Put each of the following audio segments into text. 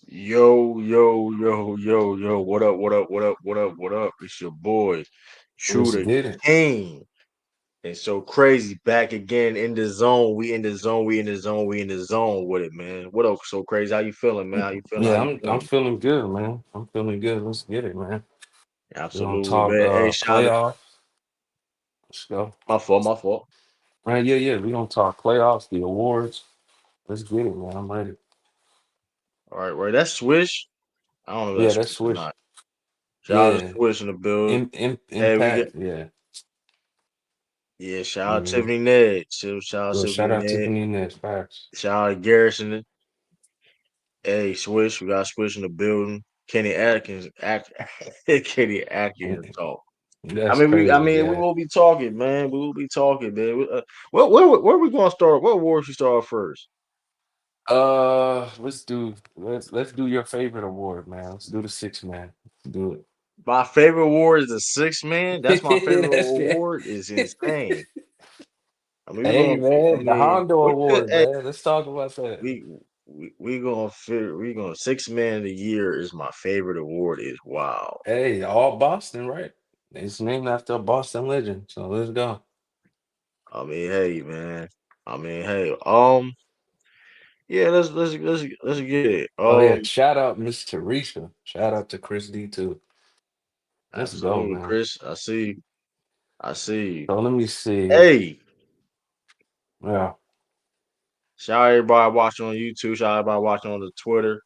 Yo, yo, yo, yo, yo. What up, what up, what up, what up, what up? It's your boy, True Let's the get it. King. And so crazy back again in the zone. We in the zone, we in the zone, we in the zone with it, man. What up, so crazy? How you feeling, man? How you feeling? How Yeah, you I'm feeling? feeling good, man. I'm feeling good. Let's get it, man. We're gonna Absolutely, talk man. Hey, shout out. playoffs. Let's go. My fault, my fault. Right, yeah. We're gonna talk playoffs, the awards. Let's get it, man. I'm ready. All right, right. That's Swish. I don't know if Yeah, that's that's Swish or Swish. not. Shout out to Yeah. Swish in the build. Hey, we get Impact. Yeah. shout out hmm Tiffany Ned. Shout out Yo, shout Tiffany out Ned. Tiffany Ness. Facts. Shout out Garrison. Hey, Swish, we got Swish in the building. Kenny Atkins, Kenny Atkins And talk. that's crazy. We Yeah. will be talking, man. We will be talking, man. Where we gonna start? What awards you start first? Let's do your favorite award, man. Let's do the six man. Let's do My favorite award is the six man. That's my favorite it. That's it. award. Is insane. I mean, we Hey gonna. I man, the mean, Hondo Award, hey, man. Let's talk about that. we we gonna figure. We gonna six man of the year is my favorite award. Is wow. Hey, all Boston, right? It's named after a Boston legend. So let's go. I mean, hey, man. I mean, hey. Yeah, let's get it. Oh yeah, shout out Miss Teresa. Shout out to Chris D too. Let's go, Absolutely, man. Chris. I see. I see. So let me see. Hey, Yeah, shout out everybody watching on YouTube. Shout out everybody watching on the Twitter.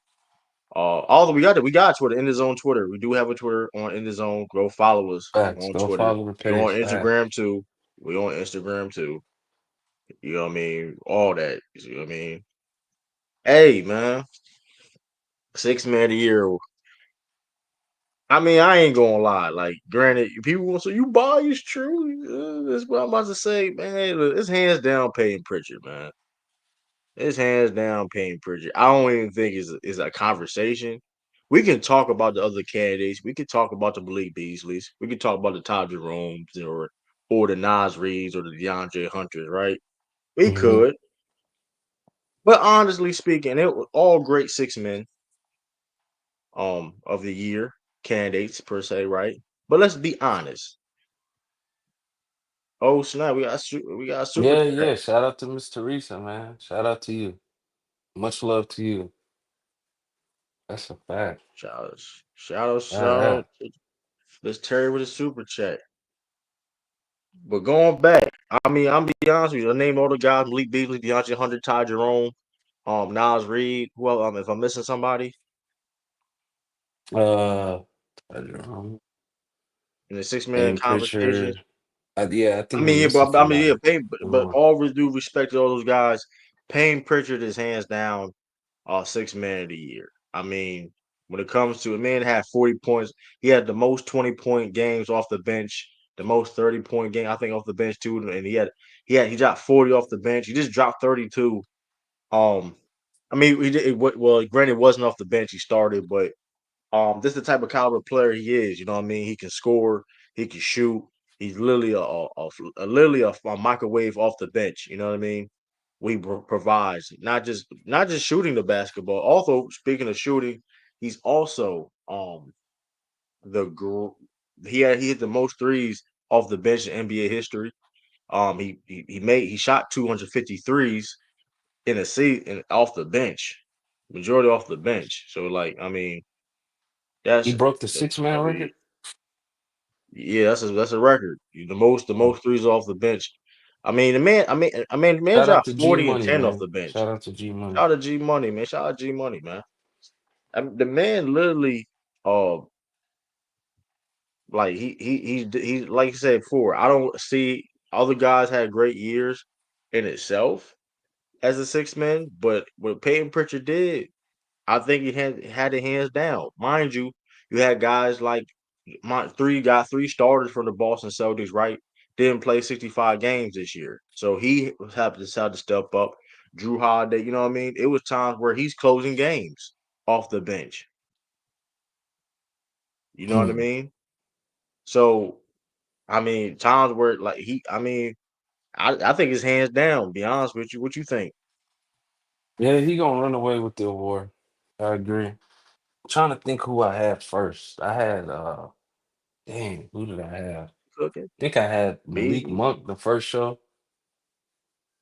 Although we got Twitter in the zone Twitter. We do have a Twitter on in the zone. Go follow us facts. on Go Twitter. follow the We on page. Fact. Instagram too. We on Instagram too. You know what I mean? All that. You know what I mean? Hey, man. Six man of the year. I mean, I ain't gonna lie. Like, granted, people will say you biased, true. That's what I'm about to say, man. Look, it's hands down Payton Pritchard, man. It's hands down Payton Pritchard. I don't even think it's a conversation. We can talk about the other candidates. We could talk about the Malik Beasleys. We could talk about the Todd Jeromes or the Nas Reeds or the DeAndre Hunters, right? We hmm could. But honestly speaking, it was all great six men of the year candidates per se, right? But let's be honest. Oh snap! We got a super Yeah, chat. yeah. Shout out to Miss Teresa, man. Shout out to you. Much love to you. That's a fact. Shout Yeah, out. Let's Terry with a super chat. But going back, I mean, I'm be honest with you. I named all the guys: Malik Beasley, DeAndre Hunter, Ty Jerome, Nas Reed. Well, if I'm missing somebody yeah. Um, in the six man Payne conversation. Pritchard. Yeah, I I think we're mean, yeah, missing but I mean, yeah, somebody. Payne, but Come all with due respect to all those guys, Payne Pritchard is hands down six man of the year. I mean, when it comes to a man had 40 points, he had the most 20-point games off the bench, the most 30-point game, I think, off the bench too. And he dropped 40 off the bench. He just dropped 32. Um, I mean, well, granted, it wasn't off the bench. He started, but this is the type of caliber player he is. You know what I mean? He can score, he can shoot. He's literally literally a microwave off the bench. You know what I mean? We provides not just shooting the basketball. Also, speaking of shooting, he's also the gr- he hit the most threes off the bench in NBA history. He shot 250 threes in a season off the bench, majority off the bench. So like, I mean, He that's broke the six I man mean, record. yeah, that's a record. The most threes off the bench. The man Shout out dropped to G 40 and Money, 10 off man. the bench. Shout out to G Money. Shout out to G Money, man. Shout out to G Money, man. The man literally, uh, like he's like you said before. I don't see other guys had great years in itself as a six man, but what Peyton Pritchard did, I think he had it hands down. Mind you, you had guys like got three starters from the Boston Celtics, right? Didn't play 65 games this year. So he was happy to decide to step up. Drew Holiday, you know what I mean? It was times where he's closing games off the bench. You know what I Hmm. mean? So I mean, times where like I think it's hands down, be honest with you. What you think? Yeah, he gonna run away with the award. I agree. trying to think who I had first. I had dang, who did I have? Cooking. Think I had Malik Beasley. Monk the first show.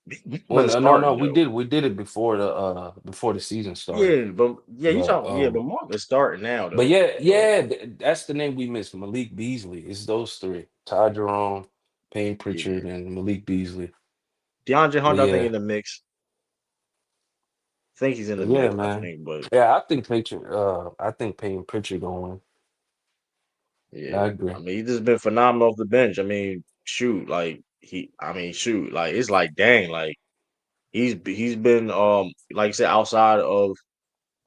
You Well, been no, starting though. we did it before the season started. Yeah, but yeah, you But talk. Yeah, but Mark is starting now but though. yeah, So that's the name we missed. Malik Beasley. It's those three: Ty Jerome, Payne yeah, Pritchard, and Malik Beasley. DeAndre But Hunter, I think yeah, in the mix. I think he's in the but yeah, mix. I man. think, but Yeah, I think Pritchard. I think Payne Pritchard gonna win. I yeah, I agree. mean, he's just been phenomenal off the bench. I mean, shoot, like I mean, shoot, like it's like dang, like he's been like I said, outside of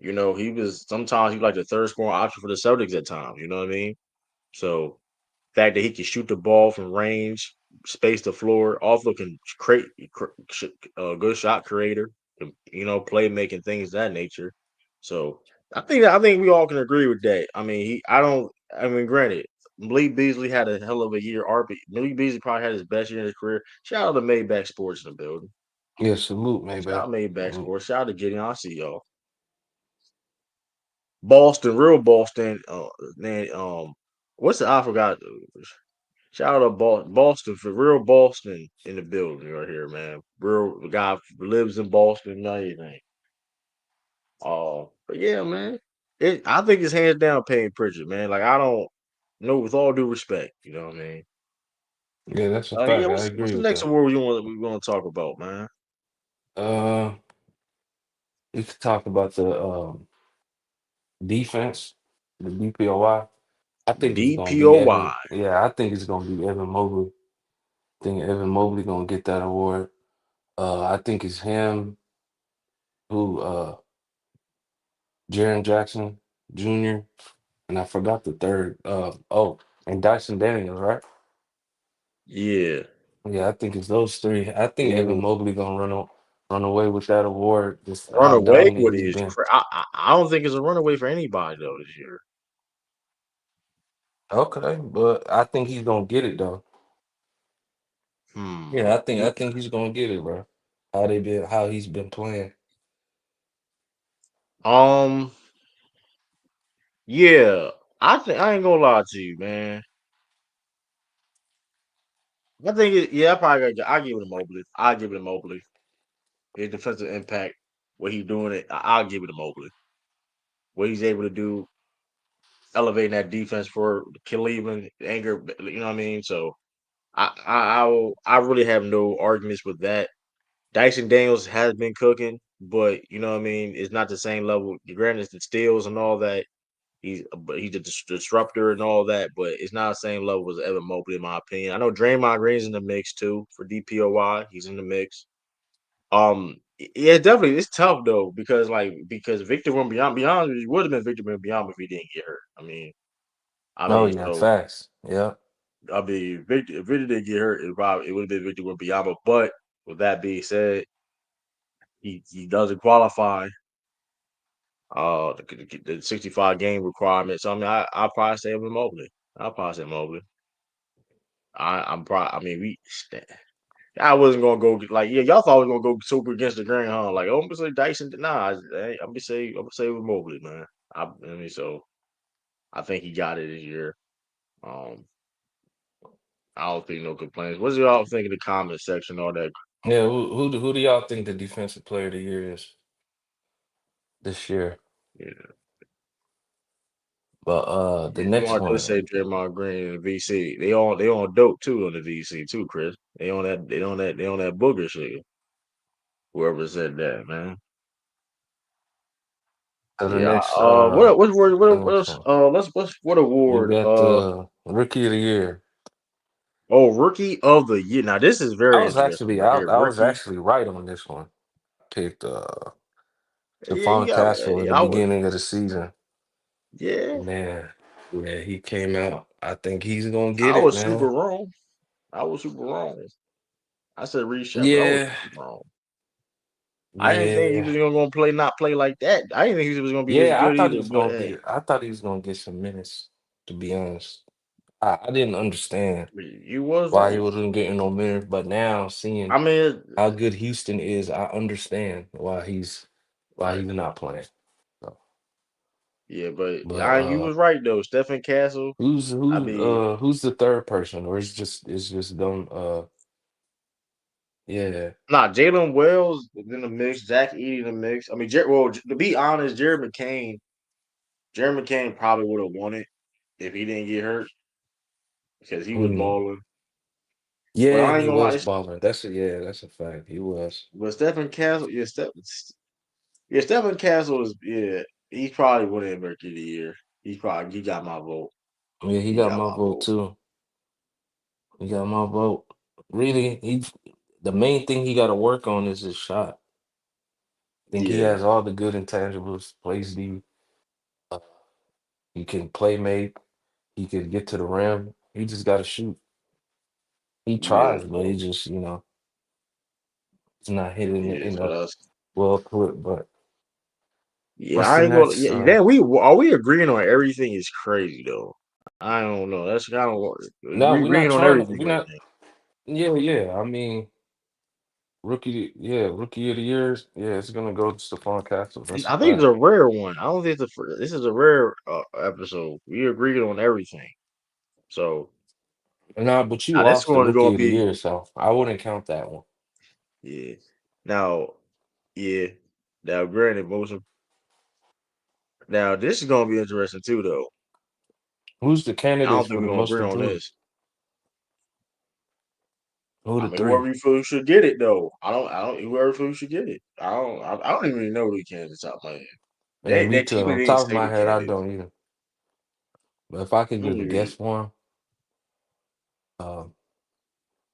he was sometimes he was like the third scoring option for the Celtics at times. You know what I mean? So fact that he can shoot the ball from range, space the floor, also can create a good shot creator, playmaking things of that nature. So I think we all can agree with that. I mean, I don't. I mean, granted, Malik Beasley had a hell of a year. Malik Beasley probably had his best year in his career. Shout out to Maybach Sports in the building. Yeah, salute, Shout Maybach. out Maybach Salute. Sports. Shout out to Gideon. I see y'all. Boston, real Boston. Man, what's the I forgot. Shout out to Boston for real Boston in the building right here, man. Real guy lives in Boston and everything. But yeah, man. I think it's hands down Payne Pritchard, man. Like I don't know with all due respect, you know what I mean? Yeah, that's a Yeah, fact. I what's agree the with next that. award we want to talk about, man? Uh, we could talk about the defense, the DPOI. I think it's gonna be DPOY. Evan. Yeah, I think it's gonna be Evan Mobley. I think Evan Mobley gonna get that award. I think it's him who Jaren Jackson Jr. and I forgot the third. And Dyson Daniels, right? Yeah. Yeah, I think it's those three. I think Evan Ooh. Mobley gonna run away with that award. Just how Runaway dominant with he's it is been. I don't think it's a runaway for anybody though this year. Okay, but I think he's gonna get it though. Hmm. Yeah, I think he's gonna get it, bro. How he's been playing. Um. Yeah. I ain't gonna lie to you, man. I think yeah, I give it to Mobley. I give it to Mobley. His defensive impact, what he doing it, I'll give it to Mobley. What he's able to do, elevating that defense for Cleveland, anger, you know what I mean? So I really have no arguments with that. Dyson Daniels has been cooking, but you know what I mean. It's not the same level. Granted, it's the steals and all that. He's a disruptor and all that, but it's not the same level as Evan Mobley, in my opinion. I know Draymond Green's in the mix too for DPOY. He's in the mix. Yeah, definitely. It's tough though because Victor Wembanyama would have been Victor Wembanyama if he didn't get hurt. I Oh mean, yeah, so facts. Yeah. Victor if Victor didn't get hurt, it would have been Victor Wembanyama. But with that being said, he doesn't qualify the 65 game requirement. So I'll probably say with Mobley. I'll probably say Mobley. I'm probably. I mean, I wasn't gonna go like yeah. Y'all thought I was gonna go super against the grain, huh? Like oh, I'm gonna say Dyson. Nah, I'm gonna say with Mobley, man. I mean, so I think he got it this year. Um, I don't think no complaints. What's y'all think in the comment section? All that. Yeah, who do y'all think the defensive player of the year is this year? Yeah, But the next Mark does one, say Draymond Green and VC. They on dope too on the VC too, Chris. They on that booger shit. Whoever said that, man. the Yeah. next What next else? one. What We award? got the rookie of the year. Oh, rookie of the year. Now this is very interesting right here. I was Rookie. actually right on this one. Picked Yeah, you Stephon got. Castle in the I would. beginning of the season. Yeah, Man, yeah, he came out. I think he's gonna get I it, was super man. wrong. I was super wrong. I said Reed Shepard. I was Yeah, super wrong. I didn't think he yeah, was gonna play not play like that. I didn't think he was gonna be this yeah. good either. But hey, I thought he was gonna get some minutes. To be honest, I didn't understand you was why he wrong. wasn't getting no minutes, but now I seeing mean, how good Houston is, I understand why he's not playing. So, Yeah, but But you was right though. Stephen Castle. I mean, who's the third person, or it's just don't yeah. nah, Jalen Wells is in the mix. Zach Edey in the mix. I mean, well, to be honest, Jared McCain probably would have won it if he didn't get hurt because he was Mm. balling. But Yeah, I ain't he gonna lie, was balling. That's a fact. He was. but Stephen Castle, yeah, Stephen Castle is he's probably winning Rookie of the Year. He got my vote. Yeah, he He got got my my vote vote. too. He got my vote. Really, the main thing he got to work on is his shot. I think he Yeah, has all the good intangibles. Plays D. Uh, he can play make. He can get to the rim. He just got to shoot. He yeah, tries, but he so just he's not hitting it yeah, so that's well clip. But yeah. what's the I ain't gonna. next? Yeah, then we agreeing on everything is crazy though. I don't know. That's kind of No, we we're not agreeing on trying to. everything We're right not. Yeah, yeah. I mean, rookie of the years. Yeah, it's gonna go to Stephon Castle. now. That's a I think it's fact. a rare one. I don't think this is a rare episode. We agreed on everything. So Nah, but you now this lost the one's rookie gonna of the be year, so I wouldn't count that one. yeah. Now yeah. Now granted, now this is gonna be interesting too though. Who's the I don't candidates think for we're the gonna most agree on improved? this. Who I the mean, three? whoever you feel should get it though. I don't. Whoever feel should get it. I don't even know the candidates out my head. Yeah, me They too. technically On didn't top of say my the head, I candidates. don't either. But if I could Let give me a read. guess one, uh,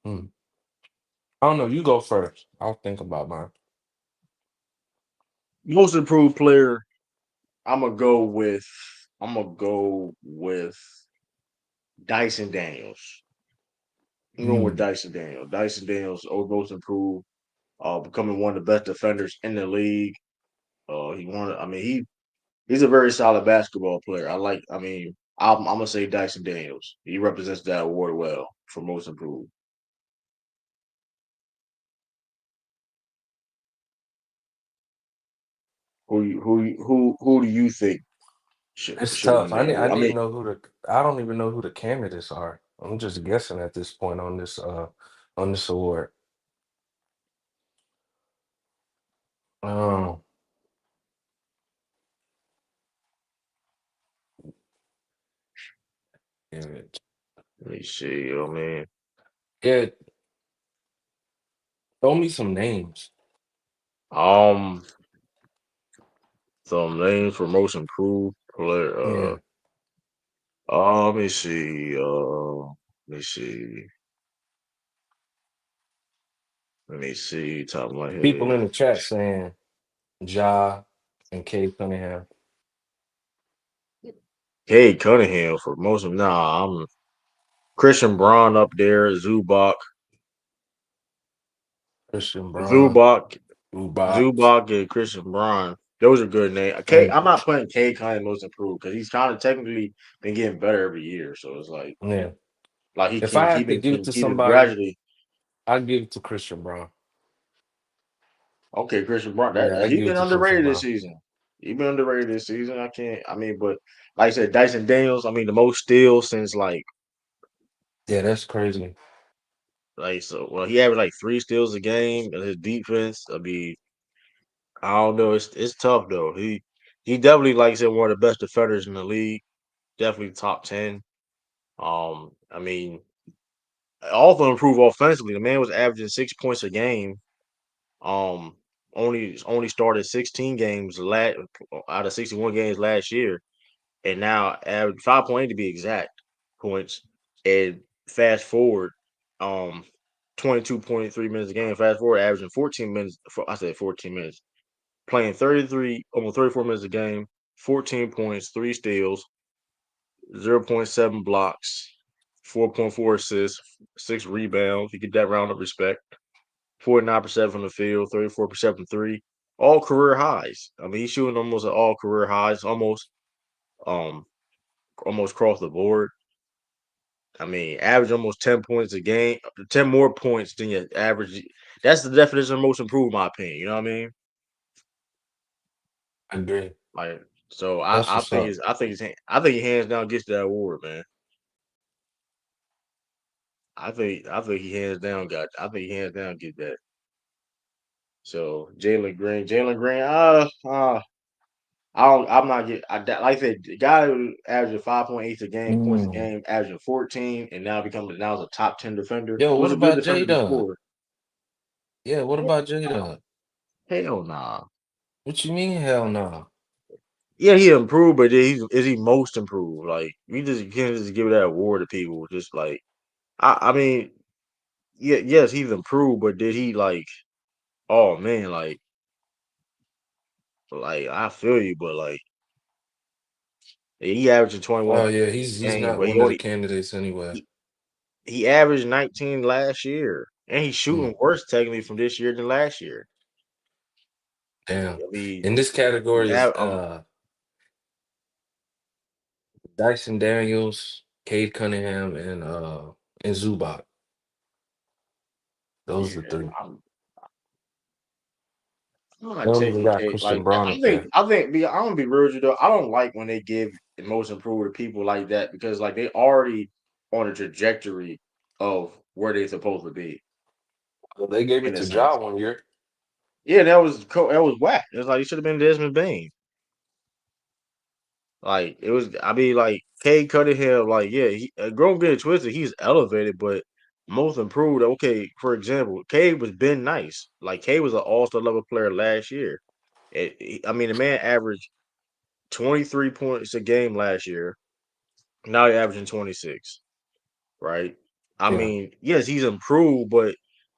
hmm, I don't know. You go first. I'll think about mine. Most improved player. I'm gonna go with. I'm gonna go with Dyson Daniels. I'm going with Hmm. Dyson Daniels. Dyson Daniels, most improved, becoming one of the best defenders in the league. He won. I mean, he's a very solid basketball player. I like. I mean, I'm gonna say Dyson Daniels. He represents that award well for most improved. Who do you think It's should tough. win that I award? I need to mean, know who the. I don't even know who the candidates are. I'm just guessing at this point on this award. Um, yeah, let me see. I mean, yeah. Throw me some names. um, some names for most improved player. Yeah, Let me see. Let me see. Let me see. Top of my people head. in the chat saying Ja and Cade Cunningham, Cade Cunningham for most of nah. I'm Christian Braun up there. Christian Braun, Zubac, Ubach, Zubac, and Christian Braun. Those are good names. and I'm not putting Cade Cunningham most improved because he's kind of technically been getting better every year. So it's yeah. like If I had to give it to keeping somebody, gradually. I'd give it to Christian Braun. Okay, Christian Brown. Yeah, I'd He give it been to Christian underrated this Braun. season. He been underrated this season. I can't. I mean, but like I said, Dyson Daniels. I mean, the most steals since Yeah, that's crazy. so. Well, he averaged like 3 steals a game. And his defense. I mean, I don't know. It's tough though. He definitely like I said one of the best defenders in the league. Definitely top 10. I mean, also improved offensively. The man was averaging 6 points a game. Um, only started 16 games out of 61 games last year, and now average 5.8 to be exact points. And fast forward, 22.3 minutes a game. Fast forward, averaging 14 minutes. I said 14 minutes, playing 33, almost 34 minutes a game. 14 points, 3 steals, 0.7 blocks, 4.4 assists, 6 rebounds. You get that round of respect. 49% from the field, 34% from three, all career highs. I mean, he's shooting almost at all career highs, um, almost across the board. I mean, average almost 10 points a game, 10 more points than your average. That's the definition of most improved, in my opinion. You know what I mean? I agree. Like, So That's I what's think up. it's I think he hands down gets that award, man. I think he hands down got I think he hands down get that. So Jalen Green, I'm not get like I said, the guy who averaging 5.8 a game, points a Mm. game, averaging 14, and now is a top 10 defender. Yo, He what was a good about J defender Dub? before. Yeah, what about J Dub? Hell nah. What you mean, hell no? Yeah, he improved, but is he most improved? Like you can't just give that award to people. Just like I mean, yeah, yes, he's improved, but did he like? Oh man, like I feel you, but like he averaging 21 Oh yeah, a he's game, not but one of the candidates anyway. he, he averaged 19 last year, and he's Mm, shooting worse technically from this year than last year. damn. I mean, In this he category is av- Dyson Daniels, Cade Cunningham, and Zubac. Those yeah, are the three. I'm, I'm They not don't even taking got K. Christian Braun up there. I'm gonna be real with you though. I don't like when they give the most improved to people like that because like they already on a trajectory of where they supposed to be Well, they gave in it a to Ja sense. one year. Yeah, that was whack. It's like he should have been Desmond Bain. Like it was. I mean, like Cade Cunningham. Like yeah, don't get it twisted. He's elevated, but most improved. Okay, for example, Cade was been nice. Like Cade was an All Star level player last year. I mean, the man averaged 23 points a game last year. Now he's averaging 26. Right. I Yeah. mean, yes, he's improved, but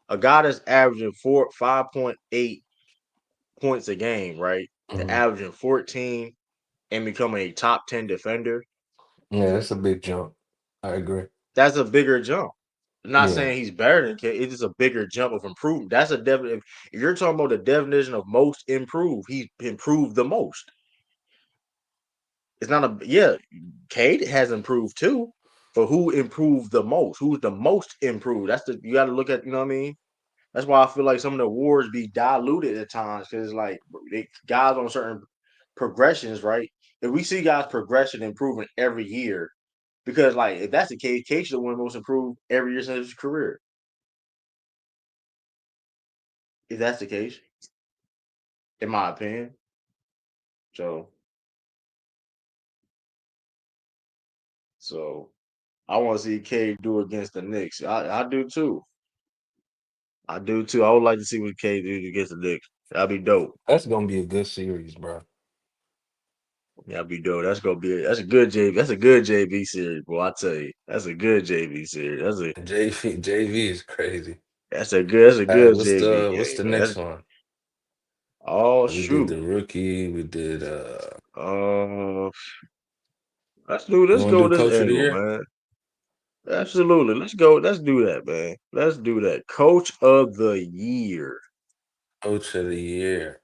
a guy that's averaging 5.8 points a game, right, to Mhm. averaging 14 and becoming a top 10 defender, Yeah, that's a big jump. I agree. that's a bigger jump. I'm not Yeah. saying he's better than K. It's just a bigger jump of improvement. That's a definite. If you're talking about the definition of most improved, he's improved the most. It's not a yeah. Cade has improved too, but who improved the most? Who's the most improved? That's the you got to look at. You know what I mean? That's why I feel like some of the awards be diluted at times because like guys on certain progressions, right? If we see guys progression improving every year, because like if that's the case, Case should win most improved every year since his career. If that's the case, in my opinion. So so I want to see Cade do against the Knicks. I do too. I do too. I would like to see what Cade do against the Knicks. That'd be dope. That's gonna be a good series, bro. That'd be dope. That's a good JV. That's a good JV series, boy. I tell you, that's a good JV series. JV is crazy. That's a good What's JV what's the game, man. next That's one? oh We did shoot. the rookie. We did Uh, you let's wanna go do this coach of the angle, year? man. Absolutely. Let's go. Let's do that, man. Let's do that. Coach of the year. Coach of the year.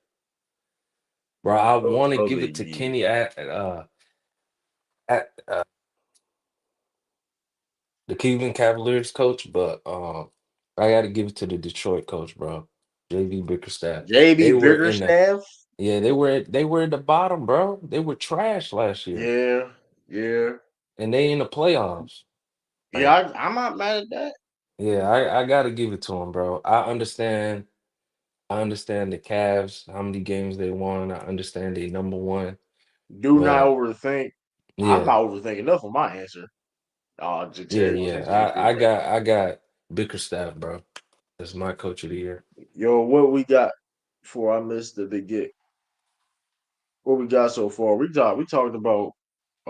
Bro, I Coach wanna of give the it to year. Kenny at the Cleveland Cavaliers coach, but I gotta give it to the Detroit coach, bro. JV Bickerstaff. JB They were in the Biggerstaff. Yeah, they were at the bottom, bro. They were trash last year. Yeah, yeah, And they in the playoffs. yeah. Like, I'm not mad at that. yeah, I gotta give it to them, bro. I understand the Cavs, how many games they won. I understand they number one. Do not But overthink. I'm yeah, not overthinking enough of my answer. To yeah, tell you to tell you the yeah. truth, right? I got Bickerstaff, bro. That's my coach of the year. Yo, what we got before I missed the big get? What we got so far? We talked about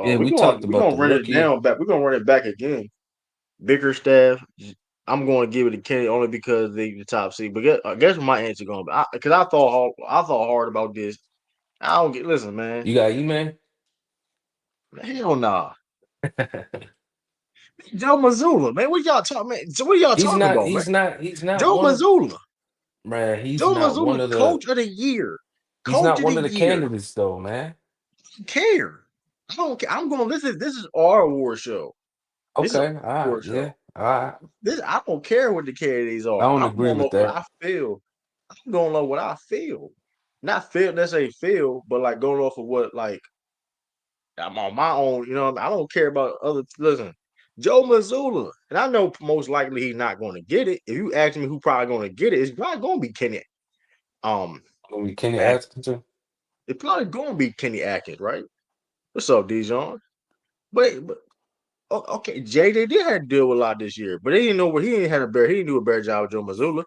Yeah, we talked we about gonna the run it rookie. down back. We're gonna run it back again. Bickerstaff. I'm going to give it to Kenny only because they the top seed. But guess what my answer going to be? Because I thought hard about this. I don't get. Listen, man. You got E-Man? Hell nah. Joe Mazzulla, man. What y'all talking, man? So what y'all talking about, man? He's not Joe one of Mazzulla. man, Joe Mazzulla, coach of the year. he's Coach not of the one of the year. candidates though, man. Care. I don't care. I'm going. This is our award show. This is Okay, all our right, award show. yeah, all right. This I don't care what the candidates I are. don't I'm agree going with on what that. I feel. I'm going on what I feel. Not feel. Let's say feel, but like going off of what like. I'm on my own. You know, I don't care about other. Listen, Joe Mazzulla, and I know most likely he's not going to get it. If you ask me who probably going to get it, it's probably going to be Kenny. Gonna be Kenny Atkins. Atkinson. It's probably going to be Kenny Atkins, right? What's up, Dijon? But okay, JJ did have to deal with a lot this year, but he didn't know what he didn't have a better. He didn't do a better job with Joe Mazzulla.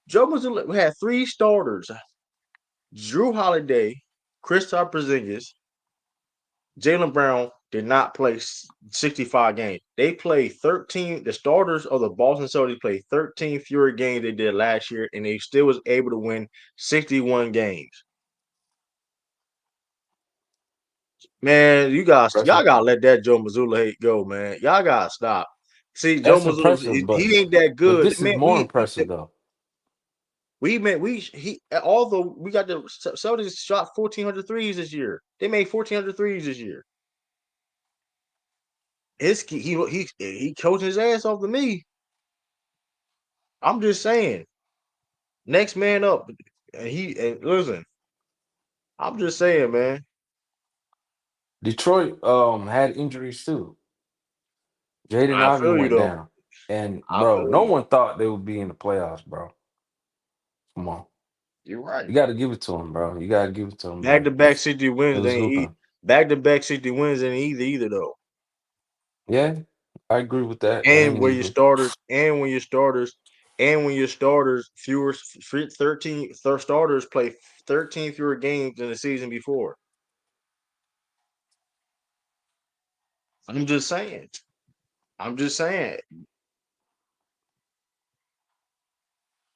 Joe Mazzulla had 3 starters: Drew Holiday, Kristaps Porzingis, Jalen Brown did not play 65 games. They played 13. The starters of the Boston Celtics played 13 fewer games they did last year, and they still was able to win 61 games. Man, y'all Impressive. gotta let that Joe Mazzulla hate go, man. Y'all gotta stop. See, Joe That's Mazzulla, impressive, he ain't that but good. this is Man, more impressive though. although we got the Celtics shot 1,400 threes this year. They made 1,400 threes this year. He coaching his ass off to me. I'm just saying, next man up. And listen, I'm just saying, man. Detroit had injuries too. Jaden I Ivey feel you went though. down. And I bro, feel no you. one thought they would be in the playoffs, bro. Come on. You're right. You gotta give it to him, bro. You gotta give it to him, Back bro. to back 60 It wins was ain't hooping. back to back 60 wins ain't either though. Yeah, I agree with that. That And ain't where your either. starters and when your starters fewer 13 starters play 13 fewer games than the season before. I'm just saying. I'm just saying.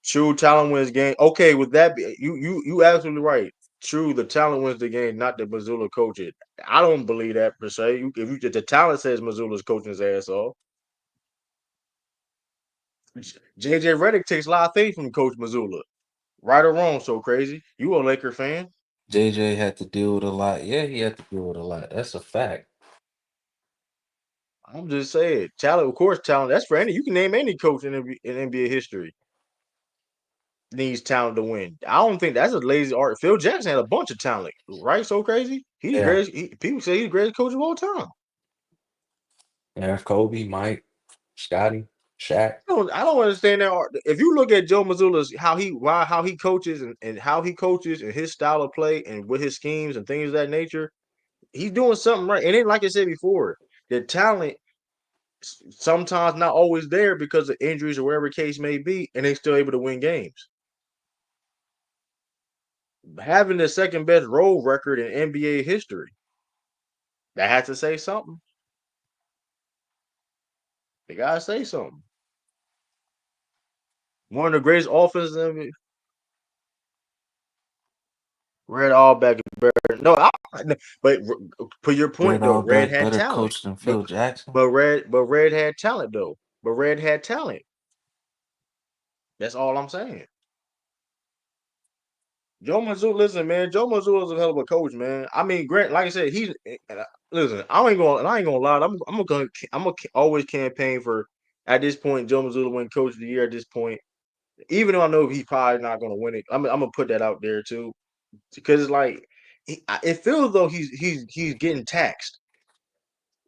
True talent wins game. Okay, with that, you absolutely right. True, the talent wins the game, not the Missoula coach it. I don't believe that per se. If the talent says Missoula's coaching his ass off, JJ Redick takes a lot of things from Coach Missoula, right or wrong. So crazy. You a Laker fan? JJ had to deal with a lot. Yeah, he had to deal with a lot. That's a fact. I'm just saying, talent. Of course, talent. That's for any. You can name any coach in NBA history needs talent to win. I don't think that's a lazy art. Phil Jackson had a bunch of talent, right? So crazy. He's the Yeah. greatest. People say he's the greatest coach of all time. Yeah, Kobe, Mike, Scotty, Shaq. I don't understand that. If you look at Joe Mazzulla's how he coaches and how he coaches and his style of play and with his schemes and things of that nature, he's doing something right. And then, like I said before, the talent sometimes not always there because of injuries or whatever case may be, and they still able to win games. Having the second best road record in NBA history, that has to say something. They gotta say something. One of the greatest offenses in Red all back better. No, but for your Red point though, Red Auerbach had better talent, coach than but Phil Jackson. Red had talent though. But Red had talent. That's all I'm saying. Joe Mazzulla, listen, man. Joe Mazzulla is a hell of a coach, man. I mean, Grant, like I said, listen. I ain't gonna lie. I'm gonna always campaign for at this point. Joe Mazzulla win Coach of the Year at this point, even though I know he's probably not gonna win it. I'm gonna put that out there too, because it's like it feels though he's getting taxed.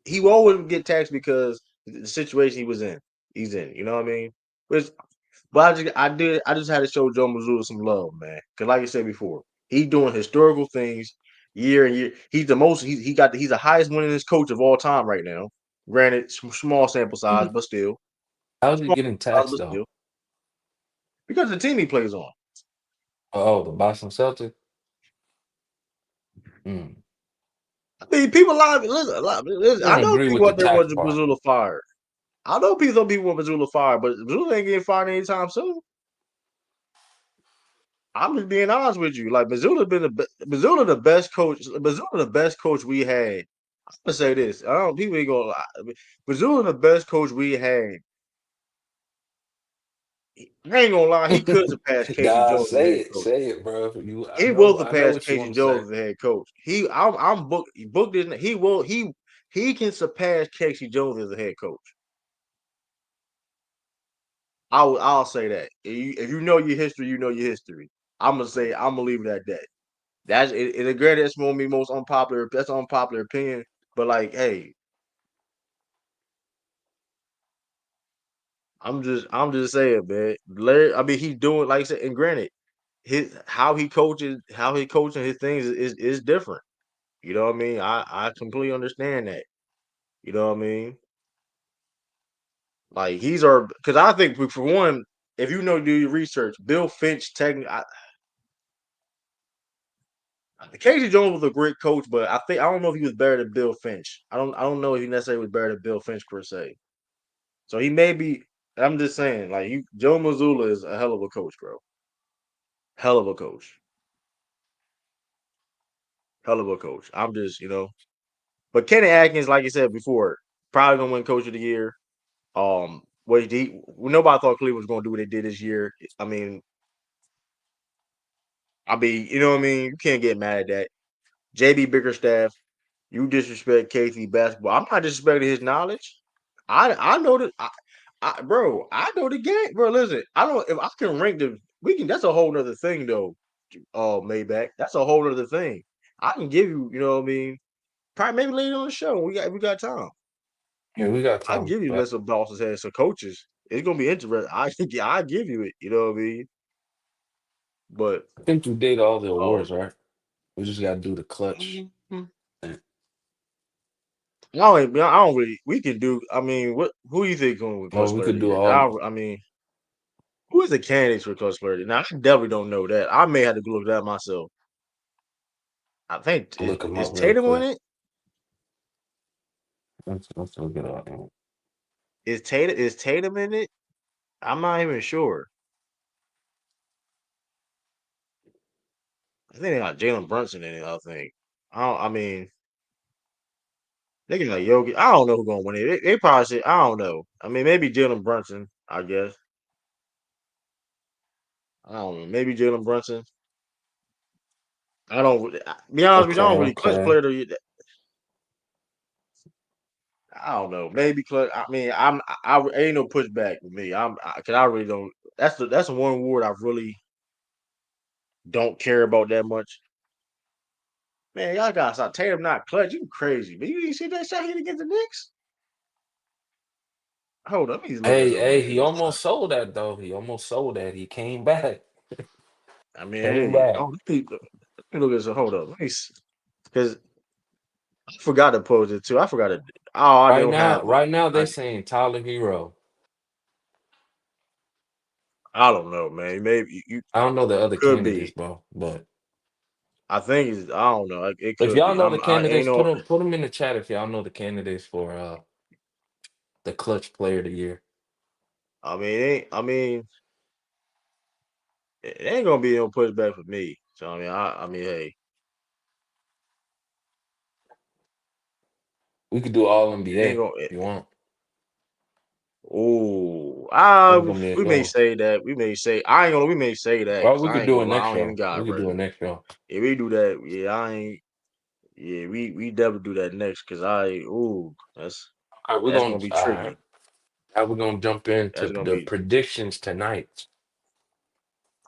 He will always get taxed because the situation he was in. He's in. You know what I mean? Which, but I just had to show Joe Mazzulla some love, man. Because like I said before, he's doing historical things year and year. He's the most. He's the highest winningest coach of all time right now. Granted, small sample size, but still How's he small getting size, taxed but though? still because the team he plays on. Oh, the Boston Celtics. Mm. I mean, people lie. Listen, I I don't know agree with people the out there tax want part. Mazzulla fired. I know some people want Mazzulla fired, but Mazzulla ain't getting fired anytime soon. I'm just being honest with you. Like Missoula the best coach. Missoula the best coach we had. I'm gonna say this. I don't people ain't gonna lie. Missoula the best coach we had. I ain't gonna lie. He could surpass Casey Nah, Jones as head coach. say it, bro. He will I know surpass what you Casey want to say. Jones as head coach. I'm booked. He can surpass Casey Jones as a head coach. I'll say that. If you know your history, you know your history. I'm gonna leave it at that. That's it. Granted, that's gonna be most unpopular. That's an unpopular opinion. But like, hey, I'm just saying, man. Larry, I mean, he's doing like I said, and granted, his how he coaching his things is different. You know what I mean? I completely understand that. You know what I mean? Like he's our because I think for one, if you know do your research, Bill Finch technically Casey Jones was a great coach, but I don't know if he was better than Bill Finch. I don't know if he necessarily was better than Bill Finch per se. So he may be. I'm just saying, like Joe Mazzulla is a hell of a coach, bro. Hell of a coach. Hell of a coach. I'm just but Kenny Atkins, like you said before, probably gonna win Coach of the Year. Nobody thought Cleveland was gonna do what they did this year. I mean, you know what I mean. You can't get mad at that. JB Bickerstaff, you disrespect KC basketball. I'm not disrespecting his knowledge. I know that bro. I know the game, bro. Listen, I don't. If I can rank the, we can. That's a whole nother thing, though. Maybach. That's a whole other thing. I can give you. You know what I mean? Probably maybe later on the show. We got time. Yeah, we got I can time give you for that. list of bosses had some coaches. It's gonna be interesting. I give you it. You know what I mean? But I think we did all the um, awards, right? We just got to do the clutch. mhm. thing. I don't really. We can do. I mean, who do you think going with Oh, Clutch we Player of could the do Year? all. I mean, who is the candidates for Clutch Player of the Year? Now, I definitely don't know that. I may have to look that myself. I think Look them is up real Tatum on quick. it? Let's look it up. Is Tatum in it? I'm not even sure. I think they got Jalen Brunson in it. I think. I mean, they can like Yogi. I don't know who's gonna win it. They probably say I don't know. I mean, maybe Jalen Brunson. I guess I don't know. Maybe Jalen Brunson. I don't. Be honest with you, I Okay, don't really Clutch okay. Player. I don't know. Maybe Clutch. I mean, ain't no pushback with me. Cause I really don't. That's the one award I really don't care about that much. Man, y'all got stop Tatum not clutch. You crazy, man. You didn't see that shot hit against the Knicks? Hold up, let me look at Hey, some hey, man. he almost sold that though. He almost sold that. He came back. I mean, Came hey, back. let me look at some. Hold up, let me because I forgot to post it too. I forgot to. Oh, I don't have it. Right now they're I saying Tyler Hero. I don't know, man. Maybe you I don't know the other could candidates, be. bro. But I think it's. I don't know. It if could y'all be. know the I ain't candidates, no. put them in the chat if y'all know the candidates for the clutch player of the year. I mean, it ain't gonna be no pushback for me. So I mean, hey, We could do all it ain't NBA gonna. if you want. Oh, That's gonna be a we good may one. say that. We may say I ain't gonna. We may say that Well, because we I could ain't do gonna it lie. I next don't even show. got We it could do ready. it next show. If we do that, yeah, I ain't. Yeah, we definitely do that next because All right, we're that's gonna gonna be all right. tricky. Now we're gonna jump into That's gonna the be predictions tonight.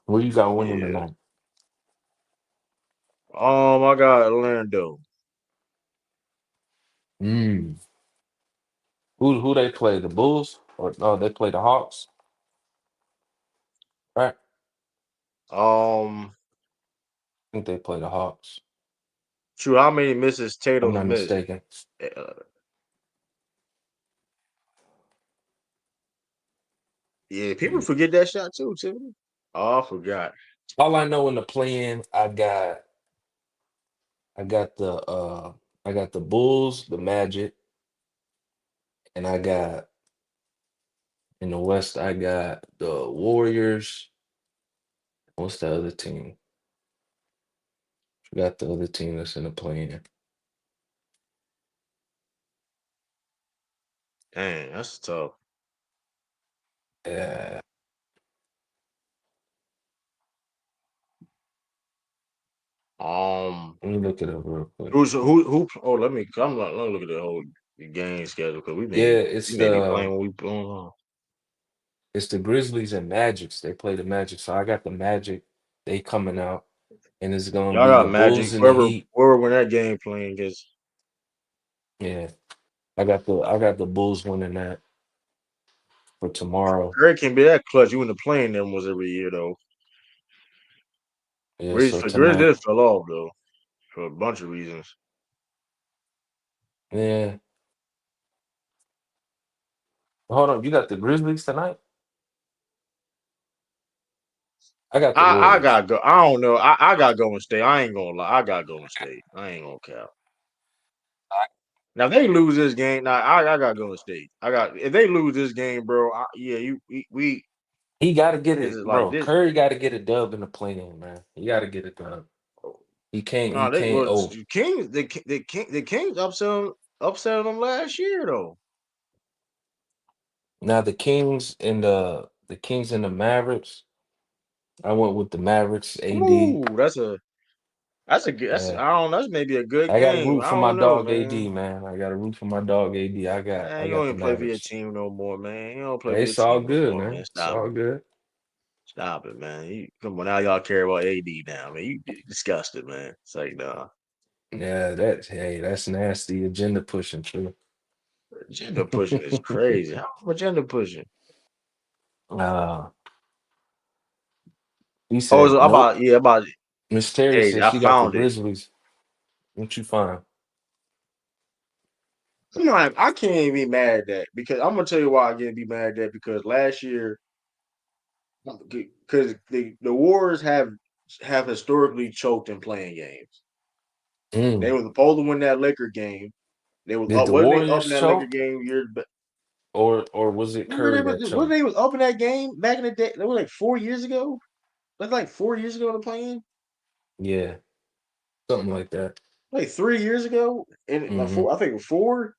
What you got winning yeah. tonight? Oh my God, Orlando. Mm. Who they play? The Bulls or no? They play the Hawks, right? Um, I think they play the Hawks. true. How many misses I'm Tatum not missed? mistaken. Uh, yeah, people Mm. forget that shot too, Tiffany. Oh, I forgot. All I know in the play-in, I got the I got the Bulls, the Magic, and I got in the West, I got the Warriors. What's the other team? Forgot the other team that's in the play-in. Dang, that's tough. Yeah, Um, let me look it up real quick. who? Oh, let me look at the whole game schedule because Yeah, we may be playing when we on. it's the Grizzlies and Magics. They play the Magic, so I got the Magic. They coming out, and it's gonna Y'all be got the Magic. Bulls and the Whoever Heat. whoever win that game playing against. Yeah, I got the Bulls winning that for tomorrow. Curry can't be that clutch. You wouldn't have playing them was every year though. Yeah, so Grizz tonight. did fell off though for a bunch of reasons. Yeah. Hold on, you got the Grizzlies tonight? I got the I Warriors. gotta go. I don't know. I gotta go and stay. I ain't gonna lie. I gotta go and stay. I ain't gonna cap. Now if they lose this game, now I gotta go and stay. I got if they lose this game, bro. Yeah, we He got to get is it, it like bro. this? Curry got to get a dub in the play-in, man. He got to get a dub. He can't. He No, they can't. was Oh, the Kings upset them last year though. now the Kings and the Mavericks. I went with the Mavericks. AD. Ooh, that's a good. That's Yeah, I don't know. That's maybe a good I got to game. root I for my don't know, dog man. AD, man. I got to root for my dog AD. I got. Man, I you don't got the even play for your Mavericks. team no more, man. You don't play for Hey, your it's all team no good, more, man. man. It's Stop all it. good. Stop it, man. Come on now, y'all care about AD now, man. You disgusted, man. It's like, nah. Yeah, that's nasty agenda pushing too. Agenda pushing is crazy. How agenda pushing? uh, he Oh, said so nope. about Miss Terry hey, said I she got the found it. Grizzlies. What you find? Come on, I can't even be mad at that because I'm gonna tell you why I can't be mad at that because last year, because the Warriors have historically choked in playing games. They Mm. were supposed to win that Laker game. They was Did up, the wasn't they up in Warriors that Laker choke, game years? But or was it remember Curry that wasn't choked? they was up in that game back in the day? That was like 4 years ago. That's like 4 years ago in the playing. Yeah, something like that. Like 3 years ago, and like Hmm. four, I think it was four,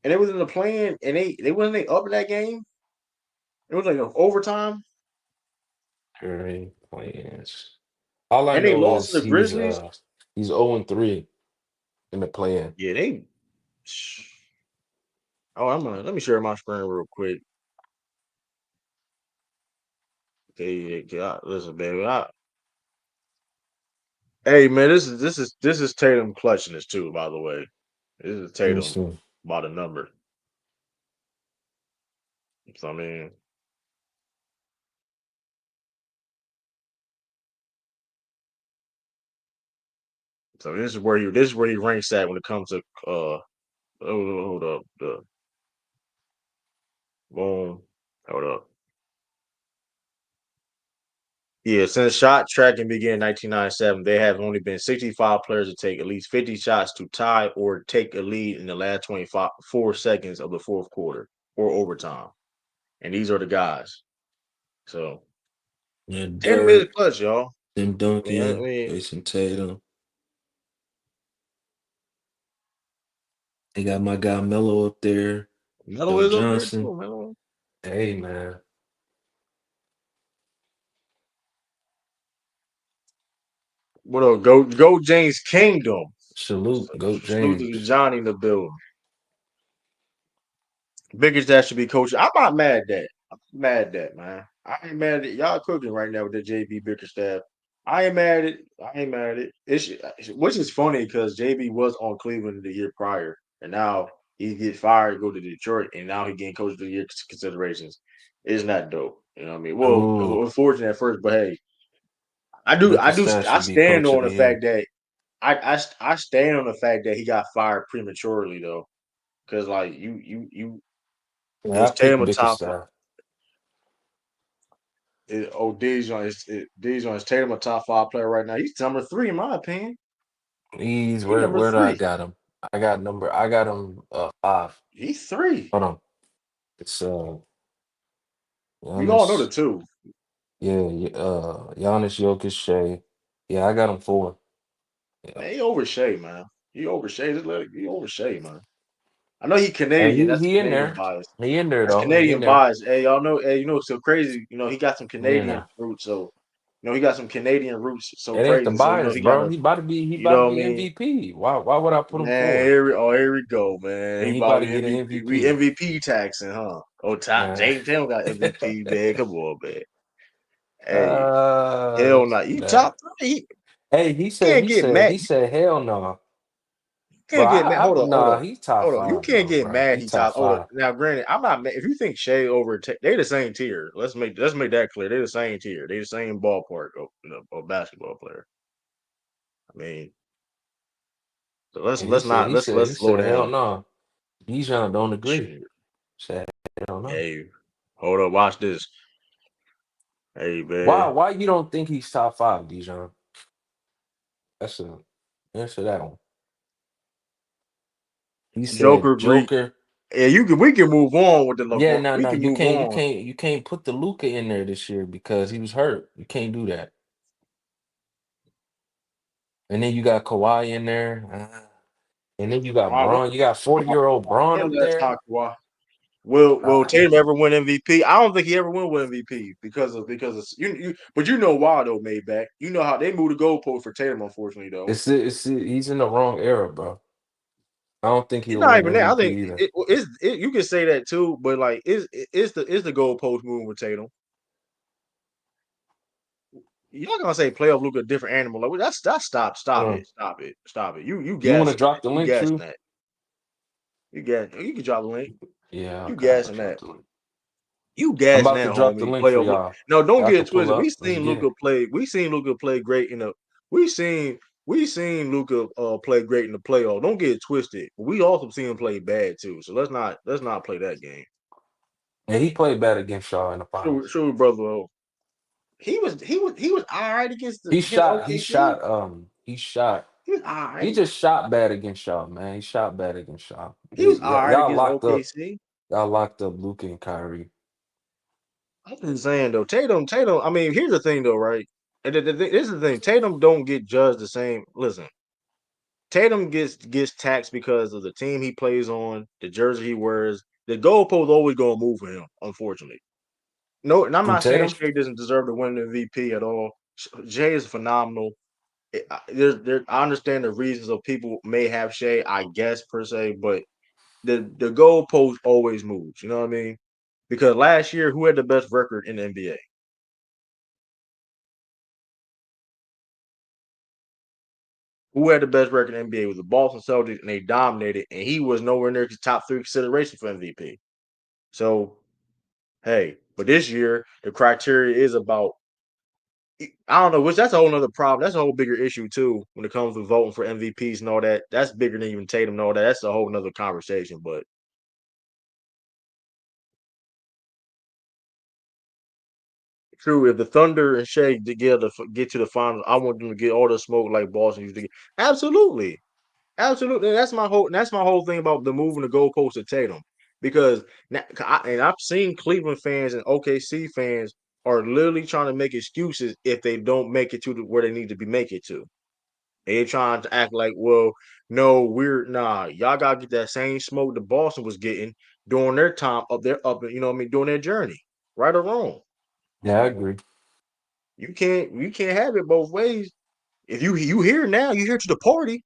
and they was in the playing, and they wasn't they up in that game. It was like overtime, Curry plans. All I and they know lost is to the Grizzlies. he's 0-3 in the play-in. Yeah, they. Oh, let me share my screen real quick. Okay, listen, baby. Hey, man, this is Tatum clutching this too. By the way, this is Let me Tatum see. by the number. So I mean, so this is where he ranks at when it comes to hold up the boom hold up. Yeah, since shot tracking began in 1997, there have only been 65 players to take at least 50 shots to tie or take a lead in the last 25 4 seconds of the fourth quarter or overtime. And these are the guys. So Yeah, Tatum is Dirk, clutch, y'all. Tim I mean, I Duncan, mean, Jason Tatum. They got my guy Melo up there. Melo Joe is up there Johnson. too, man. Hey man, What up? Go James Kingdom. salute, Goat Salute to James. Johnny in the building. Biggest that should be coaching. I'm not mad at that. I'm mad at that, man. I ain't mad at it. Y'all cooking right now with the JB Bickerstaff. I ain't mad at it. I ain't mad at it. Which is funny because JB was on Cleveland the year prior, and now he get fired, go to Detroit, and now he getting coach of the year considerations. Isn't that dope? You know what I mean? Well, Ooh, unfortunate at first, but hey, Bickerstaff I should be stand coach of on the the year. fact that I stand on the fact that he got fired prematurely though, because like Yeah, I is picked Tatum a top Bickerstaff. Dejon is Tatum a top five player right now. He's number three in my opinion. He's He's number where do I three. got him? I got him 5. He's three. Hold on. It's We all know the Giannis. two. Yeah, Giannis, Jokic, Shea. Yeah, I got him 4. Yeah. Man, he over Shea, man. He over Shea. He over Shea, man. I know he Hey, Canadian. he That's he in Canadian there. bias. He in there That's though. He in Canadian there. bias. Hey, y'all know. Hey, it's so crazy. He got some He in Canadian there. roots. So, he got some Canadian roots. So It ain't the crazy. So, bias, he got bro. a. He You about to know what I be mean? MVP. Why would I put him Man, forward? here we go, man. And He he about about to to get an MVP. We MVP. MVP taxing, huh? Oh, top Nah. James Tatum got MVP, man. Come on, man. Hey, hell no. You Nah. top three. Hey, He can't he get said mad. he said hell no. Bro, can't get mad. Hold on, hold nah, on, he's top hold on. You five can't though, get bro. mad. He He top top. Hold on. five. Now, granted, I'm not mad. If you think Shea over, they the same tier. Let's make that clear. They the same tier. They the same ballpark of basketball player. I mean, so let's And he let's said, not he said, he let's slow said, hell down. no. Bijan don't agree. Shit. Said, hell no. Hey, hold up. Watch this. Hey, Why? man. Why you don't think he's top five, Bijan? That's a answer that one. He Joker said agree. Joker. Yeah, you can. We can move on with the Yeah, LeBron. no, We no, can move on. you can't put the Luca in there this year because he was hurt. You can't do that. And then you got Kawhi in there. And then you got All right, Braun. You got 40-year-old Braun and up let's there. talk. Why? Will Ah, Tatum ever win MVP? I don't think he ever will win MVP because of you. But you know why though, Maybach. You know how they moved the goalpost for Tatum. Unfortunately, though, he's in the wrong era, bro. I don't think it's he'll not win even that. I think MVP either. you can say that too. But like, is the goalpost moving with Tatum? You're not gonna say playoff look a different animal. Like that's stop Uh, it. You you want to guessing that. drop the You link, guessing True? that. You can drop the link. Yeah, You okay, I'll guessing drop that. the link. You I'm gassing about to that, drop the homie. link for Playoff. y'all. No, don't Y'all get can it pull twisted. up. Let's get it. We seen Luca play great in the. We seen Luca play great in the playoff. Don't get it twisted. But we also seen him play bad too. So let's not play that game. And he played bad against y'all in the Sure, finals. sure, brother. He was all right against He OKC. shot, He was all he right. just shot bad against y'all, man. He shot bad against y'all. He was all right against OKC. Y'all locked up Luka and Kyrie. I'm just saying though, Tatum. I mean, here's the thing though, right? And this is the thing. Tatum don't get judged the same. Listen, Tatum gets taxed because of the team he plays on, the jersey he wears. The goalpost always gonna move for him, unfortunately. No, and I'm Who, not saying Tatum? Shea doesn't deserve to win the MVP at all. Shea is phenomenal. I understand the reasons of people may have Shea, I guess per se, but the goalpost always moves. You know what I mean? Because last year, who had the best record in the NBA? Who had the best record in the NBA was the Boston Celtics, and they dominated, and he was nowhere near his top three consideration for MVP. So hey, but this year the criteria is about I don't know, which that's a whole other problem. That's a whole bigger issue too when it comes to voting for MVPs and all that. That's bigger than even Tatum and all that. That's a whole nother conversation. But true, if the Thunder and Shea together get to the finals, I want them to get all the smoke like Boston used to get. Absolutely. Absolutely. That's my whole thing about the moving the goalpost to Tatum. Because and I've seen Cleveland fans and OKC fans are literally trying to make excuses if they don't make it to where they need to be make it to. They trying to act like, well, no, y'all gotta get that same smoke that Boston was getting during their time you know what I mean, during their journey. Right or wrong. Yeah, I agree. You can't have it both ways. If you here now, you here to the party.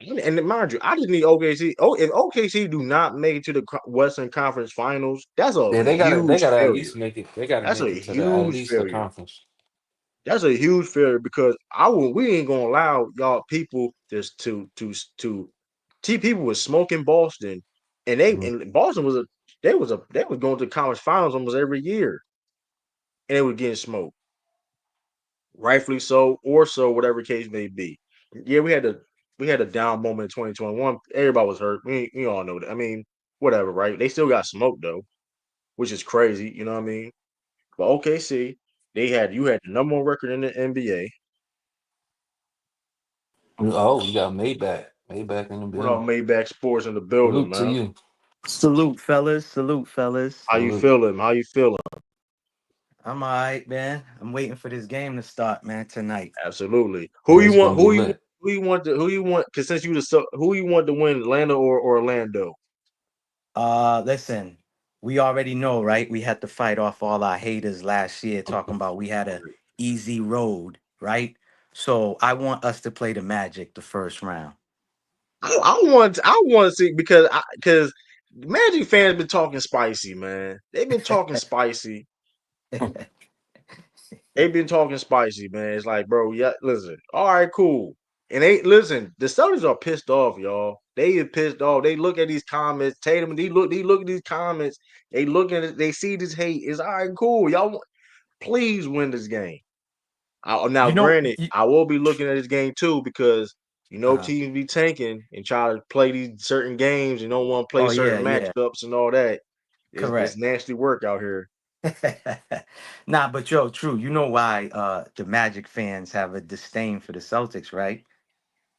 And mind you, I just need OKC. Oh, if OKC do not make it to the Western Conference Finals, that's a Yeah, they huge gotta at failure. least make it. They gotta That's a make it to the at huge least the failure. conference. That's a huge failure because we ain't gonna allow y'all people just to see people was smoking Boston, and Mm. Boston they was going to conference finals almost every year, and they were getting smoked, rightfully so, or so, whatever case may be. Yeah, we had a down moment in 2021. Everybody was hurt. We all know that. I mean, whatever, right? They still got smoked though, which is crazy. You know what I mean? But OKC, you had the number one record in the NBA. Oh, you got Maybach. Maybach in the What up, building. Maybach Sports in the building, Salute to man? you. Salute, fellas. Salute, fellas. How you Salute. feeling? How you feeling? I'm all right, man. I'm waiting for this game to start, man, tonight. Absolutely. Who Yeah, you it's want? gonna be Who you lit. who you want to? Who you want? Because since who you want to win, Atlanta or Orlando? Listen, we already know, right? We had to fight off all our haters last year talking about we had a easy road, right? So I want us to play the Magic the first round. I want to see because Magic fans been talking spicy, man. They've been talking spicy. They've been talking spicy, man. It's like, bro, yeah, listen. All right, cool. And they listen, the Celtics are pissed off, y'all. They are pissed off. They look at these comments, Tatum, they look at these comments, they look at it, they see this hate. It's all right, cool. Please win this game. Now, You know, granted, I will be looking at this game too because uh, teams be tanking and try to play these certain games and don't want to play oh yeah, certain yeah, matchups and all that. It's correct. nasty work out here. Nah, but yo, true. You know why the Magic fans have a disdain for the Celtics, right?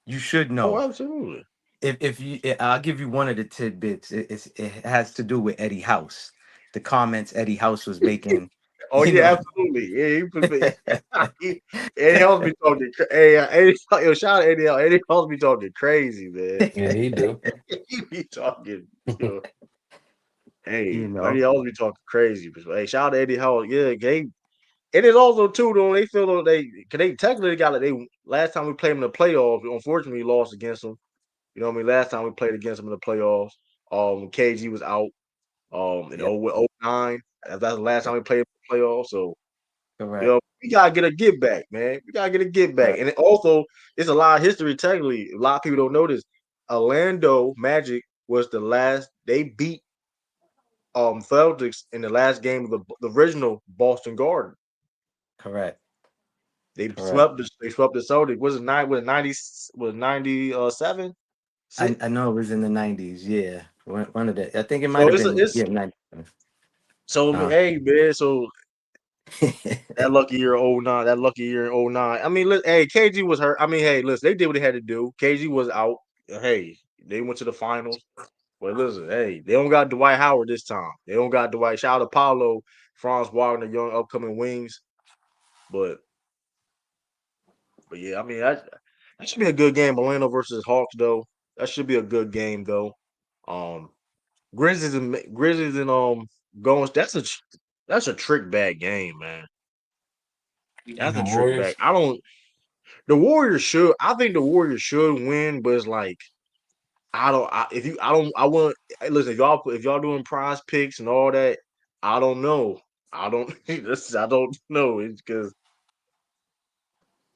You should Oh, know. absolutely. If you, I'll give you one of the tidbits. It has to do with Eddie House. The comments Eddie House was making, Oh you yeah, know. absolutely. Yeah, Eddie Hall's be talking. Hey, yo, shout out Eddie Hall. Eddie Hall's be talking crazy, man. Yeah, he do. He be talking. Yo, You hey, Eddie know. Hall's be talking crazy. But hey, shout out to Eddie Hall. Yeah, they. It is also too though. They feel though cause they technically got it. They last time we played them in the playoffs, unfortunately, we lost against them. You know what I mean? Last time we played against them in the playoffs, KG was out. In Yep. 09. That's the last time we played in the playoffs. So Correct. we gotta get a get back, man. We gotta get a get back. Correct. And it also, it's a lot of history. Technically, a lot of people don't know this. Orlando Magic was the last they beat Celtics in the last game of the original Boston Garden. Correct. They Correct. swept the Celtics. Was it 97? I know it was in the 90s. Yeah, one of the. I think it might So have it's been, it's yeah, 97. so Uh-huh. hey man, so that lucky year '09, that lucky year in '09. I mean, look, hey, KG was hurt. I mean, hey, listen, they did what they had to do. KG was out. Hey, they went to the finals. But listen, hey, they don't got Dwight Howard this time. They don't got Dwight. Shout out to Paulo, Franz Wagner, young upcoming wings. But yeah, I mean that should be a good game. Orlando versus Hawks though. That should be a good game though. Um, Grizzlies and going. That's a trick bag game, man. And That's the a trick bag. Warriors. I don't. The Warriors should. I think the Warriors should win, but it's like I don't. I, if you, I don't. I want. Hey, listen, if y'all doing prize picks and all that, I don't know. I don't. I don't know. It's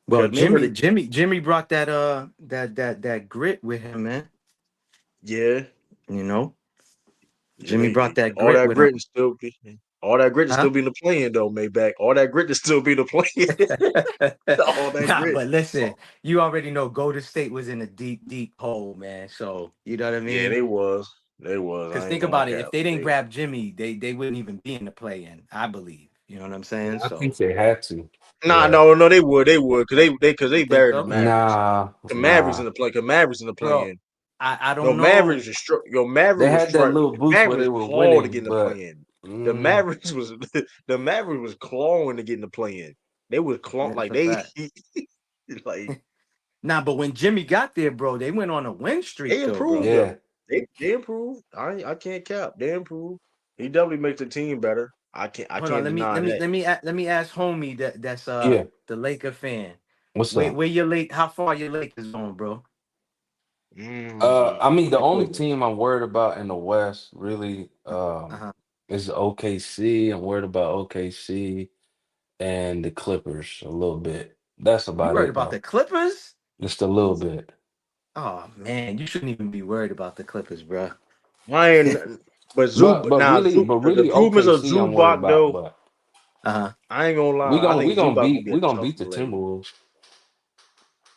Well, because remember the Jimmy brought that grit with him, man. yeah You know, yeah Jimmy brought they that grit with him. all that grit to Huh? still be in the playing though, Maybach. All that grit to still be in the playing. All that Nah, grit. but listen, you already know Golden State was in a deep, deep hole, man. So you know what I Yeah, mean? they was. They was. Because I ain't think gonna about it, cap. if they didn't They. grab Jimmy, they wouldn't even be in the play-in. I believe. You know what I'm saying? I think So they had to. Nah, Yeah. no, they would, because you they think buried the so, Mavericks. Nah, The Mavericks in nah. the play, because Mavericks in the bro? play-in. I Yo, don't Mavericks know. was yo, Maverick They was had that trying. little boost where Maverick they was were clawing to get winning, in the but play-in. The Mavericks was the Mavericks was clawing to get in the play-in. They was clawing Yeah, that's like a they fact. like Nah, but when Jimmy got there, bro, they went on a win they streak, though, improved bro. yeah. though. They improved. I can't cap. They improved. He definitely makes the team better. I Hold on, can't deny that. let me ask homie that's Yeah. the Laker fan. What's Where up? where your lake? How far your Lakers on, bro? I mean, the They only put team I'm worried about in the West really Uh-huh. is OKC. I'm worried about OKC and the Clippers a little bit. That's You about worried it about the though. Clippers? Just a little bit. Oh man, you shouldn't even be worried about the Clippers, bro. I ain't but But The really improvements of OKC I'm worried Zubac about, though. but Uh-huh. I ain't gonna lie. I think Zubac gonna be a we gonna tough beat the one lately. Timberwolves.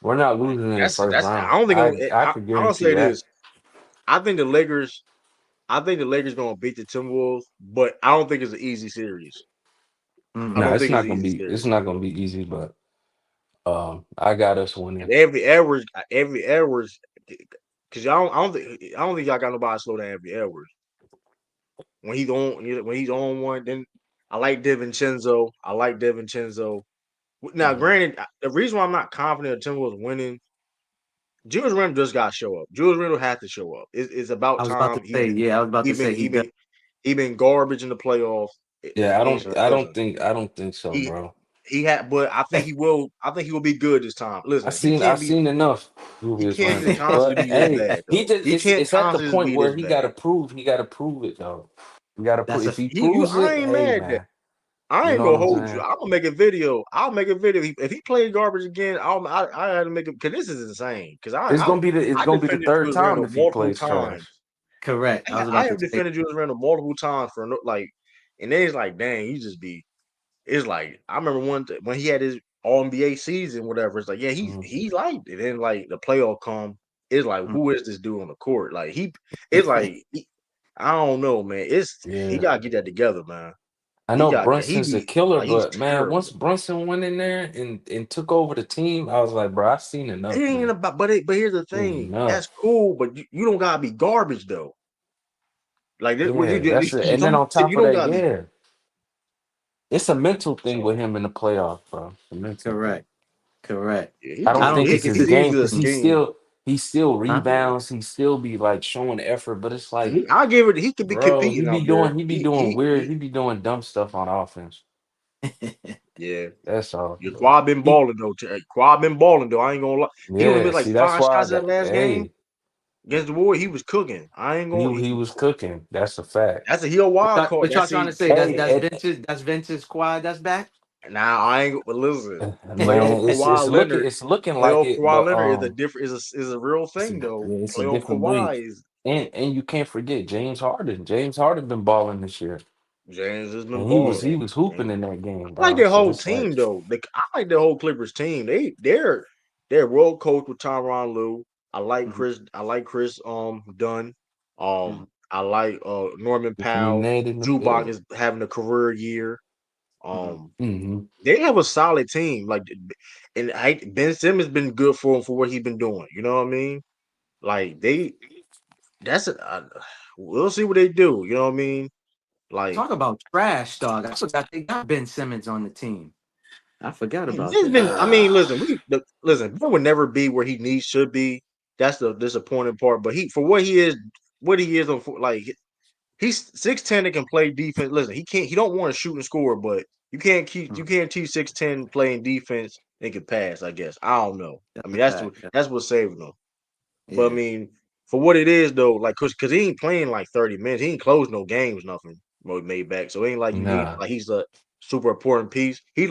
We're not losing in the first That's. I round. don't think. I could I'll guarantee say that. this. I think the Lakers. I think the Lakers gonna beat the Timberwolves, but I don't think it's an easy series. I Mm-hmm. No, don't think it's an easy it's series. not gonna be easy, but I got us winning. And every Edwards, because I don't think y'all got nobody slow down every Edwards when he's on one. Then I like DiVincenzo. Now, Mm-hmm. granted, the reason why I'm not confident the Timberwolves winning, Julius Randle just got to show up. Julius Randle has to show up. It's I about was about to time. say, yeah, I was about He to say been he he does. been he been garbage in the playoffs. Yeah, Listen, I don't think so, he bro. he had, but I think he will. I think he will be good this time. Listen, I seen enough he Julius can't just Randle. constantly But be this hey, bad he though. just He can't it's at the constantly just point be where this bad. he gotta prove it though. You gotta prove That's a if he You proves I it, ain't hey mad at that. man. I You ain't know what gonna I'm hold you. saying? I'm gonna make a video. I'll make a video. If he played garbage again, I had to make it because this is insane. Because It's I gonna be the defended third Julius time Randle if he multiple plays times. trash. Correct. I was I about to have say. defended Julius Randle multiple times for like, and then it's like, dang, you just be. It's like I remember when he had his All NBA season, whatever. It's like, yeah, Mhm. he liked it. Then like the playoff come, it's like, Mm. who is this dude on the court? Like it's like I don't know, man. He Yeah. gotta get that together, man. I He know got he Brunson's a be killer, like he's but man, once terrible. Brunson went in there and took over the team, I was like, bro, I seen It enough, ain't man. about, but here's the Seen thing. That's enough. cool, but you don't gotta be garbage though. Like Yeah, that's it. And then some on you top of don't that, gotta be. yeah, it's a mental thing So with him in the playoffs, bro. It's a mental thing. Correct. Correct. yeah, I I don't don't think think it's it's his it's a game easy to because scheme. he still huh? Yeah, rebounds, he still be like showing effort, but it's like, I give it. He could be bro, competing out there. he be doing weird, he be doing dumb stuff on offense. Yeah. That's all. Your But quad been balling though. Quad been balling though. I ain't gonna lie. He only yeah, missed like see, that's 5 shots why in that last game hey, against the Warriors. He was cooking. I ain't gonna. he was cooking. That's a fact. He a wild card. What y'all That's trying he. to say? Hey, That's Vince's quad that's back. Now I ain't. But listen, man, it's looking like playoff it, Kawhi but Leonard is a different. Is a real thing though. it's a Playoff different breed. Kawhi is And you can't forget James Harden. James Harden been balling this year, James has been and balling. he was hooping in that game, I like bro. their So whole it's like, team though. I like their whole Clippers team. They're well coached with Tyronn Lue. I like Hmm. Chris. I like Chris Dunn. Hmm. I like Norman if we Powell. made it, Zubac yeah. is having a career year. Hmm. Um, Hmm. they have a solid team. Like, and Ben Simmons been good for him for what he's been doing. You know what I mean? Like that's it. We'll see what they do. You know what I mean? Like Talk about trash, dog. I forgot they got Ben Simmons on the team. I forgot about it's that. been. I mean, listen, listen. Ben would never be where he needs should be. That's the disappointing part. But for what he is on like he's 6'10" and can play defense. Listen, he can't. He don't want to shoot and score, but Hmm. you can't teach 6'10" playing defense and can pass. I guess I don't know. I That's mean, a fact. that's what's saving him. But I Yeah. mean, for what it is though, like cause he ain't playing like 30 minutes. He ain't closed no games, nothing made back. So it ain't like you need Nah, like he's a super important piece. He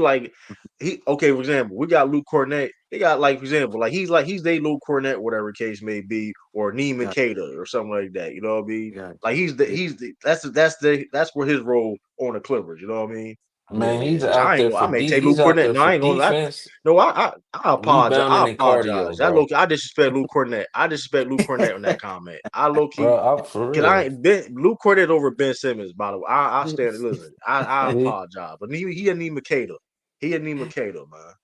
okay, for example, we got Luke Cornett. They got like for example, like he's they Luke Cornett, whatever case may be, or Neiman Got. Cater or something like that. You know what I mean? Got. Like Yeah. that's where his role on the Clippers. You know what I mean? Yeah. man, he's Yeah. Which out there I for may take he's Luke out Cornett. there No, for I ain't gonna. defense, No, I apologize. I rebounding, and apologize. cardio, bro. I disrespect Luke Cornett. I disrespect Luke Cornett on that comment. I low key Bro, I'm for because I real. ain't been Luke Cornett over Ben Simmons. By the way, I stand. Listen, I See? apologize, but he a need Makeda. He a need Makeda, man.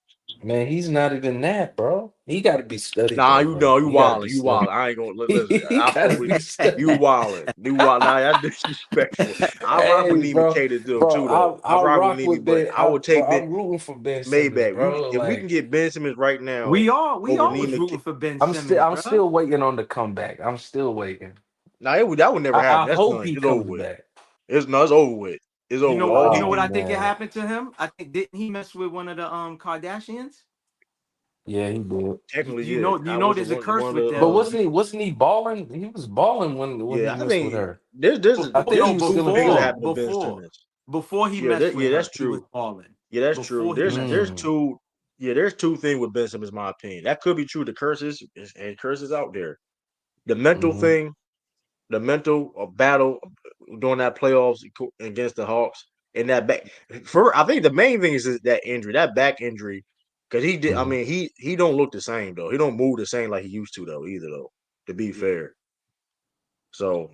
Man, he's not even that, bro. He got to be studied Nah, though, bro. you He got to be wildin', you studied. wildin'. I ain't gonna listen. He I got fuck to with be you, studied. wildin', you wild. Nah, that's disrespectful. I rock with Hey, Nima bro, Makeda though bro, too, though. I I rock with rock Nima, with but Ben. I would Bro, take Ben I'm rooting for Ben Simmons, Maybach. bro. If we can Like, get Ben Simmons right now We over all was Nima. rooting for Ben Simmons, I'm bro. still waiting on the comeback. I'm still waiting. Nah, that would never happen. I That's hope done. he It's over comes with. back. It's over with. It's over with. All You he know what Oh I need. think it man, happened to him? I think didn't he mess with one of the Kardashians? yeah, he did. Technically, yeah. You I know was the there's a one curse of with the But them. wasn't he balling? He was balling when he yeah. I messed with think her. there's I think he No, was two still in things that before, Philly. happened to Ben Simmons. before he Yeah, messed with that's her, he was true. balling. Yeah, that's true. Before he messed with There's her. Mm, two. Yeah, there's two things with Ben Simmons, in my opinion. That could be true. The curses and curses out there. The mental hmm thing, the mental battle during that playoffs against the Hawks, and that back. I think the main thing is that injury, that back injury, because he did. I hmm mean, he don't look the same though. He don't move the same like he used to though either though. To be Yeah. fair, so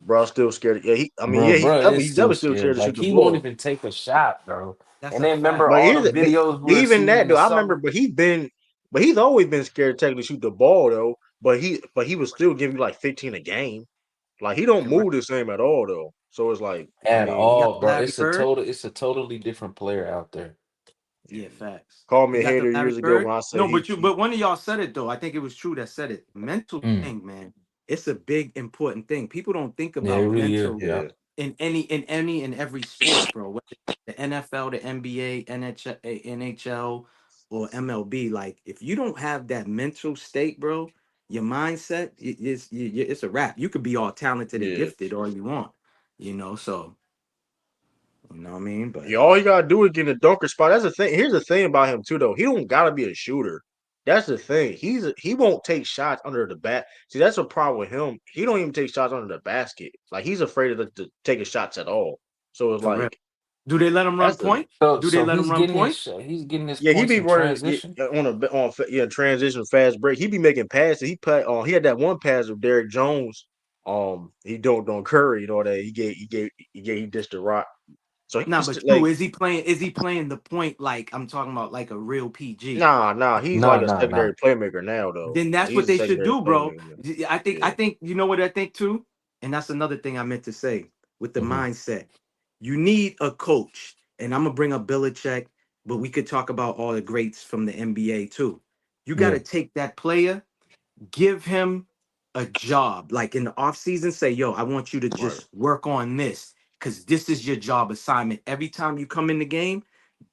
bro, still scared. Yeah, I mean, Bro, yeah, bro is he's still definitely still scared. scared to Like shoot the he won't ball. even take a shot, bro. That's And a then remember fact. But all here's the videos we were even seeing that in the though. I remember, summer. but he's always been scared to technically shoot the ball though. But he was still giving you like 15 a game. Like he don't Correct. move the same at all though. So it's like, I At mean, He got all, the bro. Larry Bird. It's a totally different player out there. Yeah, facts. called me He a got the hater Larry years ago Bird. when I say No, but one of y'all said it though. I think it was true that said it. Mental Mm. thing, man. It's a big important thing. People don't think Yeah, it about really is. mental Yeah. yeah, in every sport, bro. Whether it's the NFL, the NBA, NHL, or MLB. Like if you don't have that mental state, bro, your mindset, it's a wrap. You could be all talented and yeah. gifted all you want, So You know what I mean? But Yeah, all you gotta do is get in the dunker spot. That's the thing. Here's the thing about him too, though. He don't gotta be a shooter. That's the thing. He won't take shots under the bat. See, that's a problem with him. He don't even take shots under the basket. Like he's afraid of to taking shots at all. So it's for real. like Do they let him run that's the point? So Do they so let him run point? he's getting his yeah. He points be in running transition. transition fast break. He be making passes. He had that one pass with Derrick Jones. He dunked on Curry. You know that he dished the rock. So Nah, he's but true. like Is he playing the point like I'm talking about like a real PG? nah. He's No, like a no, no. secondary playmaker now though. Then Like that's what he's a they should secondary do, bro. playmaker now. I Yeah. think you know what I think too, and that's another thing I meant to say with the Hmm. mindset. You need a coach, and I'm gonna bring up Belichick, but we could talk about all the greats from the NBA too. You got Yeah. to take that player, give him a job, like in the offseason, say, yo, I want you to Right. just work on this because this is your job assignment. Every time you come in the game,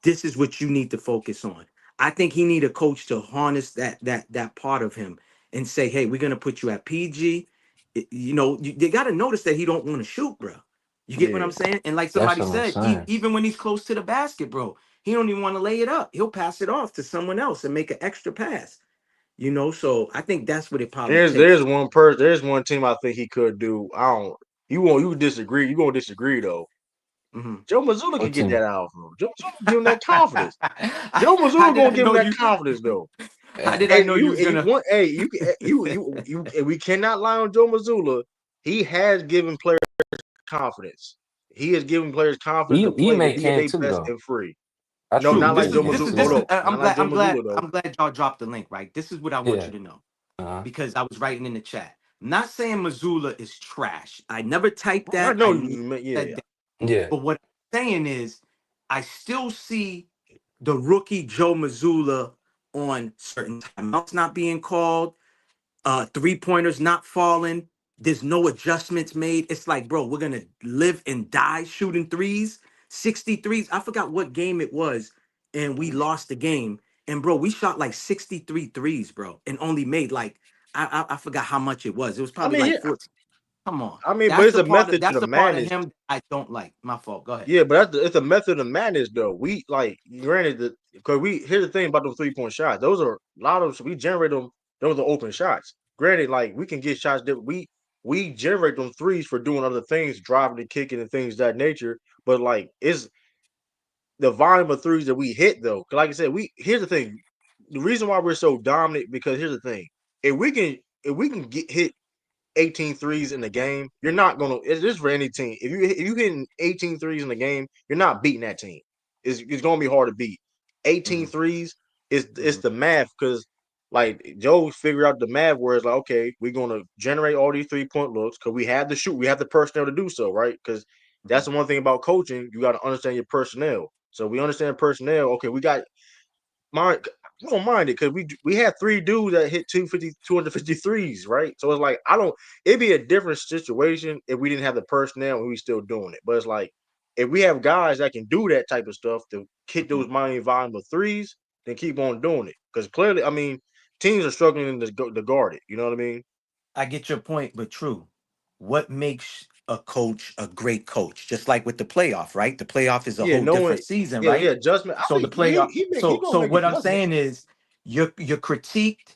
this is what you need to focus on. I think he need a coach to harness that part of him and say, hey, we're gonna put you at PG. They got to notice that he don't want to shoot, bro. You get what Yeah. I'm saying? And like That's somebody what I'm said, saying. even when he's close to the basket, bro, he don't even want to lay it up. He'll pass it off to someone else and make an extra pass. So I think that's what it probably There's takes. one person. There's one team I think he could do. I don't. You disagree. You gonna disagree though. Mhm. Joe Mazzulla can What get team? that out of him. Joe Mazzulla give him that confidence. Joe How Mazzulla did gonna I give him know that you? confidence though. How Eh, did I And know you you was and you gonna? want hey and we cannot lie on Joe Mazzulla. He has given players confidence. He has given players confidence to he play to may be at can their too best though. and free. I No, think True. not he like This Joe is can this too is Mazzulla. this Hold is. though. up, not like Joe Mazzulla though. I'm glad y'all dropped the link. Right. This is what I want Yeah. you to know Uh-huh. because I was writing in the chat. I'm not saying Missoula is trash. I never typed I that. know I you never said yeah. that. Yeah. But what I'm saying is, I still see the rookie Joe Missoula on certain timeouts not being called, three pointers not falling. There's no adjustments made. It's like, bro, we're gonna live and die shooting threes, 63s. I forgot what game it was, and we lost the game. And bro, we shot like 63 threes, bro, and only made like I forgot how much it was. It was I probably mean, like 14. Come on. but That's it's the a part of method to that's the the part of madness. him that I don't like. My fault. Go ahead. Yeah, but it's a method of madness though. We like granted that because we here's the thing about those 3-point shots. Those are a lot of we generate them. Those are open shots. Granted, like we can get shots that we generate them threes for doing other things, driving and kicking and things of that nature. But like it's the volume of threes that we hit though. 'Cause like I said, we here's the thing. The reason why we're so dominant because here's the thing. If we can get hit 18 threes in the game, you're not gonna. It's just for any team. If you hitting 18 threes in the game, you're not beating that team. It's gonna be hard to beat. 18 Hmm. threes is it's Hmm. the math because like Joe figured out the math where it's like okay, we're gonna generate all these 3-point looks because we have the shoot, we have the personnel to do so, right? Because that's Hmm. the one thing about coaching. You got to understand your personnel. So we understand personnel. Okay, we got mind we don't mind it because we had three dudes that hit 253s, right? So it's like I don't it'd be a different situation if we didn't have the personnel and we still doing it. But it's like if we have guys that can do that type of stuff to hit Hmm. those mighty volume of threes, then keep on doing it. Because clearly, I mean, teams are struggling to guard it. You know what I mean? I get your point, but true. What makes a coach a great coach? Just like with the playoff, right? The playoff is a Yeah, whole different knowing season, yeah, right? adjustment. I So the think yeah, playoff. he So gonna make what I'm adjustments. saying is, you're critiqued,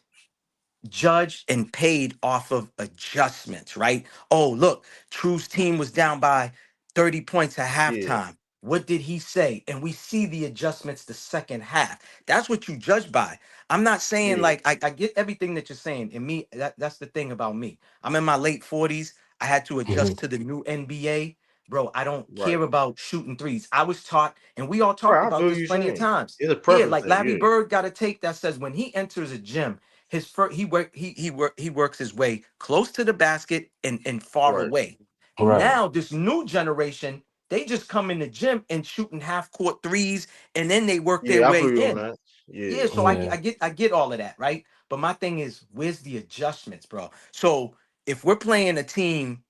judged, and paid off of adjustments, right? Oh, look, True's team was down by 30 points at Yeah, halftime. What did he say? And we see the adjustments the second half. That's what you judge by. I'm not saying yeah, like I get everything that you're saying. And me, that's the thing about me. I'm in my late 40s. I had to Hmm. adjust to the new NBA. Bro, I don't right. care about shooting threes. I was taught, and we all talked Right, I about feel this you plenty of saying. times. It's a Yeah, preference like thing, Larry yeah. Bird got a tape that says when he enters a gym, his first he works his way close to the basket and far Right. away. Right. Now this new generation, they just come in the gym and shooting half court threes, and then they work their Yeah, I way feel you on in. that. Yeah, Yeah. so Yeah. I get all of that, right? But my thing is, where's the adjustments, bro? So if we're playing a team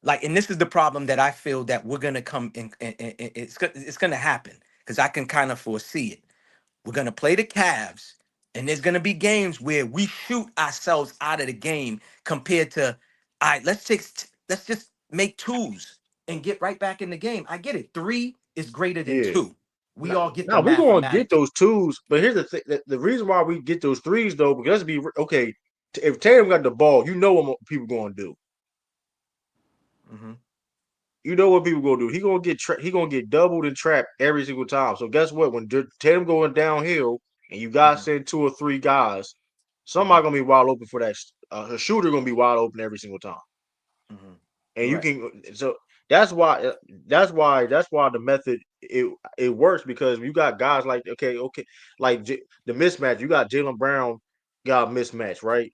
like, and this is the problem that I feel that we're gonna come in, and it's gonna happen because I can kind of foresee it. We're gonna play the Cavs, and there's gonna be games where we shoot ourselves out of the game compared to, all right, let's just make twos and get right back in the game. I get it. Three. is greater than Yeah. 2. We all get the Now we're gonna get mathematics. those twos, but here's the thing: the reason why we get those threes though, because let's be okay. If Tatum got the ball, you know what people going to do. Mm-hmm. You know what people gonna do. He gonna get doubled and trapped every single time. So guess what? When Tatum going downhill and you guys Mm-hmm. send 2 or 3 guys, Mm-hmm. somebody gonna be wide open for that. A shooter gonna be wide open every single time. Mm-hmm. And you Correct. can so that's why the method it works because you got guys like like the mismatch. You got Jaylen Brown got a mismatch, right?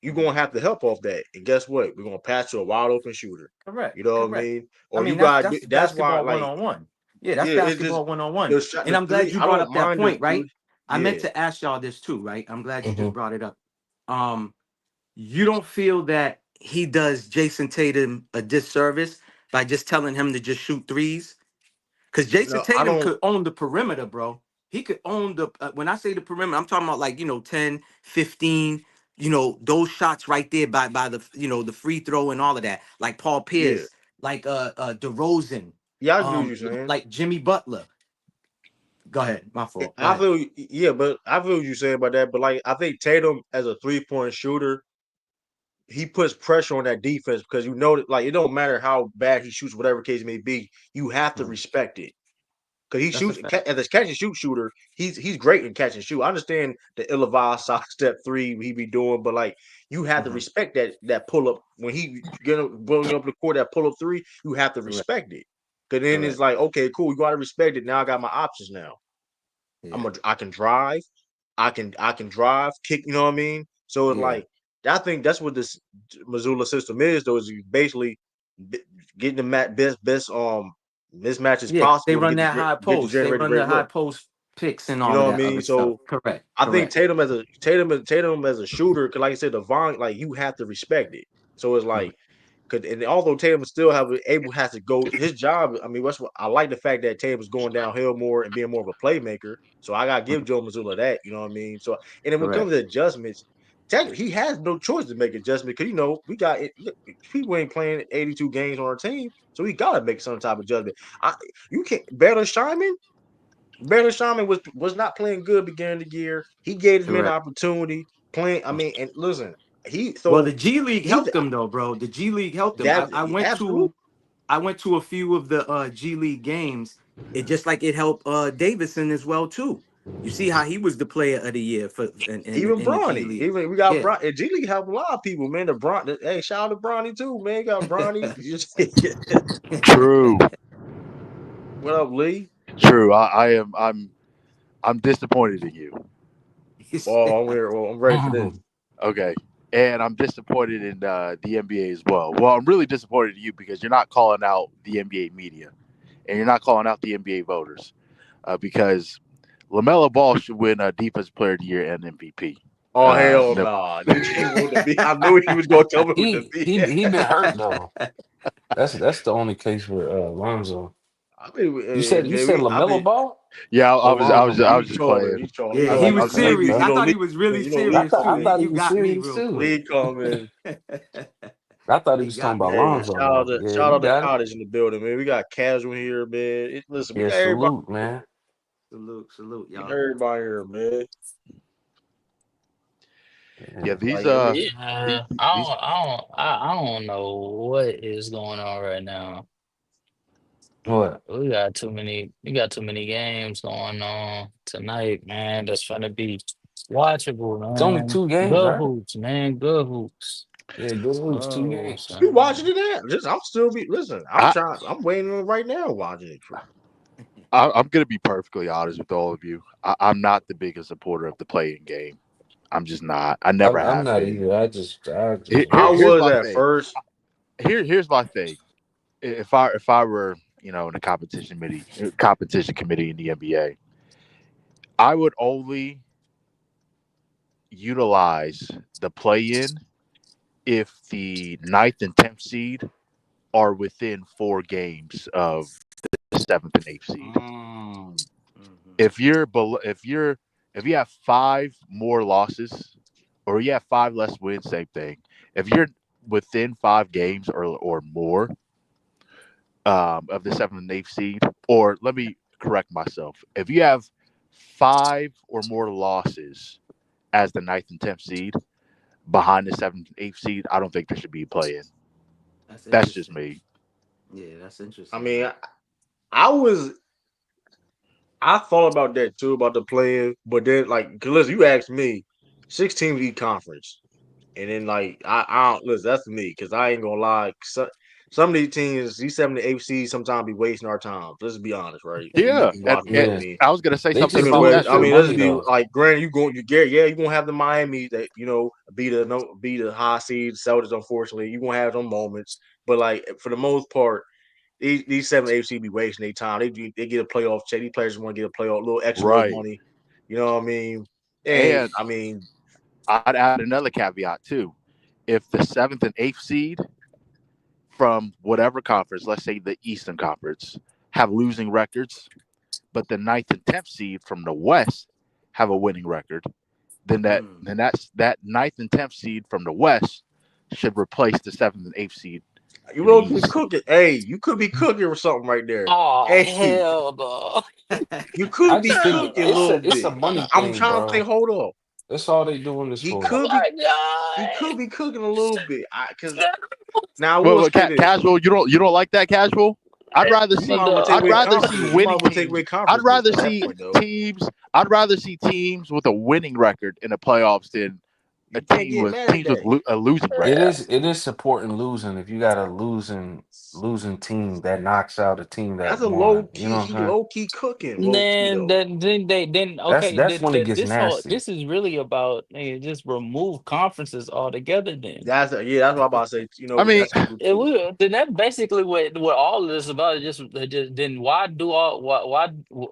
You're Mm-hmm. gonna have to help off that. And guess what? We're gonna pass to a wide open shooter. Correct. You know what I Correct. mean? I Or you mean, got that's that's why basketball one like on one. Yeah, that's yeah, it's just basketball one on one. And the I'm glad three. you I brought don't up that mind the point, right? three. I meant Yeah. to ask y'all this too, right? I'm glad you hmm just brought it up. Um, you don't feel that he does Jason Tatum a disservice by just telling him to just shoot threes? Because Jason No, I Tatum don't could own the perimeter, bro. He could own the, when I say the perimeter, I'm talking about like, 10, 15, those shots right there by the, the free throw and all of that. Like Paul yeah. Pierce, like DeRozan, Yeah, I get what you're saying. like Jimmy Butler. Go ahead. My fault. Go I ahead. feel yeah, but I feel what you're saying about that. But like I think Tatum as a 3-point shooter, he puts pressure on that defense because you know that like it don't matter how bad he shoots, whatever case it may be, you have to Mhm. respect it. Because he That's a shoots fact. as a catch and shoot shooter, he's great in catch and shoot. I understand the ill-advised side step 3 he be doing, but like you have to Mhm. respect that pull up when he going up the court that pull up 3. You have to Correct. respect it. Because then it's Correct. like okay, cool, you got to respect it. Now I got my options now. Yeah. I can drive, I can drive, kick. You know what I mean? So it's Yeah. like I think that's what this Missoula system is. Though is you basically b- getting the best mismatches Yeah. They possible to run that high get to post. They generate a run great the high look. post picks and You all know of what I that mean? other stuff. So Correct. I think Correct. Tatum as a shooter, because like I said, the volume, like you have to respect it. So it's Mhm. like, and although Tatum still able has to go his job. I mean, that's what I like the fact that Tatum is going downhill more and being more of a playmaker. So I gotta give Mhm. Joe Mazzulla that. You know what I mean? So and then when it comes Correct. to adjustments, technically he has no choice to make adjustments because we got it. People ain't playing 82 games on our team, so we gotta make some type of adjustment. I you can't better Shyman. Brandon Sharman was not playing good beginning of the year. He gave his man an Correct. opportunity playing. I mean, and listen, he Well, the so G League he's helped him though, bro. The G League helped him. that I went absolutely to a few of the G League games. It just like it helped Davison as well too. You see how he was the player of the year for even in the G Bronny. League. Even we got Yeah. Bron and G League help a lot of people, man. Hey, shout out to Bronny too, man. Got Bronny. True, What up, Lee? true. I'm disappointed in you. Oh, I'm here. Well, I'm ready for this. Okay, and I'm disappointed in the NBA as well. Well, I'm really disappointed in you because you're not calling out the NBA media and you're not calling out the NBA voters because LaMelo Ball should win Defensive Player of the Year and MVP. Oh hell No, nah. He came with the B. I knew he was gonna come in with the He B. he he been hurt though. That's the only case for Lonzo. I mean, You man, said Lamelo Ball? yeah, oh Lonzo, I he was just trolling. playing. He's trolling. Yeah, I he like I was was Lee. serious. just I You know, thought Lee. he was really You know, I Lee serious thought too. I coming. thought he You was got me serious real too. Lee quick. coming. I thought he He was talking got me about real Man, Lonzo quick. though. Yeah, shout you out to got it. Cottage in the building, man. We got casual here, man. Listen, we Yeah, got everybody. salute, man. Salute, salute, We got y'all. everybody here, man. yeah. Yeah. These Like, I mean, these, Yeah, these I don't know what is going on right now. What? We got too many games going on tonight, man. That's gonna be watchable, It's only man. 2 games, Good right? hoops, man. Good hoops. Yeah, good news. Two Good hoops, games. we watching man. it now. Just, I'm still be listen. I, I'm waiting on it right now watching it. I'm going to be perfectly honest with all of you. I'm not the biggest supporter of the playing game. I'm just not. I never I'm have not been. either. I just I Here's was my at thing. first. Here's my thing. If I were in a competition committee in the NBA, I would only utilize the play in if the ninth and 10th seed are within 4 games of the seventh and eighth seed. Mm. Mhm. If you're below, if you have 5 more losses or you have 5 less wins, same thing. If you're within 5 games or more, of the 7th and 8th seed, or let me correct myself. If you have 5 or more losses as the 9th and 10th seed behind the 7th and 8th seed, I don't think there should be a play in. That's That's just interesting. me. Yeah, that's I interesting, mean, man. I was I thought about that too about the playing, but then like, 'cause listen, you asked me, 6 teams each conference, and then like I don't listen. That's me because I ain't gonna lie. Some of these teams, these 7 to 8 seeds, sometimes be wasting our time. Let's be honest, right? You Yeah, can and, watch me. and I Yeah, mean, I was gonna say they something just Same about doing it that I for the mean, too. let's money be though. like, granted, you gonna have the Miami that be the no be the high seed Celtics. Unfortunately, you gonna have some moments, but like for the most part, these 7 AFC be wasting their time. They get a playoff check. These players want to get a playoff, little extra little Right, money. You know what I mean? And and I mean, I'd add another caveat too. If the 7th and 8th seed from whatever conference, let's say the Eastern Conference, have losing records, but the 9th and 10th seed from the West have a winning record, then Mm. that 9th and 10th seed from the West should replace the 7th and 8th seed you in the will be East. cooking. Hey, you could be cooking or something right there. Oh Hey, hell no. you I could be just think cooking a little it's a bit. money I'm thing, trying to think. bro. Hold up. That's all they doing this He for. Oh could be my he god. could be cooking a little bit. Because now I will Well, say this. casual, you don't like that casual? I'd rather You see might want to take I'd away rather see conferences. You might winning want to take teams. away I'd conferences rather at that see point though. teams. I'd rather see teams with a winning record in the playoffs than a You can't get mad at teams with that. a losing It record. is it is supporting losing if you got a losing team that knocks out a team That's that a low won. You key. know what He I'm saying? low key cooking. Low key Then though. then okay, That's when it gets this whole nasty. this is really about just remove conferences altogether then. That's what I'm about to say. I mean, That's true It too. will. Then that's basically what all of this is about. Just then why do all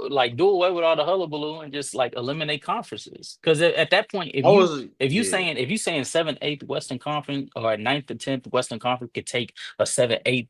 like do away with all the hullabaloo and just like eliminate conferences? Because at that point, I was yeah. if you saying seventh, eighth Western Conference or ninth to tenth Western Conference could take a seventh, eighth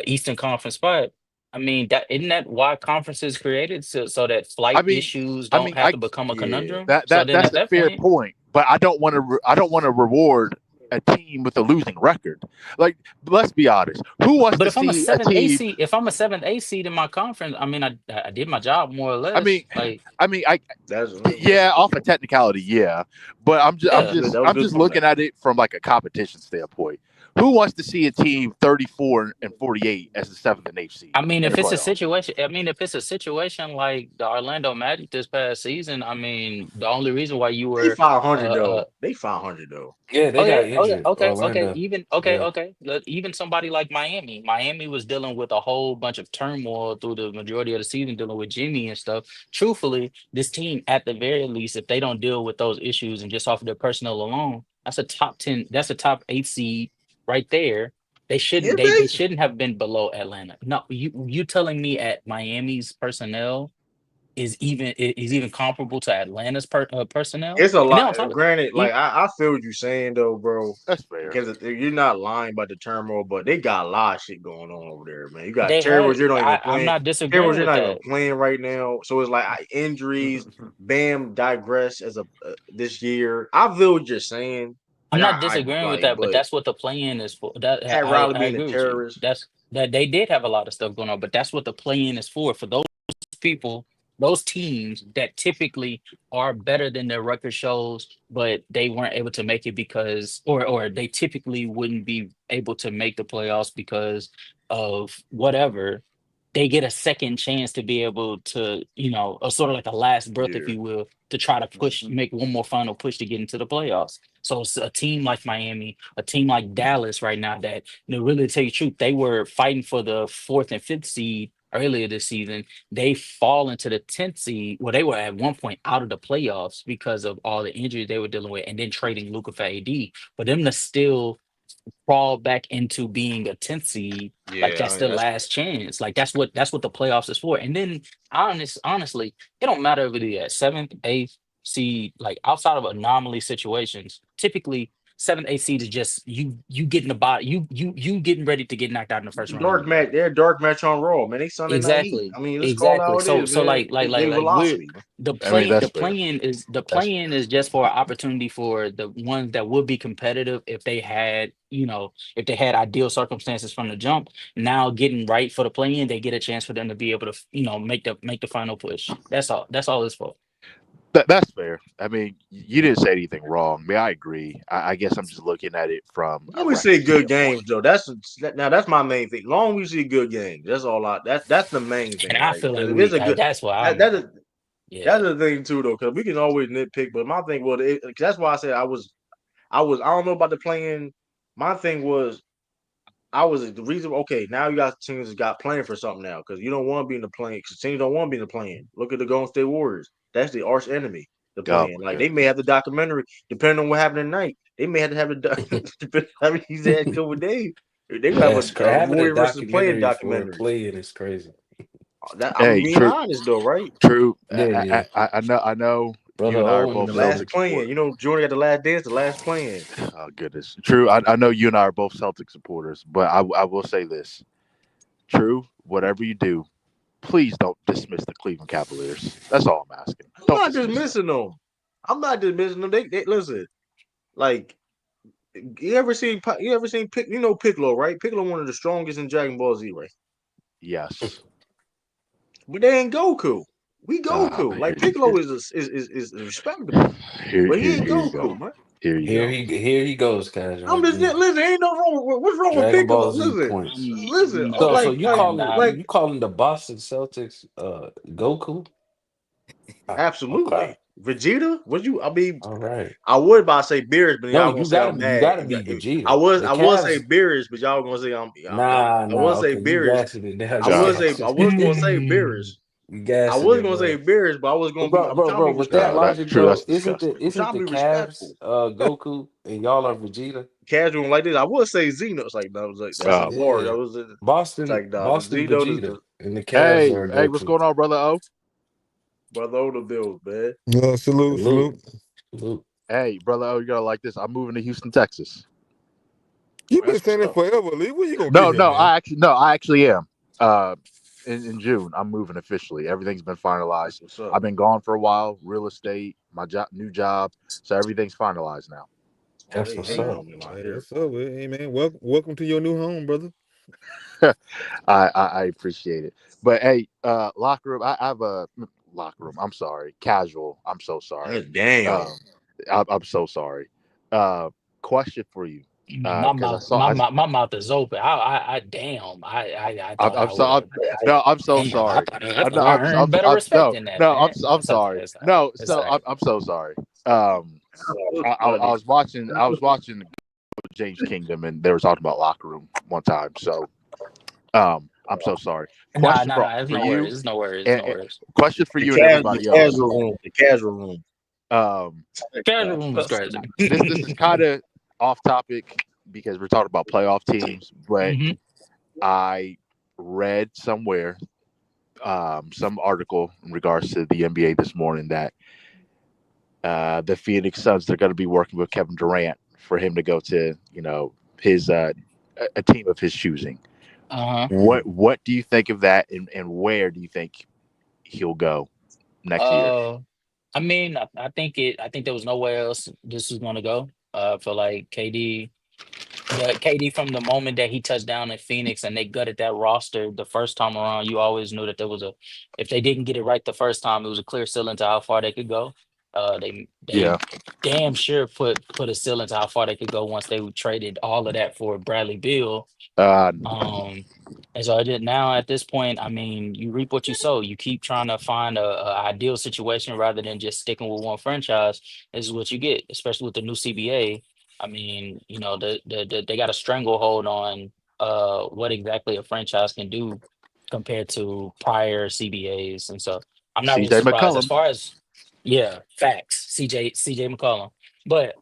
Eastern Conference spot. I mean that isn't that why conferences created so that I flight mean, issues I don't mean, have I to become a Yeah. conundrum. So then that's at a that fair point. point, but I don't want to reward a team with a losing record. Like, let's be honest. Who wants But to if I'm a see a seventh A team? seed, if I'm a seventh A seed in my conference, I mean, I did my job more or I mean, less. Like, I mean, I That's yeah, a good off a point. technicality, yeah, but yeah, That was a I'm good just comeback. looking at it from like a competition standpoint. Who wants to see a team 34-48 as the 7th and 8th seed I mean, in the if it's a playoffs? situation, I mean, if it's a situation like the Orlando Magic this past season, I mean, the only reason why you They were, 500 though. They 500 though. Yeah, they got okay, okay, injured. okay, okay. Orlando. Even okay, Yeah. okay. Even somebody like Miami. Miami was dealing with a whole bunch of turmoil through the majority of the season, dealing with Jimmy and stuff. Truthfully, this team, at the very least, if they don't deal with those issues and just off of their personnel alone, that's a top 10, that's a top eight seed right there. Is They they? shouldn't have been below Atlanta. No, you telling me at Miami's personnel is even comparable to Atlanta's personnel? It's a And then lot. on top of Granted, e- like I feel what you're saying though, bro. That's fair. Because you're not lying about the turmoil, but they got a lot of shit going on over there, man. You got they Terry had Rozier not even I'm playing. not Terry disagreeing Rozier with not even that. playing right now, so it's like injuries. Bam digress as a this year. I feel what you're saying. I'm Like not disagreeing with that, but but that's what the play-in is for. That Pat Riley I being a agree with you. terrorist. That's that they did have a lot of stuff going on, but that's what the play-in is for those people, those teams that typically are better than their record shows, but they weren't able to make it because, or they typically wouldn't be able to make the playoffs because of whatever. They get a second chance to be able to, or sort of like a last breath, if Yeah. you will, to try to push, make one more final push to get into the playoffs. So it's a team like Miami, a team like Dallas right now that, really to tell you the truth, they were fighting for the fourth and fifth seed earlier this season. They fall into the 10th seed. Well, they were at one point out of the playoffs because of all the injuries they were dealing with and then trading Luca for AD. For them to still crawl back into being a 10th seed, like Yeah, I that's mean, the that's last chance. Like that's what the playoffs is for. And then honestly, it don't matter if it is at seventh, eighth seed, like outside of anomaly situations, typically seventh, eighth seed is just you getting the bot you getting ready to get knocked out in the first round Dark anyway. match. They're dark match on Raw, man. They Sunday night heat. Exactly. I mean, let's call it Exactly. how it So is, so man. They like we're velocity. Man. I mean, that's the fair. That's fair. plan is just for an opportunity for the ones that would be competitive if they had, if they had ideal circumstances from the jump. Now getting right for the play in, they get a chance for them to be able to, make the final push. That's all. That's all it's for. That's fair. I mean, you didn't say anything wrong. I mean, I agree. I guess I'm just looking at it from a Long we see record good standpoint. games though. That's my main thing. Long we see good games. That's all I. That's the main And thing, I right? feel like Because if it's a good, that's why that, I'm that is yeah. that's the thing too though. Because we can always nitpick, but my thing was that's why I said I don't know about the playing. My thing was I was the reason. Okay, now you got teams that got playing for something now because you don't want to be in the playing. Because teams don't want to be in the playing. Look at the Golden State Warriors. That's the arch enemy. The Oh playing. my Like they may goodness. have the documentary depending on what happened tonight. They may have to have the depending on how many he's had a couple of days. They gonna have a Having a Warrior versus playing documentary for a documentary. playing is crazy. That I'm Hey, being true, honest though, right? true. Yeah, yeah. I know. I know. Brother You and I are O in both the The last building. Celtic playing. supporters. You know, Jordan got the last dance, the last playing. Oh goodness. True. I know you and I are both Celtic supporters, but I will say this. True. Whatever you do, please don't dismiss the Cleveland Cavaliers. That's all I'm asking. I'm Don't not just dismiss them. missing them. I'm not just missing them. They listen. Like you ever seen Piccolo, right? Piccolo one of the strongest in Dragon Ball Z, right? Yes. But they ain't Goku. We Goku. Here, Like Piccolo is respectable, but he ain't here you go. Goku, man. Here you go. Here he goes, casual. I'm just listen. Ain't no wrong. What's wrong with Dragon Piccolo? Ball Z Listen, points. listen. So No, you I am not. calling the Boston Celtics Goku? Ah, okay. Absolutely. Vegeta, would you? I mean, All right. I would about to say Beerus, but No, y'all gonna say I'm you mad. gotta be I Vegeta. was The I was say Cavs, Beerus, but y'all gonna say I nah, was say okay, you Beerus. gassing it now. I You was Oh, say I gassing was gonna say Beerus. you I gassing was it, gonna say bro. Beerus, but I was gonna be. I'm trying to Bro, be with that respectful. logic, true. bro, That's disgusting. I'm isn't trying to the be respectful. Cavs Goku and y'all are Vegeta? Casual like this. I would say Xeno. It's like no, it's like that's Oh, too hard. Yeah. I was it's Boston like the Boston Xeno Vegeta and the Cavs hey, are hey, what's Goku. going on, brother O? brother of the Bills, man. Salute, Salute. salute. Salute. Hey, brother O, you gotta like this. I'm moving to Houston, Texas. You been That's what's saying it up. forever, Lee. When you gonna get No, here, man? I actually am. Uh, in June, I'm moving officially. Everything's been That's finalized. what's up. I've been gone for a while. Real estate, my job, new job, so everything's finalized now. Oh, That's what's hey, up. homie, my Hey, here. that's up. Hey, man. Welcome to your new home, brother. I appreciate it. But hey, locker room. I have a locker room. I'm sorry, casual. I'm so sorry. Damn. Um, I'm so sorry. Uh, question for you, My because mouth, my mouth is open. I damn. I thought I'm I so would. no, I'm so Damn, sorry. I thought I earned better respect No, than that, no, man. I'm It's okay. sorry. It's all right. No, It's so all right. I'm so sorry. I was watching James Kingdom, and they were talking about locker room one time. So, I'm so sorry. Nah, Question nah, nah. It's for no you, worries. It's no worries. It's and, no and worries. question for The you and the everybody else. casual room. The casual room. Um, Casual room is crazy. this is kind of off topic because we're talking about playoff teams, but Hmm. I read somewhere some article in regards to the NBA this morning that the Phoenix Suns they're going to be working with Kevin Durant for him to go to his a team of his choosing. Uh-huh. What do you think of that, and where do you think he'll go next year? I mean, I think there was nowhere else this was gonna go. I feel like KD from the moment that he touched down in Phoenix and they gutted that roster the first time around, you always knew that there was if they didn't get it right the first time, it was a clear ceiling to how far they could go. They Yeah, damn sure put a ceiling to how far they could go once they traded all of that for Bradley Beal. uh, Um, and so I did now at this point, I mean, you reap what you sow. You keep trying to find a ideal situation rather than just sticking with one franchise. This is what you get, especially with the new CBA. I mean, they got a stranglehold on what exactly a franchise can do compared to prior CBAs. And so I'm not really CJ surprised as McCollum. far as yeah, facts, CJ McCollum. But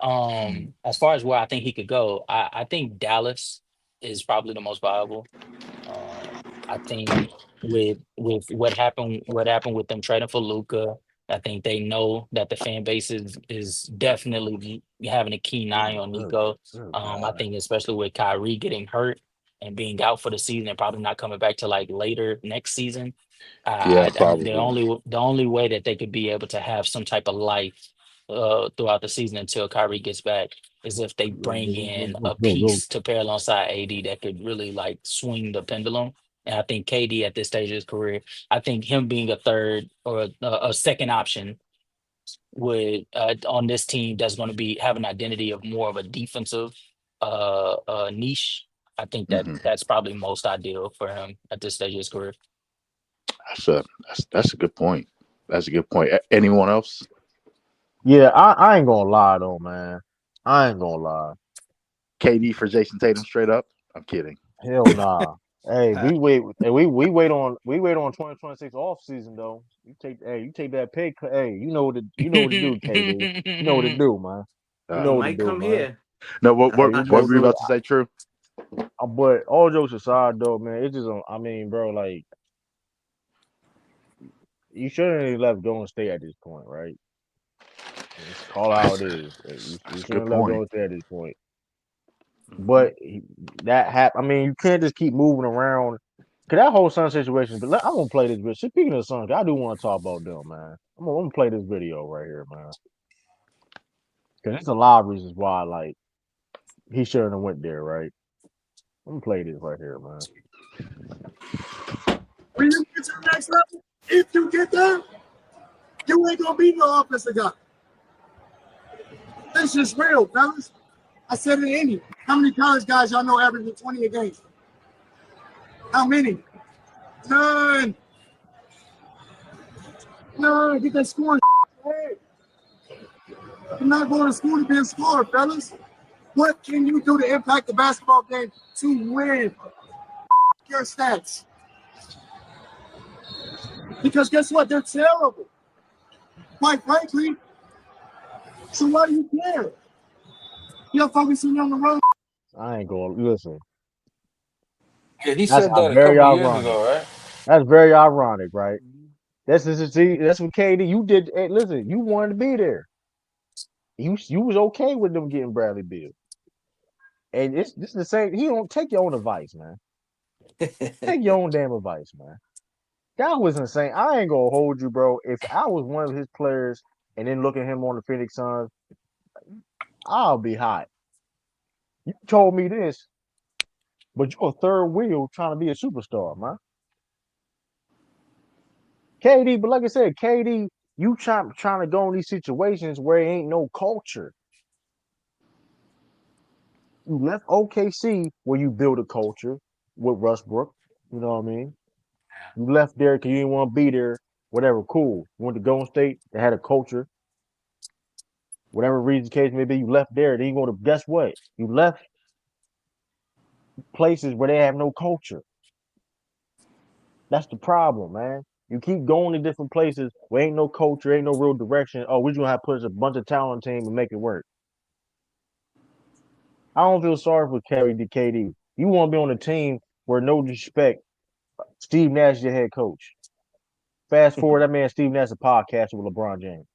as far as where I think he could go, I think Dallas is probably the most viable. I think with what happened with them trading for Luca. I think they know that the fan base is definitely having a keen eye on Nico. I think especially with Kyrie getting hurt and being out for the season and probably not coming back to like later next season. Yeah, I think the probably. only way that they could be able to have some type of life throughout the season until Kyrie gets back is if they bring in a Go. piece to pair alongside AD that could really like swing the pendulum. And I think KD at this stage of his career, I think him being a third or a second option would on this team that's going to be have an identity of more of a defensive niche. I think that Hmm. that's probably most ideal for him at this stage of his career. That's a good point. That's a good point. Anyone else? Yeah, I ain't gonna lie though, man. I ain't gonna lie. KD for Jason Tatum straight up? I'm kidding. Hell nah. Hey, we wait on 2026 off season though. You take that pay. Hey, you know what to do, KD. You know what to do, man. You Uh, know He what to might do, come man. here. no, Hey, you know what what were to you do. about to say? True. But all jokes aside though, man, it's just I mean, bro, like you shouldn't have left Golden State at this point, right? Let's call it how That's, it is. You that's a shouldn't good have left point. Golden State at this point. Hmm. But I mean, you can't just keep moving around. Cause that whole Sun situation. But I'm gonna play this video. Speaking of Suns, I do want to talk about them, man. I'm gonna play this video right here, man. Cause there's a lot of reasons why, like, he shouldn't have went there, right? I'm gonna play this right here, man. When you get to the next level, if you get there, you ain't gonna be no offensive guy. This is real, fellas. I said it in you. How many college guys y'all know averaging 20 a game? How many? None. None. Get that scoring. Hey, you're not going to school to be a scorer, fellas. What can you do to impact the basketball game to win? Your stats. Because guess what? They're terrible. Quite frankly. So why do you care? You're focusing on the road. I ain't gonna listen. Yeah, he That's said that a very couple years ironic. ago, right? That's very ironic, right? That's what KD. You did. Hey, listen, you wanted to be there. You was okay with them getting Bradley Beal, and this is the same. He don't take your own advice, man. Take your own damn advice, man. That was insane. I ain't gonna hold you, bro. If I was one of his players and then look at him on the Phoenix Suns, I'll be hot. You told me this, but you're a third wheel trying to be a superstar, man. KD, but like I said, KD, you trying to go in these situations where it ain't no culture. You left OKC where you build a culture with Westbrook. You know what I mean? You left there because you didn't want to be there. Whatever, cool. You went to Golden State. They had a culture. Whatever reason the case may be, you left there. Then you go to guess what? You left places where they have no culture. That's the problem, man. You keep going to different places where ain't no culture, ain't no real direction. Oh, we're gonna have to put a bunch of talent on the team and make it work. I don't feel sorry for KD. You want to be on a team where no disrespect, Steve Nash is your head coach. Fast forward, that man Steve Nash is a podcaster with LeBron James.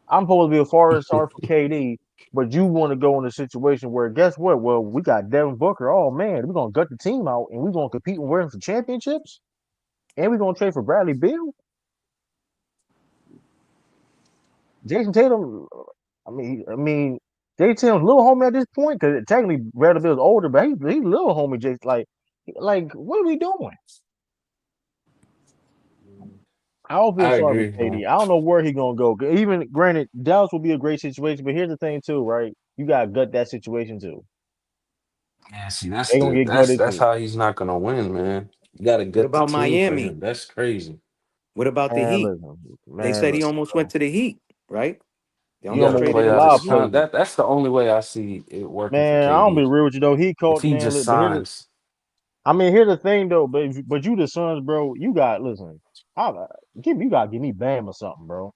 I'm supposed to be a far sorry for KD, but you want to go in a situation where guess what? Well, we got Devin Booker. Oh man, we're gonna gut the team out and we're gonna compete and win for championships, and we're gonna trade for Bradley Beal. Jason Tatum. Jason Tatum's little homie at this point because technically Bradley Beal's older, but he's little homie. Jason, like what are we doing? I don't feel I sorry for agree, man. KD. I don't know where he's gonna go. Even granted, Dallas will be a great situation, but here's the thing too, right? You gotta gut that situation too. Yeah, see, They're gonna get gutted that's too. how he's not gonna win, man. You got to What gut the about team for Miami? him. That's crazy. What about the Man, Heat? listen, They said he listen, almost went bro. to the Heat, right? They You He got almost to almost went traded play to a him out to lot the his of Heat. con. places. That's the only way I see it working for Man, I'm gonna be KD. real with you though. He If caught he man, just but signs, here's the thing though. But you the Suns, bro. You got listen. I you gotta give me Bam or something, bro.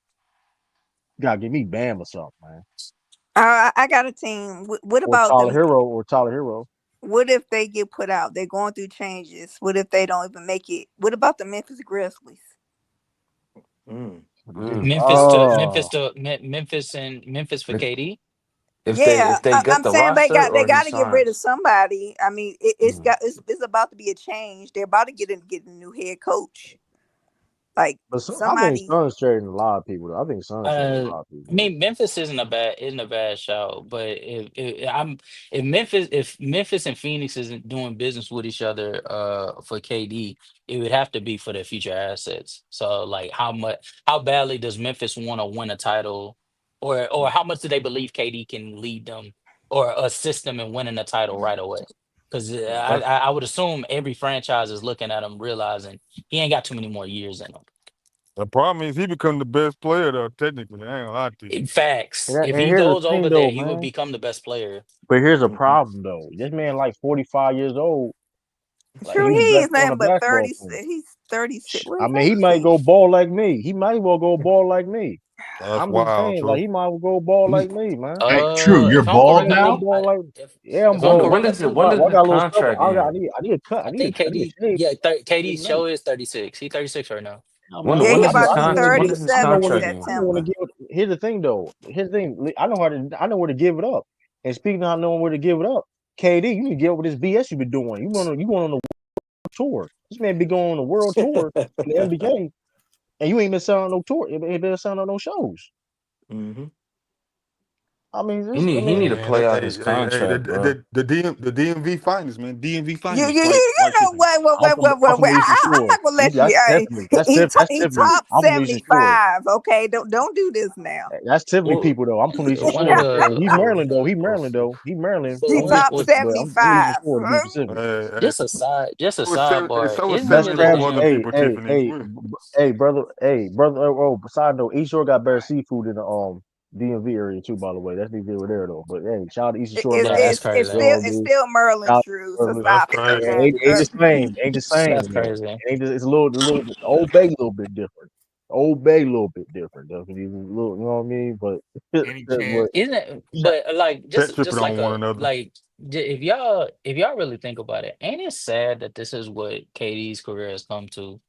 You gotta give me Bam or something, man. I got a team. What Or about Tyler them? Hero, or Tyler Hero. What if they get put out? They're going through changes. What if they don't even make it? What about the Memphis Grizzlies? Memphis for If KD. Yeah, if they got I'm the saying roster they or he got to get rid of signs. somebody. I mean, Mm. it's about to be a change. They're about to get a new head coach. Like But I think somebody. Suns trading a lot of people. I think Suns trading a lot of I people. mean, Memphis isn't a bad shout, but if Memphis and Phoenix isn't doing business with each other for KD, it would have to be for their future assets. So like how badly does Memphis want to win a title, or how much do they believe KD can lead them or assist them in winning a title right away? Because I, That's I I would assume every franchise is looking at him, realizing he ain't got too many more years in him. the problem is he become the best player though. Technically, I ain't gonna lie to you. In facts, if And he here's the goes thing, over there, though, he would man. become the best player. But here's a Mhm. problem, though. This man, like 45 years old, like True, he he was the best is player on the nothing but basketball 30. team. He's 36. What I is mean, he might he? go ball like me. He might well go ball like me. That's I'm just wild, saying, like true. he might well go ball He, like me, man. Hey, True, you're If I'm He bald might correct, I go now. think ball like, yeah, I'm if I'm bald. when correct, I does it think when does I his got a little stuff. contract end? I need a cut. I think I need KD, a shave. yeah, It's KD's nice. show is 36. He's 36 right now. I mean, When Yeah, when he does his about to be I know when to con when get. does his I know 37 when to. contract in end? I know when to September. give. Here's the thing, though. Here's the thing. I know how to. I know where to give it up. And speaking of knowing where to give it up, KD, you need to get up with this BS you've been doing. You going on the tour. This man be going on a world tour in the NBA, and you ain't been selling no tour. You ain't been selling no shows. Mm-hmm. I mean, He this. I need he Hey need mean, to man, play out hey, his hey, hey, contract, bro. the DMV finest, man. DMV You, finest. you, you, you White know Tiffany. I'm from the Eastern I'm Shore. not gonna let you. That's Tiffany. That's He Tiffany. top I'm from the Eastern Shore. 75. Okay, don't do this now. That's Tiffany Well, people though. I'm from the Eastern one of Shore. the He Oh, Maryland though. oh, see. He Maryland. He well, I'm top well, but I'm from the Eastern 75. Shore to be specific. Hey, just a sidebar. so was Isn't Best it 74 crab. other damn? people, Tiffany. Hey, brother. Side note, East Shore got better seafood in the DMV area too. By the way, that's neither here nor there though. But hey, shout out to Eastern Shore Yeah, guys. that's crazy. It's Dude. still Merlin Shout Shrew. out So to That's stop it. crazy. Okay. ain't the same. Ain't the That's same though. crazy. Ain't the, it's a little bit. Old Bay a little bit different. Old Bay a little bit different though. 'Cause he's a little, you know what I mean? But Any chance? but Isn't it? shout- But like Chat just tripping just like on one a another. like if y'all really think about it, ain't it sad that this is what KD's career has come to?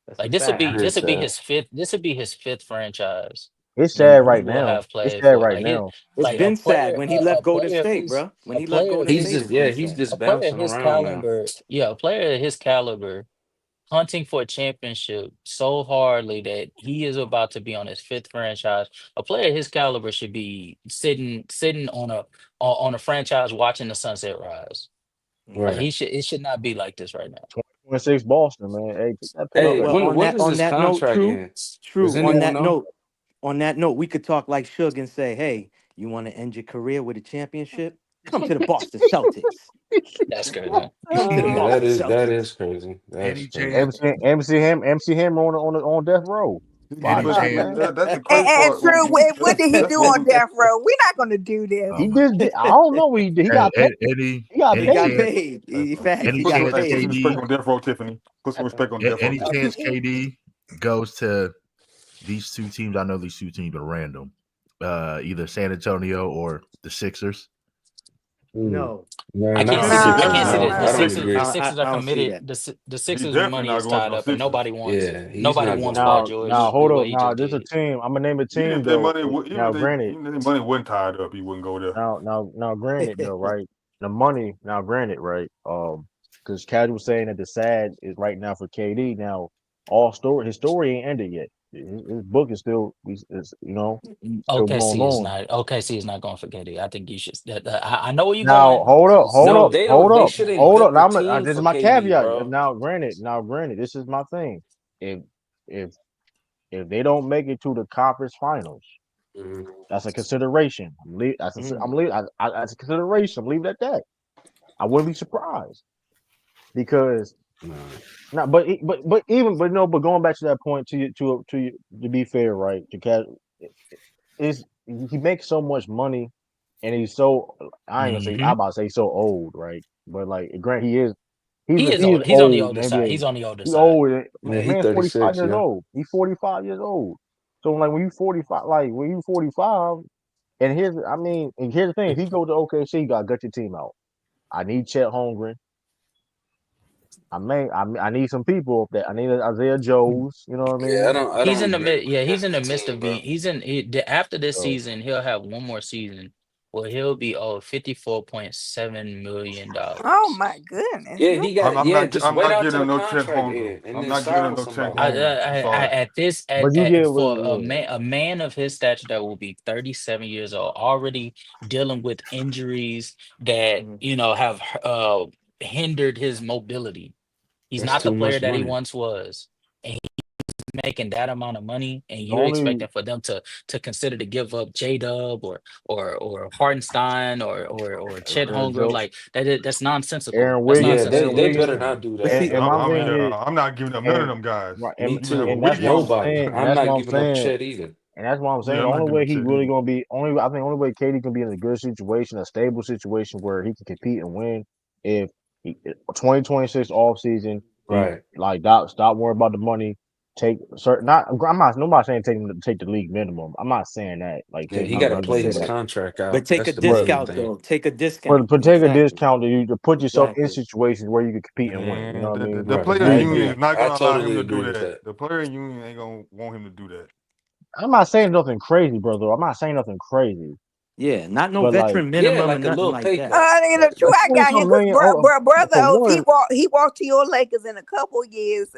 That's a Like this would fact. be That this is would be sad. his fifth. This would be his fifth franchise. it's He sad Mm-hmm. he right will now. have It's played sad for. right Like it now. It's like a been sad player when he a left Golden player of State, his bro. When a he left player of Golden He's State, his it's just been he's sad. just a player of bouncing his around now. caliber, yeah, a player of his caliber hunting for a championship so hardly that he is about to be on his fifth franchise. A player of his caliber should be sitting on a franchise watching the sunset rise. Like Mm-hmm. Right. it should not be like this right now. 2026 Boston, man. Hey, get that pen Well, Hey, ready. well, when does on his that note, contract true, end? Does true. anyone know? On that note, we could talk like Suge and say, "Hey, you want to end your career with a championship? Come to the Boston Celtics. That's crazy. Come to the Yeah, Boston that Celtics." is crazy. That's Any crazy. chance? MC Hammer on death row. Why Yeah, Any but not, chance? man? that's the And, crazy part. true, what did he That's do what on we death row? We're not gonna do this. Oh He my. just did. I don't know what he did. He got paid. Any He got He any got paid. chance? paid. Facts, he Any put some got chance hey, put some paid. respect KD? on Death Row, Tiffany. Put some respect on Death Row, Any Tiffany. chance KD goes to these two teams? I know these two teams are random. Either San Antonio or the Sixers. Ooh. No, I No, can't Nah, see the I Sixers. can't see No, No, the I don't no. Sixers. agree. The Sixers are I don't see committed. that. The he's Sixers' definitely money not is going to tied no up, and Sixers. Yeah, he's nobody not wants going. Paul Now George hold the up. way he Now just this a did. team. I'm gonna name a Even team if their though. money, Now granted. even if their money wasn't tied up, he wouldn't go there. Now granted though, right? The money. Now granted, right? Because Casual saying that the sad is right now for KD. Now his story ain't ended yet. His book is still still going on. OKC is not going for KD. I think you should. I know where you're Now going. hold up, hold No, up, they hold don't. They up, shouldn't hold up. gut the Now team this is for my KD, caveat. bro. Now granted, this is my thing. If if if they don't make it to the conference finals, Mhm. that's a consideration. Mm. That's a consideration. I'm leaving it at that. I wouldn't be surprised because Nah. now, but going back to that point to be fair, right? To Cat is he makes so much money and he's so I ain't gonna say Hmm I'm about to say so old, right? But like, grant He is he is old. He's on the old in older the side. NBA. He's on the older He's side. old. Yeah, he Man, 45 36. years Yeah. old. He's 45 years old. So like when you 45, like when you 45, and here's the thing: if he goes to OKC, you gotta gut your team out. I need Chet Holmgren. I need some people that I need Isaiah Joes. You know what I Yeah, mean? I He's don't in the agree mid. with Yeah, he's that in the midst team, of being. bro. After this So season, he'll have one more season where he'll be owed Oh $54.7 million. my goodness. Yeah, he got. I'm Yeah, not. just I'm wait not out till giving the him no 10th contract hunger. end, and I'm then not giving sign him no 10th somebody. hunger. I'm sorry. but you get for what a man of his stature that will be 37 years old, already dealing with injuries that Mhm. have hindered his mobility. He's That's not the too player much that he money. once was. And making that amount of money, and the you're only expecting for them to consider to give up J Dub or Hartenstein or Chet Holmgren, Joe like that's nonsensical. Aaron That's Yeah, Wiggins they Aaron nonsensical. they Wiggins better not do But that, see, and bro. my thing is I'm not giving up none of and them guys. right Me You can have too. and that's what I'm Wiggins. Nobody. saying and I'm that's not what I'm giving up saying Chet either. and that's what I'm saying. Yeah, The I'm not only giving way up he shit really either. gonna be I think the only way KD can be in a good situation, a stable situation where he can compete and win if 2026 off season he Right. like stop worrying about the money. Take certain not I'm not nobody saying take the league minimum. I'm not saying that like Yeah, he I'm got not to even play say his that. contract but out. take a That's the But main discount thing. though. Take a but discount. but take a Exactly. discount to put yourself in Exactly. situations where you can compete and win. You know Man, what I the mean? Right. player I That union agree. is not I gonna allow him totally to do agree with that. that. The player union ain't gonna want him to do that. I'm not saying nothing crazy, brother. I'm not saying nothing crazy. Yeah, not no But like veteran Yeah, minimum or like a nothing little like pay that. cut. The truth but I 20 got here, something cause million brother, for he one, walked to your Lakers in a couple years,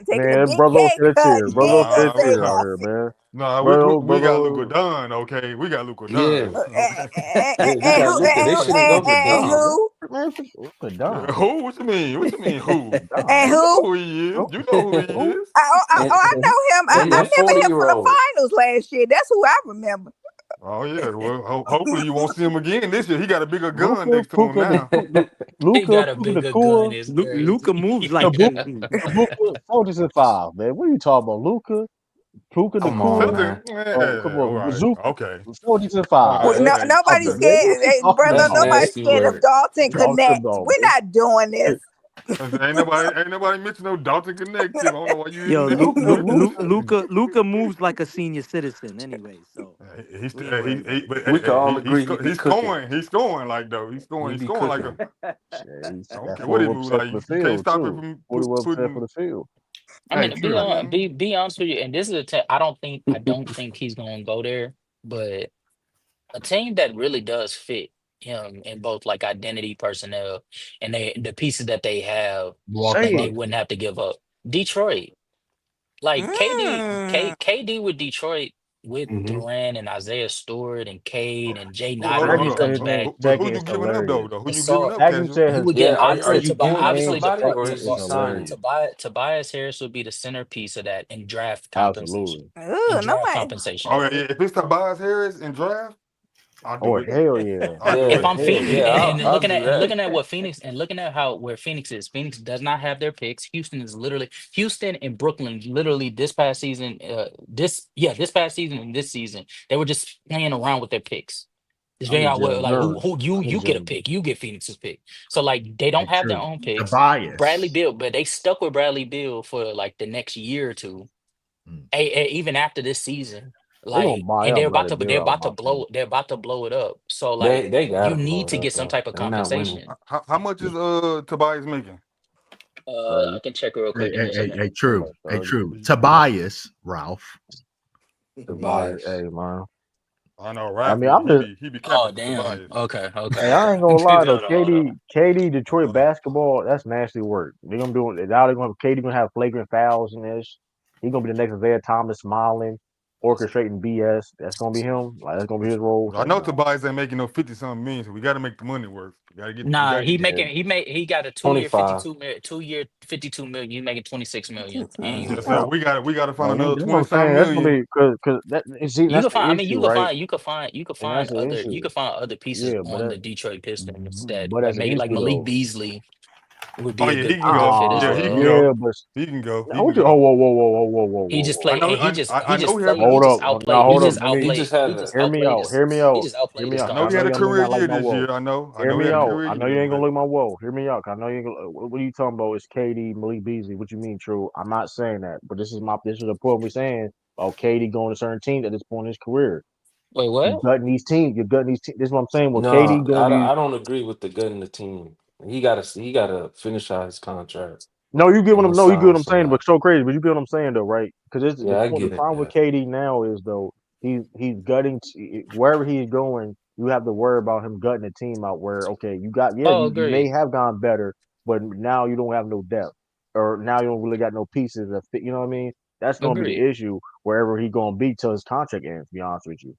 taking a man, big brother pay okay to cut. tear. You Brother ain't okay gonna to Nah, we, say tear out here, nothing. man. nah, Brother, we got Luka Dunn, okay? We got Luka Yeah. Dunn, Uh, okay? Yeah, we got Luca. They should have go for and Dom. who man, for Don. Who? What you mean? What you mean? For Who? Don. and You know who? who he is. Who? You know who he Who? is. and I Who? know him. and I that remember him from the 40-year-old. finals last year. That's who I remember. Oh yeah. Well, hopefully you won't see him again this year. He got a bigger gun Luca, next to him now. He Luca, got a Puka the bigger gun. Core, Is Luca crazy. moves the like book, the book, soldiers in five, man. What are you talking about? Luca, Puka the Come on, Core. man. Something. Yeah, Oh, come all on, right. Bazooka, Okay. soldiers in All five. right. Well, Man. no, What Okay. you talking nobody's about, Okay. man? scared, What you talking brother. That's about, man? Nobody's nasty scared of work. Dalton Talking Connect. about, We're not doing this. Ain't nobody mentioned no Dalton connected. I don't know why you yo, even mentioned that. Luca moves like a senior citizen anyway. So He's we ain't worried about but We can all he's agree he be he's cooking. scoring. He's scoring like though. He He's be scoring like a. cooking. Shit, I he's don't at care what he 41% move like. for the You can't field stop him too. from 41% for putting. the field. I Hey, mean, I mean, be honest with you, and this is I don't think he's gonna go there, but a team that really does fit him in both like identity, personnel, and the pieces that they have that they Saying wouldn't have to give up. Detroit, like Mm. KD with Detroit with Hmm. Durant and Isaiah Stewart and Cade and Jay hold Niner on, when hold he Aggie on. said comes his name back. But who second you is giving up though? hilarious. Though who you It's giving all up, Aggie casual? said you his would Yeah, get are obviously second you giving up Obviously name somebody, second or is he is signing hilarious. you? Tobias Harris would be the centerpiece of that in draft compensation. Absolutely. In Ugh, draft nobody. compensation. Okay, yeah, if it's Tobias Harris in draft, I'll Oh do it. hell yeah. I'll do If Yeah, it. I'm Hell Phoenix, yeah, yeah. and I'll do that. looking at what Phoenix and looking at how where Phoenix is, Phoenix does not have their picks. Houston and Brooklyn literally this past season, this past season and this season, they were just playing around with their picks. Just I figuring need out what Jalen like Duran. who I need you get a Jalen. pick, you get Phoenix's pick. So like they Hey, don't have their true. own picks. Bradley Tobias. Beal, but they stuck with Bradley Beal for like the next year or two, Mm. even after this season. They're gonna Like, buy and up Bradley Beal out, in my opinion. they're about to blow it up. So like They you gotta blow need it to up, get some bro. type of They not winning. compensation. How much is Tobias making? I 30. can check it real quick. Give me a second. Hey, He true. like Hey, 30. true. Tobias, Ralph. Tobias, Tobias. hey man. I know I Ralph mean, I'm just he be Oh capping for damn. Tobias. Okay, hey, okay. I ain't gonna lie though. Hold on, hold on. KD Detroit basketball, that's nasty work. They're gonna do it. Now they're gonna KD gonna have flagrant fouls in this. He's gonna be the next Isaiah Thomas smiling, orchestrating BS. That's gonna be him. Like that's gonna be his role. I So know no. Tobias ain't making no 50-something million, so we got to make the money work. We Nah, got to get the. Yeah. he got a 25. 2 year 52 million. He's making 26 million Yeah, annually. so Well, we got to find another that's what I'm 20-something saying. That's gonna million. be because that and see You that's can the find. I mean, issue, right? you could And that's find the issue. other pieces Yeah, on the Detroit Pistons that but that's the maybe like issue Malik though. Beasley would Oh be a yeah, he good can go. fit as Yeah, he can well. Yeah, go. but He can go. now He can what you? Oh, go. He just I played, know. and I know he had. hold up. Now he hold up. just Let me He just had a hear me out. Hear me he out. just Hear outplayed me his out. I know 'Cause he I know had a y'all may career not like year my this woe. year. I know. I Hear know he me had a out. career I know year, you ain't but gonna like my woe. Hear me out. 'Cause I know you. What are you talking about? It's KD, Malik Beasley. What you mean, true? I'm not saying that, but this is the point we're saying. Oh, KD going to certain teams at this point in his career. Wait, You what? gutting these teams. You're gutting these teams. This is what I'm saying. Well, KD No, going to be I don't agree with the gun in the team. He gotta finish out his contract No, you get what and I'm. then No, you get sign what with I'm saying. somebody. But so crazy. But you get what I'm saying, though, right? Because it's the Yeah, I point. The get it. problem with Yeah. KD now is though he's gutting wherever he's going. You have to worry about him gutting the team out. Where okay, Oh, you may agreed. have gone better, but now you don't have no depth, or now you don't really got no pieces that fit. You know what I mean? That's gonna be Agreed. the issue wherever he gonna be till his contract ends. To be honest with you,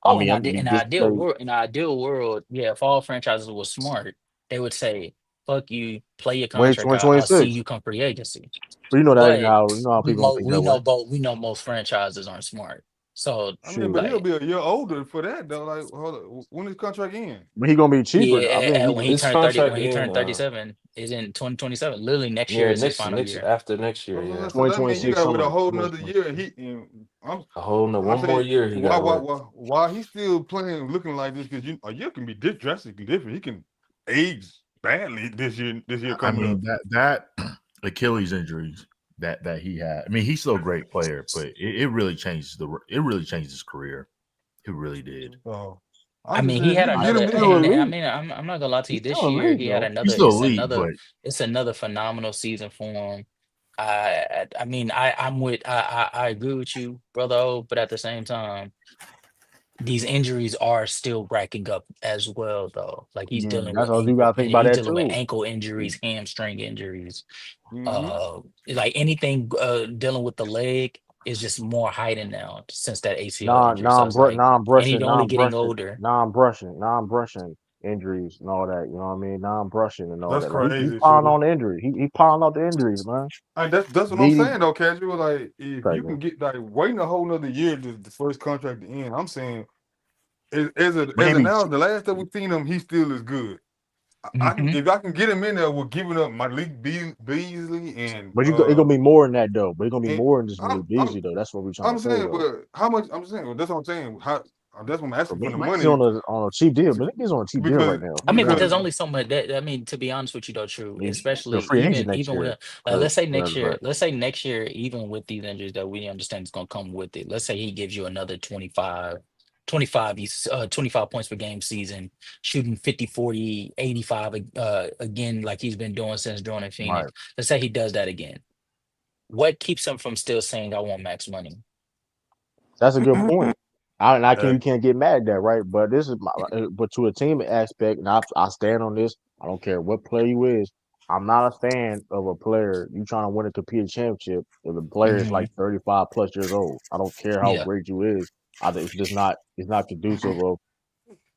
I Oh, mean, in just like an ideal world, yeah, if all franchises were smart, they would say, "Fuck you, play your when contract out. I'll see 2026. you come free agency." But But you know how people don't think that way. we know most franchises aren't smart. So I mean, but Shoot, he'll like, be a year older for that though. Like, hold on, when his contract end? but he gonna be cheaper. I yeah, think when His contract when he in turned 37, is in 2027. Literally next year yeah, is his next final next year. after next year, yeah. So that means you 2026 got with summer a whole nother year. 2026. I'm One more saying year he gotta work. why he's still playing looking like this because a year can be drastically different. He can age badly this year I coming up. mean that Achilles injuries that he had. I mean, he's still a great player, but it really changed his career. It really did. So I I'm just mean, he saying if had you can get He's another, him still and I elite. mean, I'm not gonna lie to He's you. This still year, elite he had though. He's another. still elite, but It's another phenomenal season for him. I mean, I agree with you, brother. O, but at the same time, these injuries are still racking up as well, though. Like Yeah, that's all you gotta think about he's that dealing with too. ankle injuries, hamstring injuries. hmm Like anything dealing with the leg is just more heightened now since that ACL injury. So it's like, and he's only getting older. non brushing injuries and all that. You know what I mean? Non brushing and all That's that. Like he crazy. piling So on the injury. He piling out the injuries, man. that's what I'm Needy saying though, casual. Like if you second. can get like waiting a whole nother year the first contract to end, I'm saying But he as of be now, the last that we've seen him, he still is good. I can Hmm. if I can get him in there with giving up Malik Beasley it gonna be more than that though. But it's gonna be and more than just I'm Malik I'm Beasley though. That's what we're trying I'm to say saying, though. but how much I'm saying, well, that's what I'm saying. How that's what I'm But asking for the Malik is money on a cheap deal. Malik is on a cheap deal right because now. I Be mean, but honest there's because with you. only so much that I mean, to be honest with you though, true, He's a especially free agent next even year. with let's say next year, But even with these injuries that we understand is gonna come with it, let's say he gives you another 25 points per game season, shooting 50, 40, 85 again, like he's been doing since joining right. Phoenix. Let's say he does that again. What keeps him from still saying I want max money? That's a good point. I can uh, you can't get mad at that, right? But this is but to a team aspect, and I stand on this. I don't care what player you is. I'm not a fan of a player you trying to win a competing championship if the player is Hmm. like 35 plus years old. I don't care how Yeah. great you is. I think it's not conducive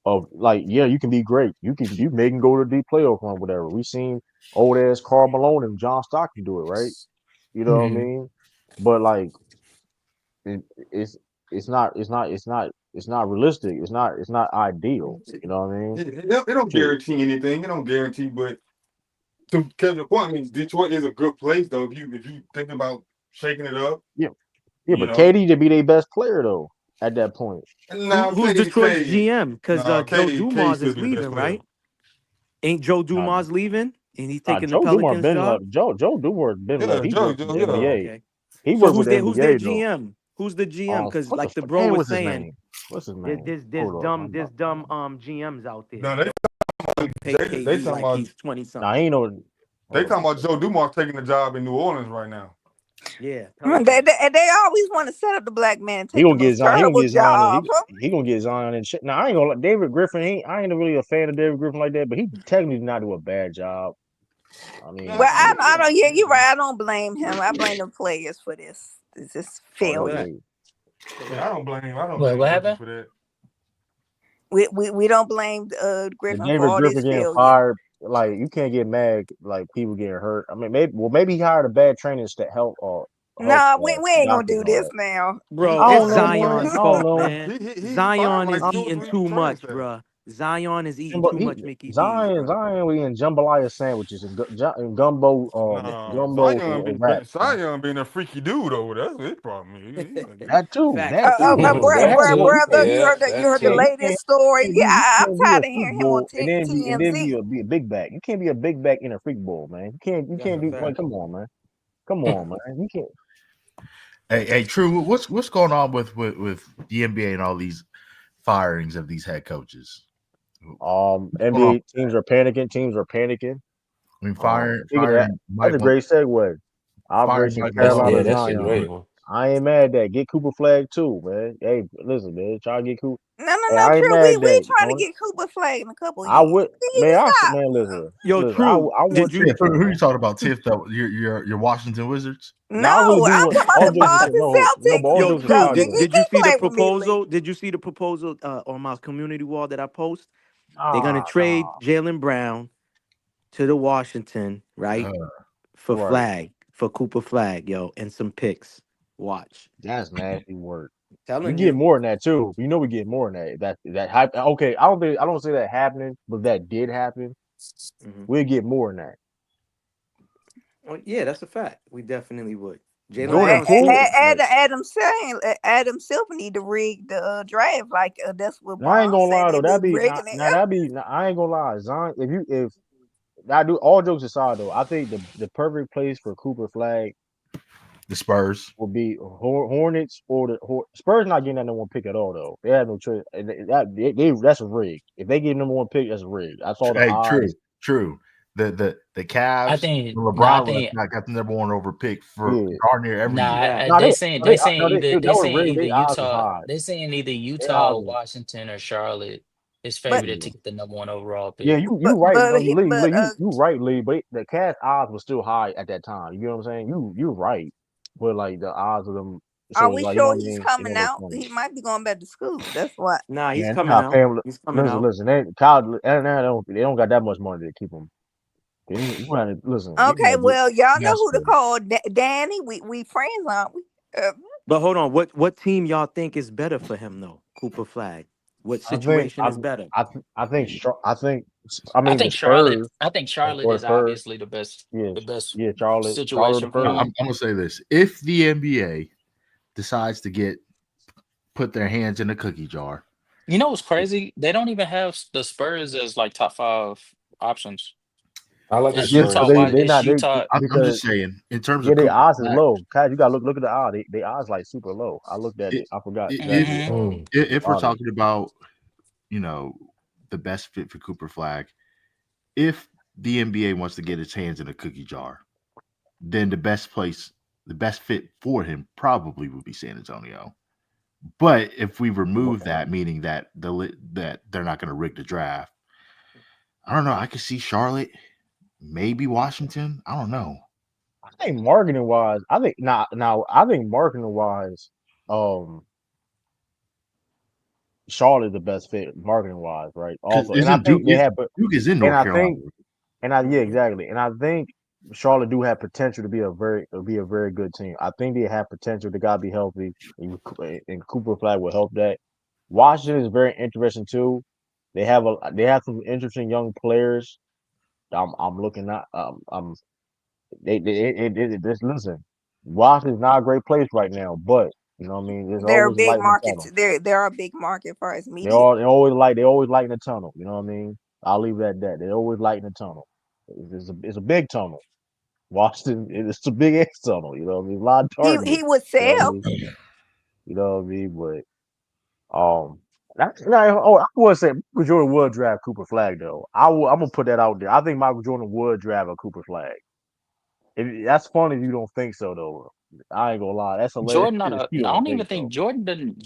of like yeah you can be great. You may can go to a deep playoff run whatever. We seen old ass Karl Malone and John Stockton do it, right? You know what I Hmm. mean? But like it, it's it's not realistic. It's not ideal. You know what I mean? it don't Shoot. guarantee anything. It don't guarantee, but to Kevin's point, I mean, Detroit is a good place though. If you thinking about shaking it up, Yeah, yeah, you but know. KD to be their best player though at that point. Now Who's Detroit's GM? Because Joe K Dumars still is be the best leaving, player. right? Ain't Joe Nah, Dumars leaving? And he's taking the Joe Dumars Pelicans been job? left. Joe Dumars been left. Yeah, He worked with the Yeah. Oh, NBA. okay. He So worked with the who's their NBA though. GM? Who's the GM? Because What the like the fuck? bro Damn, was what's his saying, name? What's his there, name? there's Hold up. dumb there's dumb GMs out there No, that pay they KD talking like about he's 20 Nah, something. he ain't no. they Hold up. talking about Joe Dumars taking the job in New Orleans right now. Yeah, They, Pelicans. they always want to set up the black man and He take the gonna get most Zion. He gonna terrible get Zion. job. He gonna get Zion and shit. Now I ain't gonna let David Griffin. I ain't really a fan of David Griffin like that, but he technically did not do a bad job. I Well, mean, Nah, shit. I don't. Yeah, you're right. I don't blame him. I blame the players for this. This is Oh, they, failure. they yeah, I don't What blame Griffin happened? for that. We don't blame the Griffin for David all this Griffin getting failure. fired. Like you can't get mad. Like people getting hurt. I mean, maybe he hired a bad training staff, help No, we ain't gonna doctor do and all this that. now. Bro, I it's don't know, He man. Zion's I he don't fault, know. man. he fired Zion like is two or eating three too training much, staff. bro. Zion is eating too much Mickey D's, bro. Zion we in jambalaya sandwiches and gumbo Nah, wraps. Zion being a freaky dude over there. That's his problem. That too. Facts. That too. But that but Brother, you Yeah, you that heard the can't too. latest story. Yeah, you I'm can't be a tired of freak hearing him on bull and then TMZ. be a big back. You can't be a big back in a freak bull, man. You That's can't a do like fact. come on, man. Come on, man. You can't. hey, True, what's going on with the NBA and all these firings of these head coaches? Hold on. NBA teams are panicking. Teams are panicking. I mean, Speaking of that, firing that's Mike a great segue. firing Operation Mike Carolina Malone. That's a Zion. great one. I ain't mad at that. Get Cooper Flag too, man. Hey, listen, man. Try to get Cooper. No, Hey, no, I ain't true. mad at We that. trying to Tony. get Cooper Flag in a couple of I years. would, He man. stop. Man, listen. Yo, True, I want did you? Tiff Who back. you talking about? Tiff, that your Washington Wizards? Now I really No, do I'm want talking about all the jokes aside. Boston No, but all Celtics. Yo, jokes True, Go aside get though. did you see the Flag with me, proposal? Lee. Did you see the proposal on my community wall that I post? They're gonna trade Nah. Jalen Brown to the Washington, right? Uh, For Right. Flag, for Cooper Flag, yo, and some picks. Watch. That's nasty work. We Telling get you. more than that too. You know we get more than that. That hype. Okay, I don't say that happening, but that did happen. Hmm. We'll get more than that. Well, yeah, that's a fact. We definitely would. Jalen Well, Jordan Brown's still Poole, like Adam Silver need to rig the draft like that's what I ain't Braun gonna say lie they though. be That be rigging it. now that be I ain't gonna lie. Zion, if I do all jokes aside though, I think the perfect place for Cooper Flag the Spurs. would be Hornets or Spurs not getting that number one pick at all though. They have no choice. And that's a rig. If they get number one pick, that's a rig. I saw the Hey, odds. true. The I Cavs, think the no, I LeBron left think got the number one over pick for Yeah. darn near every year. fact. No, they saying they they that was saying rigged. either They odds was Utah high. they saying either They Utah, odds was Washington, or Charlotte is But favored to get the number one overall yeah. pick. You right. No, but You right, Lee. But the Cavs odds was still high at that time. You know what I'm saying? You're right. But like the odds of them, are so we like you know sure what I he's mean? You know coming they out? funny. He might be going back to school. That's why. Nah, he's Man, coming how out. family. He's coming out. Listen. They college and they don't got that much money to keep them. You gotta listen. You Okay, gotta get. well, y'all know That's who to true. call. Danny, we friends, aren't we? But hold on, what team y'all think is better for him though? Cooper Flag. What I think. situation is better? I think. I I mean the think Charlotte Spurs I think Charlotte or the is Spurs. obviously Yes. the best Yeah. Charlotte the situation for first. him. I'm gonna say this: if the NBA decides to put their hands in a cookie jar, You know what's crazy? They don't even have the Spurs as like top five options. I like the It's Yes, Utah, but Spurs. they not they Utah. I'm just because saying, in terms yeah, of their Cooper odds is Flag, low. Guys, you gotta look at the odds. They odds like super low. I looked at i- it. I forgot exactly. if Mm. if we're Odds. talking about you know the best fit for Cooper Flag, if the NBA wants to get its hands in a cookie jar, then the best fit for him probably would be San Antonio. But if we remove that, meaning that that they're not going to rig the draft, I don't know. I could see Charlotte, maybe Washington. I don't know. I think marketing wise, I think now I think marketing wise, um, Charlotte the best fit marketing wise, right? Because Also, and I isn't Duke think they have, but Duke is in and North I Carolina? think yeah, exactly, and I think Charlotte do have potential to be a very good team. I think they have potential. They gotta be healthy, and Cooper Flag will help that. Washington is very interesting too. They have some interesting young players. I'm looking at just listen. Washington's not a great place right now, but you know what I mean. There's They're a always big light in the market. tunnel. They're a big market for us They media. all they always light in the tunnel. You know what I mean. I'll leave it at that. They always light in the tunnel. It's a big tunnel. Washington, it's a big ass tunnel. You know what I mean. A lot of He targets. would You know what I sell. mean. You know what I mean. But I would say Michael Jordan would draft Cooper Flag though. I'm gonna put that out there. I think Michael Jordan would draft a Cooper Flag. That's funny if you don't think so though. I ain't gonna lie. That's hilarious. Jordan not a You I don't don't even think think so.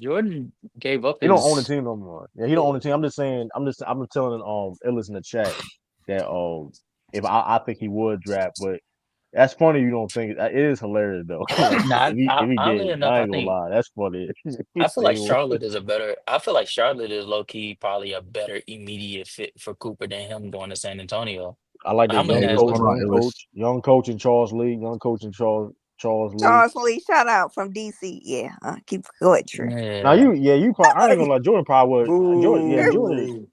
Jordan gave up He don't own the his team no more. Yeah, he don't own the team. I'm just saying. I'm just telling Illis in the chat that if I think he would draft, but that's funny. You don't think it is hilarious though. Like nah, if he oddly did, enough, I ain't gonna lie. That's funny. I feel like Charlotte is a better I feel like Charlotte is low key probably a better immediate fit for Cooper than him going to San Antonio. I like Like, the I'm looking Hey, at what's going on, Illis? young coach and Charles Lee, young coach and Charles Lee. Charles Lee, shout out from DC. Yeah, keep going, True. Now yeah. you probably I ain't gonna lie. Jordan probably would. Boo.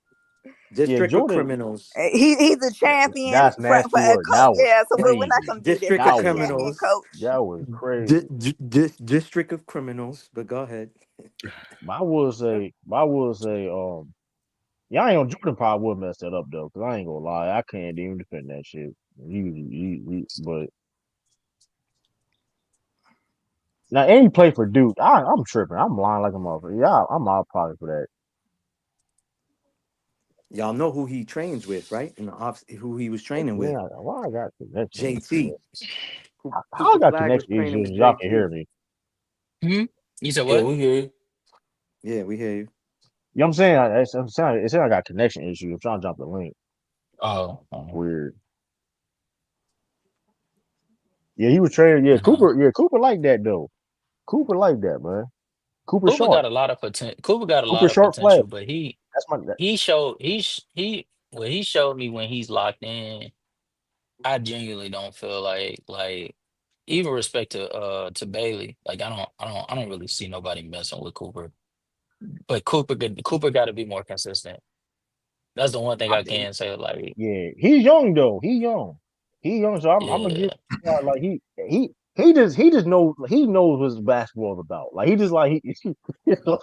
District of Jordan. Criminals. He's a champion That's for nasty a work. That coach. was Yeah, so we're not crazy. gonna do that District for of That a was champion Criminals. coach. that was crazy. District of Criminals. But go ahead. I will say, yeah, I ain't gonna Jordan probably would mess that up though, cause I ain't gonna lie, I can't even defend that shit. But now, and he played for Duke. I'm tripping. I'm lying like a motherfucker. Yeah, I'm out probably for that. Y'all know who he trains with, right? In the off, who he was training with. Man, why I got connection JT. issues? How I Cooper got Flag was connection training issues? with Y'all can hear JT. me. Hmm? You said Yeah, what? we hear you. Yeah, we hear you. You know what I'm saying? I'm saying it's saying I got connection issues. I'm trying to drop the link. Oh, Weird. Yeah, he was training. Yeah, no. Cooper like that though. Cooper like that, man. Cooper Cooper got sharp. a lot of potential. Cooper got a Cooper lot of sharp flag. potential, but That's my. he showed he showed me when he's locked in. I genuinely don't feel like even respect to Bailey. Like I don't really see nobody messing with Cooper. But Cooper got to be more consistent. That's the one thing I can say. Like Yeah, he's young though. He young. He young. So I'm gonna give yeah, like he just knows what his basketball is about. Like he just like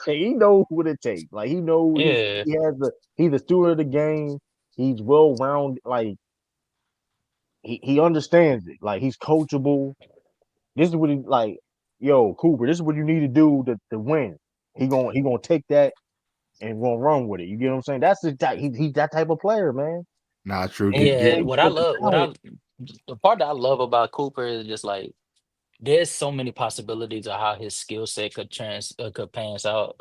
he knows what it takes. Like he knows yeah, he's a steward of the game. He's well rounded. Like he understands it. Like he's coachable. This is what he like. Yo, Cooper, this is what you need to do to win. He gonna take that and gonna run with it. You get what I'm saying? That's the type. He's that type of player, man. Nah, true. And yeah. he's What I got the love, talent. the part that I love about Cooper is just like there's so many possibilities of how his skill set could pans out,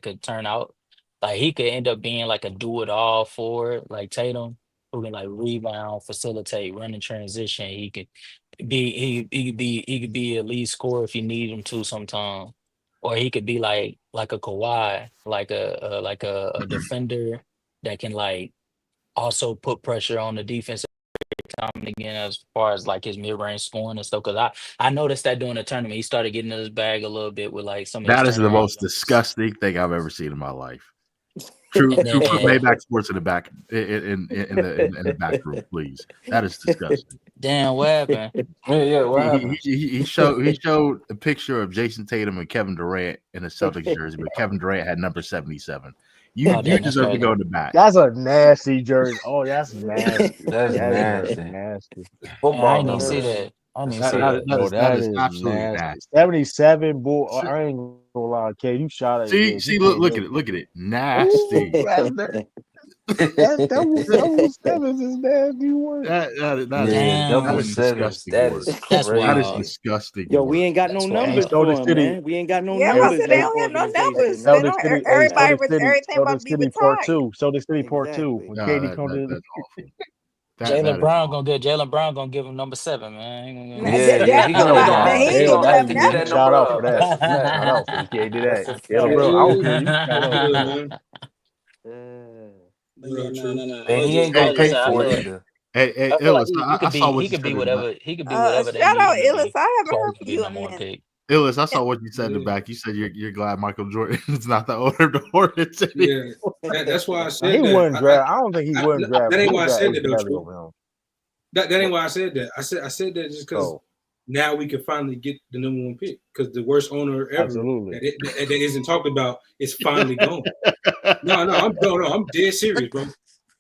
could turn out. Like he could end up being like a do it all forward, like Tatum, who can like rebound, facilitate, run in transition. He could be a lead scorer if you need him to sometime, or he could be like a Kawhi, a defender that can like also put pressure on the defense time and again as far as like his mid range scoring and stuff. Because I noticed that during the tournament, he started getting in his bag a little bit with like some of his That is the turnaround most jumps. disgusting thing I've ever seen in my life. True, And put then Maybach Sports in the back in the back room, please. That is disgusting. damn, what happened? Yeah, what happened? He showed a picture of Jason Tatum and Kevin Durant in a Celtics jersey, but Kevin Durant had number 77. You Oh damn, that's deserve to crazy. go in the back. That's a nasty jersey. Oh, that's nasty. That's That is a nasty. nasty. Man, I Football didn't even see numbers. that. I didn't even That's see that. Yo, That that is is absolutely nasty. nasty. 77, boy. I ain't gonna lie, K. You shot it. Yeah, See, you look can't at it, Ooh, nasty. double sevens is nasty work. Yeah, That double is Damn, sevens. disgusting That work. is that's That is wild. crazy. disgusting Yo, we work. ain't got no That's Hey, numbers wild. Soda for him, City. man. We ain't got no Yeah, I Hey, numbers said they in hey, the don't have no hey, numbers. organization, They man. Soda don't. City. Hey, Everybody Soda was City. everything about Soda to be City part retired. two. Soda City part two. Exactly. When No, KD comes to that's awful. Jalen That is Brown awful. gonna give him number 7, man. Ain't Nah, Yeah, yeah, he gonna hell he now gonna he no, he ain't hell gonna gonna give no. him have to You get nothing. you that shout number out for up. that. That's a You shout fact. out for you can't do that. That's a Jalen Yeah, fact. Brown. I don't care. You shout out for good, that. man. Uh, No. And he ain't I gonna was gonna pay say for it either. Hey, I feel like Illis, I saw what he you could be said in the back. whatever they Shout need out him to Illis. be. I haven't So he heard can from be you in a number one minute. pick. Illis, I saw what you said in the Yeah, back. You said you're glad Michael Jordan is not the owner of the Hornets anymore. yeah. That's why I Now, he said that. wouldn't draft. I don't think he wouldn't draft. That He ain't would why I draft said Ace that though, Bradley True. over him. That ain't But why I said that. I said that just because oh, now we can finally get the number one pick because the worst owner ever absolutely. that isn't talked about is finally gone. No, I'm dead serious, bro. You've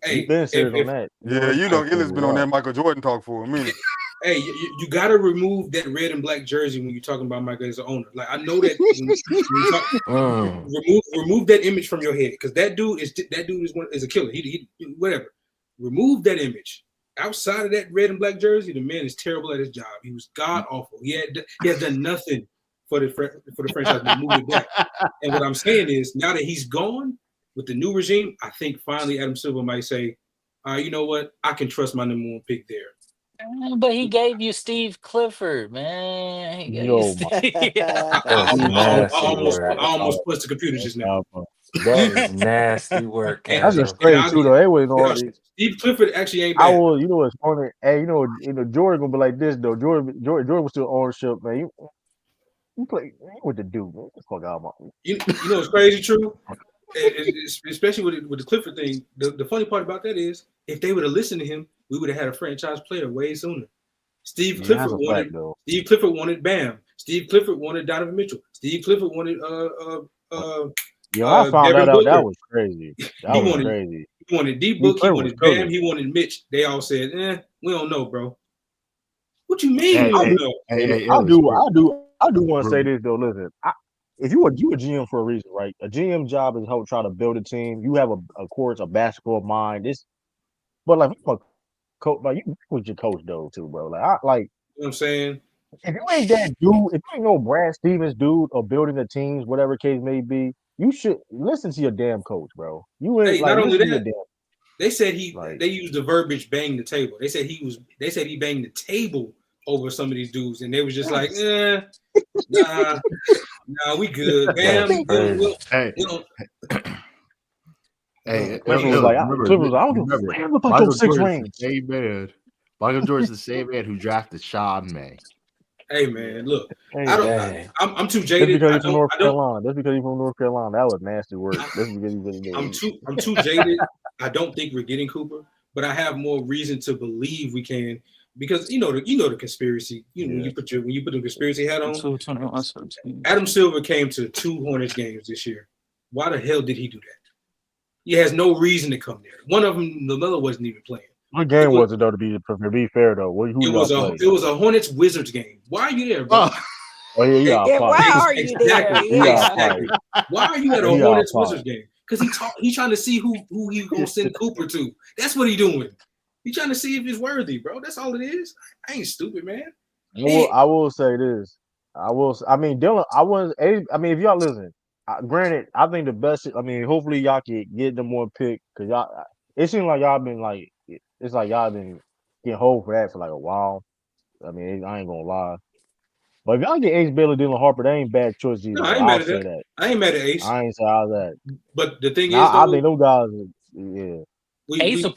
Hey, been serious on if that. You Yeah, already you know, said for Illy's a been on that while. Michael Jordan talk for a minute. hey, you got to remove that red and black jersey when you're talking about Michael as an owner. Like I know that when you talk, remove that image from your head because that dude is a killer. He whatever. Remove that image. Outside of that red and black jersey, the man is terrible at his job. He was god awful. He has done nothing for the franchise. But moved it back. And what I'm saying is now that he's gone with the new regime, I think finally Adam Silver might say, you know what? I can trust my number one pick there. But he gave you Steve Clifford, man. He gave you Yo, my Steve. That's Steve nasty Clifford. I work. almost pushed the computer just now. That is nasty work, That's and, just Kendall. and crazy too, though. They was no, on. Steve Clifford actually ain't I bad. was, you know, what's funny. Hey, Jordan gonna be like this though. Jordan was still ownership, man. You play with the dude. Man. Get the fuck out of my. You know what's crazy, True? Especially with the Clifford thing. The funny part about that is if they would have listened to him, we would have had a franchise player way sooner. Yeah, that's a fact though. Steve Clifford wanted Bam. Steve Clifford wanted Donovan Mitchell. Steve Clifford wanted Yo, I found Devin that out. That Booker. was crazy. That He was wanted crazy. D Steve Book. He Clifford was wanted Bam. cooking. He wanted Mitch. They all said, we don't know, bro. What you mean Hey, we don't know? Hey, look, Illis, I do want to say this though. Listen, if you a GM for a reason, right? A GM job is help try to build a team. You have of course a basketball mind. But like I'm a coach, like you was your coach though too, bro. You know what I'm saying? If you ain't that dude, if you ain't no Brad Stevens dude or building the teams, whatever case may be, you should listen to your damn coach, bro. You ain't Hey, not only listen to your that, damn. they said Like, they used the verbiage "bang the table." They said he banged the table over some of these dudes, and they was just like, nah, we good, That's man. crazy. Hey, We'll, hey, Clifford was Illis, like, Clifford was like, I don't give a damn about Michael those 6 Jordan's rings. the same man. Michael Jordan's the same man who drafted Sean May. Hey man, look, Hey, I'm too That's jaded. because he's from North Carolina. That's because he's from North Carolina. That was nasty work. That's because I'm too jaded. I don't think we're getting Cooper, but I have more reason to believe we can because you know the conspiracy. When you put the conspiracy hat on. 221. Adam Silver came to 2 Hornets games this year. Why the hell did he do that? He has no reason to come there. One of them, LaMelo wasn't even playing. What game was it though? To be fair though, who y'all play? It was a Hornets Wizards game. Why are you there, bro? Oh yeah, Yeah, why are you there? Exactly. Why are you at a Hornets Wizards game? Because he's trying to see who he gonna send Cooper to. That's what he doing. He trying to see if it's worthy, bro. That's all it is. I ain't stupid, man. I will say this. I mean, Dylan. I mean, if y'all listen, granted, I think the best. I mean, hopefully y'all can get them more pick because y'all. It seems like y'all been like. It's like y'all been getting hold for that for like a while. I mean, I ain't gonna lie. But if y'all get Ace Bailey, Dylan Harper, that ain't bad choice either. No, I ain't mad at that. I ain't mad at Ace. I ain't say all that. But the thing is, I think those guys. Yeah. Ace will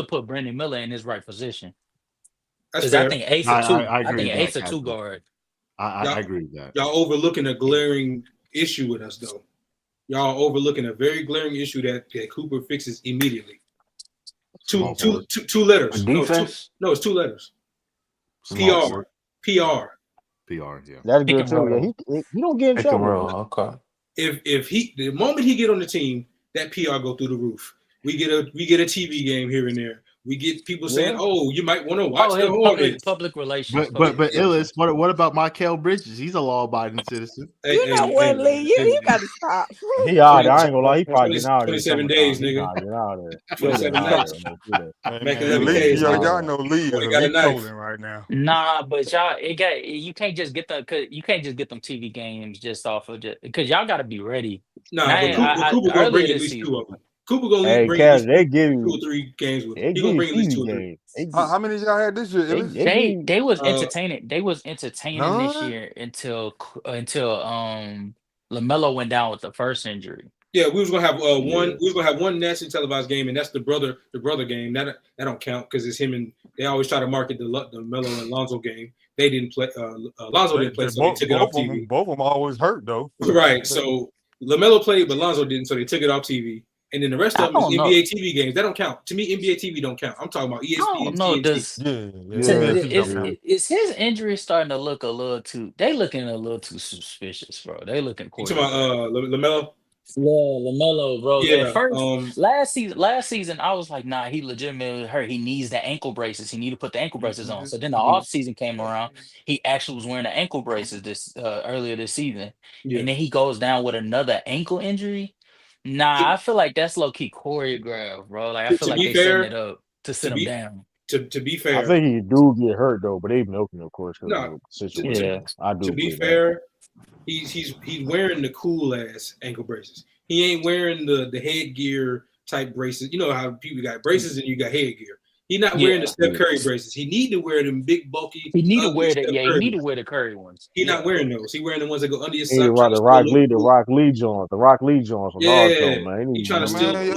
put Brandon Miller in his right position. That's Because fair. I think Ace a two guard. I agree with that. Y'all overlooking a glaring issue with us though. Y'all overlooking a very glaring issue that Cooper fixes immediately. Two letters. Defense? No, it's 2 letters. Small PR. PR, yeah. That's good too. Yeah, he don't get in Pick and trouble. roll. Okay. If the moment he get on the team, that PR go through the roof. We get a TV game here and there. We get people saying, "Oh, you might want to watch the Hornets." Public relations. But Illis, what about Mikal Bridges? He's a law-abiding citizen. You know what, Lee? You got to stop. He out there. I ain't gonna lie. He probably getting out there. 27 days, nigga. He out there. 27 days. Make 11 Ks. Y'all know Lee is elite trolling right now. Nah, but you can't just get them TV games just off of because y'all got to be ready. Nah, but Cooper gonna bring at least 2 of them. Cooper gonna bring Cass, at least 2 or 3 games with him. He gonna bring at least 2 or 3. How many y'all had this year? They was entertaining. They was entertaining this year until LaMelo went down with the first injury. Yeah, we was gonna have one. We was gonna have one nationally televised game, and that's the brother game. That don't count because it's him and they always try to market the Melo and Lonzo game. They didn't play. Lonzo didn't play, so they took it off TV. Both of them always hurt though. Right. So LaMelo played, but Lonzo didn't, so they took it off TV. And then the rest of them is NBA TV games. That don't count. To me, NBA TV don't count. I'm talking about ESPN. Is his injury starting to look a little too? They looking a little too suspicious, bro. They looking. You talking about LaMelo? Yeah, LaMelo, bro. Yeah. At first, last season, I was like, nah, he legitimately hurt. He needs the ankle braces. He need to put the ankle braces on. So then the off season came around. He actually was wearing the ankle braces earlier this season, and then he goes down with another ankle injury. Nah, I feel like that's low key choreographed, bro. Like I feel like they setting it up to sit him down. To be fair, I think he do get hurt though, but they've milking, of course. No, I do. To be fair, he's wearing the cool ass ankle braces. He ain't wearing the headgear type braces. You know how people got braces and you got headgear. He's not wearing the Steph Curry braces. He need to wear them big bulky. He need to wear the he need to wear the Curry ones. He's not wearing those. He wearing the ones that go under your sock. The Rock Lee Jones on Naruto, man. He trying to steal man. You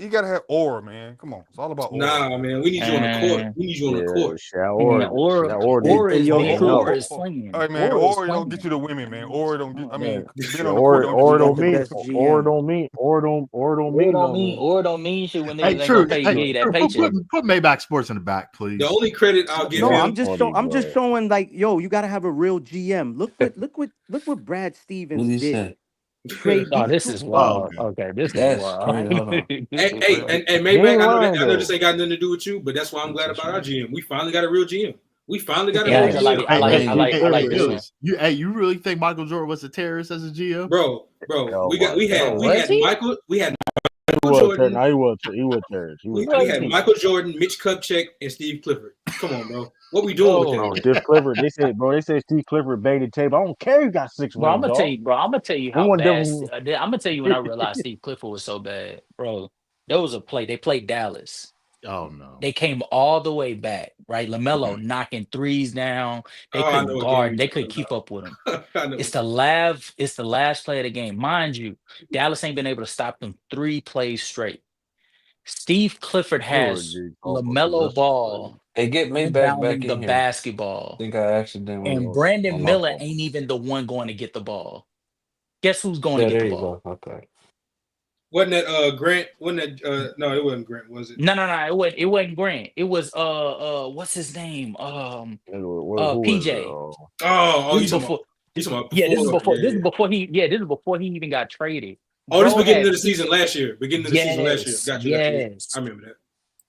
gotta have aura, man. Come on, it's all about aura. Nah, man, we need you on the court. We need you on the court. Aura is playing. All right, man. Aura don't get you the women, man. Aura don't get. I mean, Aura don't mean shit when they gonna pay you that paycheck. Put Maybach Sports in the back, please. The only credit I'll give him. I'm just showing like, yo, you gotta have a real GM. Look what Brad Stevens did. Oh, this is wild. Okay, this is wild. Hey, Maybach, I know this ain't got nothing to do with you, but that's why I'm glad about our GM. We finally got a real GM. We finally got a Yeah, whole I GM. like I Hey, like hey, I Hey, like I hey, like hey, this hey, one. Bills. You really think Michael Jordan was a terrorist as a GM? Bro, Oh we my had Bro, god. was he? Michael Jordan. No, he was terrorist. He was We Was had terrorist. he? Michael Jordan, Mitch Kupchak, and Steve Clifford. Come on, bro. What we doing with that? Bro, Bro, Steve Clifford. They said Steve Clifford baited tape. I don't care. He got 6 bro, I'm rings, gonna tell dog. you, bro. I'm gonna tell you He how wasn't bad. devil. I'm gonna tell you when I realized Steve Clifford was so bad, bro. There was a play. They played Dallas. Oh no. They came all the way back, right? LaMelo knocking threes down. They Oh, I know couldn't what game guard. you're They couldn't talking keep up with him. about. I know. It's the last play of the game, mind you. Dallas ain't been able to stop them 3 plays straight. Steve Clifford Lord, has dude, LaMelo that's crazy. Ball hey, get Maybach back inbounding the in here. I basketball, think I accidentally. and Oh, Brandon my Miller fault. ain't even the one going to get the ball. Guess who's going to Yeah, get the there you go. ball? Okay. Wasn't that Grant? Wasn't that no, it wasn't Grant, was it? No, no, no. It wasn't Grant. It was what's his name? Who is it? PJ. Oh, This you is talking about before. before? This is Yeah. before he. Yeah, this is before he even got traded. Oh, this Bro beginning had of the season PJ. last year. Beginning of the season last year. Yes, Got you. Yeah, I yes, remember that.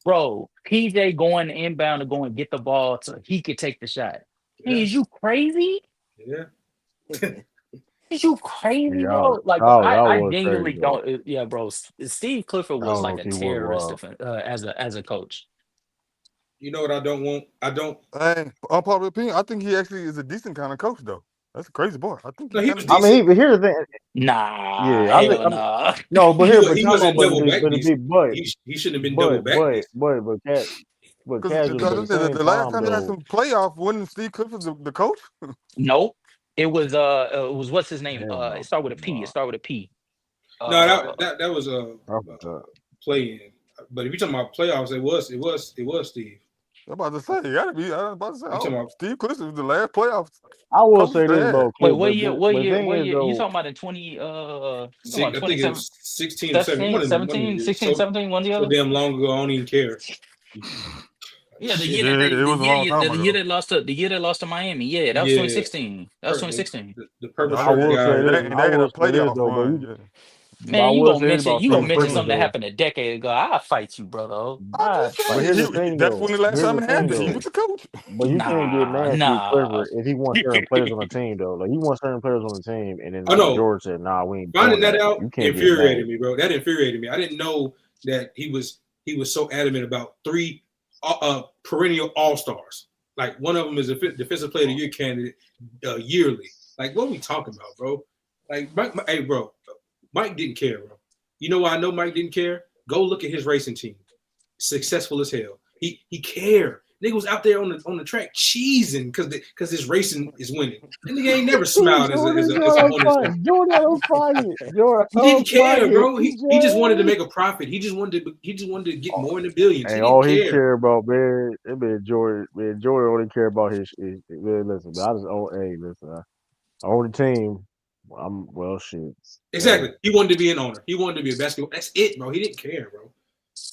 bro. PJ going inbound to go and get the ball so he could take the shot. Hey, Yeah, is you crazy? yeah. Is you crazy, Yeah, bro? Like, bro, that I was crazy genuinely though. don't. Yeah, bro. Steve Clifford I was don't know like if a he was terrorist wild. as a coach. You know what I don't want? I don't. Hey, unpopular opinion, I think he actually is a decent kind of coach, though. That's a crazy boy. I think No, he's he kind was of I decent. mean, decent. but here's the thing. Nah, Yeah, hell I mean, no. no, but here, but He time out, wasn't double back but the decent. big, He shouldn't have been double back decent. but Because casual, but at the same the last time time they had though, some playoff, wasn't Steve Clifford the coach? Nope. It was what's his name? hell It no, started with a P. It started with a P. No, Uh, that was a I forgot. play in. But if you're talking about playoffs, it was Steve. I'm about to say, it gotta be. I was about to say, You talking about Steve Clifford was the last playoff I will coach say they this had. about wait, Cliff, what thing is year? You though, talking about in 20 you talking about I think it 27, was 16 or 17. One of them. 16, 17, one of the So other? damn long ago. I don't even care. Yeah, Shit. It was a long time the year ago. they lost to Miami. Yeah, that was Yeah. 2016. That was The, 2016. the I I perpetrator will remember guy. say this, and they had a playoff though, run. Yeah. but I Man, will say this about you gonna Steve mention Clifford something that 2017. though. happened a decade ago. I'll fight you, brother. I'm I'll just But fight saying, here's the you. thing that's though. when the last Here's time the it thing happened. He though. was the coach. But you can't get Nah, mad at Steve nah. Clifford if he wants certain players on the team though. Like he wants certain players on the team, and then Oh like no, George said, "Nah, we ain't finding doing that that." out You can't get mad. infuriated me, bro. That infuriated me. I didn't know that he was so adamant about 3 perennial all stars. Like one of them is a defensive player of the year candidate yearly. Like what are we talking about, bro? Like hey, bro, Mike didn't care, bro. You know why I know Mike didn't care? Go look at his racing team. Successful as hell. He cared. Nigga was out there on the track cheesing because his racing is winning. And nigga ain't never smiled as Jordan, a Jordan, Hornets fan. fire, Jordan, fire, He didn't Jordan, care, fire, bro. He just wanted to make a profit. He just wanted to get more in the billions. He And didn't all he care. care about, man, that man, Jordan only care about his man, listen, man, I just own, hey, listen, I own the team. Well, shit. Hey, Exactly. He wanted to be an owner. He wanted to be a basketball. That's it, bro. He didn't care, bro.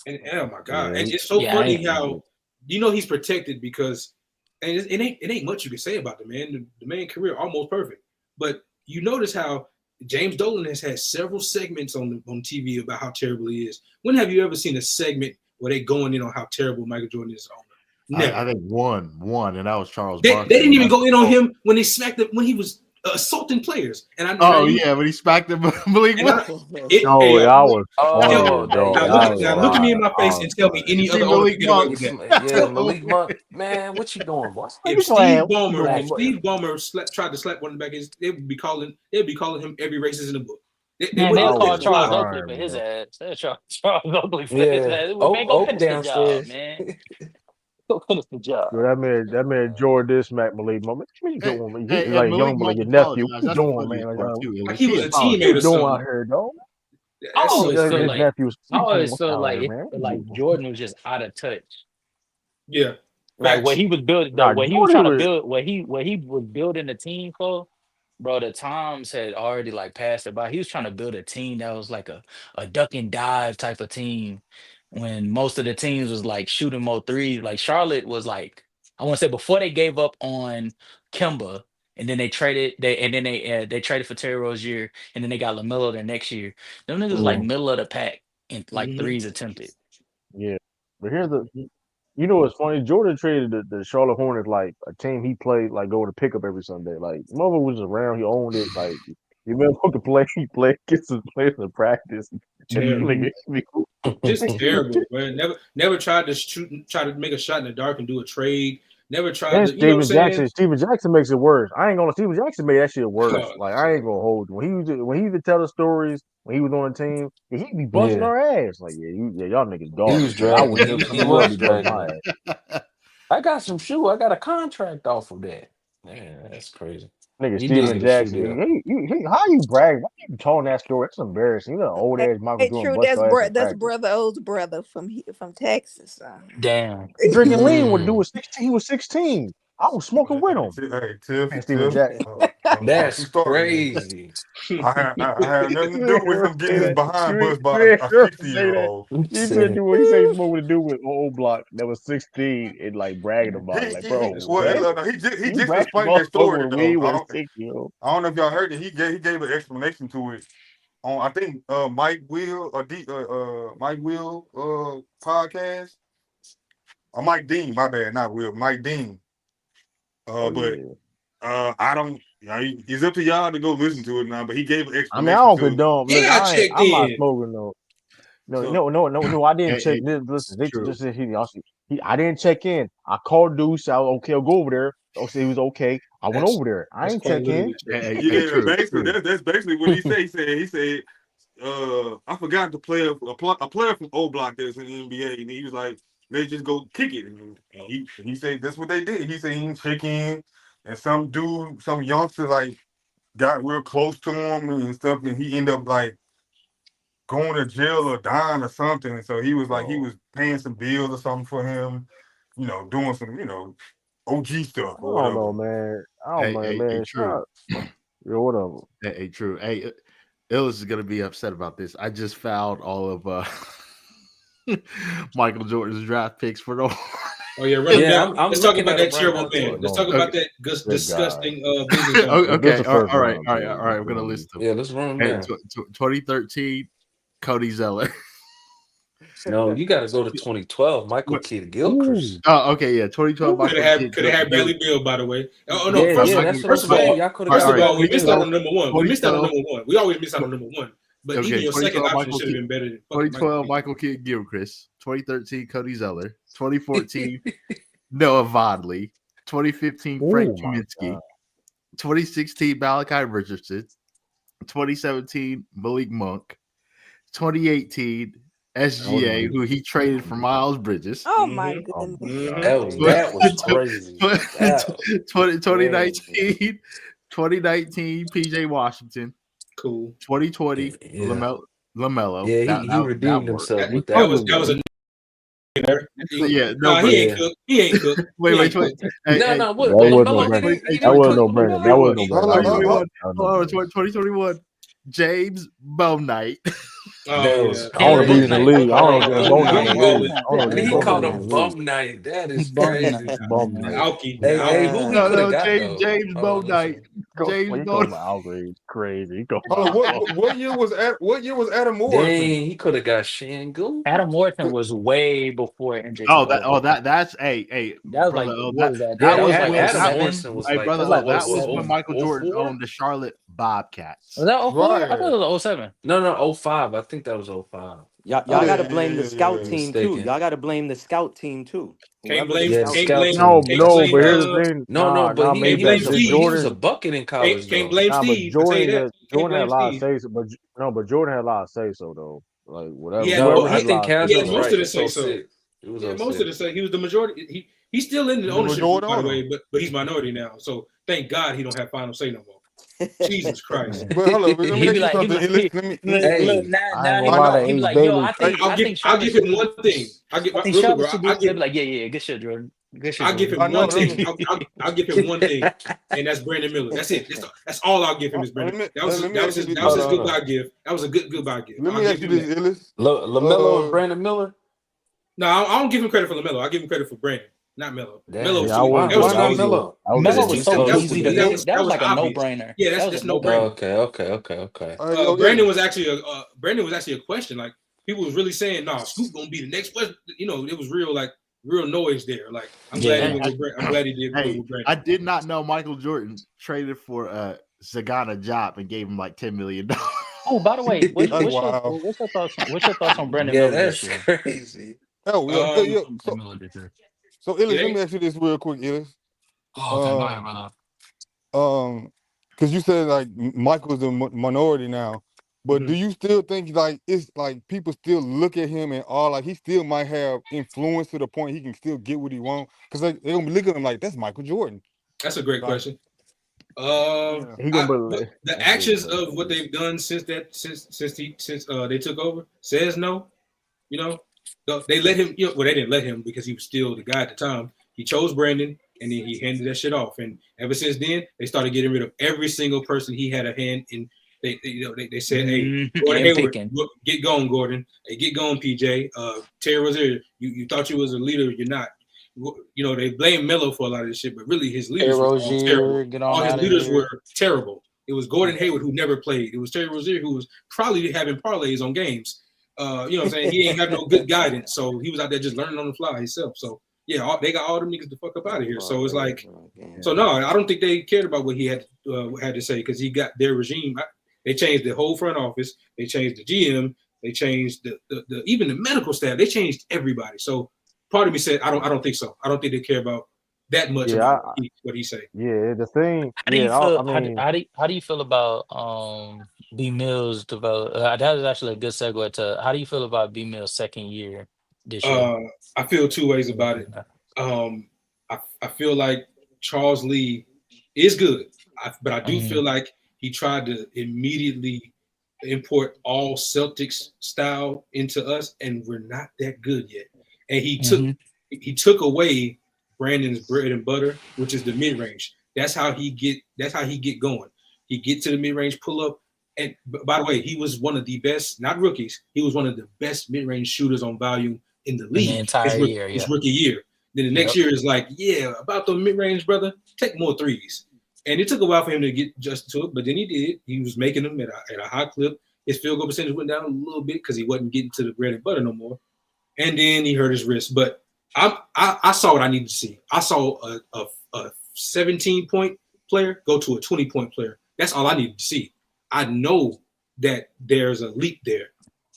And oh my god, yeah, and it's so Yeah, funny how he's protected because, and it ain't much you can say about the man. The man career almost perfect, but you notice how James Dolan has had several segments on TV about how terrible he is. When have you ever seen a segment where they going in on how terrible Michael Jordan is as owner? Never. I think one, and that was Charles They Barkley. didn't even go in on him when they smacked him when he was assaulting players. When he smacked him, Malik And I, Monk. hey, that was Oh, funny, that dog. now That yeah, now was look at me in nah. my face and tell me You any see other owner Malik could get away Monk with that. Yeah, Malik Monk, man, what you doing, boss? What If you playing? Steve What you Ballmer, doing, if Steve Ballmer tried to slap one of the back, they'd be calling him every racist in the book. They man, wouldn't they'll I let call was that Charles fly. Oakley for crying, his bro. ass. They'll Charles Oakley for his Yeah, ass. Man, go Oak finish the job, downstairs. man. Go finish the job. Yo, that man Jordan did smack Malik Moment. What you Hey, doing, man? He and like Malik young, like Monk your nephew. What apologized. you That's the doing, man? funniest Like, part too. Like Is he he was a what teammate you or apologized? doing something. out here, dog? I That's so always feel His funny. like nephew. What I you doing always feel out here, like man? What you like doing? Jordan was just out of touch. Yeah, Like what facts. he was building, Nah, what he was Jordan trying to was. build, what he was building the team for, bro. The Toms had already like passed it by. He was trying to build a team that was like a duck and dive type of team. When most of the teams was like shooting more threes, like Charlotte was like, I want to say before they gave up on Kimba, and then they traded for Terry Rozier, and then they got LaMelo the next year. Them niggas like Mm, middle of the pack in like Mm-hmm. threes attempted. yeah, but here's the Mm-hmm. You know what's funny? Jordan traded the Charlotte Hornets like a team he played like go to pick up every Sunday. Like mother was around, he owned it. Like you remember the play he played, gets his players in practice, and Terrible. nigga be Just terrible, man. Never tried to try to make a shot in the dark and do a trade. Never tried And to, you know what I'm saying? Steven Jackson makes it worse. I ain't gonna Steven Jackson made that shit worse. Oh, Like I ain't gonna hold you. When he used to tell the stories when he was on the team, he'd be busting Yeah. our ass. Like y'all niggas He garbage. was Like, I dragging. would He never was be busting dragging my them. ass. I got some shoe. I got a contract off of that. Man, that's crazy. Nigga, He did Steven get a shoe Jackson. deal. How you brag? Why you telling that story? That's embarrassing. You know, old Hey, ass Michael hey, Jordan true. bust your ass in That's practice. brother O's brother from Texas. Damn. Drinking lean when dude Mm, was 16. He was 16. I was smoking with him. Hey, Tiff, And Steven Jackson. that's she started, man. crazy. I had nothing to do with him getting his behind You bust by ain't a heard him say that. 60-year-old. He said he said he smoking with a dude with old block that was 16 and like bragging about it. Like, bro, what? He You just bragging explained about that story smoking with though. weed with a 6-year-old? I don't know if y'all heard it. He gave an explanation to it on I think Mike Will or Mike Will podcast or Mike Dean. My bad, not Will. Mike Dean. But I don't. It's up to y'all to go listen to it now. But he gave an explanation. I mean, I don't to it. condone. Look, Yeah, I checked I'm not in. smoking no. So- No. I didn't check. Listen, they just said I didn't check in. I called Deuce. I was okay. I'll go over there. Oh, say he was okay. I went over there. I ain't check in. Yeah, basically that's basically what he said. He said I forgot to play a player from O Block that's in the NBA, and he was like, they just go kick it. And he said that's what they did. He said he didn't check in, and some youngster like got real close to him and stuff, and he ended up like going to jail or dying or something. And so he was like, he was paying some bills or something for him, doing some, OG stuff I or don't whatever. know, man. I don't know, man. True. Yeah, whatever. Hey, true. Hey, Illis is gonna be upset about this. I just found all of Michael Jordan's draft picks for the. Oh yeah, run Yeah, down. I'm Let's talk looking about at that it right terrible now, man. too. Let's talk about that disgusting business. Okay, all first right. round, I'm gonna list them. Yeah, let's run them Hey, down. 2013, Cody Zeller. No, you got to go to 2012. Michael Kidd Gilchrist. Oh, okay, yeah, 2012. Could have had Bradley Beal, by the way. Oh no, Yeah, first yeah, of that's all, what I'm saying. Y'all could have first of got all, we Bradley missed out Beal. on number one. We missed out on number one. We always miss out on number one. But Okay, even your second 2012 option should have been better than fucking 2012 Michael Kidd Gilchrist. 2013 Cody Zeller. 2014 Noah Vodley. 2015 Frank Kaminsky. 2016 Malachi Richardson. 2017 Malik Monk. 2018 SGA, who he traded for Miles Bridges. Oh my goodness. That was crazy. 2019 PJ Washington. Cool. 2020 LaMelo. Yeah, he redeemed himself with that. That was a yeah, no, he ain't cooked. He ain't cooked. Wait. What? That wasn't no brainer. That wasn't no brainer. 2021 James Bouknight. That was I want to be in the league. I don't know if Bone Knight in the league. He called him Bum Night. That is crazy. Bum Knight. Hey, who he could have got though? James Bouknight. James Bouknight. Outrage, crazy. What year was Adam Morrison? Dang, he could have got Shangu. Adam Morrison was way before MJ. That's hey. That was brother, like what was that? That That was was like when Adam Morrison was like, brother. like That was 07. when Michael Jordan owned the Charlotte Bobcats. Was that 04? I thought it was 07. No, 05. I think that was 05. Y'all gotta blame the scout team too. Y'all gotta blame the scout team too. Can't blame. No, but here's the thing. But he was a bucket in college. Can't blame Steve. Jordan had a lot of say so, but Jordan had a lot of say so though. Like whatever. Yeah, I think Kaz was most right. of the say so. Yeah, most of the say he was the majority. He's still in the ownership, by the way, but he's minority now. So thank God he don't have final say no more. Jesus Christ! But hold on, let me like, I'll give him one thing. I'll give like good shit, Jordan. Good shit. I'll give him one thing. I'll give him one thing, and that's Brandon Miller. That's it. That's all I'll give him is Brandon. That was his goodbye gift. That was a goodbye gift. Let me ask you this, Illis. LaMelo and Brandon Miller. No, I don't give him credit for LaMelo. I give him credit for Brandon. Not Melo. Melo was so easy to do. That was like a no-brainer. Yeah, that's no brainer. Okay. Brandon was actually a question. Like people was really saying, "Nah, Scoop gonna be the next." It was real. Like real noise there. Like I'm glad he Yeah. went with Brandon. I'm glad he did Hey, with Brandon. I did not know Michael Jordan traded for Zagana Job and gave him like $10 million. Oh, by the way, That's wild. what's your thoughts? What's your thoughts on Brandon Yeah, Miller this that's year? crazy. Oh, yeah. Um, Yeah. Brandon Miller this year. So Illis, yeah, let me ask you this real quick, Illis. Oh, okay, go ahead, brother. Because you said like Michael's the minority now, but do mhm. you still think like it's like people still look at him and all like he still might have influence to the point he can still get what he wants? Because they gonna be looking at him like that's Michael Jordan. That's a great Like, question. yeah. He gonna believe. The actions of what they've done since they took over says no. You know, they let him. You know, well, they didn't let him because he was still the guy at the time. He chose Brandon, and then he handed that shit off. And ever since then, they started getting rid of every single person he had a hand in. They said, "Hey, Gordon And Hayward, picking. get going, Gordon. Hey, get going, PJ. Terry Rozier, you thought you was a leader, you're not." You know, they blame Melo for a lot of this shit, but really his leaders Terry were all terrible. Rozier, get All on his out of leaders here. were terrible. It was Gordon Hayward who never played. It was Terry Rozier who was probably having parlays on games. You know what I'm saying? He ain't have no good guidance, so he was out there just learning on the fly himself. So yeah, they got all them niggas the fuck up out of here. So it's like, so no, I don't think they cared about what he had to say because he got their regime. They changed the whole front office. They changed the GM. They changed the even the medical staff. They changed everybody. So part of me said, I don't think so. I don't think they care about that much about what he say. Yeah, the thing. How do you Yeah, feel? I mean, How do you feel about B Mills develop? That is actually a good segue to how do you feel about B Mills' second year this year? I feel two ways about it. I feel like Charles Lee is good, but I do feel like he tried to immediately import all Celtics style into us, and we're not that good yet. And he took away Brandon's bread and butter, which is the mid range. That's how he get going. He get to the mid range pull up. And by the way, he was one of the best, not rookies. He was one of the best mid range shooters on volume in the In the league. entire year, His rookie year. Then the next year is like, yeah, about the mid range, brother. Take more threes. And it took a while for him to get adjusted to it, but then he did. He was making them at a high clip. His field goal percentage went down a little bit because he wasn't getting to the bread and butter no more. And then he hurt his wrist. But I saw what I needed to see. I saw a 17-point player go to a 20-point player. That's all I needed to see. I know that there's a leap there.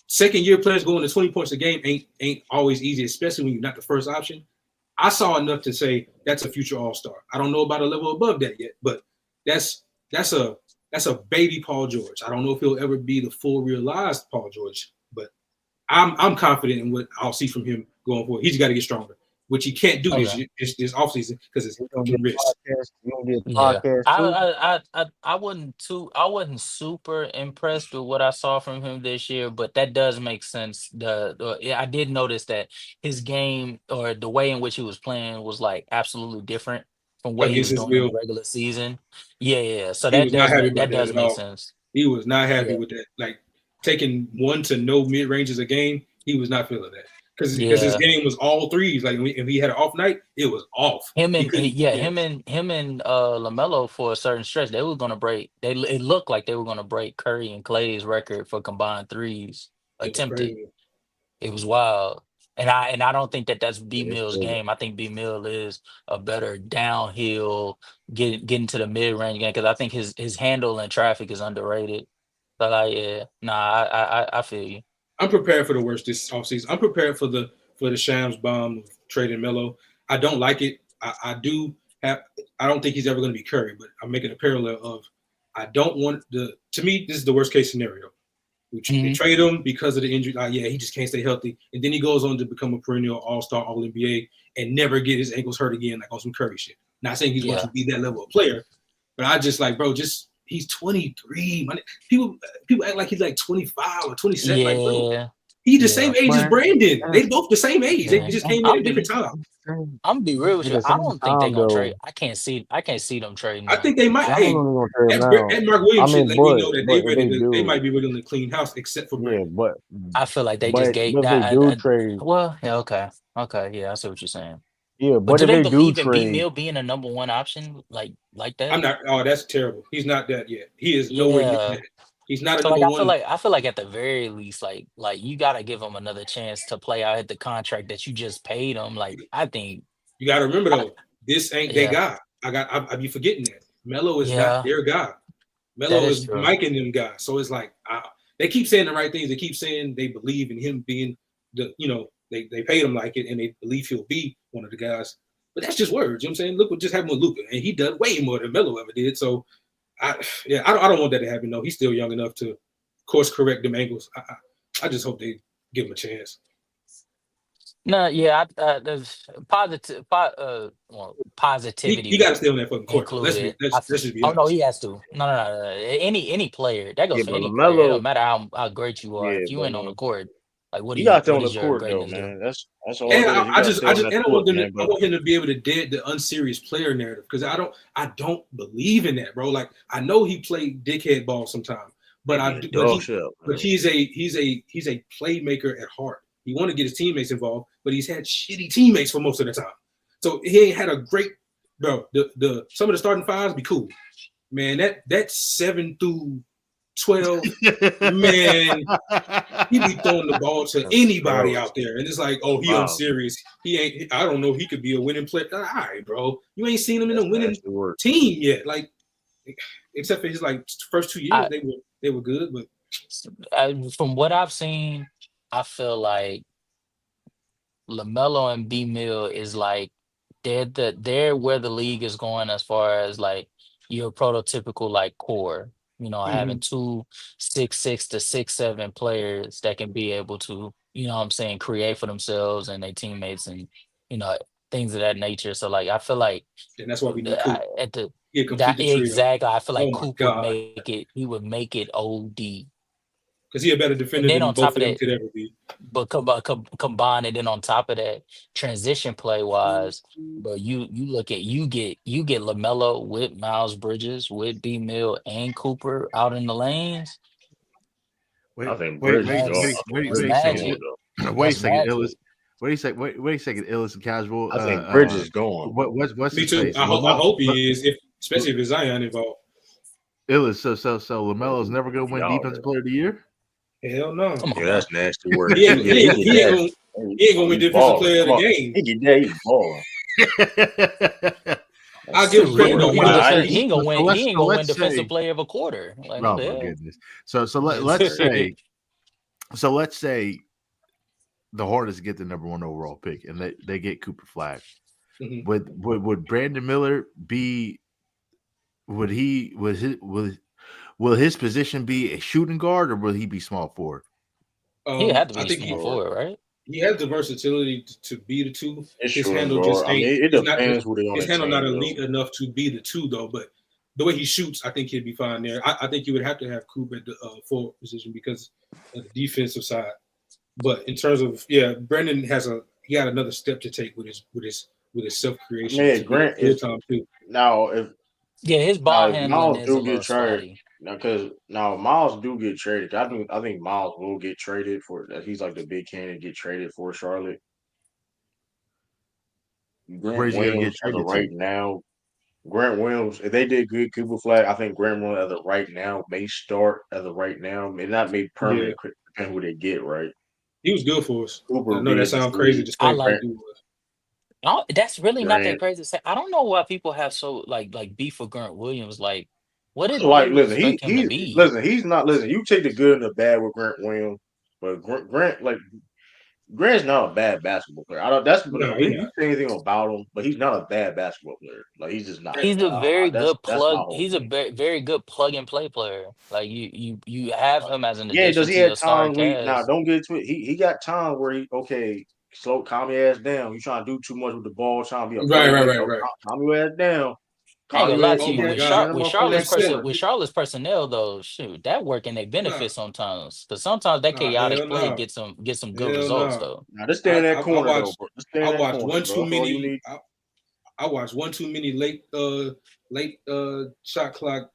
Second year players going to 20 points a game ain't always easy, especially when you're not the first option. I saw enough to say that's a future all-star. I don't know about a level above that yet, but that's a baby Paul George. I don't know if he'll ever be the full realized Paul George, but I'm confident in what I'll see from him going forward. He's got to get stronger, which he can't do this offseason because it's fucking wrist. you gonna get a Yeah, podcast too. I wasn't super impressed with what I saw from him this year, but that does make sense. I did notice that his game or the way in which he was playing was like absolutely different from what he Against was his doing in will. the regular season. Yeah. So He was not happy about that does at make all. sense. He was not happy Yeah. with that. Like taking one to no mid ranges a game, he was not feeling that because his Yeah. game was all threes. Like if he had an off night, it was off. Him and LaMelo for a certain stretch, they were gonna break. It looked like they were gonna break Curry and Clay's record for combined threes It was attempted. crazy. It was wild, and I don't think that's B Yeah, Mill's it's game. I think B Mill is a better downhill getting to the mid range game because I think his handle in traffic is underrated. So like, yeah, nah, I feel you. I'm prepared for the worst this offseason. I'm prepared for the Shams bomb of trading Melo. I don't like it. I don't think he's ever going to be Curry, but I'm making a parallel of I don't want to me, this is the worst case scenario. They trade him because of the injury. He just can't stay healthy. And then he goes on to become a perennial all-star, all-NBA and never get his ankles hurt again like on some Curry shit. Not saying he's going to be that level of player, but I just like, bro, he's 23. People act like he's like 25 or 27. Yeah. Like, bro, he's the same age as Brandon. They both the same age. They just came in at different time. I'm gonna be real with you. I don't think they're gonna trade. I can't see them trading. I think they might. I Hey, don't know if they're gonna trade that now. Mark Williams I shit mean, let me know that but if they do, they might be willing to clean house except for Brandon. yeah, but I feel like they but just gave if they that. do trade, Well, yeah, okay, yeah, I see what you're saying. yeah, But but do if they they do believe in B trade, Mill being a number one option like that? I'm not. Oh, that's terrible. He's not that yet. He is nowhere near Yeah, that. He's not a So like number one. I feel like at the very least, like you gotta give him another chance to play out at the contract that you just paid him. Like I think You got to remember I, though, this ain't their yeah, guy. I be forgetting that Melo is not yeah, their guy. that Melo is is true. Mike and them guys. So it's like they keep saying the right things. They keep saying they believe in him being they paid him like it and they believe he'll be one of the guys. But that's just words. You know what I'm saying? Look what just happened with Luka, and he done way more than Melo ever did. So I don't want that to happen. No, he's still young enough to course correct them angles. I just hope they give him a chance. No, yeah, there's well, He positivity got to stay on that fucking court though. included. Let's just be Oh no, honest. he has to. No. Any player that Yeah, goes for but any player. It LaMelo, don't matter how great you are. yeah, If you but ain't on the court, like you got to stay on what the is your court though, greatness do? man. That's all And it is. You got to stay I on that court, man. I But want him to be able to dead the unserious player narrative because I don't believe in that, bro. Like I know he played dickhead ball sometime, but yeah, dog shit up, man. he's a playmaker at heart. He want to get his teammates involved, but he's had shitty teammates for most of the time. So he ain't had a great bro. The some of the starting fives be cool, man. That 7 through 12, man, he be throwing the ball to anybody out there, and it's like, oh, he Wow, unserious. He ain't. I don't know. He could be a winning player. All right, bro. You ain't seen him in that's a winning nasty work. team yet. Like, except for his like first 2 years, I, they were good, but from what I've seen, I feel like LaMelo and B Mill is like they're where the league is going as far as like your prototypical like core. Having 2 6'6" to 6'7" players that can be able to, what I'm saying, create for themselves and their teammates and you know things of that nature. So like I feel like and that's why we need Coop. at the He complete that the trio. exactly, I feel like Oh my Coop would god, make it. He would make it OD. because he a better And defender then than on both top of of them that, could ever be. but combine it, then on top of that, transition play wise, but you get LaMelo with Miles Bridges, with B Mill and Cooper out in the lanes. I Wait, think wait, Bridges wait, going. wait, That's I think wait, that's wait Bridges a second. going magic. though. Wait a That's second, magic. Illis. Wait a second, Illis and Casual. I think Bridges going. What's Me his too. face? I hope he is, especially if it's Zion involved. Illis. So Lamelo's never gonna win Y'all, Defensive Player of the Year. Hell no. Come on, yeah, bro. that's nasty work. He He ain't, get he he ain't, get he ain't that. gonna he ain't gonna win He defensive balling. player of Come the on, game. he get that. He balling. I'll That's give him Shoot, he credit ain't though. gonna He win does. I defense. ain't. He ain't So gonna win let's defensive say. player of a quarter. Like what Oh the my hell? goodness. So That's let's crazy. say the Hornets get the number 1 overall pick and they get Cooper Flag. Mhm. Would Brandon Miller be? Would he? Will his position be a shooting guard or will he be small forward? He had to I be think small forward, right? he has the versatility to be the two. It's His shooting handle guard. just I mean, ain't. it It's not depends who they on his the handle not team though. elite enough to be the two though. But the way he shoots, I think he'd be fine there. I think you would have to have Cooper at the forward position because of the defensive side. But in terms of Brendan he got another step to take with his self creation Man, to be a Grant full is time too. now Yeah, his ball if handling Miles is a do get little traded spotty. now because now Miles do get traded. I think Miles will get traded for that. He's like the big candidate to get traded for Charlotte. Grant Where's he gonna get Williams as of traded to? right now. Grant Williams, if they did good Cooper Flag, I think Grant Williams as of right now may start as of right now. May not made Yeah, permanent depending who they get, right? he was good for us. Cooper I will know be that as a sounds crazy free to I say, but like. Grant he was. No, that's really not that Grant. crazy to say. I don't know why people have so like beef for Grant Williams. Like, what did Like, people listen, expect him to he be? listen, he's not listen. You take the good and the bad with Grant Williams, but Grant like Grant's not a bad basketball player. I don't. That's No, he you not. say anything about him, but he's not a bad basketball player. Like he's just not. He's a very good That's my plug. whole He's a thing. very good plug and play player. Like you have him as an Yeah, does addition he to your have star times we now cast. don't get to it. He got times where he okay, slow calm your ass down. You trying to do too much with the ball, trying to be a playmaker. Oh, Right. calm your ass down. I ain't Calm gonna your lie ass. to Oh you. my Keep With God, that motherfucker in that that corner. Charlotte's personnel though, shoot, that work and their nah, benefit sometimes. Because sometimes that nah, chaotic hell play no, get some good hell results no. though. Now just stay in that I corner though, watched bro. Just stay in that corner, one bro. too That's all you many. need. I watched one too many late shot clock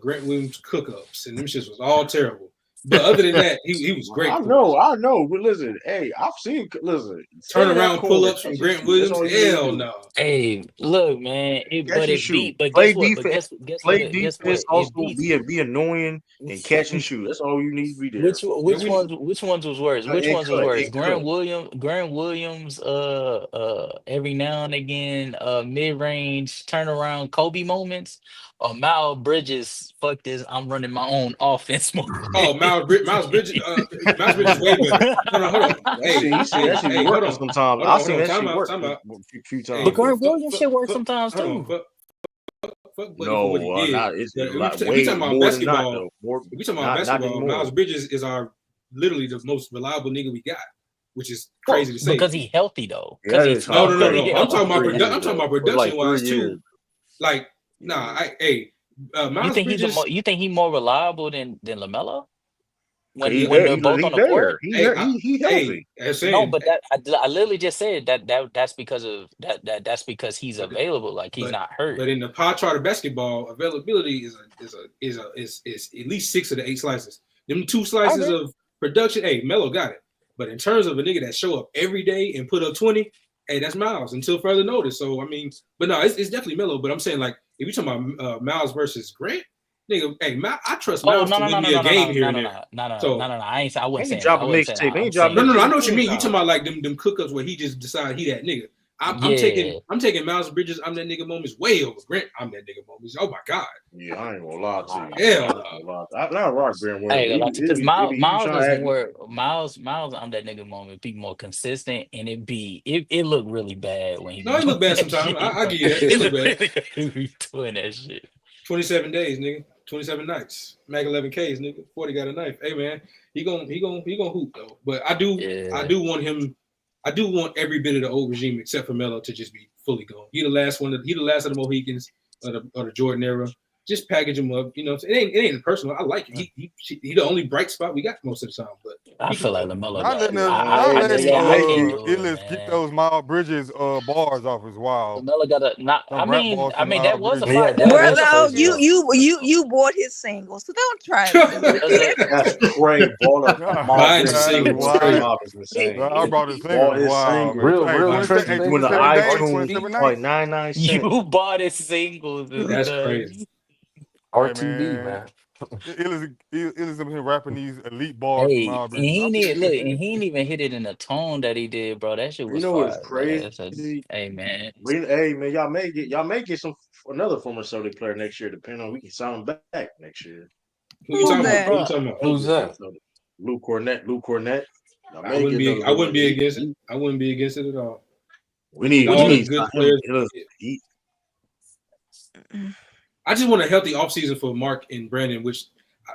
Grant Williams cook ups, and them shits was all terrible. But other than that, he was great. I know. But listen, hey, I've seen. Listen, Turn stay in that around corner, pull-ups from catch and Grant shoot. That's Williams. all you need to Hell do. no. Hey, look, man. Catch and shoot. But Play guess what? But defense. guess Play what? Guess defense. what? It Also, beats. be annoying and catch and shoot. That's all you need to be there for. Which ones was worse? Which And ones was cut worse? and cut. Grant Williams every now and again mid range turnaround Kobe moments, or Miles Bridges, fuck this, I'm running my own offense moment. Oh, Miles Bridges. Miles Bridges way better. Hold on. That shit be Hold working on. sometimes. Hold I've on. seen that Time shit out. work Time out. a few Hey, But times. Grant Williams shit works sometimes hold on. too. Fuck Buddy for what he No, did. not it's But like if we way talking about more than not basketball, though. More if we talking about not basketball, anymore. Miles Bridges is literally the most reliable nigga we got, which is crazy to say. Because he healthy though. Yeah, Because it's he's No. healthy. I'm talking about 3 years, I'm talking about though. For like production 3 wise years. too. Like, nah, You Miles think Bridges. you think he's more reliable than LaMelo when He when there. they're both He on the there. court? He Hey, he healthy. that's No, saying, but I literally just said that's because of that's because he's available, like he's but not hurt. but in the pie chart of basketball, availability is at least 6 of the 8 slices. Them 2 slices of production, hey, Melo got it. But in terms of a nigga that show up every day and put up 20, hey, that's Miles until further notice. So I mean, but no, it's definitely Melo. But I'm saying, like, if you're talking about Miles versus Grant, nigga, hey, I trust Oh Miles to win me a game here and there. So I wasn't saying that. Ain't I dropping wasn't saying mixtape. that. I'm Ain't dropping saying no, I mixtape. know what you mean. You Nah. talking about like them cook-ups where he just decided he that nigga. I'm yeah. taking Miles Bridges, I'm that nigga moments way over Grant. I'm that nigga moments. Oh my god. Yeah, I ain't gonna lie to you. Hell I ain't no. gonna lie. I not rock Grant Hey, Williams. because He be Miles trying is to act. more Miles. I'm that nigga moment. Be more consistent, and it looked really bad when he No, be it look doing bad that sometimes. shit. I give you that. It look bad. He be doing that shit. 27 days, nigga. 27 nights. Mag 11Ks, nigga. 40 got a knife. Hey man, he gonna hoop though. But I do want him. I do want every bit of the old regime except for Melo to just be fully gone. He the last one. He the last of the Mohicans of the Jordan era. Just package him up. You know, it ain't personal. I like it. He the only bright spot we got most of the time. But I feel like LaMelo Not got. letting I just can't. I can't do it, Illis get man. those Miles Bridges bars off as wild. LaMelo got a not. Some rap bars from That Miles was a Bridges. fight. Yeah, That that was is a Bro, crazy though. you bought his singles, so don't try to do that. That's crazy. Baller. Buying That's singles wild. crazy. Mob is insane. I brought his He singles. bought his Wow, man. singles. Hey, Real 27, Trenton hey, Doing the 27 days, iTunes 27 like nights. 99 cents. You bought his singles. That's crazy. Hey, RTD, man. Illis been rapping these elite bars from Hey, Miles and he Bridges. didn't look, and he didn't even hit it in the tone that he did, bro. That shit You was know what's fire, man. crazy? Hey, man. Hey man, y'all may get some another former Celtic player next year, depending on we can sign him back next year. Who you talking about? that? Who you talking about? Who's that? Luke Cornett. Y'all I may wouldn't get be. another I wouldn't be against it. he- I wouldn't be against it at all. We need All the to good sign him. players. I just want a healthy offseason for Mark and Brandon, which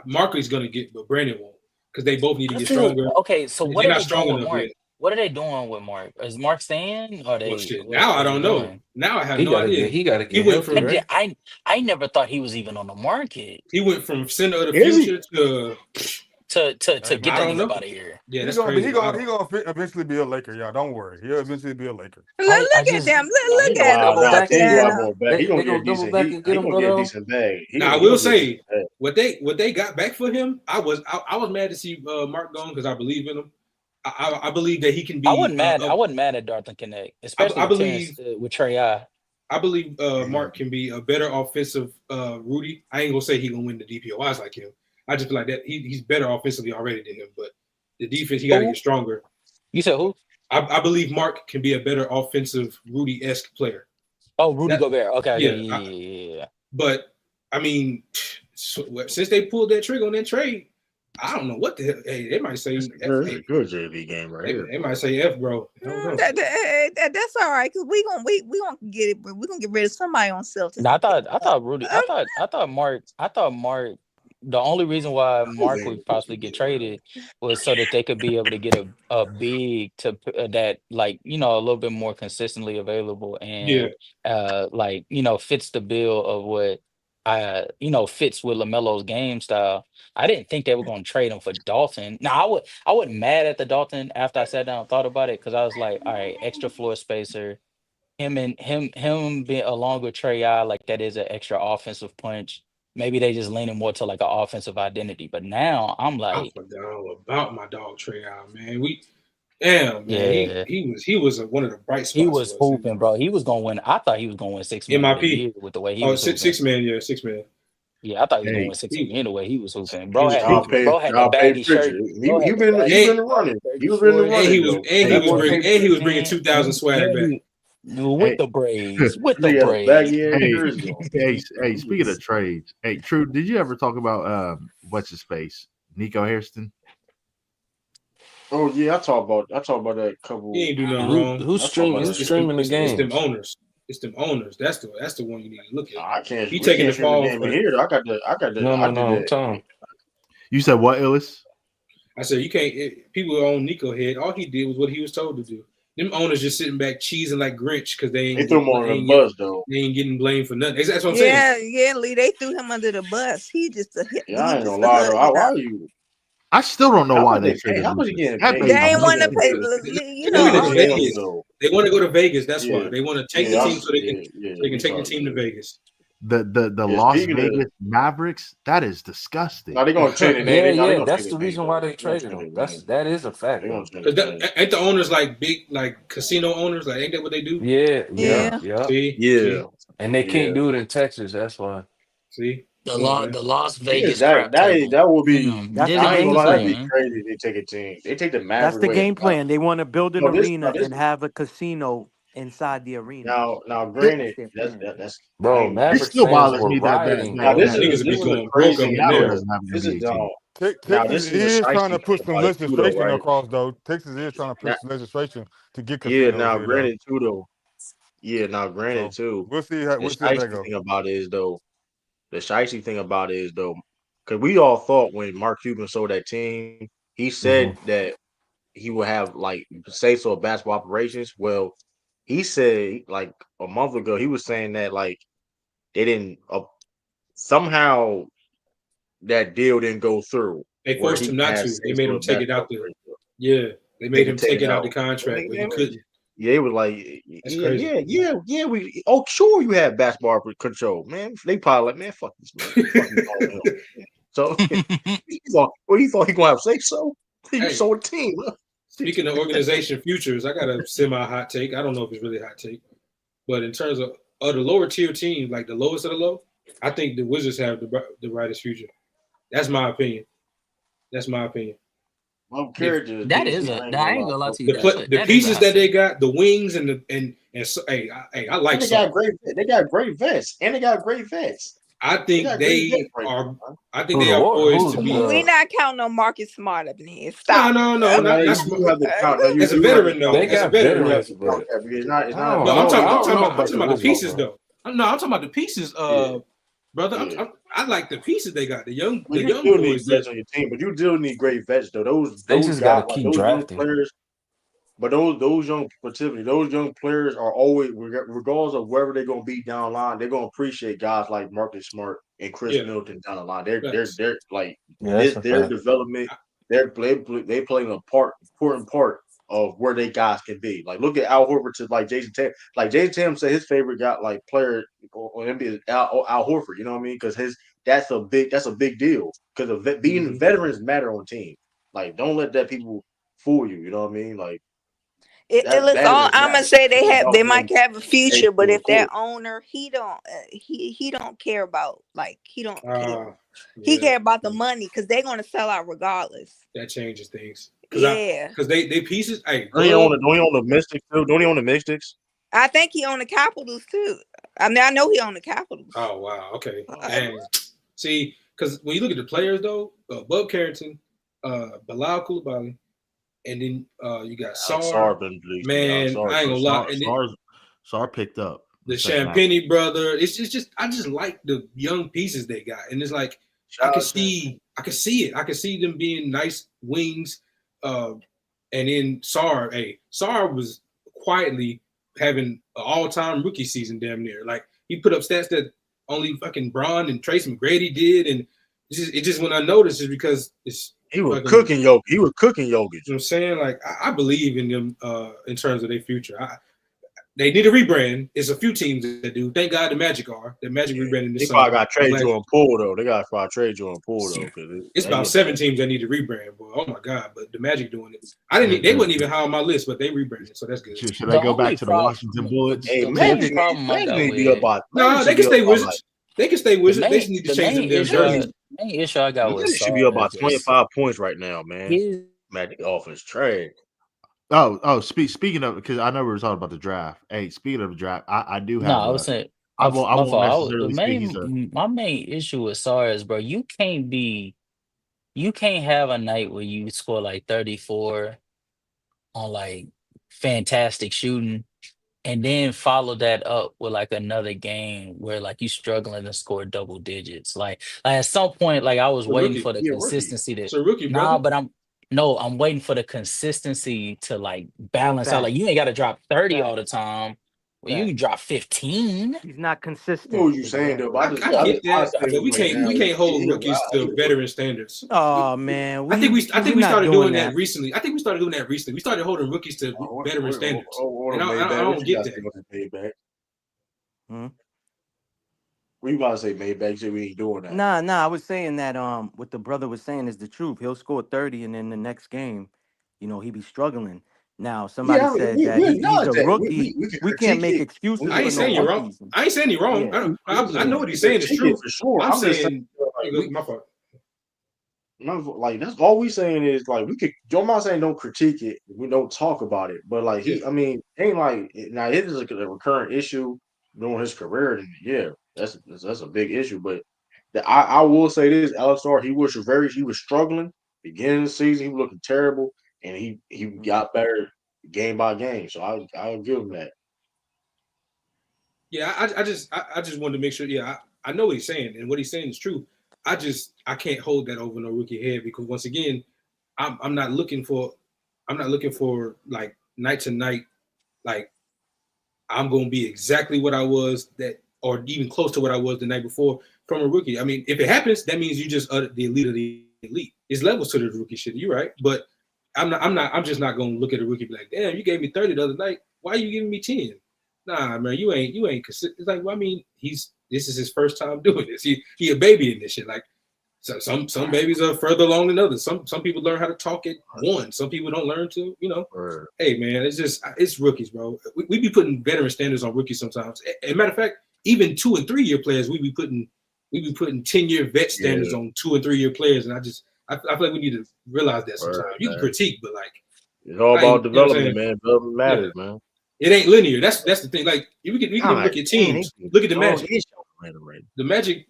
Mark is going to get, but Brandon won't because they both need to get stronger. Okay, so what They're are not they strong doing with enough Mark? yet. What are they doing with Mark? Is Mark staying? Or Well, they? shit. What Now I are they don't know. doing? Now I have He no gotta idea. get. He gotta He get went healthy, from right? I never thought he was even on the market he went from center of the Is he? future to to Hey, get I that don't nigga know. up out of here. Yeah, He that's gonna be. crazy. He gonna eventually be a Laker, y'all. Don't worry. He'll eventually be a Laker. Look I at just them. Nah, Look he at gonna them. double Look back and He get at got him. them. more back. He gonna They get a gonna double decent. back and get He him gonna though. get a Though. decent bag. Now I He'll will get a decent say bag. what they got back for him. I was mad to see Mark gone because I believe in him. I believe that he can I be. wasn't mad. I wasn't mad at Darton Connect, especially I with Terrence believe with Trey Eye. I believe Mark can be a better offensive Rudy. I ain't gonna say he gonna win the DPOIs like him. I just feel like that he's better offensively already than him, but the defense he got to Who? get stronger. You said who? I believe Mark can be a better offensive Rudy-esque player. Oh, Rudy That- Gobert. Okay, yeah, yeah. But I mean, since they pulled that trigger on that trade, I don't know what the hell. Hey, they might say Good JV game right here. they might say F, bro. I don't know. That's all right because we gonna get it. We're gonna get rid of somebody on Celtics. No, I thought Rudy. I thought Mark. The only reason why Mark would possibly get traded was so that they could be able to get a big to that, like, a little bit more consistently available Yeah, and fits the bill of what fits with LaMelo's game style. I didn't think they were going to trade him for Dalton. Now I wasn't mad at the Dalton after I sat down and thought about it, because I was like, all right, extra floor spacer. Him being along with Trey Eye, like, that is an extra offensive punch. Maybe they just leaning more to like an offensive identity. But now I'm I like, forgot all about my dog Trey Allen, man. Man. yeah, He was one of the bright he spots was for us. hooping, bro. He was gonna win. I thought he was gonna win 6 man of the MIP. year with the way he Oh, was hooping. six man, yeah, 6 man. Yeah, I thought he was gonna Hey, win 6 man the way he was hooping. He was Y'all hooping. pay The baggy Pritchard. shirt. Bro had the baggy He been shirt, running. baggy He was in the shorts. And running he was though. and he That was boy bringing pay Man, 2000 swag back. with hey, the braids, with the He had a braids. baggy ass hey, jersey on. hey. Speaking of trades, hey, True, did you ever talk about what's his face, Nico Hairston? Oh yeah, I talk about that couple. He ain't do nothing Who wrong. who's I talk about streaming? Who's that. streaming the It's them games? owners. It's them owners. That's the one you need to look at. I can't. He We taking can't the stream the fall game for in the. here. Though. I did No. that. Tom. You said what, Illis? I said you can't. People own Nico head. All he did was what he was told to do. Them owners just sitting back cheesing like Grinch because they They ain't threw him on the bus though. they ain't getting blamed for nothing. That's what I'm saying. Yeah, Lee. They threw him under the bus. Yeah, I ain't gonna a lie hood though. Why are you? I still don't know How why much they they pay? traded How much he Lucas. getting That paid? made They no ain't How much want he to sense. getting pay. paid? You They're know, looking at all the they Him, Vegas. though. They want to go to Vegas. That's Yeah, why they want to take yeah, the team so they can we take the talked team to about it. Vegas. The Yeah, Las speaking of, Vegas Mavericks, that is disgusting. now they're gonna change the name. Yeah, They yeah. gonna change That's the the name reason why though. they They gonna traded change him. the name. That is a fact They gonna though. change Cause the name. ain't the owners like big like casino owners? Like ain't that what they do? Yeah. Yeah. Yeah, And they yeah. can't do it in Texas. That's why. Come on, man. The Las Yeah, Vegas crap table. that will be. Damn, That's the didn't I ain't game gonna lie, that'd understand, be plan. man. crazy if they take a team. They take the That's Maverick the way. game plan. They want to build an No, arena this and have a casino inside the arena. now. It, That's Granted, their that's plan. that's. I Bro, ain't. it Mavericks still fans bothers were me that rioting, Now bro. Niggas this be is a going broke crazy up in Seattle there. deal. doesn't have an This is NBA team. now Texas this is a is trying shiesty to thing push some about it too, though, legislation right? across, though. Texas is trying to push Now, legislation to get yeah. casinos Now, here, though. granted too, though. Yeah. Now, granted So too. The we'll see how that shiesty go. thing about it is though. The shiesty thing about it is though, because we all thought when Mark Cuban sold that team, he said that he would have like say so of basketball operations. Well, he said like a month ago he was saying that like they didn't somehow that deal didn't go through They where forced he him can not have to. They say made so him of take it out basketball the. operations. Yeah, they They made can him take take it it out the out. contract, but he couldn't. Yeah, it was like, That's crazy. yeah. We sure you have basketball control, man. They probably like, man, fuck this, man. Fuck you, calling him. So he thought he gonna have say so. He Hey, sold the team. Huh? speaking of organization futures, I got a semi hot take. I don't know if it's really a hot take, but in terms of the lower tier teams, like the lowest of the low, I think the Wizards have the brightest future. That's my opinion. Well, They, character is That decent. is I ain't I gonna ain't lie. gonna lie to you. the That is a pieces hot that they take. got, the wings and so, I like And they Saul. got great. They got great vets, and they got great vets. I They think got great vets they right are. now. I think they are poised to be. We not counting on Marcus Smart up in here. No, Stop no, it. Now not you that's do have to count. No, you as a do have to veteran count. though. They As a got You veteran, do have veterans, to count but that because it's I not. don't no, We I'm know. don't. talking. I I'm don't talking know about. I'm about talking the about the Wizards, pieces bro. though. No, I'm talking about the pieces. Yeah, Brother, yeah. I like the pieces they got. Well, The you young still need boys. vets on your team, but you still need great vets though. They Those just got to guys like keep those young drafting. players. But those young particularly those young players are always regardless of wherever they're gonna be down the line, they're gonna appreciate guys like Marcus Smart and Chris Yeah, Middleton down the line. facts. They're like Yeah, that's a their fact. development. They play an important part of where they guys can be. Like look at Al Horford to like Jason Tatum. Like Jason Tatum said his favorite guy like player on NBA is Al Horford. You know what I mean? Because that's a big deal. Because being veterans matter on team. Like don't let that people fool you. You know what I mean? Like Listen, veterans I'm gonna matter. say It's they about might them have a future, taking but the if that court. owner he don't care about like he don't care. He Yeah, care about the money because they're gonna sell out regardless. that changes things. Yeah, Because they pieces. Hey, Don't he own the Mystics too? Don't he own the Mystics? I think he own the Capitals too. I mean, I know he own the Capitals. Oh wow, okay. Dang. See, because when you look at the players though, Bub Carrington, Bilal Coulibaly, and then you got Sar. been bleached. Man, I ain't gonna lie. And then Sar picked up the the second half. Champagny brother. It's just I just like the young pieces they got, and it's like I can see it. I can see them being nice wings. And then Sar was quietly having an all-time rookie season damn near. Like he put up stats that only fucking Braun and Trace McGrady did, and it just went unnoticed just because he was cooking Jokic. He was cooking Jokic. You know what I'm saying? Like I believe in them in terms of their future. They need a rebrand. It's a few teams that do. Thank God the Magic are. The Magic rebranding They this probably summer. got trade Jordan Poole though. They got probably trade Jordan Poole though. It's about 7 teams that need to rebrand, boy. Oh my God! But the Magic doing it. I didn't. They wasn't even high on my list, but they rebranded, so that's good. Should I go back to the Washington Bullets? Hey, the Magic main problem I got need to with be up by. No, they can stay Wizards. They can stay Wizards. They just need to the change main their issue, jerseys. main issue I got with Magic should be up by Sarge is 25 points right now, man. his Magic offense trash. Speaking of, because I know we were talking about the draft. Hey, speaking of the draft, I do have. no, I was saying I my won't fault. The necessarily speak. He's my main issue with Sarge, bro, you can't have a night where you score like 34 on like fantastic shooting and then follow that up with like another game where like you struggling to score double digits. Like at some point, like I was waiting for the consistency to It's a rookie, nah, brother. but I'm waiting for the consistency to like balance out. Like you ain't got to drop 30 all the time. Well, you can drop 15. He's not consistent. I know what you're saying though, but I get that, but we can't hold rookies to veteran standards. Oh man, I think we started doing that recently. I think we started doing that recently. We started holding rookies to veteran standards. And I don't get that. What you about to say, Maybach? Say we ain't doing that. Nah. I was saying that what the brother was saying is the truth. He'll score 30, and then the next game, he be struggling. Now somebody said that he's a rookie. We can't make excuses. I ain't saying you're wrong. I ain't saying you're wrong. Yeah. I know what he's saying is true. For sure. I'm saying my fault. Like that's all we saying is like we could. I'm not saying don't critique it. We don't talk about it, but like ain't like now it is a recurrent issue during his career, and yeah, that's a big issue. But I will say this, LSR, he was struggling beginning of the season. He was looking terrible, and he got better game by game. So I'll give him that. Yeah, I just wanted to make sure. Yeah, I know what he's saying, and what he's saying is true. I can't hold that over no rookie head because once again, I'm not looking for like night to night, like I'm gonna be exactly what I was or even close to what I was the night before from a rookie. I mean, if it happens, that means you just the elite of the elite. There's levels to the rookie shit. You're right, but I'm just not gonna look at a rookie and be like, damn, you gave me 30 the other night. Why are you giving me 10? Nah, man, you ain't consistent. It's like, well, I mean, this is his first time doing this. He a baby in this shit. Like, so some babies are further along than others. Some people learn how to talk at 1. Some people don't learn to, Hey, man, it's rookies, bro. We be putting veteran standards on rookies sometimes. As a matter of fact, even 2- and 3-year players, we be putting 10-year vet standards on 2- and 3-year players, and I feel like we need to realize that sometimes. You can critique, but like it's all about development, man. Development matters, man. It ain't linear. That's the thing. Like we can look at teams. Look at the Magic. The Magic.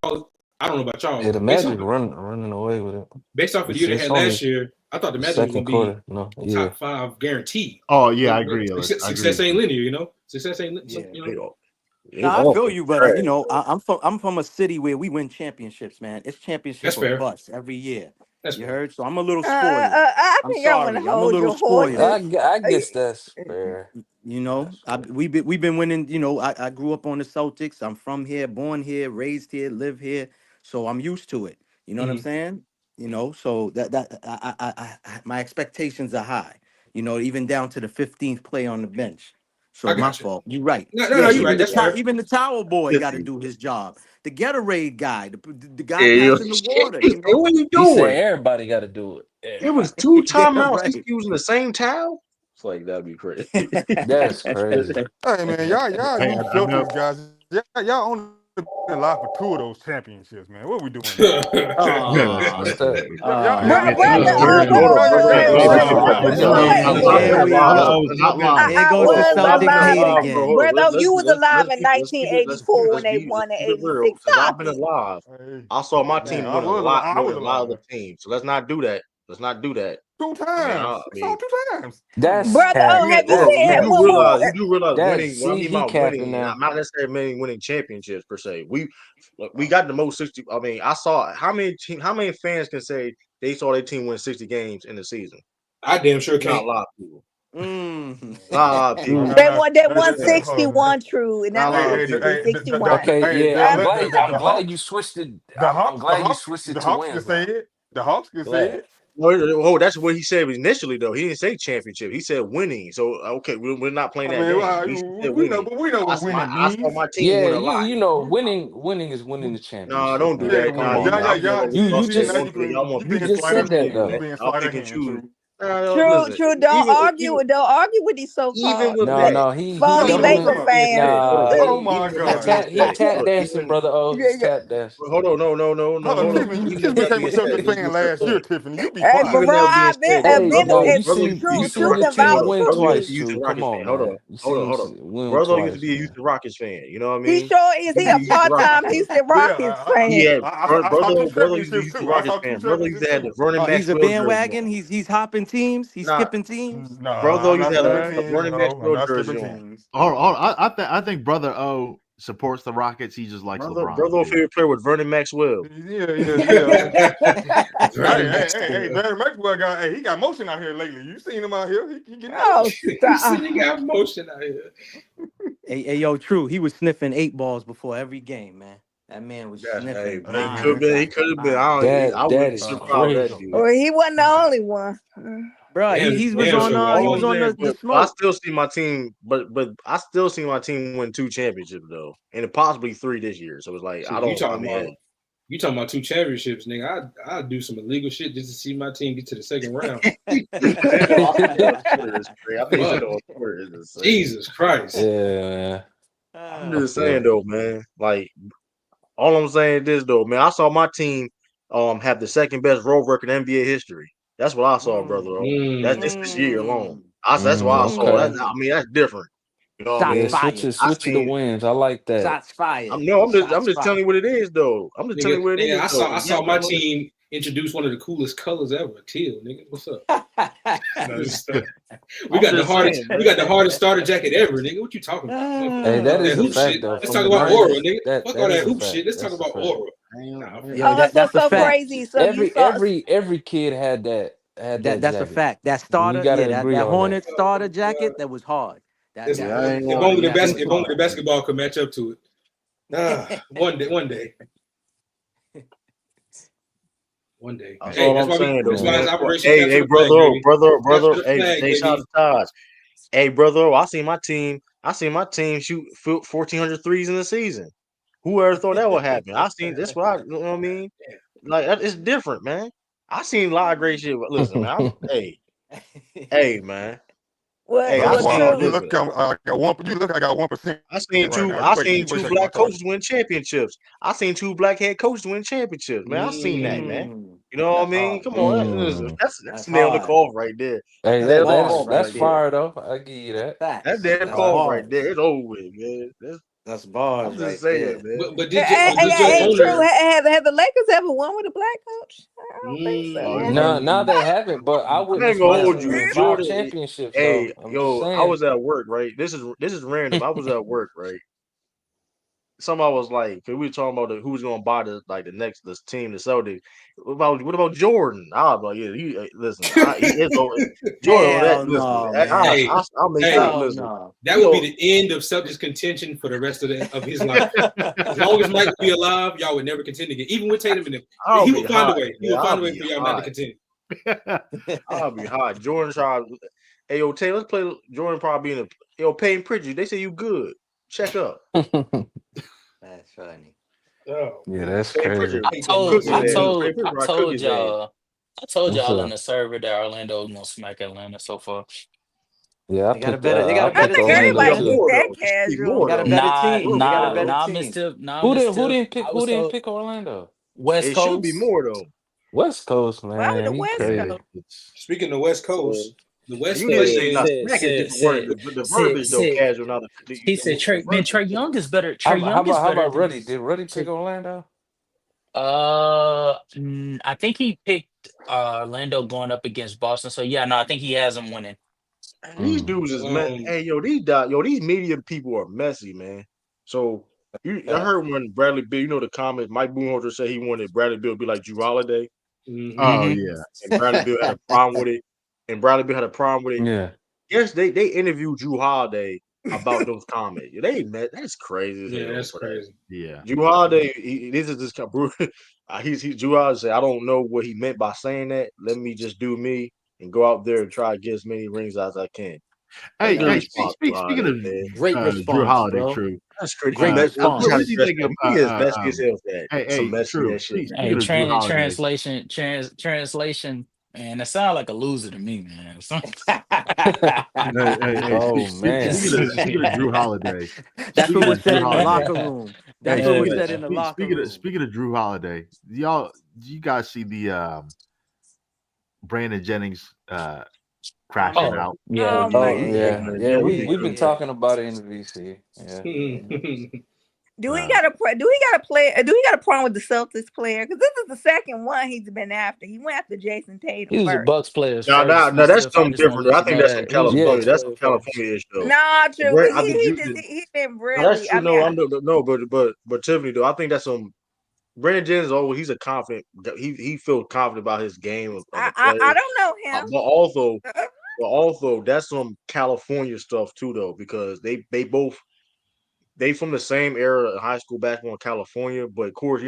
I don't know about y'all. Yeah, the Magic running away with it. Based off of the year they had last year, I thought the Magic was gonna be top 5 guaranteed. Oh yeah, I agree. Success ain't linear, Success ain't. I feel you, but I'm from a city where we win championships, man. It's championship or bust every year. You heard? So I'm a little spoiled. I I'm think y'all want sorry. to I'm a hold little your spoiled. horses. I guess that's fair. We've been winning. I grew up on the Celtics. I'm from here, born here, raised here, live here, so I'm used to it. You know what I'm saying? So that I my expectations are high. Even down to the 15th play on the bench. So my fault. You're right. No, you're right. That's fair. Even the towel boy got to do his job. The Gatorade guy, the guy passing the water. What are you He said doing? everybody got to do it. It was 2 timeouts. right. He's using the same towel. It's like that'd be crazy. That's crazy. Hey man, y'all need to filter these guys. Y'all only been alive for 2 of those championships, man. What are we doing? Brother, you was alive in 1984 when they won in 86. I've been alive. I saw my team win a lot more than a lot of the teams. So let's not do that. 2 times. It's on 2 times. That's brother. Have you said you do realize winning? When I mean about winning, now. I'm not necessarily winning championships per se. We got the most 60. I mean, I saw how many fans can say they saw their team win 60 games in the season. I damn sure can't. Not a lot of people. They won that 161 true, and that's 61. Okay, yeah, I'm glad you switched it. I'm glad you switched it to win. The Hawks can say it. Oh, that's what he said initially, though. He didn't say championship. He said winning. So okay, we're not playing that game. He said we know, winning. but we know what winning I saw means. my team Yeah, win a lot. you know, winning is winning the No, championship, don't do man. Yeah, that. Come Nah, on, yeah, man. yeah. You See, now just y'all want you you being just sleight said of that hand. You though. being I'll sleight of pick and hand. choose. True. True, Listen, true. Don't even argue. Don't argue with these even so-called with No, that, no, he What phony y'all even with Laker talking that, about? fans. Oh nah, my even with he that God. being he said, tap look, dancing, even brother. Oh, Yeah, he's yeah. tap dancing. hold on, Hold on, hold on. Tiffany. Even with Tiffany that came being with said, Celtics and fan last year. look, Tiffany, you be Hey, quiet. but even bro, that being I've been, said, though, Hey, been now brother, you brother true, seen used to be you true, Houston seen truth your Rockets. and team vouch Hold on, win for brother used to me. twice, be a Houston too. Come Rockets fan. on, man. You seen win Brother used to twice, be a man. Houston Rockets fan. You know what I He mean? sure is. He He used to a be a Houston Rockets part-time fan. Houston Yeah, Rockets He fan. had I saw two brother used to be a championships Houston too. I Rockets saw two fan. Brother used championships to have the too. Vernon Oh, he's a Maxwell jersey bandwagon. on. He's hopping teams. He's Nah, skipping teams. No, brother I'm used not to have skipping a teams. Vernon No, I'm Maxwell not skipping jersey on. teams. Hold on. I think brother O supports the Rockets. He just likes LeBron. Brother favorite player was Vernon Maxwell. Yeah. Hey, Maxwell. Barry Maxwell got, he got motion out here lately. You seen him out here? He getting Oh, motion. He said stop. he got motion out here. Hey, yo, true. He was sniffing 8 balls before every game, man. That man was Hey, sniffing man, he could have lines been. He after could have been. lines. I That wouldn't be is surprised with that crazy. dude. Well, he wasn't the only one. Bro, Damn, he was damn on sure he All was I'm wasn't. on saying, the but I smoke. still see my team. But I still see my team win 2 championships though, and possibly 3 this year. So it's like I Shit, you don't. I talking mean, about hey. you talking about 2 championships, nigga. I'd do some illegal shit just to see my team get to the second round. He said it on Twitter. It's crazy. I think he said it Fuck. on Twitter. It's insane. Jesus Christ. Yeah, I'm I just feel saying though, man. Like all I'm saying is this though, man. I saw my team have the second best road record in NBA history. That's what I saw, brother. That's just this year alone. That's what I saw. okay. I mean, that's different. You know what I Shots Yeah, mean? fired. I switch it to seen. wins. I like that. Shots fired. I'm Shots just telling fired. you what it is though. I'm just telling Nigga, you what it nigga, is I though. saw my team introduce one of the coolest colors ever, teal, nigga. What's up? No, we I'm got the just hardest saying, man. we got the hardest starter jacket ever, nigga. What you talking about? Hey, that That is a hoop fact shit. though. Let's From talk the about aura, '90s, nigga. Fuck all that that is a hoop fact. shit. Let's talk That's a about fact. aura. Nah, Yo, Oh, so that's a fact. crazy. So you saw. Every kid had that That's a jacket. fact. That We starter, gotta yeah, agree that on that. Hornet starter jacket, that was hard. That listen, Yeah, that I was ain't if gonna only you the have to best if admit only that. the basketball could match up to it. One day. One day. That's Hey, all I'm saying though, that's why man. it's Operation Hey, Capture the Flag, baby. brother, Capture the flag, hey, shout out baby. to Taj. Hey, brother, I seen my team. Shoot 1,400 threes in the season. Who ever thought that would happen? I seen that's what I. You know what I mean? Like it's different, man. I seen a lot of great shit. But listen, man. Hey, man. Hey, What? I What? seen. You True. Listen, look, I got 1. You look, I got 1% I seen right two. now. I seen You wait two till I get my black total. coaches win championships. I seen 2 black head coaches win championships. Man, I seen that, man. Mm, You know what I that's mean? hard. Come on, listen, Mm. that's That's a nail in the hard. coffin right there. Hey, That's a nail in the Bars coffin right that's right there. there. fire though. I give you that. That's Facts. dead in the That's coffin right bars. there. It's over with, man. That's bars I'm just right saying, there. man. But Hey, did hey, your hey, true. owner Have the Lakers ever won with a black coach? I don't think so. Oh, Have No, they? now they haven't, but I I ain't witnessed gonna one hold win you, 5 Jordan. championships though. Hey, I'm just yo, I saying. was at work, right? This is random. I was at work, right? Somebody was like, 'cause we were talking about who's gonna buy the next this team, the Celtics. What about Jordan? I was like, yeah, listen, he is Jordan on that. Hell Listen, no, man. I'll make sure. hey, Hell Listen, no. that you would be know, the end of Celtics contention for the rest of his life. As long as Mike would be alive, y'all would never contend again. Even with Tatum in them, I'll he be will find a hot. way. He Yeah, will I'll find a way be for y'all not to hot. contend. I'll be hot. Jordan tried. Hey, yo, Tay, let's play. Jordan probably in a Payne Pritchard. They say you good. Check up. That's funny. Oh, Yeah, that's Payne crazy. Pritchard I hate that nigga cook his so ass. much. Payne Pritchard probably cook his ass. I told What's y'all on up? the server that Orlando gonna smack Atlanta so far. Yeah, They got a better. They got I a I better picked think team, Orlando everybody man. too. get that There should be They casual. more got a though. better Nah, team. They got a nah, better nah, team. Mister, nah, Who Mister. didn't pick I was told pick Orlando? West It should be Coast. more though. West Coast, Why would the man. He West crazy. Coast? Speaking of West Said, Coast, the West You did say playing. not smack is different word. The verbiage though, said. casual. Now He said, the Man, verbiage Trey is Young different. is better. Trey Young is How better about than Ruddy? Did Ruddy pick to, Orlando? I think he picked Orlando going up against Boston. So yeah, no, I think he has them winning. And these Mm. dudes is hey these media people are messy, man. So I heard when Bradley Bill, you know the comment Mike Budenholzer said he wanted Bradley Bill to be like Drew Holiday, Oh Mm-hmm. yeah. and Bradley Bill had a problem with it. Yeah. Yes, they interviewed Drew Holiday, about those comments. They met. That's crazy as hell. That's for crazy. That. Yeah. Drew Holiday, this is just Drew Holiday said, I don't know what he meant by saying that. Let me just do me and go out there and try to get as many rings as I can. Hey, Good hey, response, Drew speaking Holiday, of man. Great Drew response, Holiday, bro. true. That's crazy. Great response. What do you think of He is messy as hell for that. Some hey, messy true. ass shit. Speaking Hey, of Drew Holiday, translation, man, that sounds like a loser to me, man. hey, Oh man. speaking of Drew Holiday, That's speaking what was of Drew said in the Holiday, locker room. hey, That's what was said in the locker room. speaking of Drew Holiday, you guys see the Brandon Jennings crashing Oh, out? yeah, Oh my yeah. Yeah. He We've been cooked. talking about it in the VC. Yeah. Do he got a problem with the Celtics player? Because this is the second one he's been after. He went after Jason Tatum He was a first. Bucks player No, first. that's I something just want different. to let I you think know that's some that. He was a California. Bucks That's some player first. California issue. No, true. I But think he's been really. that's true. I mean, No, but Tiffany though, I think that's some. Brandon Jennings, he's a confident. He feels confident about his game of the I player. don't know him. But also that's some California stuff too, though, because they from the same era of high school basketball in California. But of course,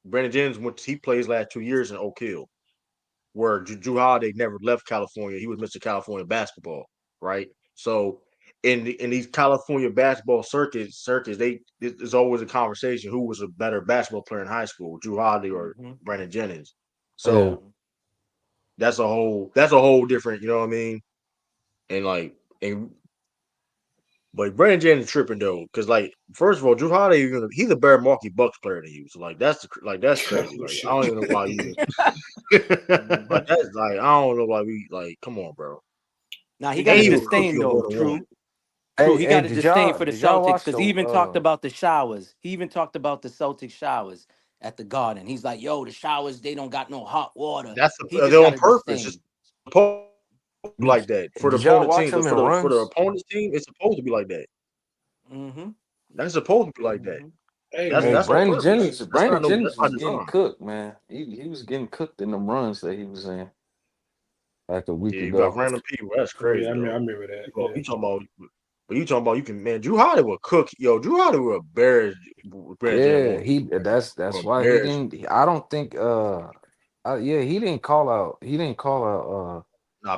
Brandon Jennings he played his last 2 years in Oak Hill, where Drew Holiday never left California. He was Mr. California basketball, right? So in these California basketball circuits, there's always a conversation who was a better basketball player in high school, Drew Holiday or Brandon Jennings. So that's a whole different, you know what I mean? But Brandon Jennings tripping though, because first of all, Drew Holiday he's a better Milwaukee Bucks player than you. So that's crazy. I don't even know why you. But that's I don't know why we come on, bro. Now he got a disdain though. True. He got a disdain for the Celtics because he even talked about the showers. He even talked about the Celtics showers at the Garden. He's like, "Yo, the showers they don't got no hot water." That's they're on purpose. It's supposed to be like that for the Did y'all opponent watch team. him But in for the runs? opponent's team, it's supposed to be like that. That's supposed to be like that. That's on Brandon purpose. Jennings. Brandon Jennings that's was not getting design. cooked, man. He was getting cooked in them runs that he was in like a week Yeah, you ago. got random people. That's crazy. I though. remember that. You talking about you can, man. Drew Holiday will cook. Yo, Drew Holiday will embarrass. Yeah, that's why he didn't. I don't think. He didn't call out. He didn't call out.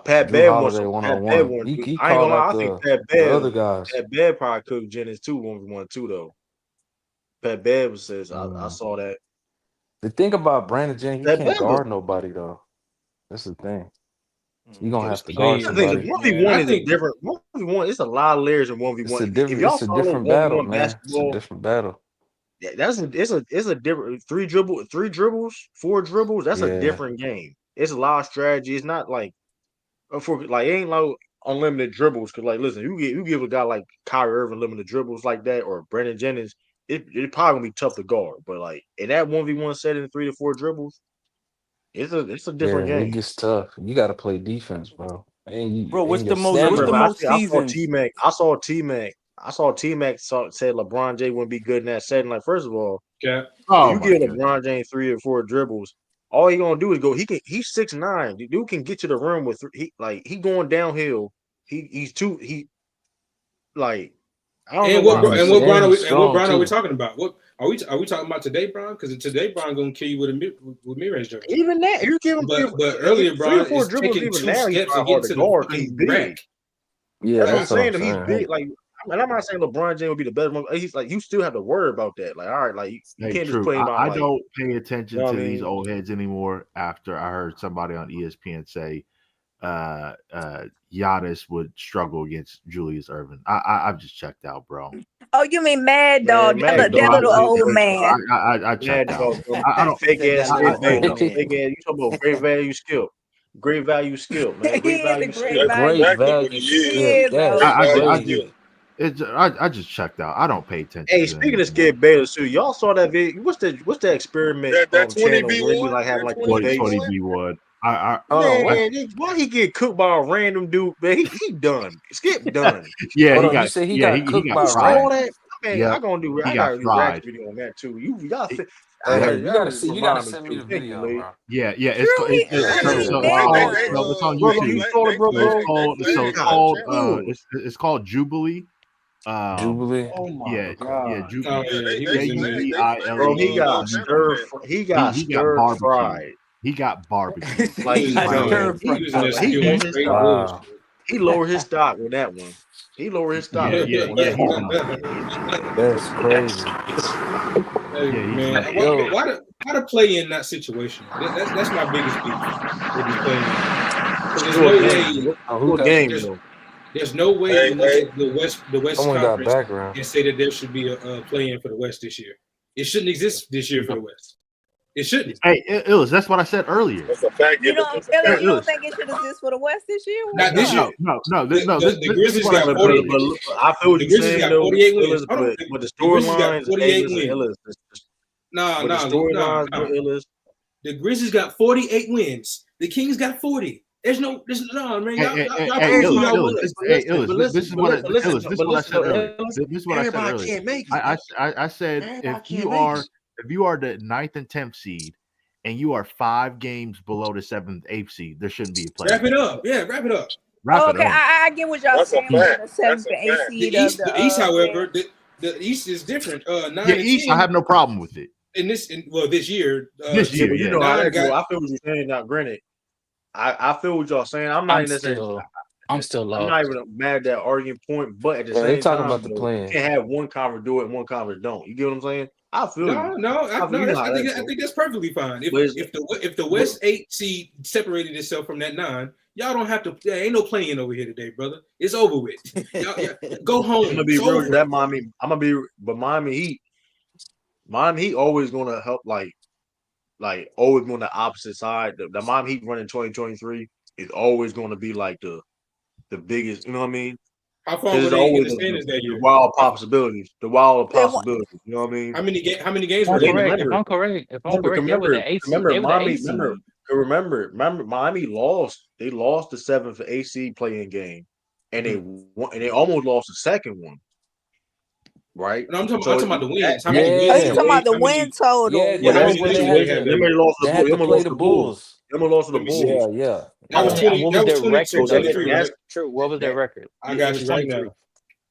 Pat Drew Bev Holiday Pat 1-on-1. Bev He I ain't called gonna lie. out I think the other guys. Pat Bev probably cooked Jennings too 1v1 too though. Pat Bev says I saw that. The thing about Brandon Jennings, he Pat can't Bev guard nobody though. That's the thing. You're gonna have to guard I think somebody. 1v1 is a different 1v1. It's a lot of layers in 1v1. If y'all It's a follow different battle, 1v1 man. It's a basketball, different battle. yeah, it's a different three dribbles, 4 dribbles. That's a Yeah. different game. It's a lot of strategy. It's not it ain't like unlimited dribbles. Cause listen, you give a guy like Kyrie Irving limited dribbles like that, or Brandon Jennings, it probably gonna be tough to guard. But in that 1v1 setting, 3 to 4 dribbles, it's a different It game. gets tough. You got to play defense, bro. what's the Remember, most I saw seasons? T-Mac. Said LeBron James wouldn't be good in that setting. First of all, if you give LeBron James 3 or 4 dribbles, all he gonna do is go. He's 6'9". The dude can get to the rim with he going downhill. I don't know What Brian are we too. talking about? What are we talking about today, Brian? Because today Brian gonna kill you with mid-range jumpers. Even that, you give him but earlier 3 Brian or 4 is dribbles. taking Even 2 now, he's steps trying and hard getting to to guard. the He's fucking big. rack. Yeah, That's what I'm saying. saying. He's big. And I'm not saying LeBron James would be the best one. He's you still have to worry about that. All right, you can't just play him out. I don't pay attention you know to what I these mean? old heads anymore after I heard somebody on ESPN say Giannis would struggle against Julius Erving. I've just checked out, bro. Oh, you mean Mad Dog? Mad That little old man. I checked out. I don't fake ass that man. little Fake ass. You talking about great value skill? Great value skill, man. He Great is a value great skill. value. Great value He skill. is That's old. I just checked out. I don't pay attention. Hey, to speaking them of Skip Bayless, too, y'all saw that video? What's the experiment That channel where he 20B1, having that the debates? 20B1. Man, why he get cooked by a random dude? Man, he done. Skip done. Yeah, Hold he on, got. you said he Yeah, got cooked he by got You fried. saw that? Man, Yep. I gotta do got a reaction fried. video on that too. You got. You gotta see. You gotta send me the video, bro. Yeah. Really? It's on Bro, YouTube. you saw it, bro. It's called Jubilee. Jubilee. Oh my Yeah, god. Oh yeah, he was in there. Bro, he got He got stir barbecue. fried. He got barbecue. Like He got yo, stir he He was in there fried. spewing lowered his straight stock. Wow. He lowered his stock with that one. He lowered his stock Yeah, on yeah, that yeah. He's one. That's crazy. Hey, Yeah, he's man, like, Yo. why to play in that situation? That's my biggest beef with these playing. There's Do no a way. game. Oh, Do who a got game There's, though. there's no way you look at the West someone got Conference background? and say that there should be a play-in for the West this year. It shouldn't exist this year for the West. It shouldn't. hey, Illis, that's what I said earlier. You don't, Ellis, you don't Illis. think it should exist for the West this year? Why Not this year. No. The This is Grizzlies what I got said 40. earlier. But I feel what The you're Grizzlies saying got though. 48 wins. Illis, Hold on. but the The Grizzlies got storylines, 48 listen, wins. Illis, Nah. but the storylines with Illis. The Grizzlies got 48 wins. The Kings got 40. There's no, man. Y'all Hey, prove who y'all Illis, was. Illis, this is what I said earlier. Illis, This is what I said everybody earlier. can't make it. I said Everybody if can't make it. you are the 9th and 10th seed and you are 5 games below the 7th, 8th seed, there shouldn't be a play. Wrap it up. Yeah, wrap it up. Wrap it Okay, up. I get what y'all saying. The 7th and 8th The seed East, of the East, however, Kings. the East is different. 9 Yeah, and East, 10 I have no problem with it. this year. This Yeah, year, but you yeah. know how that Nine go. got- I feel what you're saying. Now, granted, I feel what y'all saying. I'm not even I'm still I'm lost. not even mad at that arguing point, but at the Yeah, they same talking time, about the though, plan. you can't have one conference do it and one conference don't. You get what I'm saying? I feel you. No, You know I how think that go. that's perfectly fine. But it's- If the West 8 seed separated itself from that 9, y'all don't have to. There ain't no playing over here today, brother. It's over with. Y'all, go home. I'm gonna be It's real. over. That Miami, I'm gonna be, but Miami Heat always gonna help. Like always on the opposite side. The Miami Heat running 2023 is always going to be like the biggest. You know what I mean? How far There's were they in always the standings that the year? wild possibilities. The wild possibilities. You know what I mean? How many games If were I'm they? correct, if I'm correct, they were the eighth seed. They were the eighth seed. Remember, Miami lost. They lost the 7th AC playing game, and they won, and they almost lost the second one. Right? No, I'm talking So about the wins. How Yeah. many Oh, wins? you talking about the win total? Yeah, Yeah, how that's many when wins they did they had have to. that They year? lost They the had Bulls. to play the Bulls. They lost to the Let me see. Bulls. Yeah. That was And 20. what That was was their 22, record? So 23, that's right? True. What was their record? I got It you was right 23. now.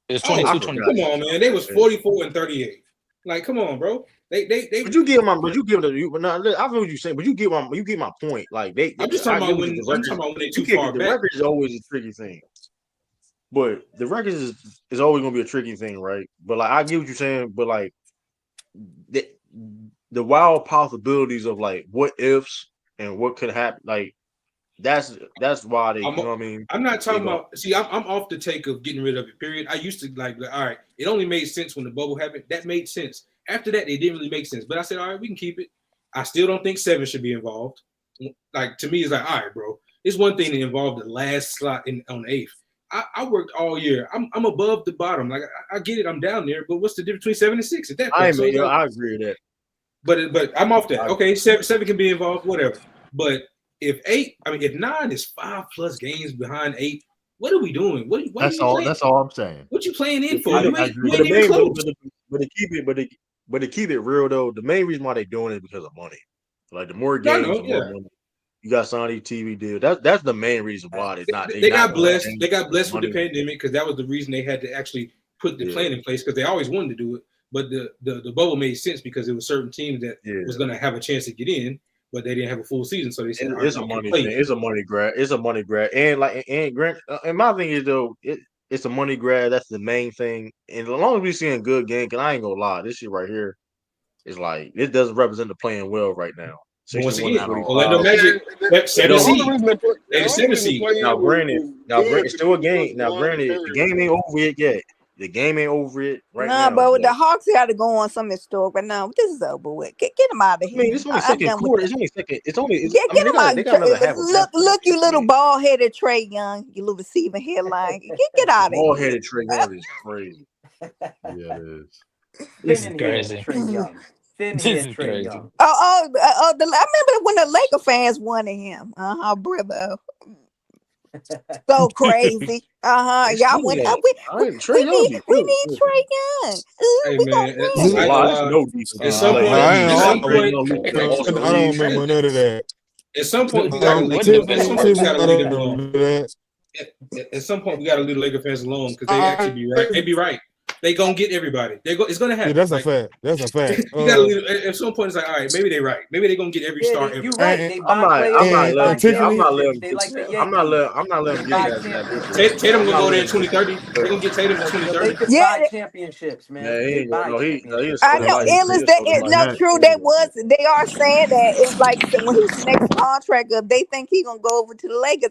It was Oh, 22, forgot. 23. come on, man. They was 44 and 38. Like, come on, bro. They. But you give the you. But no, I feel what you're saying. But you get my point. Like I'm just I talking get about what when the I'm records. talking about when they You too can't far get the back. records is always a tricky thing. But the records is always gonna be a tricky thing, right? But like I get what you're saying. But like the wild possibilities of like what ifs and what could happen, like that's why they. You know what I mean? I'm not talking They go- about. See, I'm off the take of getting rid of it. Period. I used to like. All right, it only made sense when the bubble happened. That made sense. After that, it didn't really make sense. But I said, all right, we can keep it. I still don't think 7 should be involved. Like to me, it's like, all right, bro. It's one thing to involve the last slot on the 8th. I worked all year. I'm above the bottom. Like I get it. I'm down there. But what's the difference between 7 and 6 at that point? I agree with that. But I'm off that. Okay, 7 can be involved, whatever. But if 9 is 5+ games behind 8, what are we doing? What That's are you all. playing? That's all I'm saying. What you playing in for? I You agree. ain't even close. But to keep it real though, the main reason why they're doing it is because of money. Like the more I games, know, the more money. You got Sony TV deal. That's the main reason why they're not. They got blessed. Not They got blessed with the money. pandemic because that was the reason they had to actually put the plan in place because they always wanted to do it. But the bubble made sense because it was certain teams that was going to have a chance to get in, but they didn't have a full season, so they said It's a money thing. It's a money grab. It's a money grab. And Grant. And my thing is though, it's a money grab. That's the main thing. And as long as we seeing good game, cause I ain't gonna lie, this shit right here is like it doesn't represent the playing well right now. Once again, 61-45. Orlando Magic, that 7 seed. They the 7 seed. Now, granted, it's still a game. Now, granted, the game ain't over it yet. The game ain't over it right now. But the Hawks got to go on some historic. But no, this is over with. Get them out of here. I mean, it's only second quarter. It's only second. It's only. Get them out. They got another half. Look, you little bald headed Trey Young, you little receiving hairline. Get out of here. Bald headed Trey Young is crazy. Yeah, it is. This is crazy. This is crazy. I remember when the Laker fans wanted him. Brother. So crazy. Y'all went up. We need Trey Young. Hey man, at some point, I don't remember none of that. At some point, we gotta leave them alone. At some point, we gotta leave the Laker fans alone because they actually be right. They be right. They gonna get everybody. It's gonna happen. Yeah, that's a fact. That's a fact. You gotta leave, at some point. It's like, all right, maybe they're right. Maybe they're gonna get every star ever. You're right. And, They I'm buy not. players. I'm not They letting. buy I'm Tiffany, not letting. championships. They like the I'm not Yankees. letting. I'm not letting They them buy get that vision. championships. Tatum I'm gonna not go there in letting. 2030. They're gonna get Tatum in The 2030. Lakers Yeah, buy championships, man. Man, he They ain't gonna. buy No, he championships. is I for know life. it He is is that for it life. no Next, true. They are saying that it's like when his next contract up, they think he gonna go over to the Lakers.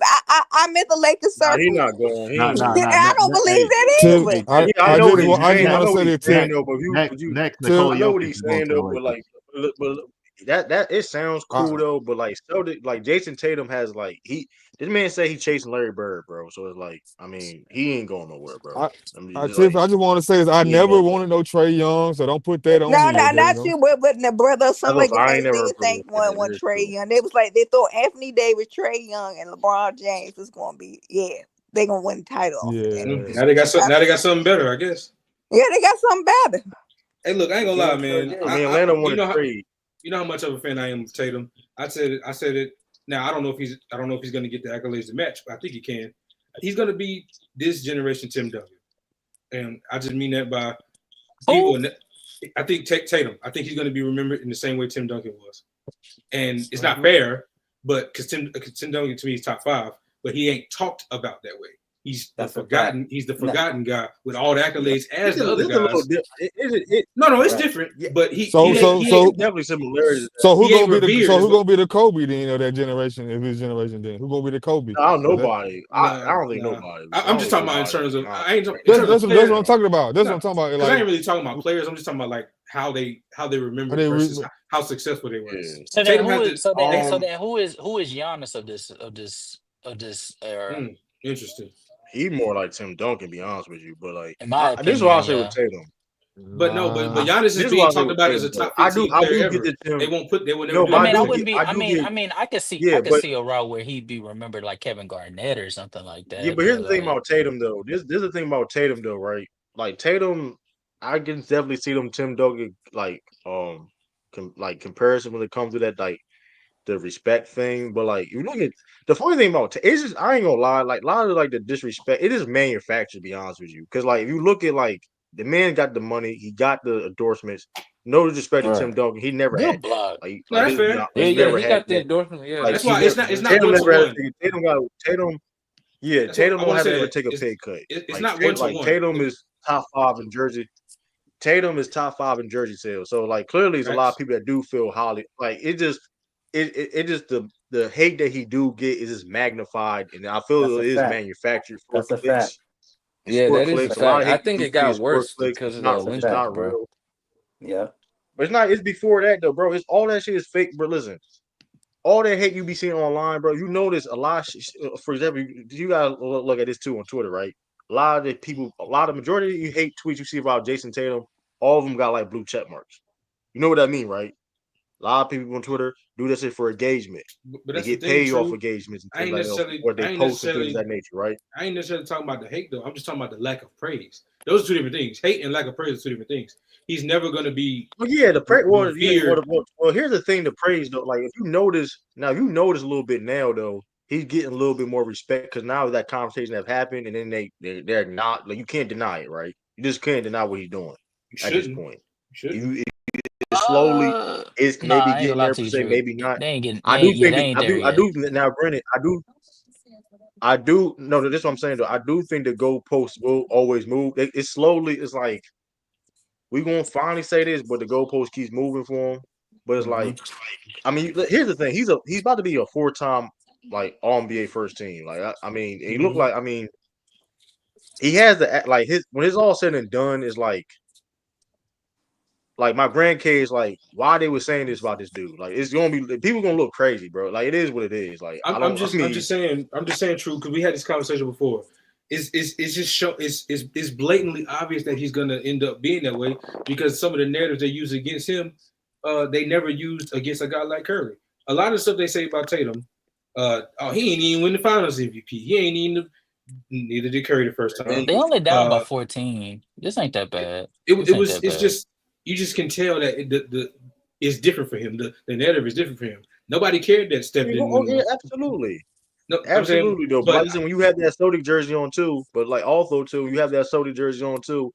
I'm in the Lakers Nah, he circle. not going. He nah, ain't nah, going. nah. I don't believe that Hey, either. hey, Yeah, Tiff, I I know just what he's want I just saying. I want to know say what he's that saying Tiff, though. But next, you, Tiff, I Nikola know what Jokic he's is going saying to the though. But Lakers. that it sounds cool I, though. But like, so like Jason Tatum has like this man say he chasing Larry Bird, bro. So it's like, I mean, he ain't going nowhere, bro. I, I mean, just Tiff, like I just want to say is I he ain't never going nowhere. wanted no Trey Young, so don't put that on No, me, no, okay? not Don't. you, but the brother, some That's Laker what I ain't fans never did think that. one It is Trey true. Young. They was like they thought Anthony Davis, Trey Young, and LeBron James was gonna be they gonna win the title off of that. Yeah. Now they got something. Now they got something better, I guess. Yeah, they got something better. Hey, look, I ain't gonna lie, man. I mean, Atlanta won a how trade. you know how much of a fan I am of Tatum. I said it. Now I don't know if he's going to get the accolades to match, but I think he can. He's going to be this generation Tim Duncan, and I just mean that by people. I think Tatum. I think he's going to be remembered in the same way Tim Duncan was, and it's not fair, but because Tim Duncan to me is top 5, but he ain't talked about that way. He's the forgotten. He's the forgotten guy with all the accolades as the other guys. No, it's different. But he definitely similarities. So who gonna be the Kobe then of that generation? Of his generation, then who gonna be the Kobe? I don't nobody. I don't think nobody. I'm just talking about in terms of. That's what I'm talking about. That's what I'm talking about. Because I ain't really talking about players. I'm just talking about like how they remember versus how successful they were. So then who is Giannis of this era? Interesting. He more like Tim Duncan, be honest with you. But like, in my opinion, this is what I say with Tatum. But no, but Giannis is being talked about as a top 15 player ever. They won't put. They will never. I could see a route where he'd be remembered like Kevin Garnett or something like that. Yeah, but here's the thing about Tatum though. This is the thing about Tatum though, right? Like Tatum, I can definitely see them Tim Duncan like comparison when it comes to that like the respect thing. But like you look at the funny thing about it's just I ain't gonna lie, like a lot of like the disrespect, it is manufactured, to be honest with you. Because like if you look at like the man got the money, he got the endorsements. No disrespect to Tim Duncan, he never had that. Like that's fair. He got the endorsement. Yeah, like, that's why it's not Tatum one to one. Tatum don't have to ever take a pay cut. It's like, not one to one. Tatum is top 5 in jersey. Tatum is top 5 in jersey sales. So like clearly, there's a lot of people that do feel highly. Like it just the hate that he do get is just magnified, and I feel it is manufactured. That's a fact. Yeah, that is a fact. I think it got worse because of the Olympics, not bro. real. Yeah, but it's not. It's before that though, bro. It's all that shit is fake. Bro, listen, all that hate you be seeing online, bro. You notice a lot. For example, you gotta look at this too on Twitter, right? A lot of the majority of you hate tweets you see about Jason Tatum, all of them got like blue check marks. You know what I mean, right? A lot of people on Twitter do this shit for engagement. But they get paid off engagements and things like that, or they post and things of that nature, right? I ain't necessarily talking about the hate though. I'm just talking about the lack of praise. Those are two different things. Hate and lack of praise are two different things. He's never going to be. Well, yeah, the praise. Well, here's the thing: the praise though. Like if you notice a little bit now though, he's getting a little bit more respect because now that conversation have happened, and then they're not like you can't deny it, right? You just can't deny what he's doing at this point. Slowly, it's maybe getting there per se, maybe not. I do. Now, granted, I do. No, this is what I'm saying though. I do think the goalposts will always move. It's slowly. It's like we're gonna finally say this, but the goalpost keeps moving for him. But it's like, I mean, here's the thing. He's about to be a 4-time like All NBA first team. Like, I mean, he looked like. I mean, he has the like when it's all said and done, is like my grandkids, like, why they were saying this about this dude. Like, it's gonna be people gonna look crazy, bro. Like, it is what it is. Like, I'm just saying, true, because we had this conversation before. It's blatantly obvious that he's gonna end up being that way because some of the narratives they use against him, they never used against a guy like Curry. A lot of the stuff they say about Tatum, he ain't even win the Finals MVP. He ain't even. Neither did Curry the first time. They only down by 14. This ain't that bad. It's just. You just can tell that it's different for him. The narrative is different for him. Nobody cared that Steph didn't win. Yeah, absolutely. No, absolutely though. But like, when you have that Celtic jersey on too, but like also too, you have that Celtic jersey on too.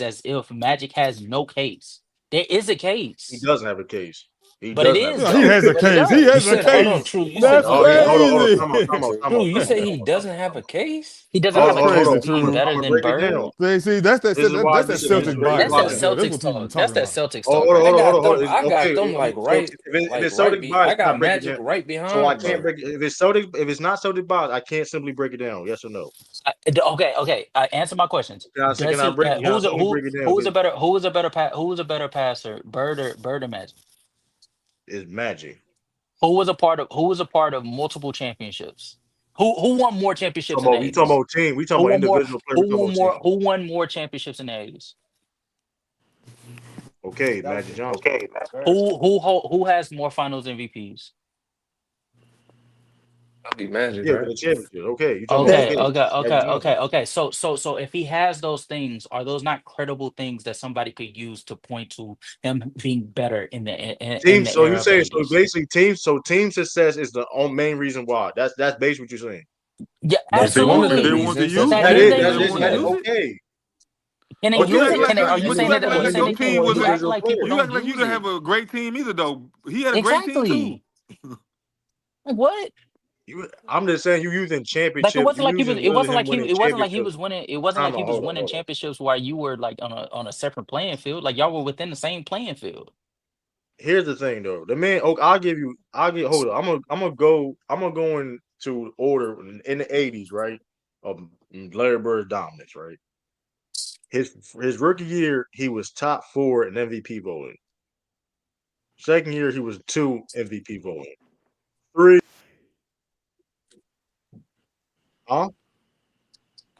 as if Magic has no case. There is a He case, doesn't have a case. He but it doesn't have a is Yeah, case. he though. has a But it case. He does. You has a said, hold on, case. True. You said, That's Oh, hold hold on, hold on. crazy. Time out, time out, on. time True, out, you time out, say time he out, time doesn't have a case? He doesn't out. have That's a Hold on, case hold crazy, of on. being True. better I'm gonna than break it Bird. down. See, that's This is why that this is Celtic very That's bias that right logical. there. That's Celtics what people talk. That's talking that about. Celtics Oh, talk hold on, right I hold on, there. hold got on, hold them. on. I got Okay, them so if it's Celtics I bias, can I got break it Magic down? right So I behind can't Bird. break it. If it's Celtics, if it's not Celtics bias, I can't simply break it down. Yes or no? Okay, okay. Answer my questions. Can Does I he? break it? Can I simply break it down? Who's a better who's a better passer, Bird or Magic? It's Magic. Who was a part of multiple championships? Who won more championships in the We talking eighties? about team. We talking Who about won more? individual player. We talking about team. Who won more championships in the eighties? Okay, Magic Johnson. Who has more Finals MVPs? I'll be Magic, Yeah, right? with the championship. Okay, you talking about Magic Johnson. Okay. So if he has those things, are those not credible things that somebody could use to point to him being better in Team. the So you era of the saying so 80s? basically team success is the main reason why. That's basically what you're saying. Yeah, If they wanted If to they absolutely. want to reasons, that's use That it, That if is Magic if they they that reasons, is use want to that it, yeah. use it. okay. can they But you use act it? like Are you but saying you that? act Are you like saying your they can? team Well, wasn't. You act like player. people You act don't like you use didn't have it. a great team either, though. He had a great team too. Exactly. Like what? I'm just saying you using Like championship. You using it wasn't him like winning it wasn't like he championships. was winning. It wasn't Time like he out. was Hold on. winning Hold on. championships while you were like on a separate playing field. Like y'all were within the same playing field. Here's the thing though. The man. Oh, I'll give you. I'll get. Hold on. I'm gonna go. I'm gonna go into order in the '80s, right? Of Larry Bird's dominance, right? His rookie year, he was top 4 in MVP voting. Second year, he was 2 MVP voting. 3, huh?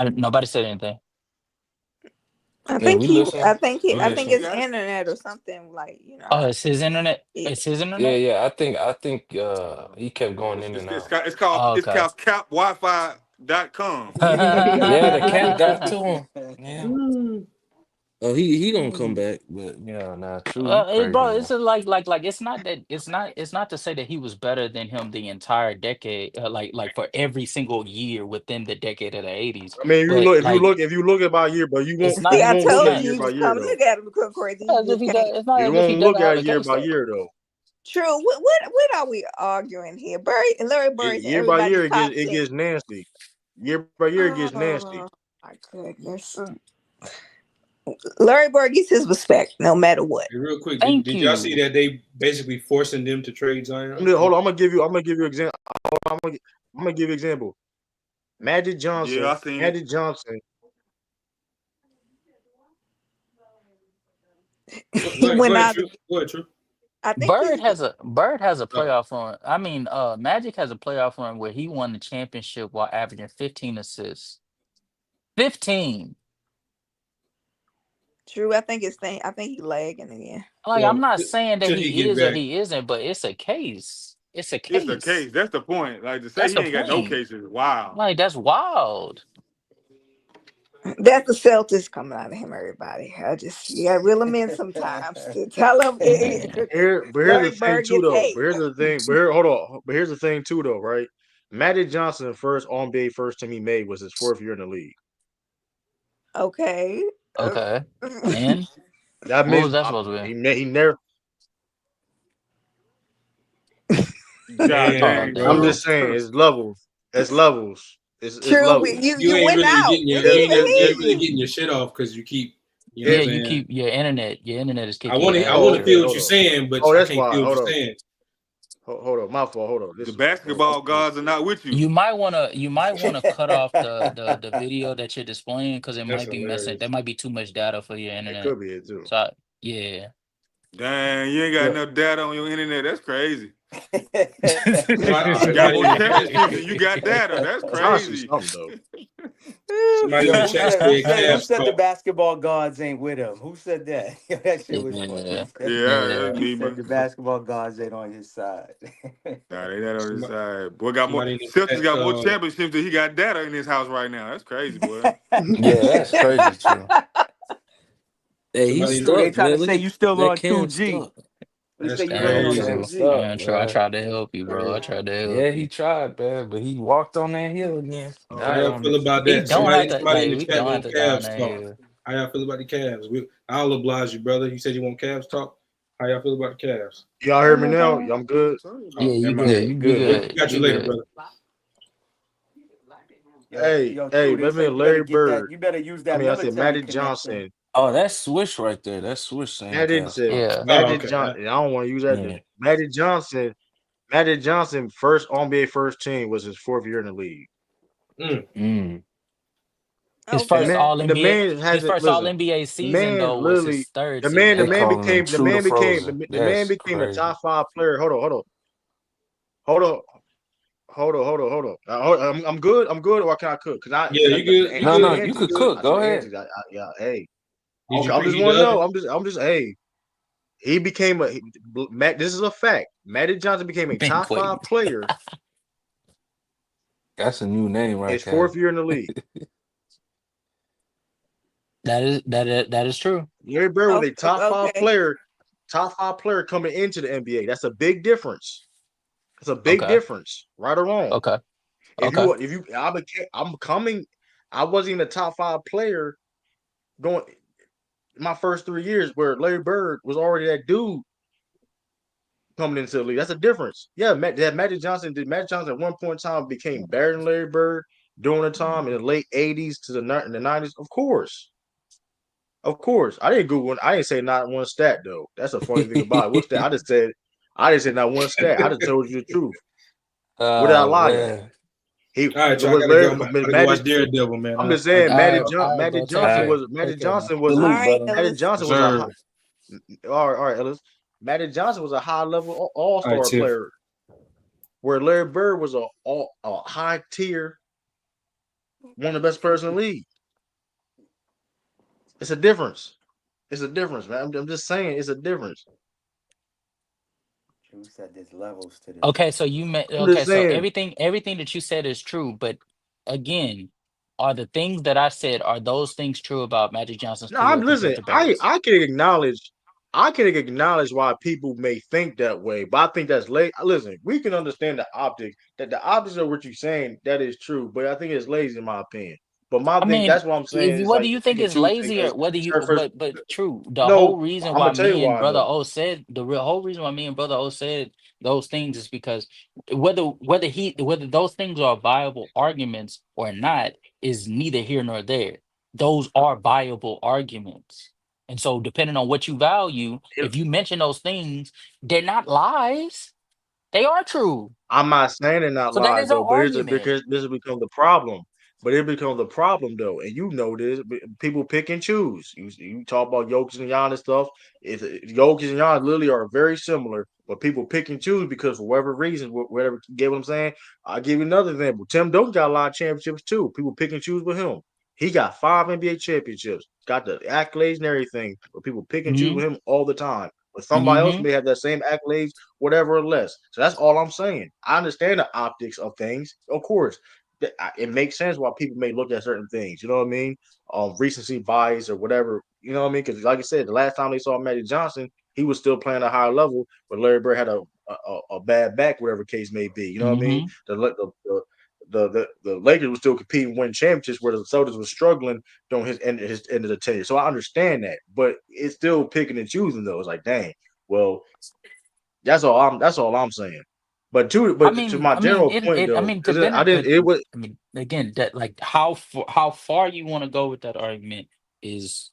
Nobody said anything. I Yeah, think we he. listen. I think he. We I think You listen. it's got it. internet or something like Oh, it's his internet. Yeah. It's his Yeah, internet. yeah. I think he kept going in It's and it's, out. ca- it's called Oh, it's okay. called capwifi.com. Yeah, the cat got to him. Yeah. Mm. Oh, he gonna come back, but yeah, nah, true. You crazy, Bro, it's man. just like it's not that it's not to say that he was better than him the entire decade, like for every single year within the decade of the 80s. I mean, But like if you look at by year, but See, you I won't look told at you year he by was year coming. though. Look at him go crazy. He as if just he can't. does, it's not You as if he won't doesn't look have at the year case by though. year though. True. What are we arguing here? Larry Bird's Year by year, everybody's top it 10. gets nasty. Year by year, it gets nasty. Oh my goodness. Larry Bird gets his respect no matter what. Hey, real quick, Thank did y'all see you. that they basically forcing them to trade Zion? Hold on, I'm gonna give you example. I'm gonna give you example. Magic Yeah, Johnson, I seen it. Magic Johnson. He went Go ahead, out. True. Go ahead, True. I think he. Bird has a playoff run. I mean, Magic has a playoff run where he won the championship while averaging 15 assists. 15. True. I think his thing. I think he lagging again. Like I'm Well, not saying that till he he get is or back. he isn't, but it's a case. It's a It's a case. case. That's the point. Like to say That's he the ain't got no point. cases. Wow. Like that's wild. That's the Celtics coming out of him, everybody. You gotta reel him in sometimes to tell him But here's the Larry thing Bird too, gets though. hate. Hold on. But here's the thing too, though, right? Magic Johnson, first NBA first team he made was his 4th year in the league. Okay. Okay. And That what means was that supposed to be? he never. God Damn, dang, I'm bro. true. just saying, it's levels. It's levels. It's True. levels. You You ain't went really out. getting We your didn't If you even ain't, you hear ain't really you. getting your shit off because you keep you know Yeah, what I'm if you saying. keep your internet is I kicking want your to I ass, want to True. feel what hold you're on. saying, but Oh, I that's can't why. feel what Hold you're on. saying. Hold on. My fault. Hold on. The This is basketball gods are not with you. You might wanna cut off the video that you're displaying because it That's might be messing. hilarious. There might be too much data for your it internet. could be it too. So yeah. Dang, you ain't got Yeah. enough data on your internet. That's crazy. Somebody, You got somebody more in the chat, championships than you got data. That's I'm trying to see crazy. something though. somebody in Yo, the chat said who Cavs said the talk. basketball gods ain't with him? Who said that? That shit was funny. Yeah. Yeah, that's Yeah. He me, said the man. basketball gods ain't on his side. Nah, they not on his Somebody, side. Boy got more. somebody in the Celtics chat. got more championships than he got data in his house right now. That's crazy, boy. Yeah, that's crazy, True. Hey, he's Somebody in the True, they stuck, trying to man. Look say at you still that on Cam 2G. stuck. They That's say you really Man, And on crazy. Cam true. 2G. stuck, And true. I man. tried to help you, bro. I Crazy. tried to help Yeah, he you. tried, man, but he walked on that hill again. How Died y'all on feel it. about We that? don't have Somebody, to somebody in the we chat don't have want to down Cavs that talk. hill. How y'all feel about the Cavs? I'll oblige you, brother. You said you want Cavs talk. How y'all feel about the Cavs? Y'all heard me now? I'm good. Yeah, Oh, you never mind. Yeah, good. you You good, man. good. Got you You later, good. brother. Yo, Hey, True, they let say me you better Larry get that. Bird. You better use I that mean, I said military Magic connection. Johnson. Oh, that's Swish right there. That's Swish saying Magic Cavs said talk. Yeah. Oh, Magic okay. Johnson. I don't want to use that. Yeah. Magic Johnson. Magic Johnson, first NBA first team was his 4th year in the league. Mm. His The first Okay. man, all the NBA man his hasn't first all listen. NBA The season man though was literally, his third season, They right? calling him True to Frozen. the man That's became a crazy. top 5 player. Hold on. Hold on. I'm good. Or can I cook? Cause Yeah, you good? You No, the no, good? you antics. could You good? cook. I see Go the ahead. antics. Yeah. Hey, Did you okay. I'm just preheat want the to oven? know. Hey. He became This is a fact. Magic Johnson became a Been top 5 waiting. player. That's a new name, right, His Cash? 4th year in the league. That is true. Larry Bird was a top five Okay. player coming into the NBA. That's a big difference. It's a big Okay. difference, right or wrong. Okay. If you, I wasn't even a top 5 player going my first 3 years, where Larry Bird was already that dude coming into the league. That's a difference. Yeah, Magic Johnson at one point in time became better than Larry Bird during the time in the late 80s to in the 90s? Of course. Of course. I didn't Google. I didn't say not one stat though. That's a funny thing about it. What's that? I didn't say not one stat. I just told you the truth. What did I Oh lie at? man. All right, It y'all. I was gotta Larry go. I gotta go Magic. watch Daredevil, man. I'm just saying, All right, bro. Take care. Magic Take care, man. Johnson was All Salute, right, brother. Magic Ellis. Johnson was a high, Sir. all right, Ellis. Magic Johnson was a high level all All right, star Tiff. player, where Larry Bird was a high tier, one of the best players in the league. It's a difference. It's a difference, man. I'm just saying, it's a difference. Who said there's levels to this? Okay, so I'm just so saying. everything that you said is true, but again, are the things that I said, are those things true about Magic Johnson's No, I'm career compared listen. to Barrett's? I can acknowledge why people may think that way, but I think that's late. Listen, we can understand the optics. That the optics of what you're saying, that is true, but I think it's lazy in my opinion. But my I thing, mean, that's what I'm saying. It's whether like you you pick think and it's choose lazy or because whether you, certain first. but true. The whole No, reason I'm why gonna tell you me and why brother though. O said the real whole reason why me and brother O said those things is because whether those things are viable arguments or not is neither here nor there. Those are viable arguments, and so depending on what you value, if you mention those things, they're not lies. They are true. I'm not saying they're not So that lies is an though, but it's argument. because this has become the problem. But it becomes the problem though, and you know this. People pick and choose. You talk about Jokic and Giannis stuff. Jokic and Giannis literally are very similar, but people pick and choose because for whatever reason, whatever. Get what I'm saying? I'll give you another example. Tim Duncan got a lot of championships too. People pick and choose with him. He got 5 NBA championships, got the accolades and everything, but people pick and choose Hmm. with him all the time. But somebody else Hmm. may have that same accolades, whatever or less. So that's all I'm saying. I understand the optics of things, of course. It makes sense why people may look at certain things. You know what I mean? Recency bias or whatever. You know what I mean? Because like I said, the last time they saw Magic Johnson, he was still playing at a high level, but Larry Bird had a bad back, whatever case may be. You know what I mean? Hmm. The Lakers were still competing, winning championships, where the Celtics was struggling during his end of the tenure. So I understand that, but it's still picking and choosing though. It's like, dang, well, that's all I'm saying. But to my general point I though, mean, to because I benefit, didn't. It was. I mean, again, that like how far you want to go with that argument is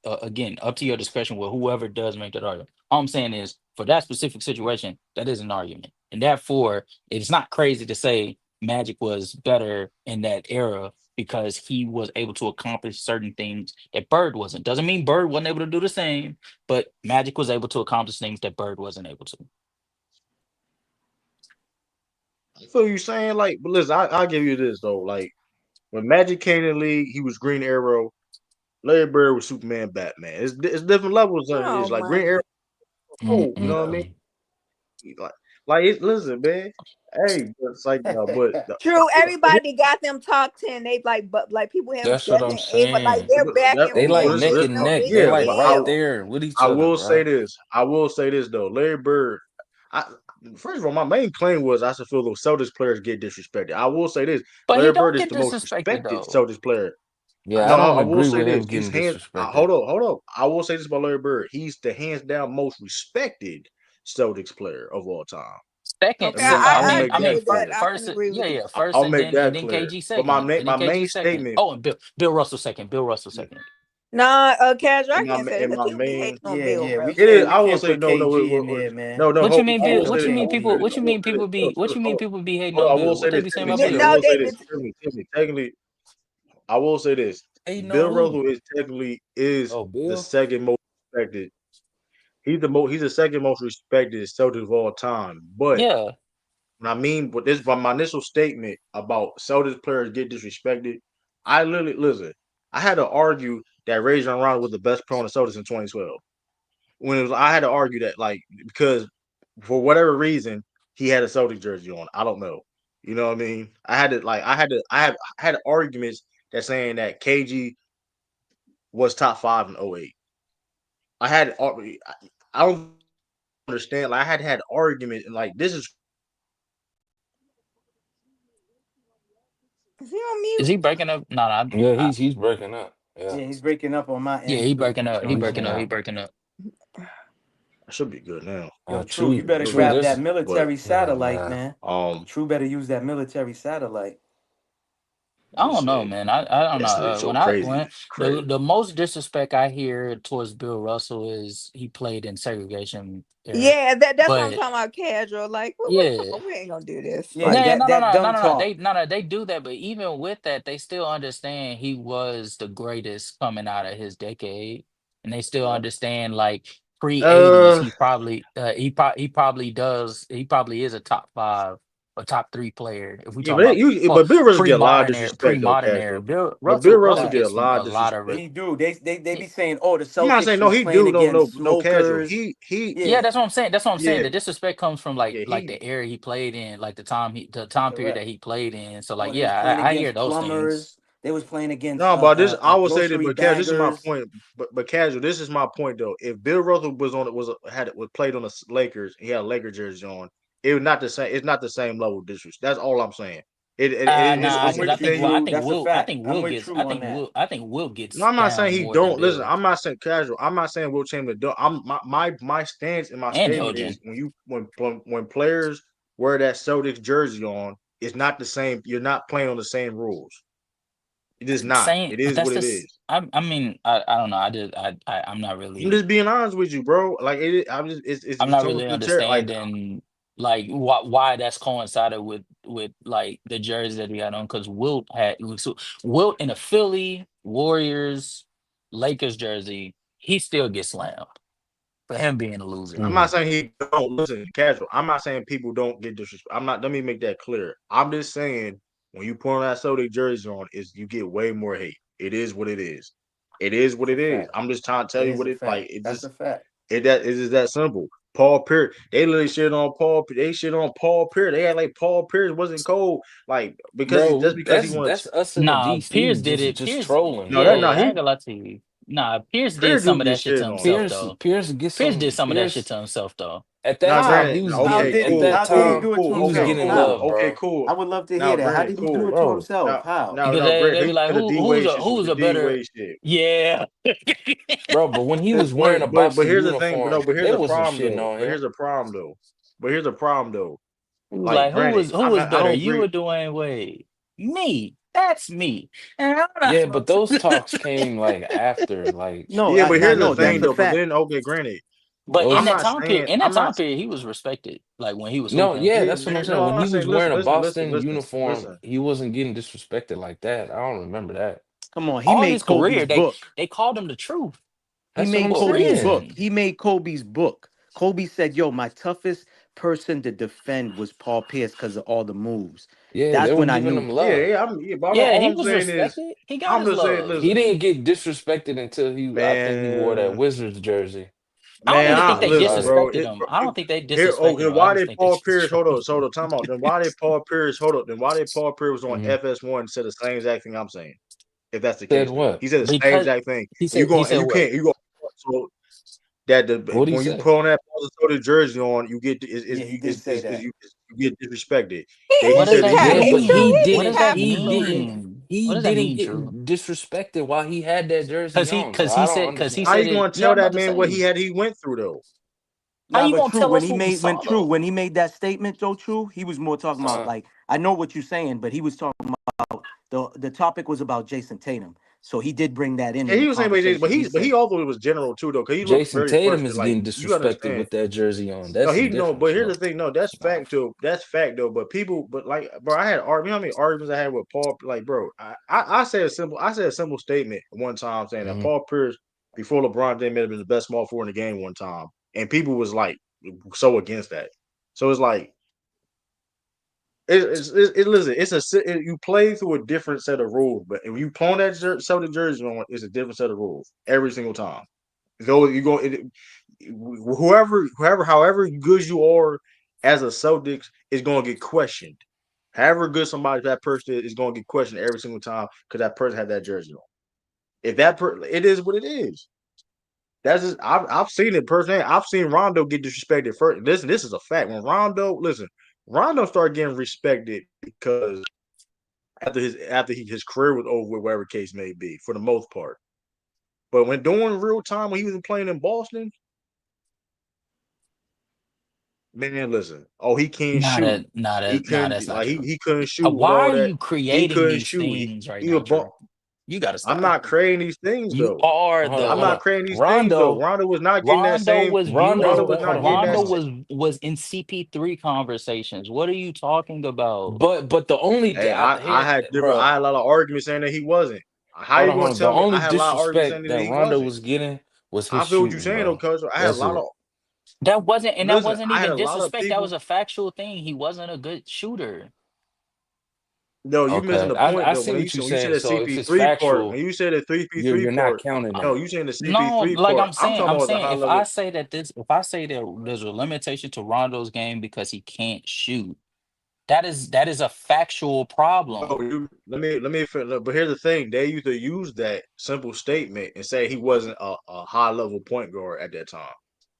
again up to your discretion with whoever does make that argument. All I'm saying is for that specific situation, that is an argument, and therefore it's not crazy to say Magic was better in that era because he was able to accomplish certain things that Bird wasn't. Doesn't mean Bird wasn't able to do the same, but Magic was able to accomplish things that Bird wasn't able to. I feel you saying like, but listen, I'll give you this though. Like when Magic came in the league, he was Green Arrow. Larry Bird was Superman, Batman. It's different levels. Oh It's like my Green Arrow. god. Oh, you know what I mean? Mm-mm-mm. Listen, man. Hey, it's like, True, everybody got them top 10. They like people have That's what 7 I'm and 8, but like saying. they're back and They like forth. neck It's and no neck. big They yeah, like but right deal. there with each I other, will say bro. this. I will say this though. Larry Bird. I First of all, my main claim was I should feel those Celtics players get disrespected. I will say this. But he Larry Bird don't is get the most disrespected respected though. Celtics player. Yeah, No, I don't I will agree say with him this. He's getting hands. disrespected. Hold on, hold on. I will say this about Larry Bird. He's the hands down most respected Celtics player of all time. Second, Okay, I will I make agree that with that. clear. I can first, agree with yeah, that. yeah, first, I'll make and that then clear. KG But second, and then my KG main second. statement Oh, and Bill Russell second. Bill Russell second. Nah, Cash, I and can't say that and because my people be hating main on Yeah, Bill yeah, it Russell. is. we I will can't say put no, no, KG in there, man. no, no. What you Hold, mean, I Bill? will What say you this. I mean, will say people? this. What I you will mean, say this. people be? What you mean, people be hating Hold on on, I will Bill? say What they this. be saying Timmy, about Timmy. I Bill? will say No, this. Timmy. Technically, I will say this. Hating Bill on who? Russell is technically is Oh, the Bill. second most respected. He's the second most respected Celtics of all time. But Yeah, when I mean, but this by my initial statement about Celtics players get disrespected, I literally listen. I had to argue that Rajon Rondo was the best player on the Celtics in 2012. When it was, I had to argue that because for whatever reason he had a Celtics jersey on. I don't know. You know what I mean? I had arguments that saying that KG was top 5 in '08. I don't understand. Like I had arguments and like this is Is he on Is mute? he breaking up? No, no. Yeah, he's breaking up. Yeah. Yeah, he's breaking up on my Yeah, end he too. breaking up. No, He he's breaking up. He not. breaking up. I should be good now. Yo, True, you True, better true. grab that This, But military oh satellite, man, man. True better use that military satellite. I this don't know, shit, man. I don't know. that's so When crazy. It's crazy. the most disrespect I hear towards Bill Russell is he played in segregation era. Yeah, that's what I'm But talking about. Casual, like, come yeah. on, we ain't gonna do this. Yeah, Like, Yeah, that no, no, that no, no, dumb no, no. talk. They do that, but even with that, they still understand he was the greatest coming out of his decade, and they still Yeah. understand like pre-80s. Uh, He probably is a top 5 or top 3 player if we yeah, talking about but Bill Russell get a lot of disrespect though, pre-modern era. Castro. Bill But Bill Russell Russell Russell get a gets lot a of lot of disrespect. He do. They be saying, oh, the I'm not Celtics saying no, was he playing do against no casual. smokers. Yeah, Yeah, that's what I'm saying. That's what I'm saying. Yeah, The disrespect comes from like yeah, the he era he played in, like the time period correct. that he played in. So Oh, like, they was yeah, playing I hear against those things. plumbers. They was playing against no, but this I would say that, grocery but casual, this is my baggers. point. But casual, this is my point though. If Bill Russell was played on the Lakers, he had a Laker jersey on, it was not the same. It's not the same level of disrespect. That's all I'm saying. Nah, I'm because I with you, think Anything. True. That's a fact. I'm with True on that. I think Will No, gets I'm not saying down he more than don't listen. Bill I'm not saying casual. I'm not saying Will Chamberlain don't. My stance and my and statement is Elgin. when players wear that Celtics jersey on, it's not the same. You're not playing on the same rules. It is not. Same, It but is that's what it just. is. I mean, I don't know. I'm not I'm really just being honest with you, bro. Like I'm it's not so really like understanding like why that's coincided with like the jersey that he had on because Wilt in a Philly Warriors Lakers jersey, he still gets slammed for him being a loser. I'm not saying he don't listen casual. I'm not saying people don't get disrespect. I'm not. Let me make that clear. I'm just saying when you put on that Celtic jersey on, is you get way more hate. It is what it is. It is what That's a it is. fact. I'm just trying to tell It you is what a it fact. like. That's a fact. It is that simple. Paul Pierce, they literally shit on Paul. They shit on Paul Pierce. They had like Paul Pierce wasn't cold, like bro, just because he that's wants. us in the Nah, Pierce DC did it. just Pierce, trolling, No, that bro. not yeah, I ain't he. gonna lie to you. Nah, Pierce did Pierce some do of get that shit to shit on himself though. Pierce though. Pierce get Pierce did some some of that shit Pierce to himself though. at that Now, time granted, he was How okay, getting did at he? cool, that How did he cool, time do it to he cool. was Okay, himself? getting cool. How? love, Okay, bro. cool. I would love to hear Now, that. How granted, did he do cool. it to Bro, himself? How? Now, Because no, they granted, be like, because the D Wade shit, who's the a D better Wade shit. yeah. bro, but when he Cause was wearing a but Boston here's the thing, uniform, but here's they the wasn't problem shitting though. on him. But here's the problem though. He was Like, like, granted, who was I better? don't You agree. or Dwayne Wade? Me. That's me. And I'm not Yeah, but supposed those talks to. came like after, like No, Yeah, but I here's the know that's thing a though. But fact. then, okay, granted, But those in that I'm not. time period, he was respected. Like when he was no, hooping. yeah, Yeah, that's what I'm saying. no, When I'm he not was saying. wearing a Boston uniform, Listen. he wasn't getting disrespected like that. I don't remember that. Come on, he All made his career, Kobe's book. they called him the truth He That's what made I'm for a Kobe's saying. book. reason. He made Kobe's book. Kobe said, "Yo, my toughest person to defend was Paul Pierce because of all the moves." Yeah, they That's were when I giving knew. him love. But Yeah, all he I'm was saying is, respected. He got I'm his just saying, love. He listen, didn't get disrespected until I think he wore that man. Wizards jersey. I don't even think they Listen, '95. bro. disrespected him. I don't think they Here, disrespected then him. I why just did think they Paul Pierce destroyed him. time out? Then why did Paul Pierce hold up? Then why did Paul Pierce was on Hmm. FS1 said the same exact thing I'm saying? If that's the Said case, then what? he said the same Because exact thing. he said You what? can't you go so that What'd he when you say? put on that Minnesota jersey on, you get Yeah, he did say that. you get disrespected. he, That he What he does be said that he trying. said Yeah, He but mean? true. He What be does that trying to be funny. mean? What he does that didn't mean, True? get disrespected while he had that jersey on. So I don't Because he understand. how said you it. gonna Yeah, tell I'm about that to man what say. he went through though? How Nah, you but gonna true. tell When us he what we made saw though? when he made that statement, Joe True, he was more talking about Uh, like I know what you're saying, but he was talking about the topic was about Jason Tatum, so he did bring that Yeah, in he the was saying, conversation. He but he said, also was general too though, because he looked Jason very Tatum frustrated. is Like getting you disrespected understand. with that jersey on. No, That's the he no, but difference, here's the bro. thing. No, that's Nah. fact too. That's fact though. But people, but like, bro, I had you know how many arguments I had with Paul. Like, bro, I said a simple statement one time saying that Hmm. Paul Pierce before LeBron James may have been the best small forward in the game one time, and people was like so against that. So it's like listen, you play through a different set of rules, but if you pull that Celtic jersey on, it's a different set of rules every single time. However good you are as a Celtics is going to get questioned. However good somebody that person is going to get questioned every single time because that person had that jersey on. If that it is what it is. That's just I've seen it personally. I've seen Rondo get disrespected first. This is a fact. When Rondo started getting respected because his career was over with, whatever case may be, for the most part. But when during real time when he was playing in Boston, man, listen. Oh, he can't shoot. He couldn't That's not true. he couldn't shoot with Why all are that. you He creating couldn't these shoot. things right He now, a ball. True? You got to I'm stop. not creating these things You though. are Hold on, I'm hold not on. creating these things though. Rondo, Rondo was not getting that Rondo same. was viewed as Rondo Rondo, was hold not on, hold getting on, that. hold Rondo on. was in CP3 conversations. What are you talking about? But the only Hey, I here, had bro. a lot of arguments saying that he wasn't. How Hold you on, hold gonna on. The tell me? I only had a lot of arguments saying disrespect that that he Rondo wasn't. was getting was his I feel what you're shooting, saying though, bro. Coach. I had a That's lot of it. That wasn't, and that listen. wasn't I had even a lot of disrespect. That was people. a factual thing. He wasn't a good shooter. No, you missing Okay, the point I though. see what you're When you said saying. the So if it's CP3 part, factual, when you said the 3P3 you're not part, counting no, that. you saying the No, CP3 like part. I'm talking I'm about the saying, high level. if I say that there's a limitation to Rondo's game because he can't shoot, that is a factual No, problem. but here's the thing. They used to use that simple statement and say he wasn't a high level point guard at that time.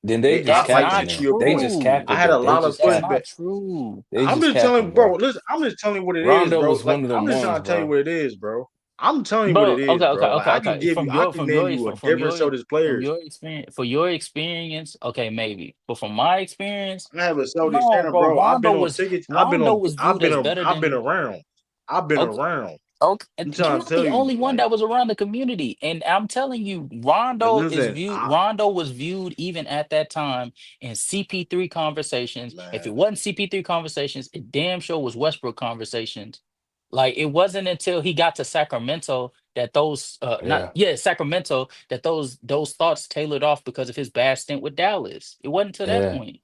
Then they just That's Like capping not to then. your They point, just true. capped I it had a then. They lot of just That's capping. pushback. not true. They I'm just just telling, capping, bro. bro. Listen, I'm just telling you what it is, Rondo bro. was Like one of I'm them just ones, trying to tell you bro. what it is, bro. I'm telling you what it But is, bro. Like I can give you, From I your can name you a different Celtics from players. your experience, for your experience, okay, maybe. But from my experience, I have a Celtics no, fan, bro. bro. I've been on tickets. Rondo was viewed as better I've been than. around. I've been Okay, around. okay. I'm You're trying to not tell the you, only one like, that was around the community, and I'm telling you, listen, Rondo was viewed even at that time in CP3 conversations. If it man, wasn't CP3 conversations, it damn sure was Westbrook conversations. Like it wasn't until he got to Sacramento that those not Yeah. yeah Sacramento that those thoughts tailored off because of his bad stint with Dallas. It wasn't to that Yeah. point.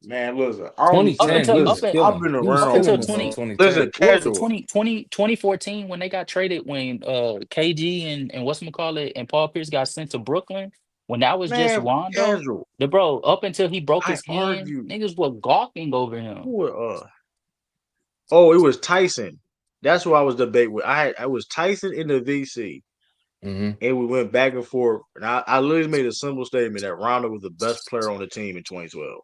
man, listen, Up Twenty-ten, until he up was listen. in, I've killing. been He was up around, until killing us in bro. 20 Listen, 2010. what was it, casual, 2014 when they got traded when KG and whatchamacallit and Paul Pierce got sent to Brooklyn when that was just man, Rondo, casual. the bro up until he broke I his hand, argued. niggas were gawking over him. Who? Oh, it was Tyson. That's who I was debating with. I was Tyson in the VC, Mm-hmm. and we went back and forth. And I literally made a simple statement that Rondo was the best player on the team in 2012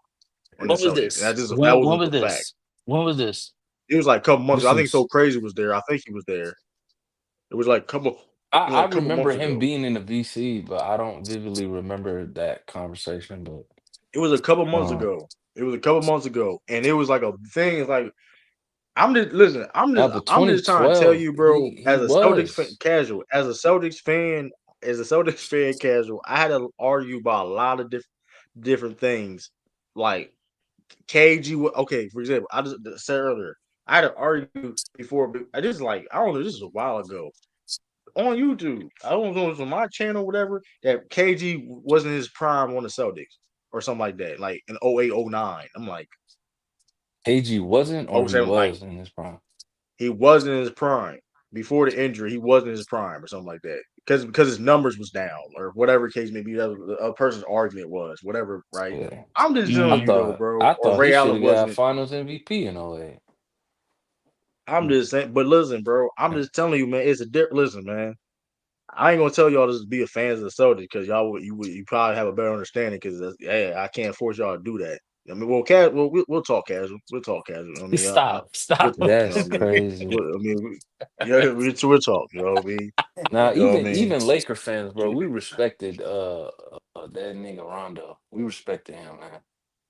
on the When was Celtics, and this? that was When just was a fact. this? When was this? It was like a couple months This ago. I think was So Crazy was there. I think he was there. It was like a couple. It was I like a couple remember months him ago. being in the VC, but I don't vividly remember that conversation. But It was a couple months um, ago. It was a couple months ago, and it was like a thing. It's like I'm just listen. nah, but I'm just trying to tell 2012, you, bro. he was. As a Celtics fan, casual. I had to argue about a lot of different things, like KG. Okay, for example, I just said earlier, I had to argue before. I just like I don't know. This is a while ago on YouTube. I don't know if it was on my channel, whatever. That KG wasn't his prime on the Celtics or something like that, like in 08, 09. I'm like, KG wasn't, or oh he 07, like was in his prime. he wasn't in his prime before the injury. He wasn't in his prime or something like that because his numbers was down or whatever case may be. That was a person's argument was whatever, right? Yeah, I'm just telling you though, bro. I Or thought he Ray should Allen have got wasn't. Finals MVP in 08. I'm just saying, but listen, bro. I'm just telling you, man. It's a different. Listen, man. I ain't gonna tell y'all to be a fans of the Celtics because you probably have a better understanding because hey, I can't force y'all to do that. I mean, we'll talk casual. We'll talk casual. I mean, we'll Stop. talk. You know That's what I mean? crazy. Yeah, we'll talk. You know what I mean? Now, You know what I mean? even Laker fans, bro, we respected that nigga Rondo. We respected him, man.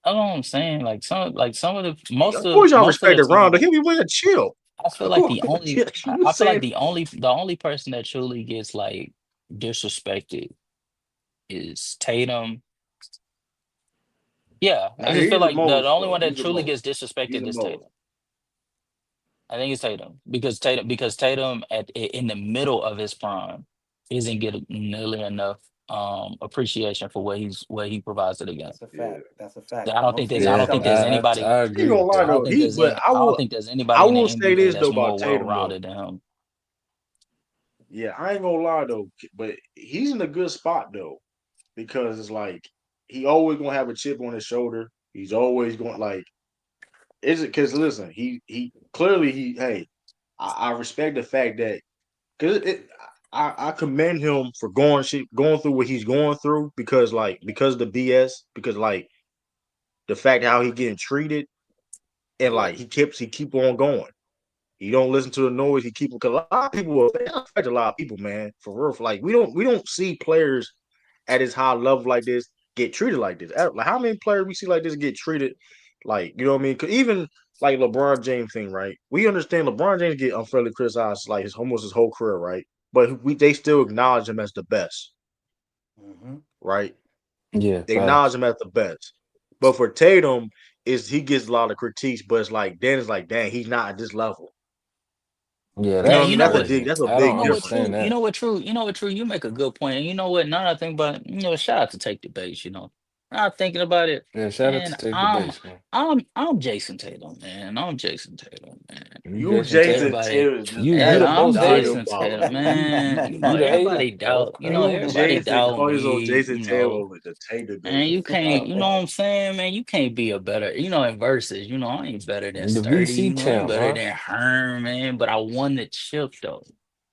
That's what I'm saying. Some of the Of course, y'all most of the respected Rondo. time, He'll be willing to chill. I feel like the only You I feel like saying? the only person that truly gets like disrespected is Tatum. Yeah, I just He's feel the like the most only though. one that He's the truly gets most. He's disrespected the is most. Tatum. I think it's Tatum because Tatum in the middle of his prime isn't getting nearly enough appreciation for what he provides to the game. That's a Yeah. fact. That's a fact. I don't think Mostly there's in I the Yeah, don't think there's Celtics. anybody I I ain't agree gonna with lie that. though. I don't think there's I anybody in the will say NBA this though that's about more Tatum though. well-rounded than him. Yeah, I ain't gonna lie though. But he's in a good spot though because it's like he always gonna have a chip on his shoulder. He's always going like Is it because listen, he clearly hey, I respect the fact that because I commend him for going through what he's going through because of the BS because the fact how he getting treated and he keep on going. He don't listen to the noise. He keep because a lot of people affect a lot of people, man. For real, we don't see players at his high level like this get treated like this. Like how many players we see like this get treated like you know what I mean? Cause even like LeBron James thing, right? We understand LeBron James get unfairly criticized like his whole career, right? But they still acknowledge him as the best, right? Yeah, They acknowledge facts. him as the best. But for Tatum, he gets a lot of critiques, but it's like then it's like, dang, he's not at this level. Yeah, You know what Man, I that's you mean? know That's a what? big crazy. that's a I You don't big know what, difference. true? understand that. You know what, true? You make a good point. And you know what? Now that I think about it, shout out to Take the Base. Now thinking about it, Yeah, shout out to and Take the Base, man. I'm Jason Tatum, man. I'm Jason Tatum, man. You You Jason Tatum. Jason Everybody, Taylor is just You that the is I'm most hated. Jason Tatum, diabolical. man. You the hater. Everybody doubt. Okay. You Everybody Jason doubt call yourself me. Jason Taylor with the Taylor And you business is can't, you know what I'm diabolical. saying, man? You can't be a better, in verses, I ain't better than The Sturdy, VC I ain't champ, better huh? than Herm, man. But I won the chip though.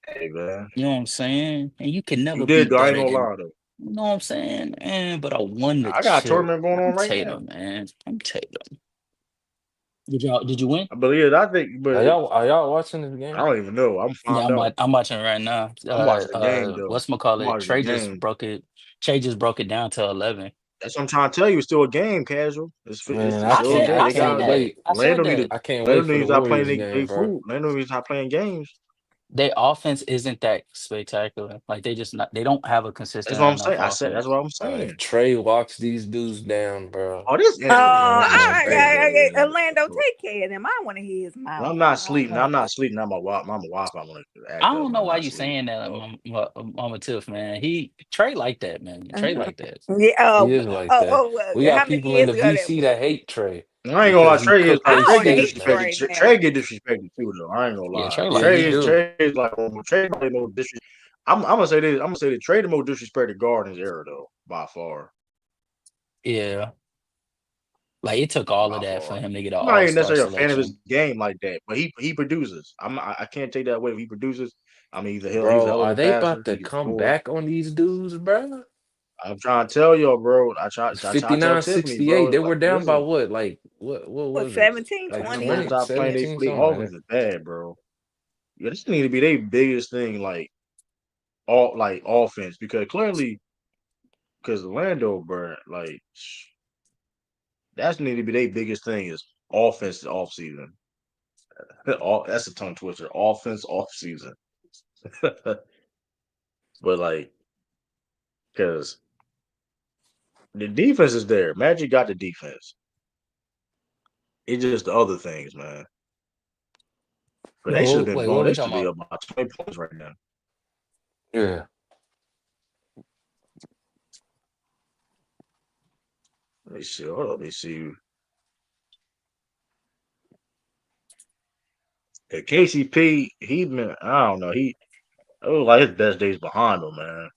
Hey man. You know what I'm saying? And you can You never be did though, I ain't better gonna than, lie though. you know what I'm saying? Man, but I won the I got a chip. tournament going on I'm right now. Tatum, man. I'm Tatum. Did you win? I believe it, I think but Are y'all watching this I game? don't even know. I'm Yeah, find out. I'm watching it right now. I'm watching the game though. I'm Whatchamacallit? watching the game. Trey just broke it down to 11. That's what I'm trying to tell you. It's still a game, casual. Man, It's still a game. I I They said can't got that. wait. I said that. I can't wait Orlando for needs the to stop playing Warriors game, they bro. food. Orlando needs to stop playing games. Their offense isn't that spectacular. Like they don't have a That's consistent what I'm enough saying. That's offense. what I'm If saying. Trey walks these dudes down, bro. Oh, this Oh, instant. Oh my God. Orlando, take care of them. I want to hear his Well, mouth. I'm I not sleeping. I'm want to not sleeping. I'm a wife. I'm a wife. I want to I act up, don't but know I'm why not you sleeping. saying that, So Mama Tiff, man. Trey like that, man. Trey like that. Yeah. He is like that. We got How many people in years the ago that VC that was? hate Trey I ain't gonna lie. because he Trey is cooked like they I Trey don't get steak, hate man. Trey disrespected. now. Trey get disrespected too, though. I ain't gonna Yeah, lie. Trey Yeah, he do. Trey is like Trey probably no disrespect. I'm gonna say this. I'm gonna say that Trey the most disrespected guard in his era though, by far. Yeah. Like it took all of By that for far. him to get an I'm not even all-star necessarily a fan of his selection. game like that, but he produces. I can't take that away if he produces. I mean, he's a Bro, hell of are a they passer. about to He can come score. back on these dudes, bro? I'm trying to tell y'all, bro. It's I try to tell Tiffany, bro. 59-68. They It's like, were down by listen, what? Like what What was it? 17, Like them 20? niggas 20, stop playing they 17, fleet something like offense that. is bad, bro. Yeah, this need to be their biggest thing, all offense, because clearly, because Orlando, bro, that's need to be their biggest thing is offense off season. That's a tongue twister. Offense off season, but because the defense is there. Magic got the defense. It's just the other things, man. But they should have been Wait, blown. what They we should talking be about? up by 20 points right now. Yeah. Let me see. Hold on. Let me see. KCP, he been. I don't know. It was like his best days behind him, man.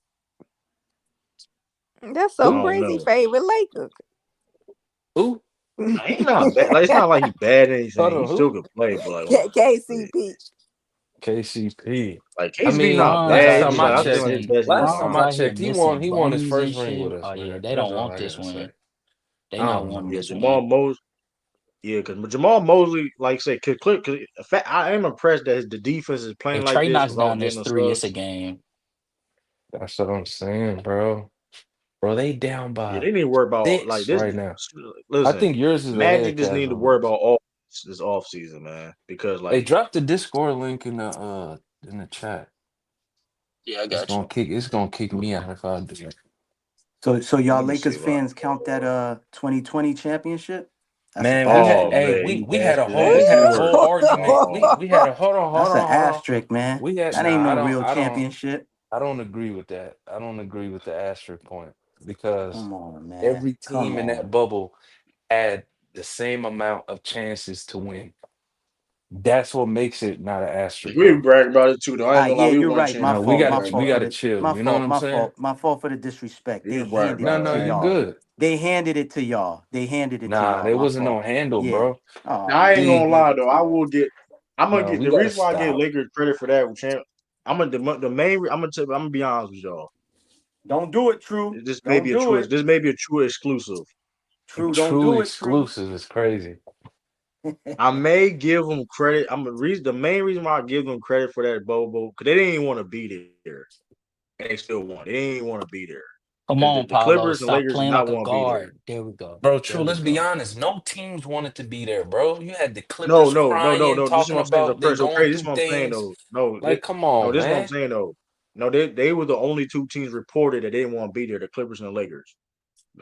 That's I so Who? don't crazy. know. Favorite Lakers. Who? He's not bad. Like it's not like he's bad at Hold anything. He on, still who? could play, but KCP. KCP. I KCP mean, not Bron's last bad. It's out just time here I like I think like checked, his missing. best days last time Bron's I behind out him. here checked, missing he won his bones first and ring with shit. us, Oh yeah, man. they That's don't all want I this gotta say. one. They I not don't wanting know. Yeah, this one. Because Jamal Mosley, like I said, could click. Because in fact, I am impressed that the defense is playing If like Trey this knocks without down getting this the three, it's a subs. game. That's what I'm saying, bro. Bro, they down Yeah, by they need to worry about like 6 this. right now. I Listen, think yours is Magic ahead, just need to Casual. worry about all this off season, man. Because Hey, drop the Discord link in the chat. Yeah, I got you. It's gonna kick me out if I do it. So y'all let me see Lakers what. fans count that 2020 championship? That's an Man, Oh asterisk. man, you we had nasty a word. whole argument. Oh, We had a hold That's an on, hold on. asterisk, man. We had That ain't nah, no real championship. I don't agree with that. I don't agree with the asterisk point because Come on, man. every Come team in that on. bubble had the same amount of chances to win. That's what makes it not an asterisk, We bro. brag about it too, though. I ain't gonna lie. Yeah, We you're won a right. My No, championship. we fault. We My got brag we fault about for it. gotta the chill. my You know what fault. I'm My saying? fault. My fault for the disrespect. We They can brag handed No, about it it. no, to you y'all. good. They handed it to y'all. They handed it to Nah, y'all. there My wasn't no fault. handle, Yeah. bro. Oh Now I ain't man, they gonna We lie handed it though. to I y'all. will get. I'm gonna no, get we the gotta reason why I get stop. Lakers credit for that champ. I'm gonna the main. I'm gonna be honest with y'all. Don't do it, True. This may Don't be a do true. it. This may be a true exclusive. True, don't True do it, True. exclusive is crazy. I may give them credit. I'm the reason. The main reason why I give them credit for that Bobo because they didn't even want to be there, and they still won. They didn't even want to be there Come because on, the Paulo. Clippers and Stop Lakers did playing not like a want to be there. guard. There we go. Bro, There true, we let's be go. honest. No teams wanted to be there, bro. You had the No, Clippers no, no, no, crying, no. This is talking what I'm saying. about they So going crazy. This is through what I'm saying things. though. No, Like, come no. on, This is what I'm man. saying though. No, they were the only two teams reported that they didn't want to be there. The Clippers and the Lakers.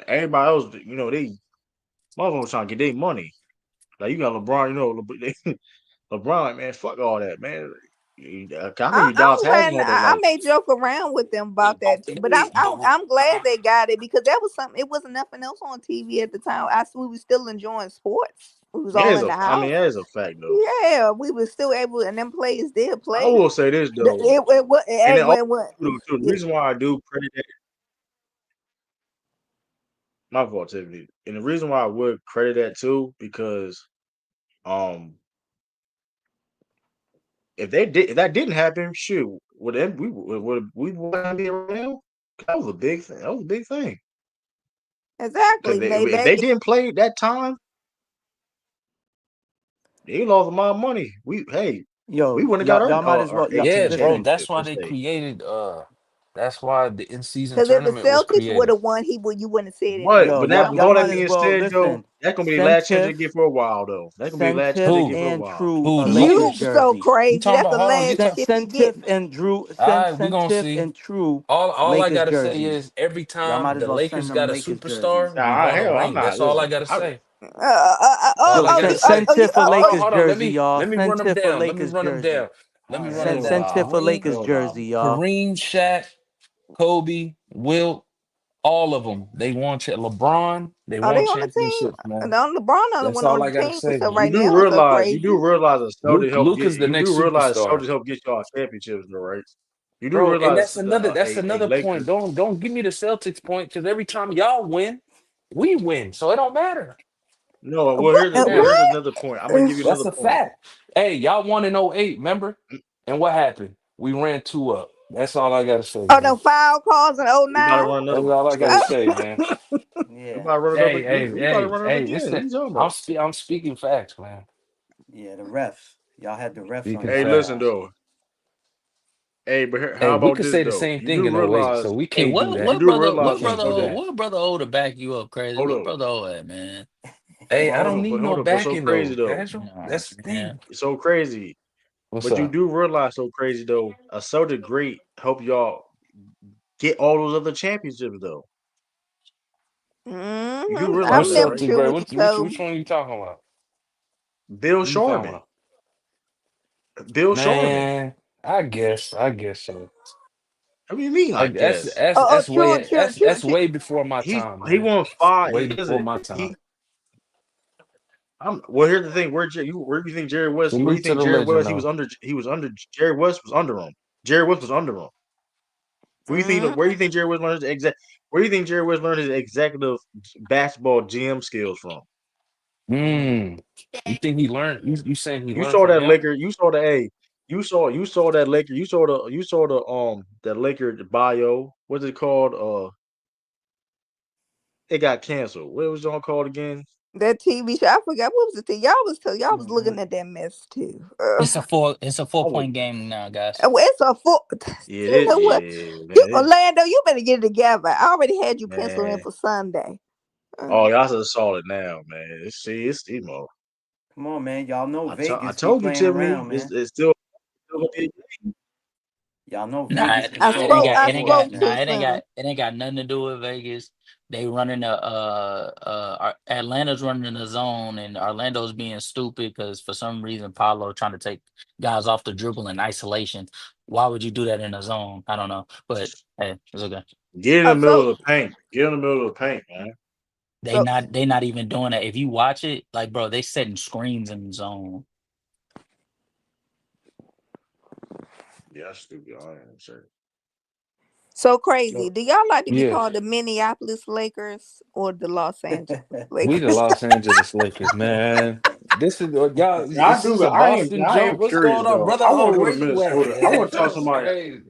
Everybody else, they motherfuckers trying to get their money. Like you got LeBron, LeBron, like, man, fuck all that, man. I remember Dallas I'm had glad him on, but I like, may joke around with them about that too, but I'm glad they got it because that was something. It wasn't nothing else on TV at the time. We was still enjoying sports. We was all in the house. that is a fact though. Yeah, we were still able, and them players did I play. will say this though, and then also too, the Yeah. reason why I do credit that, my fault, Tiffany, and the reason why I would credit that too because um if that didn't happen, shoot, would we won NBA right now? That was a big thing. That was a big thing because Exactly. if they didn't play that time, they lost a lot of money. We Yo, wouldn't have got y'all might as our well. Y'all, 18 Yeah, bro. listen, That's championship why per they se. created that's why the in-season because if the tournament was Celtics would created. have won, you wouldn't have said But yo, anything. but So that y'all, with y'all all that might as being well said, though, listen. that's gonna be the last chance they Sentif, get for a while, though. That's gonna be the last chance they Sentif, get Who? for a and while. True Who, the Lakers You Lakers? so jerseys. You crazy. talking That's about the hold on, you last talk chip you get. Sentif and Drew, we gonna Sentif see. and True All I Lakers gotta say jerseys. is every Y'all time might as the well Lakers send them got a Lakers jerseys. superstar, we won a I'm ring. not That's all I listen. gotta say. Oh, All Yo, I oh, gotta you, say. send a Hold on, Lakers hold on. jersey, y'all. Let me run Send them a down. Let me Lakers run them jersey. down. Let me run them Send Hell down. nah. a Kareem, Lakers Hell nah. jersey, y'all. Kareem, Shaq, Kobe, Wilt, all of them. They won. LeBron, they are they won on the team? championships, man. No, LeBron only That's one all on I the gotta team. say, So man. right now, so You crazy. do realize a Celtics help get Luke is the you next do realize superstar. Celtics help get y'all championships, though, right? You do Bro, and realize that's another a point. Lakers. Don't give me the Celtics point because every time y'all win, we win. So it don't matter. No, What? It don't here's matter. another point. I'm gonna give you That's another a point. fact. Hey, y'all won in '08, remember? And what happened? We ran two up. That's all I gotta say, Oh, man. no foul calls in We about to 09? run That's another. all I gotta So say, man. we Yeah, about to run another. We about to run another again. What are Listen, you talking about? I'm speaking facts, man. yeah. The refs. Y'all had the refs on Speaking Hey, y'all listen side. facts. though. Hey, but Hey, how we about could this say the though? same You thing do in '08, realize so we Hey, can't do you that. do We realize can't do that. what brother O to back you up, crazy? hold What up. brother O at, man? Hey, I don't But need no hold up. But so backing crazy though, though. casual. Nah, That's the thing. man. It's so crazy. What's But you up? do realize so crazy though. A Celtic great help y'all get all those other championships though. You do realize Who's I'm that, never right? Celtic, true bro? with you, Which Kobe. one you talking about? Bill Who you talking Sharman. about? Bill Sharman. Man, I guess so. What do you mean? I guess That's True, way true, true, that's true. way before my he time, he man. won five. Way He before doesn't. my time. I'm well. Here's the thing. Where do you think Jerry West? Where do you Salute to think the Jerry legend, West? though. He was under. Jerry West was under him. Jerry West was under him. Where do you think Jerry West learned his exact? Where do you think Jerry West learned his executive basketball GM skills from? You think he learned? You saying he You learned saw from that him? Laker. You saw the A. You saw that Laker. You saw the that Laker bio. What's it called? It got canceled. What was it called again? That TV show, I forgot what was the thing. Y'all was looking at that mess too. It's a I would. 4 point game now, guys. Well, it's a full. Yeah, You know what? yeah, You man. Orlando, you better get it together. I already had you penciled in Man. for Sunday. Oh, y'all just saw it now, man. See, it's Come on, man. Y'all know I Vegas be told you, playing Tiffany. around, man. it's still gonna be. Y'all know Nah, Vegas be nah, playing I it ain't around, got, spoke man. too soon. it ain't got nothing to do with Vegas. They running Atlanta's running a zone, and Orlando's being stupid because for some reason Paulo trying to take guys off the dribble in isolation. Why would you do that in a zone? I don't know, but hey, it's okay. Get in the Oh, middle of the paint. Get in the middle of the paint, man. so They not even doing that. If you watch it, like bro, they setting screens in the zone. Yeah, that's stupid. I ain't sure. So crazy. Do y'all like to be Yeah, called the Minneapolis Lakers or the Los Angeles we the Lakers? Los Angeles Lakers, man. This is y'all. Yeah, I This do. is a Boston I am joke. What's curious going on, though. brother? I want Oh, to go where to you at? Minnesota. I want to talk to That's somebody. crazy.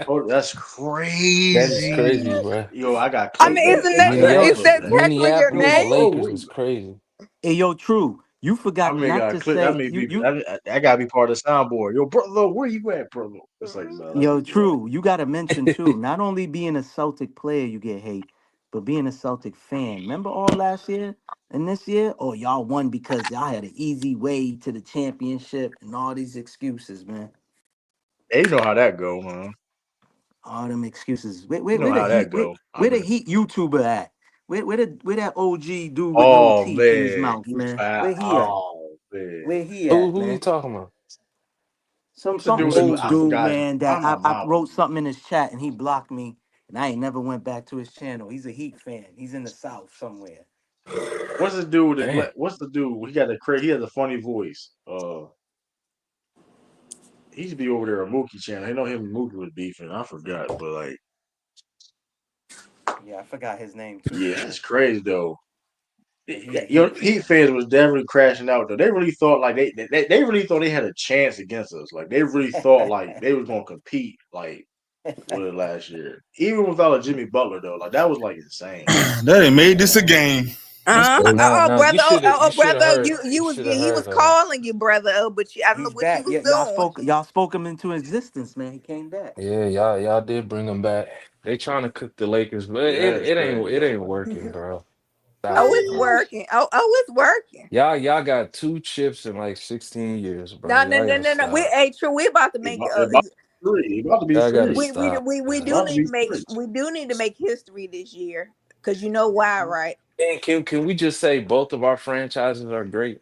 Oh, that's That is crazy, crazy. bro. Yo, I got I clip. mean, I is clip Minneapolis, that that. technically your Minneapolis name? Whoa, Lakers wait. is crazy. Hey, yo, True, you I forgot mean, not got to clip. That say may be. you I gotta be part of the soundboard. Yo, brother, where you at, brother? It's like, no, let me yo, do that. True, you got to mention too. Not only being a Celtic player, you get hate, but being a Celtic fan. Remember all last year and this year? Oh, y'all won because y'all had an easy way to the championship and all these excuses, man. Hey, you know how that go, huh? All them excuses. You know Where the how heat? that go. I Where the mean, heat YouTuber at? Where that OG dude with no oh teeth in his man, mouth, you man? fat. Where he at? Oh man, Where he Who at, who you man? talking about? what's the Some dude Which with old I dude, YouTuber? forgot. man, Why that my I mouth? wrote something in his chat and he blocked me, and I ain't never went back to his channel. He's a Heat fan. He's in the South somewhere. What's the dude Damn. What's the dude? He got a crazy. He has a funny voice. He used to be over there on Mookie channel. I know him and Mookie was beefing. I forgot, but like, Yeah, I forgot his name too, yeah, man. that's crazy though. But he a Your Heat Heat fan. fans was definitely crashing out though. They really thought like they really thought they had a chance against us. Like they really thought like they was gonna compete like with it last year, even without a Jimmy Butler though. Like that was like insane. That ain't made this a game. That's crazy. You Brother, should have brother, heard. You should have he was heard. calling you, brother. But I don't know He's what you back. was Yeah, doing. y'all spoke him into existence, man. He came back. Yeah, y'all did bring him back. They trying to cook the Lakers, but Yeah, that's crazy. it ain't working, bro. Stop Oh, it, it's bro. working. It's working. Y'all got 2 chips in like 16 years, bro. No, no, Y'all no, gotta no, no. stop. True. We about to It make. about, it about to be three. It about to be Y'all gotta three. stop, We It man. do about to need be to make. three. We do need to make history this year, because you know why, right? And can we just say both of our franchises are great?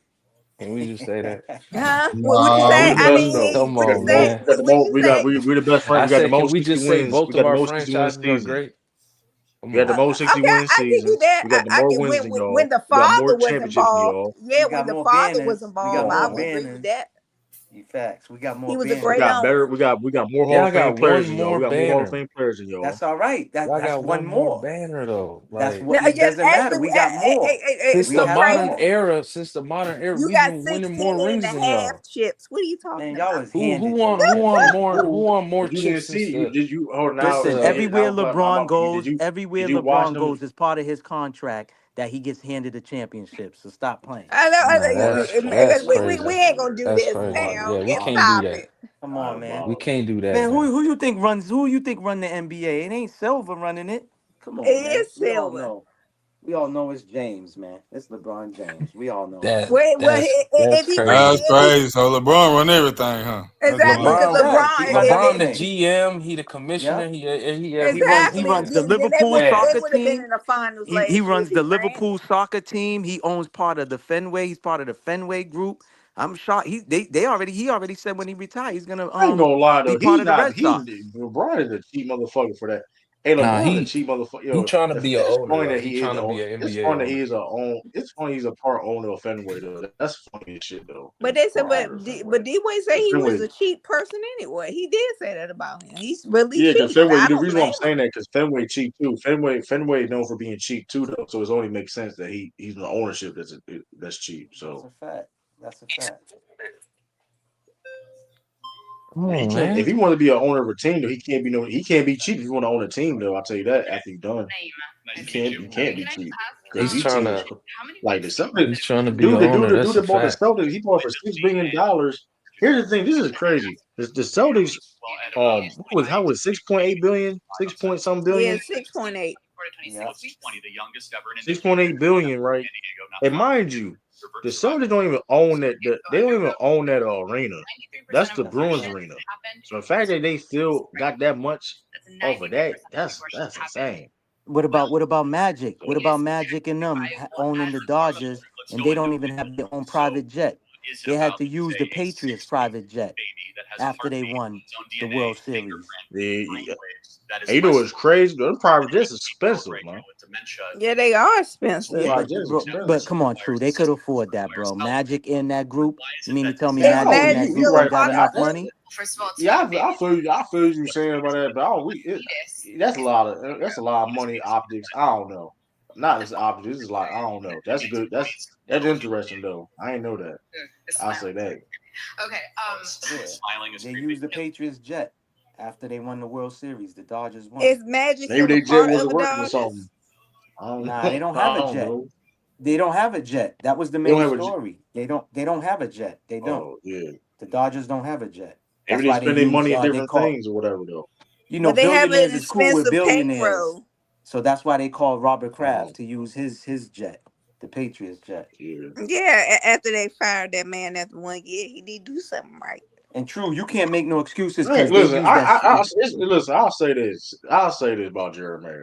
Can we just say that? Huh? What you We Nah, say? the I best mean, though. Come what you on, say? man. We got the What most. you say? We the best friend. I We got the said, can most we 60 just say wins. We both got of the our most 60 win franchises are seasons. great? Come We got the on. most 60 Okay, win I give you seasons. that. We got the I more get wins than when y'all. the We got more father was championships than involved. y'all. Yeah, We when got the more father was banners. We got involved, I more will agree with banners. that. Facts. We got He more was a We great banners. got better. owner. We got more Hall Y'all of Fame got players one than y'all. more We got more Hall of banner. Fame players than y'all. That's all right. Y'all That's got one one more more. banner though. That's Like what. It Yeah, doesn't matter. actually, We got more. since We the so have modern more. crazy. era, You we've got been winning more 16 and rings a than half y'all. chips. What are you talking Man, y'all about? was handed them, Who man. That's who bull. won more But you didn't chips see. Did you hold now? Listen, everywhere Now, LeBron did everywhere you watch LeBron them? goes is part of his contract that he gets handed a championship. So stop playing. Nah, Oh, that's that's funny. We crazy. ain't gonna do That's this crazy. now. Yeah, we Okay, can't do stop that. it. Come on, man. We Diabolical. can't do that, Man, man. who you think run the NBA? It ain't Silver running it. Come It on, man. is silver. We all know it's James, man. It's LeBron James. We all know it. If he bring That's if he crazy. So LeBron run everything, huh? That's exactly because wild. LeBron, Does. He run LeBron, the everything. GM, he the Yep. commissioner, he He everything. exactly, runs the then they Liverpool would Man, soccer have been team. in the finals He last year if runs he the ran it. Liverpool soccer team. He owns part of the Fenway. He's part of the Fenway group. I'm shocked. He already said when he retired he's gonna I ain't gonna lie be though. part of the Red He Sox. LeBron is a cheap motherfucker for that. Hey, nah, LeBron is a cheap motherfucker. he Yo, trying to be a it's owner funny though. that He he is trying a. to be an It's NBA funny that owner. he is a own. It's funny he's a part owner of Fenway though. That's funny as shit though. But He's they a said, part owner of but Fenway. D-Way say Because he Fenway, was a cheap person anyway. He did say that about him. He's really yeah, because cheap. Fenway. I The don't reason why I'm blame saying him. that because Fenway cheap too. Fenway known for being cheap too though. So it only makes sense that he's the ownership that's cheap. That's So. a fact. That's a fact. Come Yeah, he on, can't if man. he want to be an owner of a team though. He can't be cheap if you want to own a team though. I'll tell you that after you're done, you can't be cheap because He's these trying teams to like the Celtics. he's trying to be an owner. Dude That's a that bought the fact. Celtics, he bought for $6 billion. Here's the thing, this is crazy. The Celtics, how was 6.8 billion, 6 point some Yeah, billion, 6.8. Yeah. 6.8 billion, right? And mind you, the Celtics don't even own that. They don't even own that arena. That's the That's a Bruins fact. arena. So the fact that they still got that much off of that, that's insane. What about Magic? What So about Magic and them owning the Dodgers and they don't even have their own private jet? They had to use the Patriots private jet after they won the World Series. and you know what's crazy? The private jet's expensive, man. Yeah, they are Them Yeah, expensive. private but jets but expensive. come on, True. They could afford that, bro. Magic in that group. You mean to tell me Is Magic in No, that Magic you group still a ain't right. got part of enough the money? team? Yeah, I feel you. I feel you saying about that, but that's a lot of money optics. I don't know. Not as optics. It's like I don't know. That's good. That's interesting though. I ain't know that. I say that. Yeah. They used the Patriots jet after they won the World Series. The Dodgers won. Is Magic Maybe still a they jet part of wasn't the working or something. Dodgers? I don't Nah, know. they don't have I a don't jet. know. They don't have a jet. That was the They don't main have a. story. They don't have a jet. They don't. Oh yeah. The Dodgers don't have a jet. Maybe That's they why they spend their use money in they different call things or whatever though. But they have billionaires an is cool with expensive billionaires. payroll. So that's why they call Robert Kraft Oh to use his jet, the Patriots jet. yeah. Yeah, after they fired that man after 1 year, he did do something right. And true, you can't make no excuses Hey, because they listen, use that shit. listen. I'll say this. I'll say this about Jeremiah.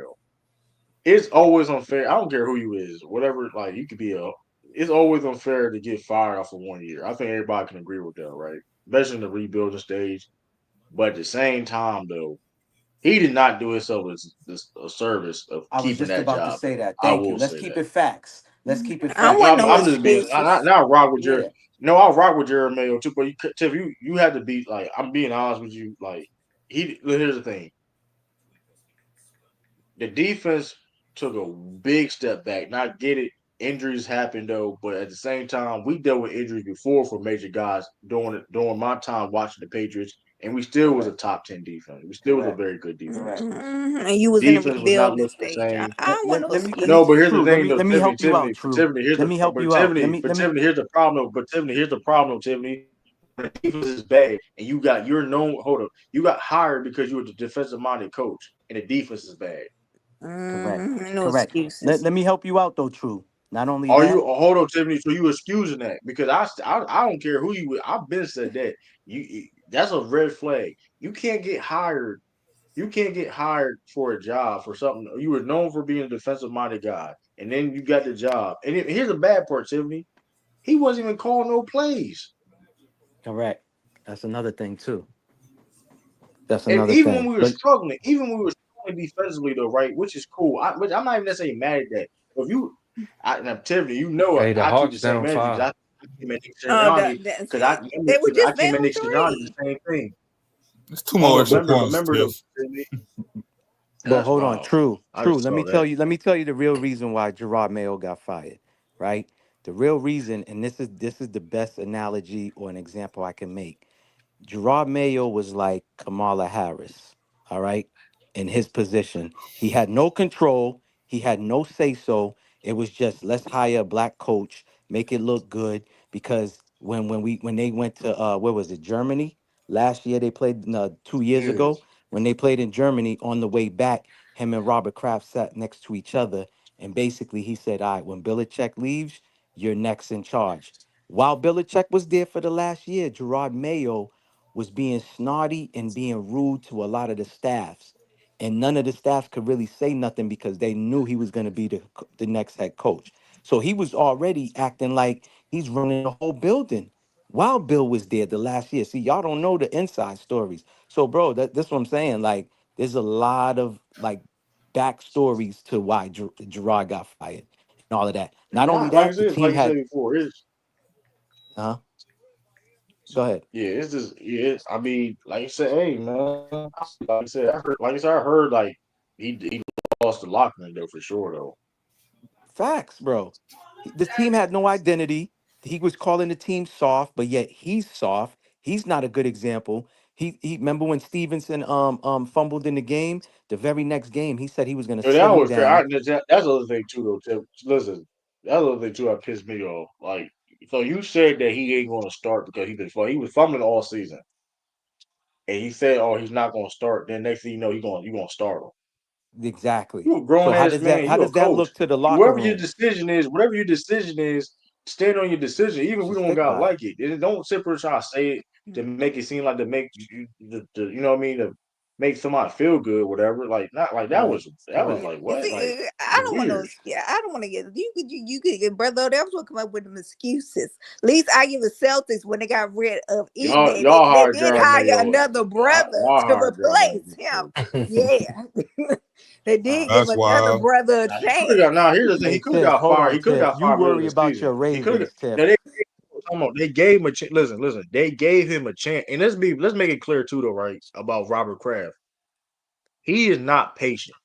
It's always unfair. I don't care who you is, whatever. Like you could be a. It's always unfair to get fired off of 1 year. I think everybody can agree with that, right? Especially in the rebuilding stage. But at the same time, though, he did not do himself a service of I was keeping just that about to job. say that. I Thank you. will Let's say keep that. it facts. Let's keep it I don't facts. want no I'm just being. excuses. I rock with Yeah. No, I'll rock with Jeremiah too. But Tiff, you had to be like. I'm being honest with you. Like here's the thing. The defense took a big step back. Not get it. Injuries happened though, but at the same time, we dealt with injuries before for major guys during my time watching the Patriots, and we still was a Correct. top 10 defense. We still was a Correct. very good defense. Correct. And you was in the Defense was not rebuilding looking the stage. I same. don't want no Let me No, but excuses. here's the True. thing though, Let me Tiffany, help you out, Tiffany, True. Tiffany. Here's Let the me help but you out. Tiffany, but Tiffany. Here's the problem. But Tiffany, here's the problem. Tiffany, the defense is bad, and you're known. Hold up, you got hired because you were the defensive minded coach, and the defense is bad. Correct. No Correct. excuses. Let me help you out though, True. Not only Are you that, hold on, Tiffany? So you excusing that because I don't care who you. I've been said that that's a red flag. You can't get hired. You can't get hired for a job for something you were known for being a defensive minded guy, and then you got the job. And here's the bad part, Tiffany. He wasn't even calling no plays. correct. That's another thing too. That's And another even when thing. we were But struggling, defensively though, right? Which is cool. Which I'm not even necessarily mad at that. But if you, now, Tiffany, you know Hey, the I keep the Hawks same down energy because 5. I came at Nick Sirianni because I remember they were I just came at down Nick Sirianni the 3. same thing. It's two more extra points, Remember Tiff. the Tiffany? but That's hold on, wild. True. I True. just saw that. Let me tell you the real reason why Gerard Mayo got fired, right? The real reason, and this is the best analogy or an example I can make. Gerard Mayo was like Kamala Harris, all right, in his position. He had no control. He had no say so. It was just let's hire a black coach, make it look good. Because when they went to where was it, Germany last year? They played 2 years Yeah. ago when they played in Germany. On the way back, him and Robert Kraft sat next to each other, and basically he said, "All right, when Belichick leaves, you're next in charge." While Belichick was there for the last year, Gerard Mayo was being snotty and being rude to a lot of the staffs. And none of the staff could really say nothing because they knew he was going to be the next head coach. So he was already acting like he's running the whole building while Bill was there the last year. See, y'all don't know the inside stories. So, bro, that's what I'm saying. Like, there's a lot of like backstories to why Gerard got fired and all of that. Not only Nah, like I that, the said, team had, before, huh? Go ahead. yeah, it's just I mean, like you said, hey man, I heard like he lost the locker room though for sure though. Facts, bro. The team had no identity. He was calling the team soft, but yet he's soft. He's not a good example. He remember when Stevenson fumbled in the game. The very next game, he said he was going to But that sit him was fair. down. That's the other thing too though. Tim. Listen, that's the other thing too that pissed me off. Like, so you said that he ain't going to start because he was fumbling all season, and he said, oh, he's not going to start. Then next thing you know, you going to start him. Exactly. You a grown So how ass does that man. how You a does that coach. look to the locker room? Whatever your decision is, stand on your decision. Even if So we don't stick got by like it. it. And don't sit there trying to say it to make it seem like to make you know what I mean, to make somebody feel good, whatever. Like not like Correct. that was Correct. like You what? Like see, it I was don't want no. weird. Yeah, I don't want to get you could get brother. That was what come up with them excuses. At least I give the Celtics when they got rid of Eden. Y'all They hired did Jeremy hire Mayo. another brother Y'all to hired Jeremy replace him. Mayo. Yeah, they did give That's another wild. brother a Now he could have got chance. now here's the thing, Hey he could have Tiff, got hold fired. on, He could have Tiff. got You fired middle of worry the about season. your He could have Ravens, Tiff. now they talking about. They gave him a chance. Listen. They gave him a chance, and let's make it clear too, though, right? About Robert Kraft, he is not patient.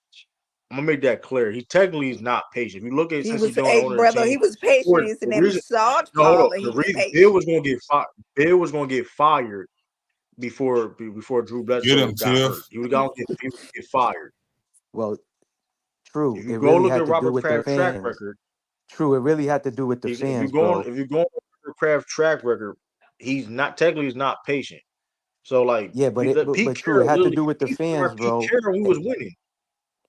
I'm gonna make that clear. He technically is not patient. If you look at He since he's was been on the a owner of the brother. team, He was or patient the and then reason massage no, hold on, parlor. He the was reason Bill patient. was gonna get fired. Bill was gonna get fired before Drew Get Bledsoe him, got Tiff. hurt. He was gonna get fired. Well, true. If you It go really look had at to do Robert with the Kraft's track fans. record, True. It really had to do with the if you fans, go on bro. if you go on Robert Kraft's track record, he's not patient. So like Yeah, Pete but true. It Carroll, had to literally, do with the he fired fans, Pete bro. Carroll. We was winning.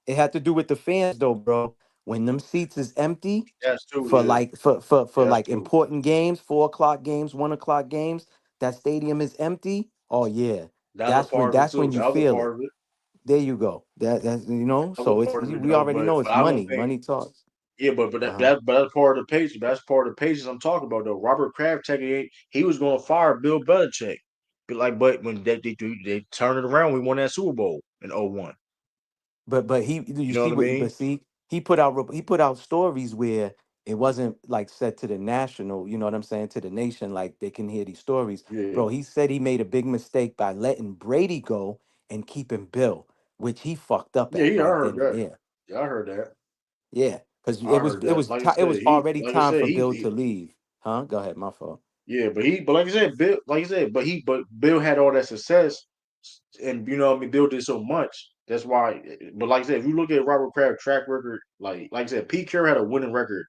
It had to do with the fans, though, bro. When them seats is empty That's true. for Yeah, like for that's like true. important games, 4 o'clock games, 1 o'clock games, that stadium is empty. Oh yeah, That's a part of it that's too. when you That was a feel it. part of it. There you go. That's That was So a it's part of it we though. already know But it's I don't money. think. Money talks. Yeah, but Uh huh. that's part of the patience. That's part of the patience I'm talking about though. Robert Kraft technically he was going to fire Bill Belichick, but when they turned it around, we won that Super Bowl in '01. But You you know see what I what mean? he put out stories where it wasn't like said to the national, you know what I'm saying, to the nation, like they can hear these stories. Yeah, Bro, he said he made a big mistake by letting Brady go and keeping Bill, which he fucked up yeah, at yeah. I right heard then and that. there. Yeah, I heard that. Yeah, because I heard that. it was already Like I time said, for Bill to leave. Huh? Go ahead, my fault. yeah, but like I said, Bill, like I said, but Bill had all that success, and you know what I mean, Bill did so much. That's why. But like I said, if you look at Robert Kraft's track record, like I said, Pete Carroll had a winning record,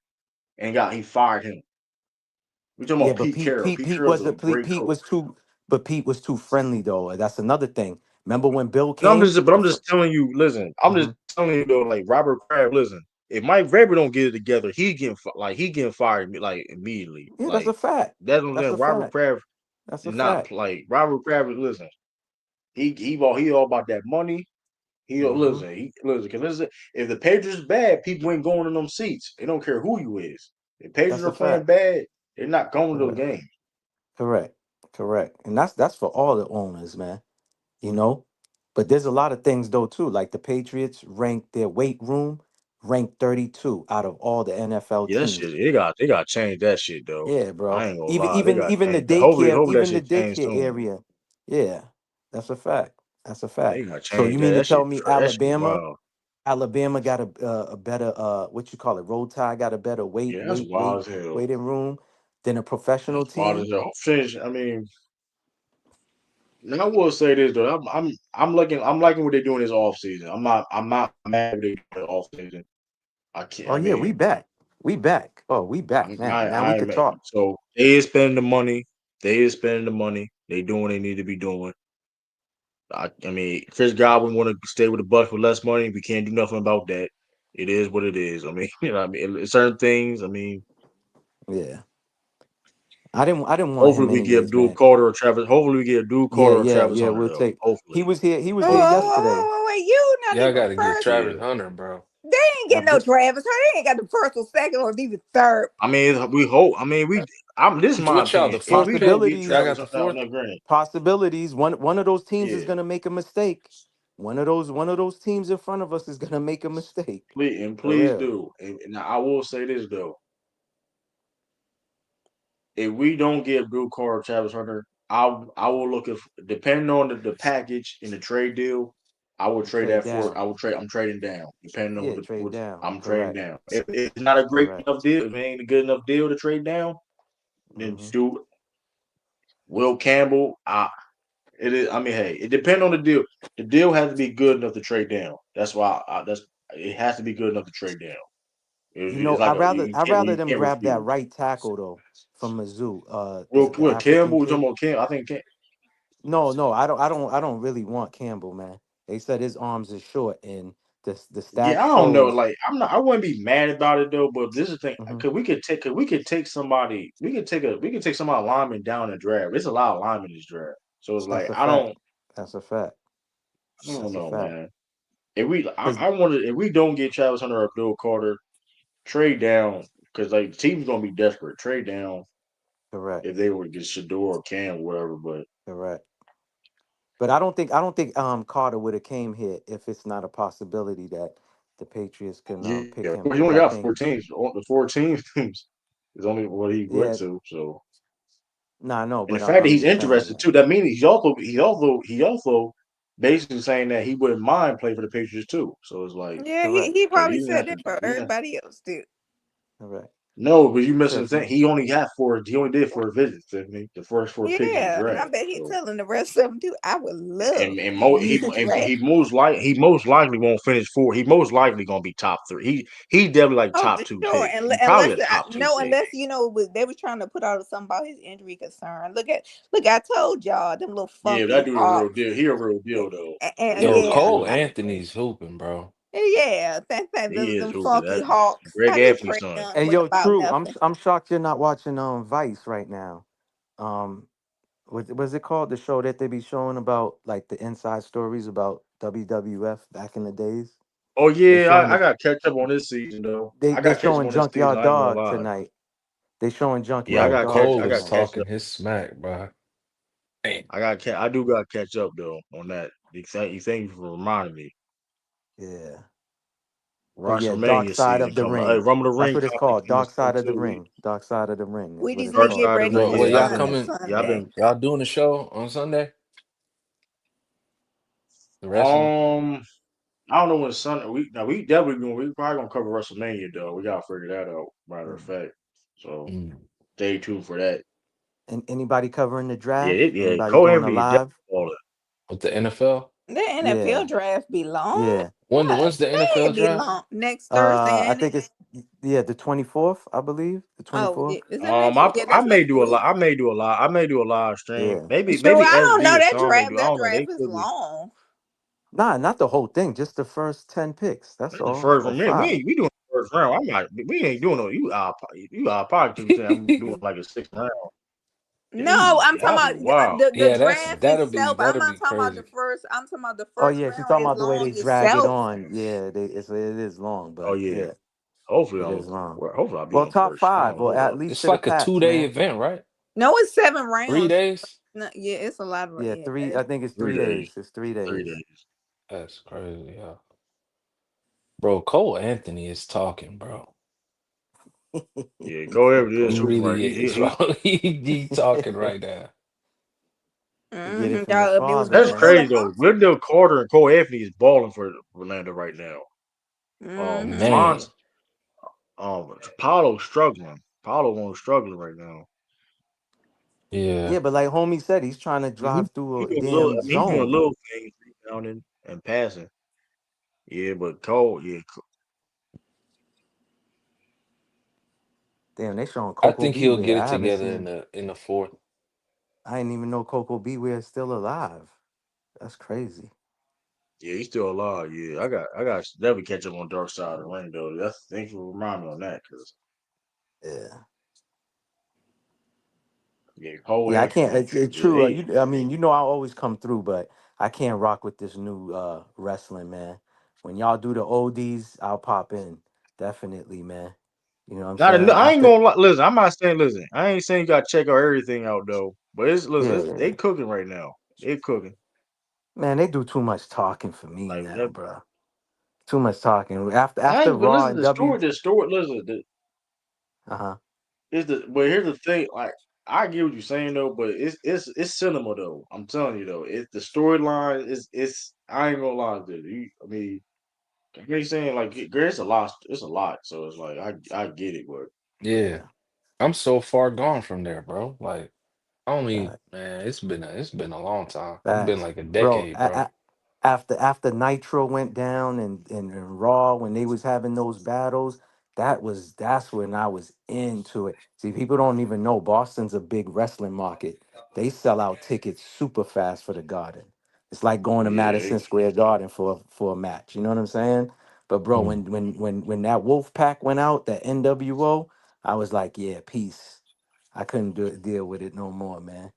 and he fired him. We talking Yeah, about but Pete Carroll. Pete Pete Carroll's was a great Pete coach. was too, but Pete was too friendly though. That's another thing. Remember when Bill came? I'm just telling you. Listen, I'm just Mhm. telling you though. Like Robert Kraft, listen. If Mike Vrabel don't get it together, he getting fired like immediately. Yeah, that's a Like fact. that's what I'm That's saying. a Robert fact. Kraft That's a is not fact. like Robert Kraft. Listen, he all about that money. Hmm. Listen. Cause listen, if the Patriots bad, people ain't going in them seats. They don't care who you is. If Patriots That's a are playing fact. bad, they're not going to the Correct. game. Correct. Correct. And that's for all the owners, man. You know. But there's a lot of things though too. Like the Patriots ranked their weight room ranked 32 out of all the NFL Yeah, that shit. teams. They got to change that shit though. Yeah, I bro. ain't gonna lie. They got to Even the change that. Hopefully, daycare, hopefully that even the shit change daycare soon. area. Yeah, that's a fact. That's a They fact. gotta So change you that. mean to That tell shit. me That shit. Alabama, Wow. Alabama got a better what you call it, roll tie got a better Yeah, that's wild as hell. weighting room than a professional That's wild team? as hell. Finish. I mean, now I will say this though. I'm liking what they're doing this off season. I'm not mad with they doing off season. I can't. Oh I yeah, we mean, back. We back. Oh, we back now. Now we could talk. so they is spending the money. They is spending the money. They doing what they need to be doing. I mean, Chris Godwin want to stay with the Bucks for less money. We can't do nothing about that. It is what it is. I mean, you know, what I mean, certain things. I mean, Yeah. I didn't want hopefully him we get anyways, Abdul man. Carter or Travis. Hopefully we get Abdul Carter or Travis Yeah, Hunter we'll though. take Hopefully, he was Oh, here hopefully. yesterday. wait, you not Y'all even got to get first. Travis Yeah. Hunter, bro. They ain't getting no Abdul, Travis. They ain't got the first or second or even third. I mean, we hope. I mean, this is my What y'all, the opinion. If fourth we don't pick? get Y'all possibilities, got Travis the Hunter out fourth? in the green, possibilities. One of those teams is yeah, gonna make a mistake. One of those teams in front of us is gonna make a mistake. For please real. do. And I will say this though: if we don't get Abdul Carter or Travis Hunter, I will look at depending on the package in the trade deal. I will You trade trade that for it. down. I will trade. I'm trading down depending on Yeah, trade what down. I'm trading Correct. down. If it's not a great Correct. enough deal, if it ain't a good enough deal to trade down, then Hmm. do Will Campbell. It is. I mean, hey, it depends on the deal. The deal has to be good enough to trade down. That's why. It has to be good enough to trade down. It's like I rather you them can't grab that refuse. right tackle though from Mizzou. The Will African Campbell? We talking kid. about Campbell? I think No, I don't really want Campbell, man. They said his arms is short and the Yeah, stats I don't know. shows. Like, I wouldn't be mad about it though. But this is the thing, Hmm. because we could take somebody. We could take some lineman down the draft. There's a lot of linemen in this draft. So it's That's like a fact. That's a fact. I don't That's a know, fact. man. Cause I wanted if we don't get Travis Hunter or Abdul Carter, trade down because like the team's gonna be desperate. Trade down correct, if they were to get Shador or Cam or whatever. But correct. But I don't think Carter would have came here if it's not a possibility that the Patriots can pick yeah, him. well, he Cause only I got think 14. The 14 teams is only what he went yeah, to. So Nah, no, And the but fact that I'm he's just saying, interested too, that means he's also basically saying that he wouldn't mind playing for the Patriots too. So it's like, Yeah, correct. he because probably said that, but he didn't have to. everybody else did. Correct. No, but you He missing said the if he, thing. He only had four. He only did 4 visits. Tiffany, the first 4 picks in the Yeah, and I draft. bet he So telling the rest of them too. I would love and to use the he draft. most likely won't finish four. He most likely gonna be top three. He definitely like Oh, top for two sure. pick. And He probably unless a top two no, pick. unless they was trying to put out something about his injury concern. Look, I told y'all them little Yeah, funky that dude a real hawks. deal. He a real deal though. He a Yo, real Yeah, Cole deal. Anthony's hooping, bro. yeah. He is Them hooping. funky That hawks. Greg I knew Anthony's Trey son. Young hey wasn't yo, about true. nothing. I'm shocked you're not watching Vice right now. Um, what's it called? The show that they be showing about like the inside stories about WWF back in the days. Oh They yeah, showing I the got to catch up on this season though. I they got to catch up showing on this season. Junkyard I ain't gonna Dog lie. tonight. They showing Yeah, I Bro, Junkyard got Dog catch. Cole I was got tonight. catch talking up. his smack, bro. Damn. I do got to catch up though on that. Thank you for reminding me. Yeah. But yeah, Dark WrestleMania Side season of the coming. Hey, Ring. Rumble the That's Ring what it's coming called. Dark soon Side of the too. Ring. Dark Side of the Ring is We what just it's need Dark to get called. Side of the ready Ring. Bro, for well, Yeah, y'all Sunday. coming? I've Sunday. been. Y'all doing the show on Sunday? The wrestling? I don't know when Sunday. We definitely gonna we probably gonna cover WrestleMania though. We gotta figure that out. Matter of Mm. fact, so Mm. stay tuned for that. And anybody covering the Yeah, draft? yeah. Anybody Cole doing a Anthony is definitely live? balling. With the NFL? The Yeah. NFL draft be long. Yeah. God When's the dang, NFL it be draft? long. Next Thursday, I ain't it? think it's the 24th, I believe. The Oh, 24th. yeah. Is it next week? Yeah, I that's may next do a week. lot. I may do a live stream. Yeah. Sure, Maybe I don't SB know or Sean do. I that don't know. They draft is could be long. Nah, not the whole thing, just the first 10 picks. That's the all. first Or one. Man, five. we doing the first round. I'm not. We ain't doing no. You probably keep saying I'm doing like a 6th round. No, I'm talking That'd be about wild. the Yeah, draft itself. I'm that'll not be talking about the crazy. first. I'm talking about the Oh first yeah, she's round talking is about the way they long drag it itself. on. Yeah, it is long, Oh but yeah. yeah, Hopefully it I'm. is long. Hopefully I'll be Well, on the top first. I five, don't know. or Hold at up. least It's to the like a Pats, 2-day man. event, right? No, it's 3 7 rounds. days? No, yeah, it's a lot of Yeah, yeah. three. I think it's 3 three days. days. It's 3 days. 3 days. That's crazy, yeah. Bro, Cole Anthony is talking, bro. Yeah, go ahead. He is He hooping right. really is, bro. He talking right now. He get it Mm-hmm. from the Y'all, it was father, That's getting a man. little crazy though. hot. Wendell Carter and Cole Anthony is balling for Orlando right now. Mm-hmm. Man, Mont Paulo's struggling. Paulo won't struggling right now. yeah. Yeah, but like homie said, he's trying to I mean, drive through a he doing little. damn I mean, he's doing zone. little things, rebounding and passing. Yeah, but Cole, yeah, Damn, they showing I Coco think he'll get Beware. it I haven't together seen. in the fourth. I didn't even know Coco Beware is still alive. That's crazy. yeah, he's still alive. Yeah, I got to definitely catch up on Dark Side of the Ring though. That's thanks for reminding me on that because Yeah. yeah, Cole Yeah, I Anthony, can't. It's yeah, true. I mean, I always come through, but I can't rock with this new wrestling, man. When y'all do the oldies, I'll pop in. Definitely, man. You know what I'm saying? I ain't After, gonna listen. I'm not saying listen. I ain't saying you got to check out everything out though. But yeah, they yeah. cooking right now. They cooking Man, they do too much talking for me like now, that. bro. Too much talking. I After ain't. But Raw listen, and W. the story. Listen, Uh-huh. but here's the thing. Like I get what you're saying though, but it's cinema though. I'm telling you though, it's the storyline is. I ain't gonna lie, dude. I mean, you're saying like it's a lot. It's a lot. So it's like I get it, but Yeah. Yeah. I'm so far gone from there, bro. Like only Facts. man, it's been a long time. It's been Facts. like a Bro, decade, bro. after Nitro went down and Raw when they was having those battles, that's when I was into it. See, people don't even know Boston's a big wrestling market. They sell out tickets super fast for the Garden. It's like going to yeah, Madison Square Garden for a match. You know what I'm saying? But bro, Mm. when that Wolf Pack went out, that NWO, I was like, yeah, peace. I couldn't deal with it no more, man.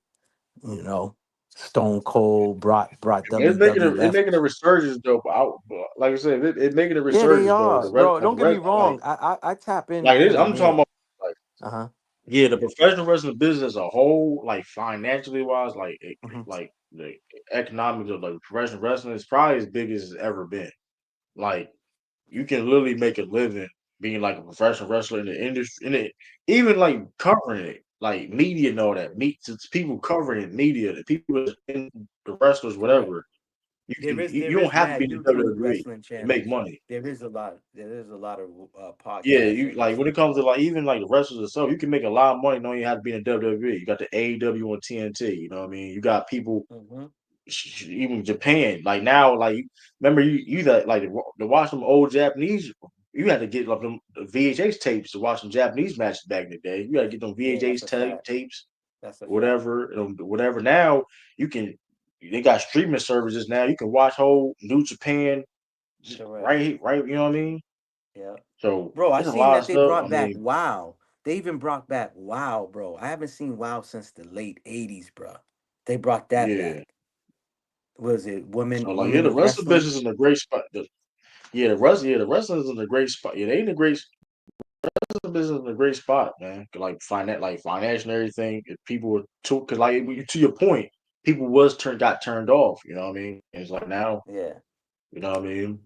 You know, Stone Cold brought It's WWF. making a resurgence though. But like I said, it making a Yeah, they resurgence though. are, bro. Don't get me wrong. I tap in Like here this, and I'm talking there. about like Uh huh. yeah, the professional wrestling business as a whole, like financially wise, Hmm. like the economics of like professional wrestling is probably as big as it's ever been. Like you can literally make a living being like a professional wrestler in the industry, even like covering it. like media and all that. It's people covering it, media, the people in the wrestlers, Correct. whatever. You There don't is have to be mad in the YouTube WWE wrestling to make channels. money. There is a lot. There is a lot of Yeah, podcasts you and like when it wrestling comes to channels. like even like the wrestlers itself, you can make a lot of money knowing you have to be in the WWE. You got the AEW on TNT. You know what I mean? You got people Mm-hmm. even Japan. Like now, like remember you that like to watch them old Japanese. You had to get like them VHS tapes to watch some Japanese matches back in the day. You got to get them Yeah, that's VHS a fact. tapes, That's a fact. whatever. Now you can. They got streaming services now. You can watch whole New Japan Correct. right. You know what I mean? Yeah. So Bro, I there's a seen lot of that they stuff. I brought back mean, WoW. They even brought back WoW, bro. I haven't seen WoW since the late 80s, bro. They brought that yeah. back. Was it So like, yeah, women the of wrestling wrestling? business is in a great spot. The wrestling is in a great spot. Yeah, they in a great wrestling business is in a great spot, man. Like financial and everything. If people were too, because like to your point, people got turned off. You know what I mean? And it's like now, Yeah. you know what I mean?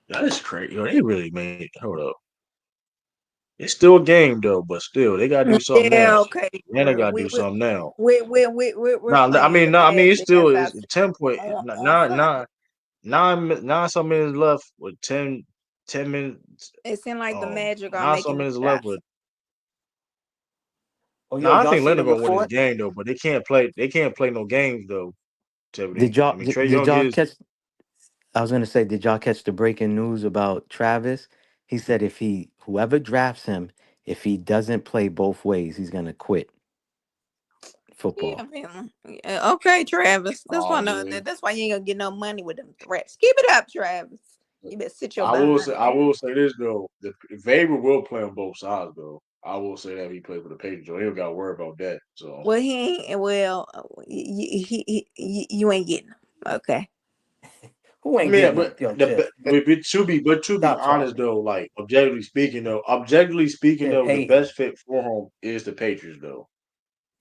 That is crazy. Yo, they really made. Hold up. It's still a game though, but still they gotta do something Yeah, now. okay. And they Well, gotta do something now. we're No, I playing mean, the no, I mean, it's Magic still as I it's said 10 point, on Sunday. nine some minutes left with 10 minutes. It seemed like the Magic are Nine some making the minutes left shots. with. Oh, No, yo, I y'all think see the Leonard gonna win this report? game though, but they can't play. They can't play no games though. Did Tiffany. I y'all mean, did, Trey did Young y'all is. catch I was gonna say, did y'all catch the breaking news about Travis? He said if whoever drafts him, if he doesn't play both ways, he's gonna quit Yeah, football. man. Yeah, okay, Travis. That's Oh why yeah. that's why you ain't gonna get no money with them threats. Keep it up, Travis. You better sit your behind I down. will say this though. The Vader will play on both sides though. I will say that he played for the Patriots. So he don't got to worry about that. So Well, he ain't. Well, you ain't getting him. Okay. Who I ain't mean, getting but them? Yo, Tiff, to be stop honest talking. though, like objectively speaking Tiff though, the hating. best fit for him is the Patriots though,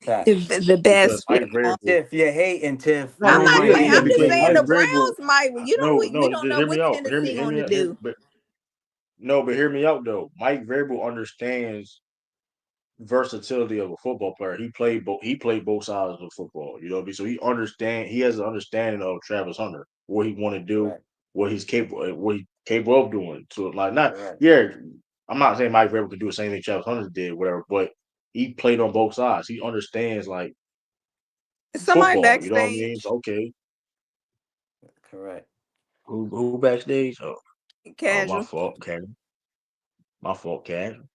Facts. The because best Mike fit for him. Vrabel. Tiff, you're hating, Tiff. No, You I'm don't no, not want to hating. yeah, I'm hear just because saying Mike the Vrabel. Vrabel. Browns might. We No, don't know hear me what out. Tennessee gonna do. But no, but hear me out though. Mike Vrabel understands versatility of a football player. He played both sides of football. You know what I mean? So he has an understanding of Travis Hunter, what he want to do, Correct. what he's capable of doing. So like not Correct. yeah, I'm not saying Mike Vrabel could do the same thing Travis Hunter did, whatever, but he played on both sides. He understands like Somebody football. You know what I mean? backstage, So, okay, Correct. who backstage? Oh, my casual. fault, Karen. My fault, Karen.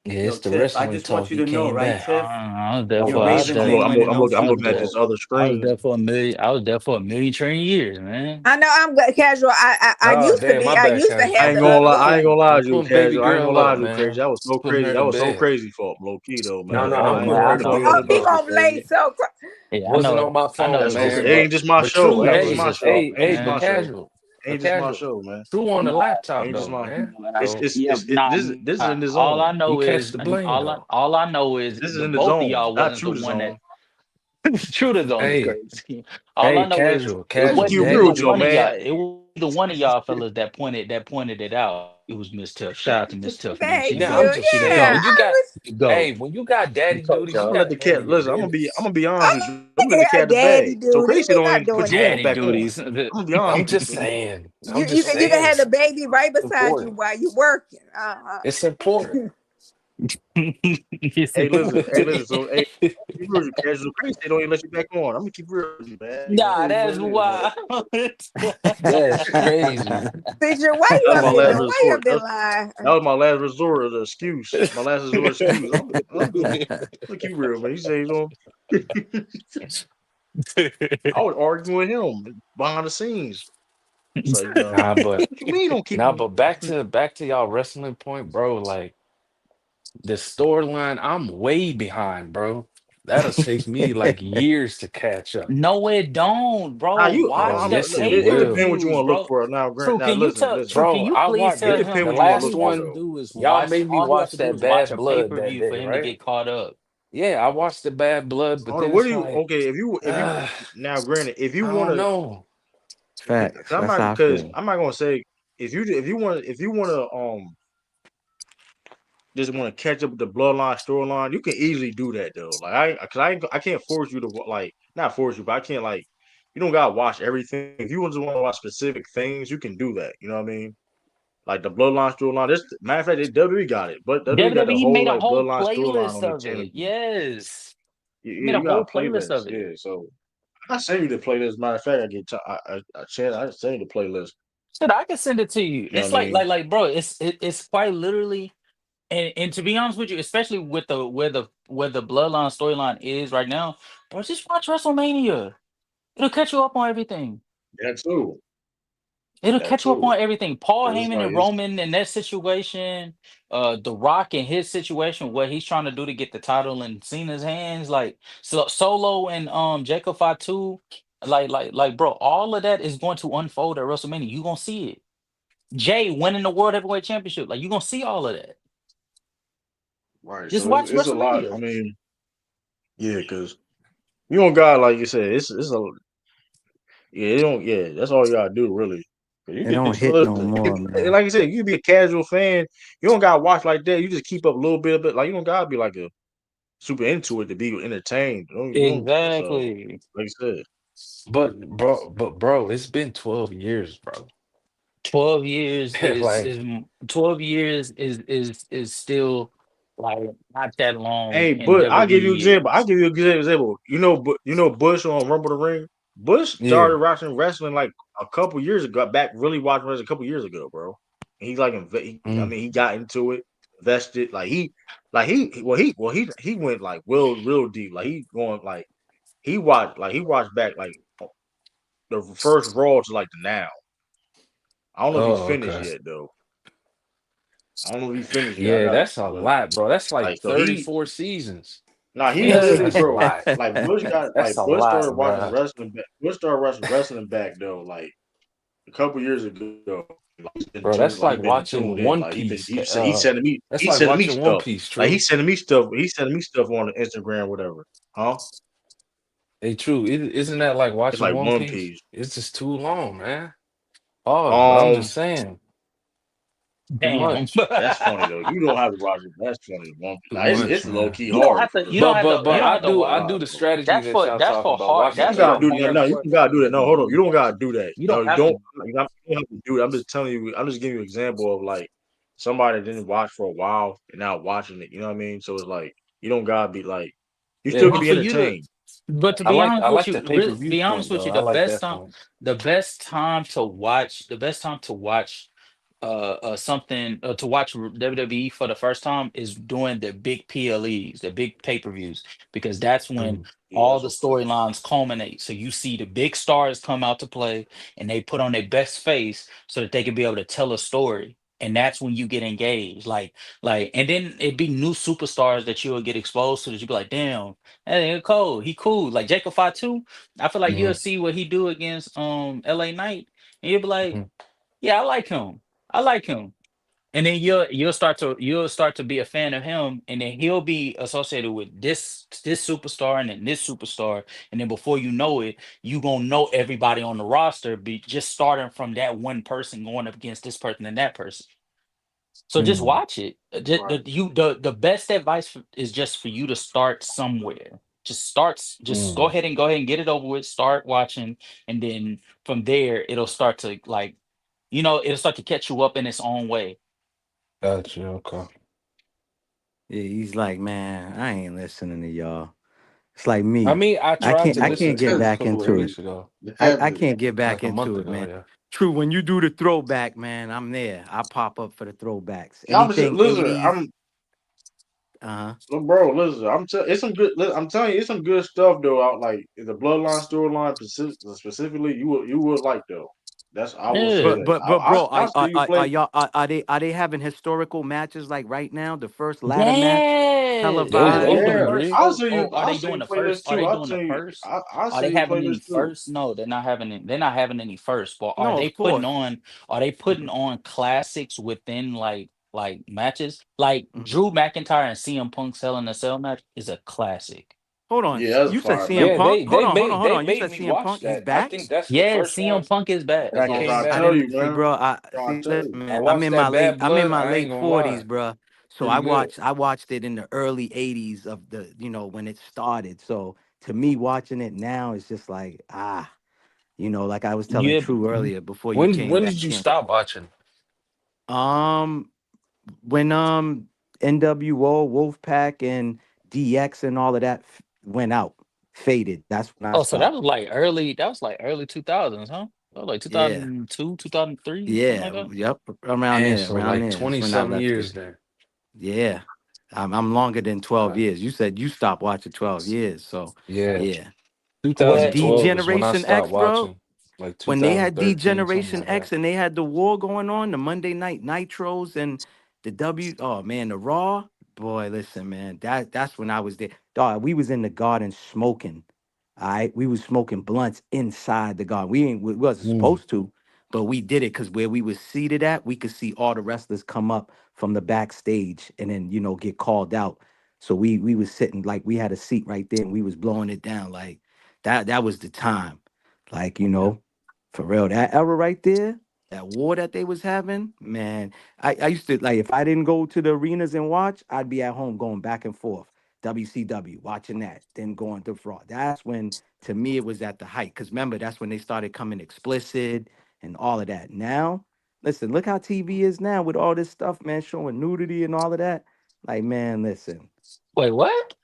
Yeah, Yo, it's the Tiff, I wrestling just want talk. you He to know, came right, back. Tiff? I was there Your for. I was Ravens there. ain't winning no I was Looking at there. this Super other Bowl. I was screen. there for a million. I was there for a million training years, man. I know I'm good. Casual. I Oh, used to damn, be. my I bad, used to Cash. I have ain't the gonna lie. I ain't look. gonna lie I'm to you, putting baby casual. I ain't gonna girl lie up, to you, crazy. man. Just putting her That to was so bed. crazy for him, low key though, No, man. no, Yeah, I'm I man. putting ain't her I heard to about know. none Oh, bed, of he this bro. shit, gonna play crazy. so. Yeah, I Wasn't know. on my I know, phone, That's okay. man. It man. ain't just my But show. true, It ain't No, just hey, my show. hey, It ain't hey, just but my man. show. casual, It ain't just my casual. show, man. True on the No, laptop Ain't just though, my. man. no. So Yeah, nah. This is in the All I zone. he know catch is, the blame though. all I know is This is the in the both of zone, y'all not wasn't the true the one that. zone. True to zone is Hey, crazy. All I hey, know is casual, it I'm gonna casual. keep wasn't real either Daddy with you, one of duties. man. y'all. It was either one of y'all fellas that pointed it out. It was Miss Tough. Shout out to Miss Tough, man. Thank Now I'm you. just She the saying Yeah, when goat. you got, The hey, goat. when you got daddy duties, I'm you gonna let got the to cat handle your listen. business. I'm gonna be honest with you. I'm gonna let the yeah, cat the daddy bag. So duties. crazy We don't not even put doing you that. on Daddy back on. duties. I'm gonna be honest I'm with you, just man. saying. I'm You just can have saying. the baby right It's beside you important. while you working. Uh-huh. It's important. Hey, listen. So, hey, keep real with you, casual. Crazy they don't even let you back on. I'm gonna keep real with you, man. You know, Nah, it is that's what it is, man. wild. That's crazy. Picture, why you That was up my there last doing? Why you up resort. there lying? That was my last resort of the excuse. My last resort excuse. I'm gonna keep real, man. You say you know, I was arguing with him behind the scenes. It's like, Nah, but what you mean don't keep nah, him? but back to y'all wrestling point, bro. Like the storyline, I'm way behind, bro. That'll take me like years to catch up. No, it don't, Now bro. you, Bro, Watch the yes, it it will. depends what you pay-per-views, want to look bro. for. Now, Grant. Now, listen. True, can Bro, you I please watched It tell depends him the what you want to last look all he for, has to one. though. do is Y'all watch, made me all he has to watch do that is watch Bad a Blood that pay-per-view for day, him to right? get caught up. Yeah, I watched the Bad Blood, but Hold on, then what do it's you? like, Okay, if you uh, now, granted, if you I want don't to, know. Facts. That's how I because feel. I'm not gonna say if you want to just want to catch up with the bloodline storyline, you can easily do that though. Like I can't force you to like not force you, but I can't like you don't gotta watch everything. If you just want to watch specific things, you can do that. You know what I mean? Like the bloodline storyline. This matter of fact, WWE got it, but WWE got the WWE whole made a like whole bloodline storyline playlist on the of channel. it. Yes. Yeah, Made a you got whole a playlist playlist. of it. Yeah, so I send you the playlist. Matter of fact, I get a chance. I send you the playlist. Shit, I can send it to you. You know what It's I mean? like, bro, it's quite literally, and to be honest with you, especially with the where the bloodline storyline is right now, bro, just watch WrestleMania. It'll catch you up on everything. That too. It'll That catch you up on too. everything. Paul Cause it's Heyman like and it's Roman and that situation, The Rock and his situation, what he's trying to do to get the title in Cena's hands, like Solo and Jacob Fatu, bro, all of that is going to unfold at WrestleMania. You gonna see it. Jay winning the World Heavyweight Championship, like you gonna see all of that. right. Just So watch it's a lot. I WrestleMania. mean, yeah, because you don't got like you said. It's a yeah. You don't yeah. That's all you gotta do really. 'Cause you It can don't just hit no listen. more, man. Like you said, you can be a casual fan. You don't gotta watch like that. You just keep up a little bit of it. Like you don't gotta be like a super into it to be entertained. You don't so Exactly. like you said. But bro, it's been 12 years, bro. 12 years Like, 12 years is still like not that long Hey, in but I'll give you an WWE example. I'll years. give you a good example. You know Bush on Rumble the Ring. Bush yeah. started watching wrestling like a couple years ago. Back really watching wrestling a couple years ago, bro. And he's like, I Mm. mean, he got into it, invested. He went like real deep. Like he watched back like the first Raw to like the now. I don't know if he's Oh, finished okay. yet though. I don't know if he's finished yet. I Yeah, got that's a but lot, bro. That's like like so he 34 seasons. Nah, he That's good, that's a bro. lot. That's Like a Bush lot, started watching bro. wrestling back. Bush started watching wrestling back though, like a couple years ago. Bro, that's He like been tuned watching in. One Like Piece. That's he's like sending me watching One stuff. Piece, Like true. he's sending me stuff on Instagram, whatever. Huh? Hey, true. Isn't that like It's watching like One One Piece? Piece. It's just too long, man. Pause, but I'm Um, just saying, too Damn. much. that's funny though. You don't have to watch it. That's funny. One Piece. Too Nah, much, it's low man. key You don't hard have for to real. you don't have to But you don't I have to do It's I watch. do hard, the bro. strategy that y'all That's talking for about. hard. Watch You the don't That's gotta for do that. No, you hardcore. don't gotta do that. No, hold on. You don't gotta do that. You No, don't you have don't. to. You don't have to do it. I'm just telling you. I'm just giving you an example of like somebody that didn't watch for a while and now watching it. You know what I mean? So it's like you don't gotta be like you still Yeah. can But be for you to entertained. but to I be like honest I with like you, the pay-per-view be honest point with though. you, I like that point. the best time to watch something to watch WWE for the first time is during the big PLEs, the big pay-per-views, because that's when Mm. Yeah, all that's the a fact. storylines culminate. So you see the big stars come out to play and they put on their best face so that they can be able to tell a story. And that's when you get engaged. And then it'd be new superstars that you'll get exposed to that you'd be like, damn, hey, he cool. He cool. Like Jacob Fatu, I feel like you'll Mhm, see what he do against LA Knight, and you'll be like, mhm, yeah, I like him. I like him. And then you'll start to be a fan of him, and then he'll be associated with this superstar and then this superstar, and then before you know it, you gonna know everybody on the roster, be just starting from that one person going up against this person and that person. So just mm, watch it. Right. The best advice is just for you to start somewhere. Just mm. go ahead and get it over with. Start watching, and then from there it'll start to it'll start to catch you up in its own way. Gotcha. Okay. Yeah, he's like, man, I ain't listening to y'all. It's like I me. mean, I I tried can't to I listen can't to get it a back couple of into it. weeks ago, I can't get back like a month into it, ago. man. Yeah. True, when you do the throwback, man, I'm there. I pop up for the throwbacks. Yeah, I'm just Anything listen. 80s. Uh-huh. Bro. Listen, it's some good. I'm telling you, it's some good stuff though. Out like the bloodline storyline specifically, you would like though. That's I will say Yeah. But that. but but bro, I see you are play. y'all are they having historical matches like right now? The first ladder match Yes. Yeah, Oh, televised the yeah, and first. G. Oh, oh, are I they see doing you the play this first? Are too. they I'll doing the tell you. first? I Are see they you play having any this too. first? No, they're not having it. They're not having any first. But no, of course. are they putting on classics within like matches? Like Mhm. Drew McIntyre and CM Punk's Hell in a Cell match is a classic. Hold on. Yeah, that's a You said fire CM match. Yeah, Punk? they Hold on. You made said me CM watch Punk, he's that. I back? think that's the Yes, first CM one Punk is back. that I'm came trying to back. tell See, you, see, man. bro. I'm trying to tell you. Listen, I man. watched that Bad I'm in Blood. my I ain't late gonna lie. 40s, bro. So Pretty good. I watched it in the early '80s of the when it started. So to me, watching it now is just like like I was telling Yeah. True earlier before you When came when back did you in. stop watching? Um, when NWO, Wolfpack, and DX and all of that went out, faded. That's when I Oh, so that stopped. was like early. That was like early 2000s, huh? That was like Yeah, 2002, 2003, something like yeah, that. yep, And so around like there. That's 20 when I something left years it. then. Yeah, I'm longer than 12 Uh, years. You said you stopped watching 12 years, so yeah. yeah. When What? 2012 is when I D-Generation stopped X, bro, watching. Like when they had 2013, something D-Generation like that. X and they had the war going on, the Monday Night Nitros and the oh man, the Raw, boy, listen, man, that's when I was there. Dog, we was in the garden smoking. All right, we was smoking blunts inside the garden. We wasn't Mm. supposed to, but we did it because where we was seated at, we could see all the wrestlers come up from the backstage and then get called out. So we was sitting like we had a seat right there and we was blowing it down like that was the time. Like, Yeah. for real, that era right there, that war that they was having, man. I used to like if I didn't go to the arenas and watch, I'd be at home going back and forth. WCW, watching that, then going to Raw. That's when to me it was at the height. Cause remember, that's when they started coming explicit and all of that. Now, listen, look how TV is now with all this stuff, man, showing nudity and all of that. Like, man, listen. Wait, what?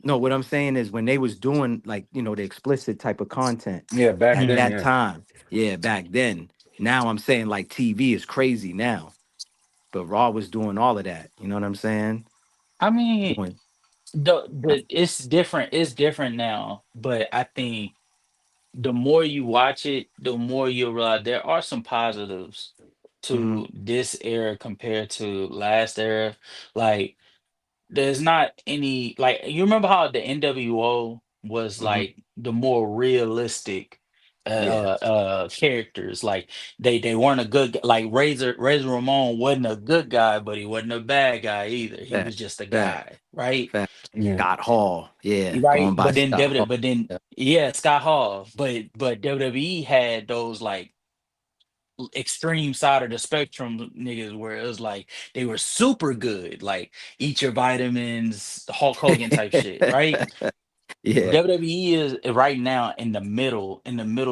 No, what I'm saying is when they was doing like, the explicit type of content Yeah, back at then, Mhm. that yeah. time, yeah, back then. Now I'm saying like TV is crazy now, but Raw was doing all of that. You know what I'm saying? I mean, Doing, uh, it's different. It's different now, but I think the more you watch it, the more you'll realize there are some positives mhm, to this era compared to last era. Like there's not any like you remember how the NWO was mhm. like the more realistic Yeah, characters. Like they weren't a like Razor Ramon wasn't a good guy, but he wasn't a bad guy either. He fact, was just a fact, guy, right? fact. Yeah. Scott Hall, yeah, Right. going by But then Scott WWE, Hall. but then Yeah. yeah, Scott Hall. But WWE had those like extreme side of the spectrum niggas where it was like they were super good, like eat your vitamins, the Hulk Hogan type shit, right? Yeah, WWE is right now in the middle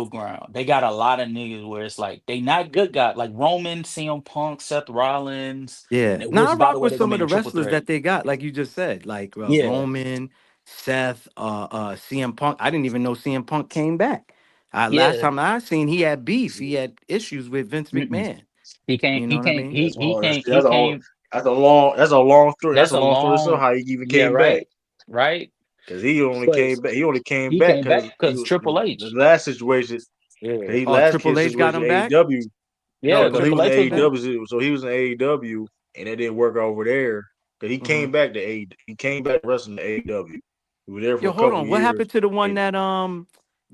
ground. They got a lot of niggas where it's like they not good guys, like Roman, CM Punk, Seth Rollins, yeah. Now I which by the rock way with they're gonna some of make a the triple wrestlers threat. that they got, like you just said, like Yeah. Roman, Seth, CM Punk. I didn't even know CM Punk came back. Last Yeah. time I seen, he had beef. He had issues with Vince Mm-mm. McMahon. He can't You know he what I can't mean? That's he all. can't he That's a whole. came That's a long story. That's that's a a long story. So long how he even yeah, came back? right? Right? Because he only But came back. He only came he back came because back he because was Triple the H. last situation. Yeah. He Oh, last kid Triple H got situation him back. AEW. Yeah, No, Triple because he H Triple was in got H was him back. there. AEW, so he was in AEW, and it didn't work over there. Because he Hmm. came back to A. He came back wrestling to AEW. He was there for Yo, a hold couple on. What years. happened to the one And that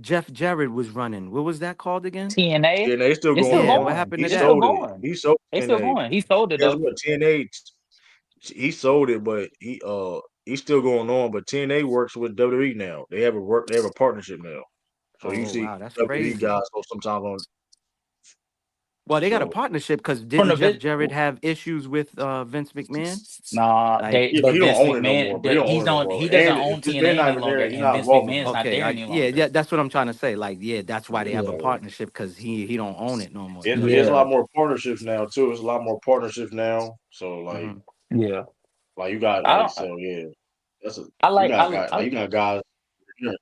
Jeff Jarrett was running? What was that called again? TNA. TNA still It's going still Yeah, what on. going. happened He to It's still that? sold it. going. He sold It's still TNA. going. He sold it Guess though. what? TNA. He sold it, but he's still going on. But TNA works with WWE now. They have a work. They have a partnership now. So you Oh see wow, that's WWE crazy. guys go sometimes on. Well, they got a So partnership because From didn't the Jeff bit Jarrett have issues with Vince McMahon? nah, Like, they yeah, but but he don't Vince own it no more. McMahon But he don't he's own it no on more. he doesn't And if own this TNA man not any even there, longer he's and not Vince involved in McMahon's no not okay, there any yeah, longer. yeah, that's what I'm trying to say. Like, yeah, that's why they have a yeah. partnership because he don't own it no more. It's a Yeah. lot more partnerships now too. It's a lot more partnerships now. So Hmm. Yeah. like you got I like don't so yeah. That's a I you like I got like guys I, like you got guys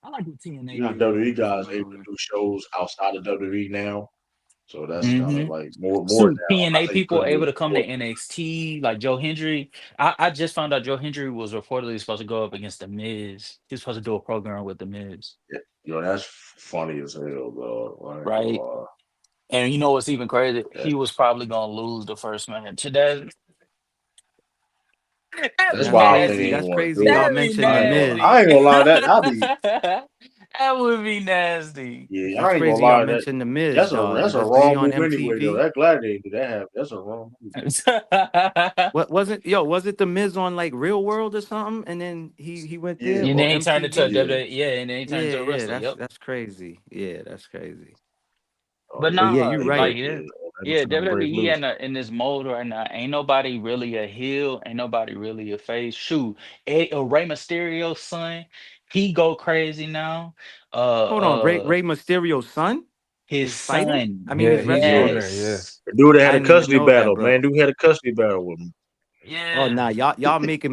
I like what you TNA got did WWE though guys for able to do shows outside of WWE now. So that's kind hmm of like more So now. I TNA think you people couldn't do able it to come to before. NXT, like Joe Hendry. I just found out Joe Hendry was reportedly supposed to go up against the Miz. He was supposed to do a program with the Miz, Yeah. Yo, that's funny as hell, dog. I ain't gonna right? lie. And you know what's even crazy? That, He was probably gonna lose the first match. That'd that's be That's why I think they crazy. ain't That's nasty. want to crazy. do it. Y'all That'd be mentioned the Miz. I nasty. ain't gonna lie. That be That would be nasty. yeah. That's I ain't gonna crazy. Y'all lie. That mentioned the Miz, dog. that's a Was he wrong on move anyway though. MTV? That gladiator that have that's a wrong move. What wasn't yo? Was it the Miz on like Real World or something? And then he went Yeah, there And then or he turned into a MTV? yeah. WWE, yeah, and then he turned Yeah, into a yeah. wrestler. That's Yep. that's crazy. Yeah, that's crazy. Oh But yeah, But yeah, nah, you're he like right. went yeah, there. Yeah, finna break WWE loose. in this mode right now. Ain't nobody really a heel. Ain't nobody really a face. Shoot, Rey Mysterio's son, he go crazy now. Hold on, Uh, Ray Mysterio's son his is fighting. son. I mean, Yeah, he's he's on wrestling. there. Yeah. Yes. The dude that I had a didn't even custody know that, battle, bro. man. Dude had a custody battle with him. Oh Yeah. nah, y'all make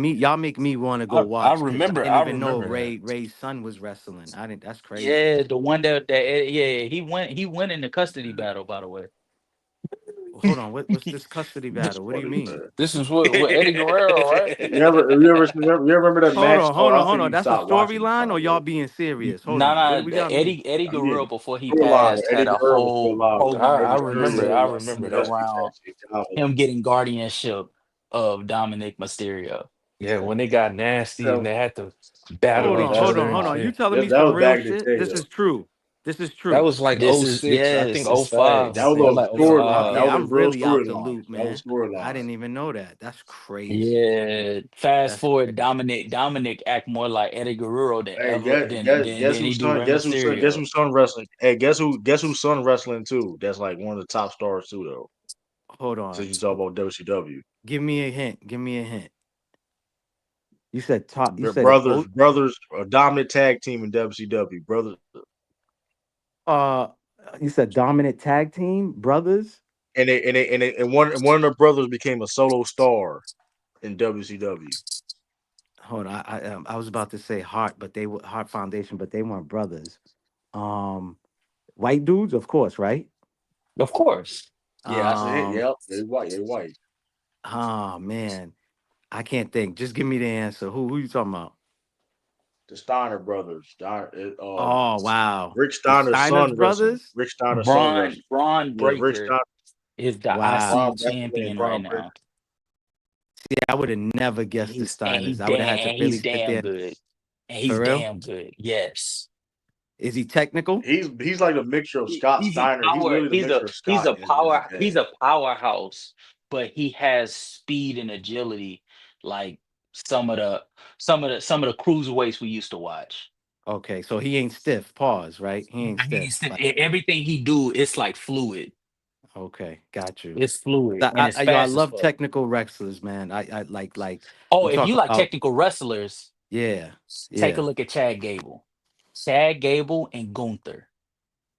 me want to go I watch because I remember. didn't I even know remember that. Ray's son was wrestling. I didn't. That's crazy. Yeah, the one yeah, he went in the custody battle, by the way. Hold on, what's this custody This, battle? What do you Funny, mean? man. this is what Eddie Guerrero, right? You ever remember that match? Oh, I Hold think on. you That's a stopped watching it storyline, or y'all probably. being serious? Hold No, on. What no, do we got mean? Eddie I mean, Guerrero before he still alive. passed Eddie had a Guerrero was still whole alive. I program Eddie remember. Guerrero I was remember centered that. custody around tag team. him getting guardianship of Dominic Mysterio. Yeah, when they got nasty and So they had to battle Hold each on, that's other and hold on. You shit. telling me that some was real back in the shit? day This though. is true. This is That true. was like This is '06. I think yes, it's '05. That facts. was That a like storyline. Okay, That was a I'm real really out the storyline. loop, That was man. a I storyline. didn't even know that. That's crazy. yeah. Fast That's forward, crazy. Dominic act more like Eddie Guerrero than Hey, ever than he do Rey guess Mysterio. who's son wrestling? Hey, guess who's son wrestling too? That's like one of the top stars too though. Hold Since on. you talk about WCW. Give me a hint. Give me a hint. You said top. You said Brothers, a dominant tag team in WCW. Brothers, uh you said dominant tag team brothers. and one of the brothers became a solo star in WCW. Hold on. I was about to say Heart, but they were Heart Foundation, but they weren't brothers. Um, white dudes, of course, right? Of course. Yeah, that's it. Um, Yep, they white. They white. oh man, I can't think. Just give me the answer. Who you talking about? The Steiner brothers. Oh wow, Rick the Steiner's Steiners son wrestling. brothers. Rick Steiner's son wrestling. Braun Yeah, Rick Breaker Steiner, is the Wow. IC Braun Breaker, and champion right Braun Breaker. now. See, I would have never And guessed the Steiners. I would have had to he's really sit damn there. good. And For he's real? damn good. Yes. Is he technical? He's like a mixture of He, Scott he's a Steiner. He's power. literally the mixture of Scott in his He's day. a powerhouse, but he has speed and agility like some of the cruiserweights we used to watch. Okay, so he ain't stiff. Pause. Right? He ain't stiff. Like, Everything he do, it's like fluid. okay, got you. It's fluid and it's I fast as love fuck. technical wrestlers, man. I like Oh, you if talk you like about technical wrestlers, yeah, take a yeah. look at Chad Gable. Chad Gable and Gunther.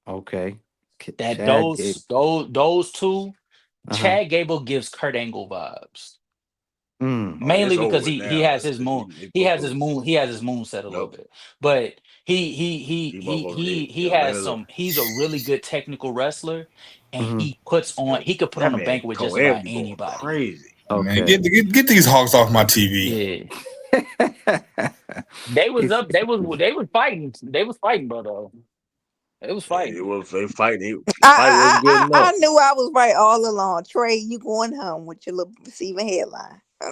Okay. That Chad Gable. those two, Uh-huh. Chad Gable gives Kurt Angle vibes. Mm. Oh, it's Mainly over because with he now. has his moon. They He has his motherfuckers. moon. He has his moon set a little Nope. bit. But he has Atlanta's a some he's a really good technical wrestler and Hmm. he could put that on a man bank with just Cohen about be going anybody. crazy. Man, Okay. get these hawks off my TV. Yeah. They was He's up, they was fighting. They was fighting, brother. They was It fighting. was they fighting. The fight wasn't good I enough. knew I was right all along. Trey, you going home with your little receiving headline. I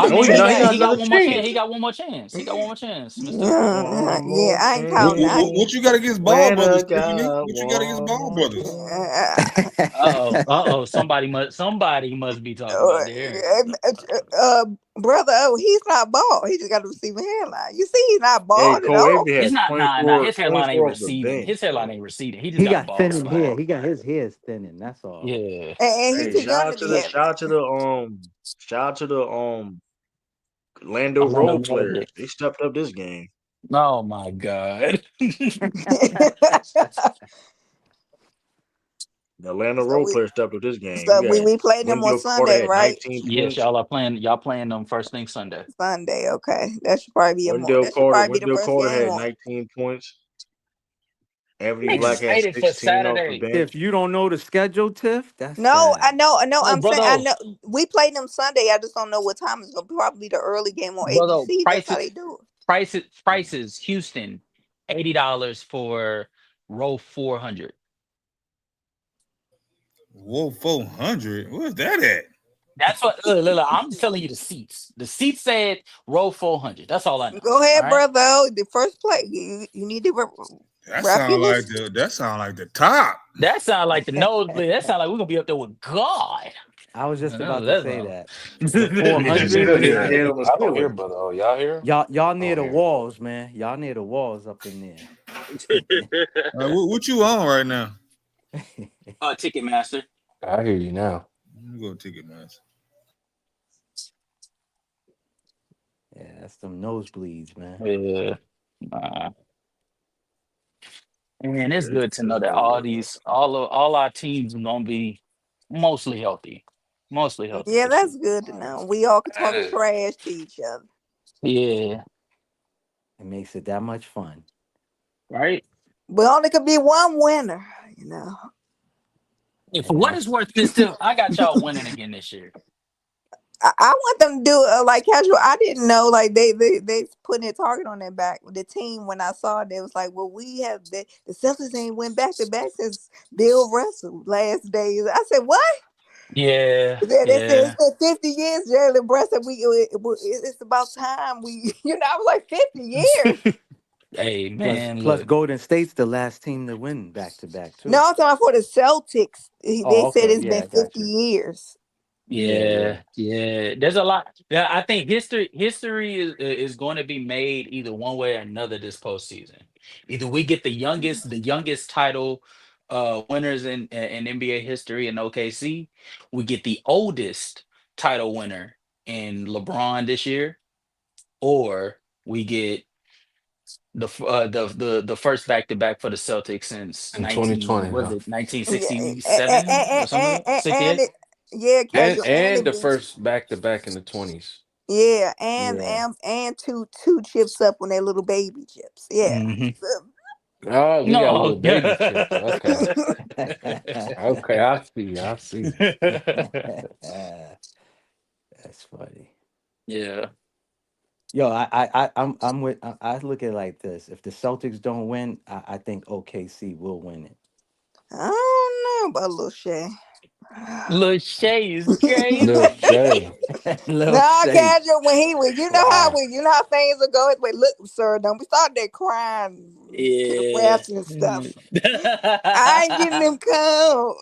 No, mean, he not. He got he got another one more chance. chance. He got one more chance. He got one more chance, Mister. One Yeah, more I ain't calling that. chance. What you got against Ball When Brothers, I Tiffany? got What you got against one Ball more Brothers? chance. Somebody must be talking Uh, about Derek. brother, he's not bald. He just got a receiving hairline. You see, he's not Hey, bald at Cole all. Abe It's had not nah. His hairline ain't 24 off the receding. bench, His hairline though. ain't receding. He just he got a got bald thin in hair. spot. He got his hairs thinning. That's all. Yeah. And he's Hey, too young to be having that. shout out to the Lando Orlando role players. Magic. They stepped up this game. Oh my God. The Atlanta so role we players stepped up this game. so You we had we played them on Wendell Carter Sunday, had right? 19 Yes, points. y'all playing them first thing Sunday. Sunday, okay. That should probably be the Wendell first Carter game had on. 19 points. Anthony I'm Man, Black had excited for 16 off the Saturday. bench. Tiff, you don't know the schedule, Tiff? That's No, I sad. know, I know. No, I'm saying I brother, know we played them Sunday. I just don't know what time it's gonna be. Probably the early game on brother, ABC. That's how they do it. prices, Houston, $80 for row 400. Whoa, 400. Where's that at? That's what look, I'm just telling you the seats. The seats said row 400. That's all I know. Go All ahead, right. brother. Oh, the first play. You need to wrap your little. That sound like the top. That sound like the nosebleed. That sound like we're gonna be up there with God. I was just about to That's say all. that. The His 400 head is on the I don't hear, ceiling. brother. Oh, y'all hear? y'all I near don't the hear. walls, man. Y'all near the walls up in there. What you on right now? Ticketmaster. I hear you now. Let me go Ticketmaster. Yeah, that's some nosebleeds, man. Yeah. Nah. And it's It's good to know that all our teams are gonna be mostly healthy. Mostly healthy Yeah, this year. that's good to know. We all can That talk is. trash to each other. Yeah. It makes it that much fun. Right? We only could be one winner, you know. And for And what that's it's worth, Mister, I got y'all winning again this year. I want them to do like casual. I didn't know like they putting a target on their back. The team when I saw it, they was like, well, we have the Celtics ain't went back to back since Bill Russell last days. I said what? Yeah, They said yeah. it's been 50 years. Jalen Brunson said it's about time we I was like 50 years. Hey plus man, plus look. Golden State's the last team to win back to back No, too. I'm talking about for the Celtics. They Oh, said okay. it's Yeah, been I got 50 you. years. Yeah. Yeah. There's a lot. Yeah, I think history is going to be made either one way or another this postseason. Either we get the youngest title winners in NBA history in OKC, we get the oldest title winner in LeBron this year, or we get the first back to back for the Celtics since In 2020, was huh? it Yeah, 1967 or something, and 68? it, yeah, And casual, and and it the beats. first back to back in the 20s. Yeah, and Yeah. and and two chips up on their little baby chips. Yeah. Hmm. Oh, we got little No. baby chips. Okay. Okay, I see. I see. That's funny. Yeah. Yo, I'm with. I look at it like this: if the Celtics don't win, I think OKC will win it. I don't know about little Shay. Lil Shay is Little crazy. Shay. Little No, Shay. casual when he was, Wow. you know how things will go. Wait, look, sir, don't be starting there crying to the Yeah. refs and stuff. I ain't getting them calls.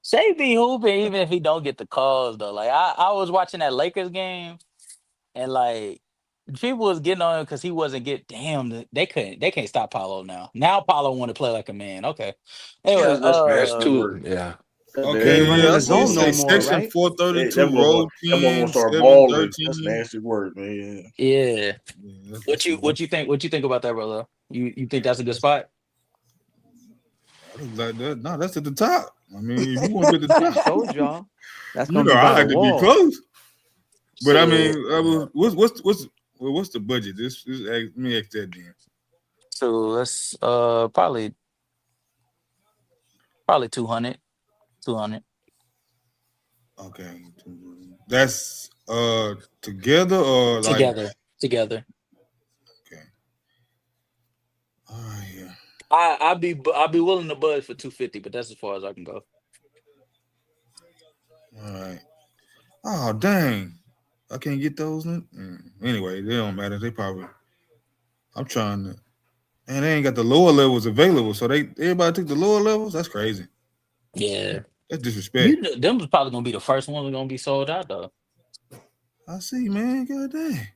Shay be hooping even if he don't get the calls though. Like I was watching that Lakers game and like people was getting on him because he wasn't get damn they can't stop Paulo now. Now Paulo want to play like a man. Okay. Anyway, that's That's nasty too. work. Yeah. That's He Okay, ain't nasty running yeah, I the work. see it zone no say more, section right?432, Them row gonna 10, start 7, balling. That's 13. nasty work, man. yeah. Yeah, What you what you think what you think about that, brother? You think that's a good spot? I look like that. No, that's at the top. I mean, if you want to be at the I just top, told y'all. That's you gonna know, be I by the like to be wall. close. But I mean, So what's the budget? Let me ask that then. so let's probably 200. 200. Okay, that's together or like Together. okay. All right, yeah. I'll be willing to bud for 250, but that's as far as I can go. All right. Oh dang, I can't get those. Anyway, they don't matter. They probably. I'm trying to. And they ain't got the lower levels available, so everybody took the lower levels. That's crazy. Yeah. That's disrespect. Them was probably gonna be the first ones gonna be sold out though. I see, man. God dang.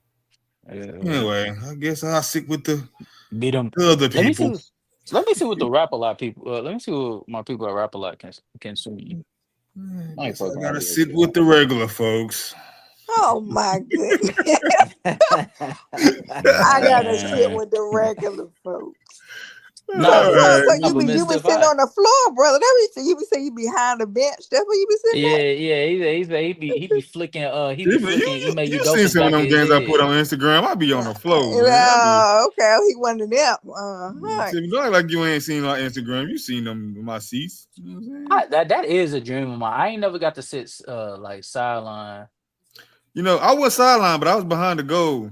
Yeah. Anyway, I guess I'll stick with the Beat them. other Let me people. see. Let me see what the rap a lot people. Let me see what my people at rap a lot can sue. I I ain't guess I fucking around gotta with that sit shit. with the regular folks. Oh my goodness. I gotta sit Man. with the regular folks. Nah, All but Oh, right. so nah, but you Miss been sitting Divine. on the floor, brother. That you be saying you behind the bench. That's where you be sitting at? Yeah. He be flicking Ime You seen Udokas some of back of them his games I put head. on Instagram. I be on the floor, man. Okay, he one of them. Right. Don't act like you ain't seen my Instagram. You seen them in my seats. You know what I'm saying? That is a dream of mine. I ain't never got to sit like sideline. You know, I was sideline, but I was behind the goal.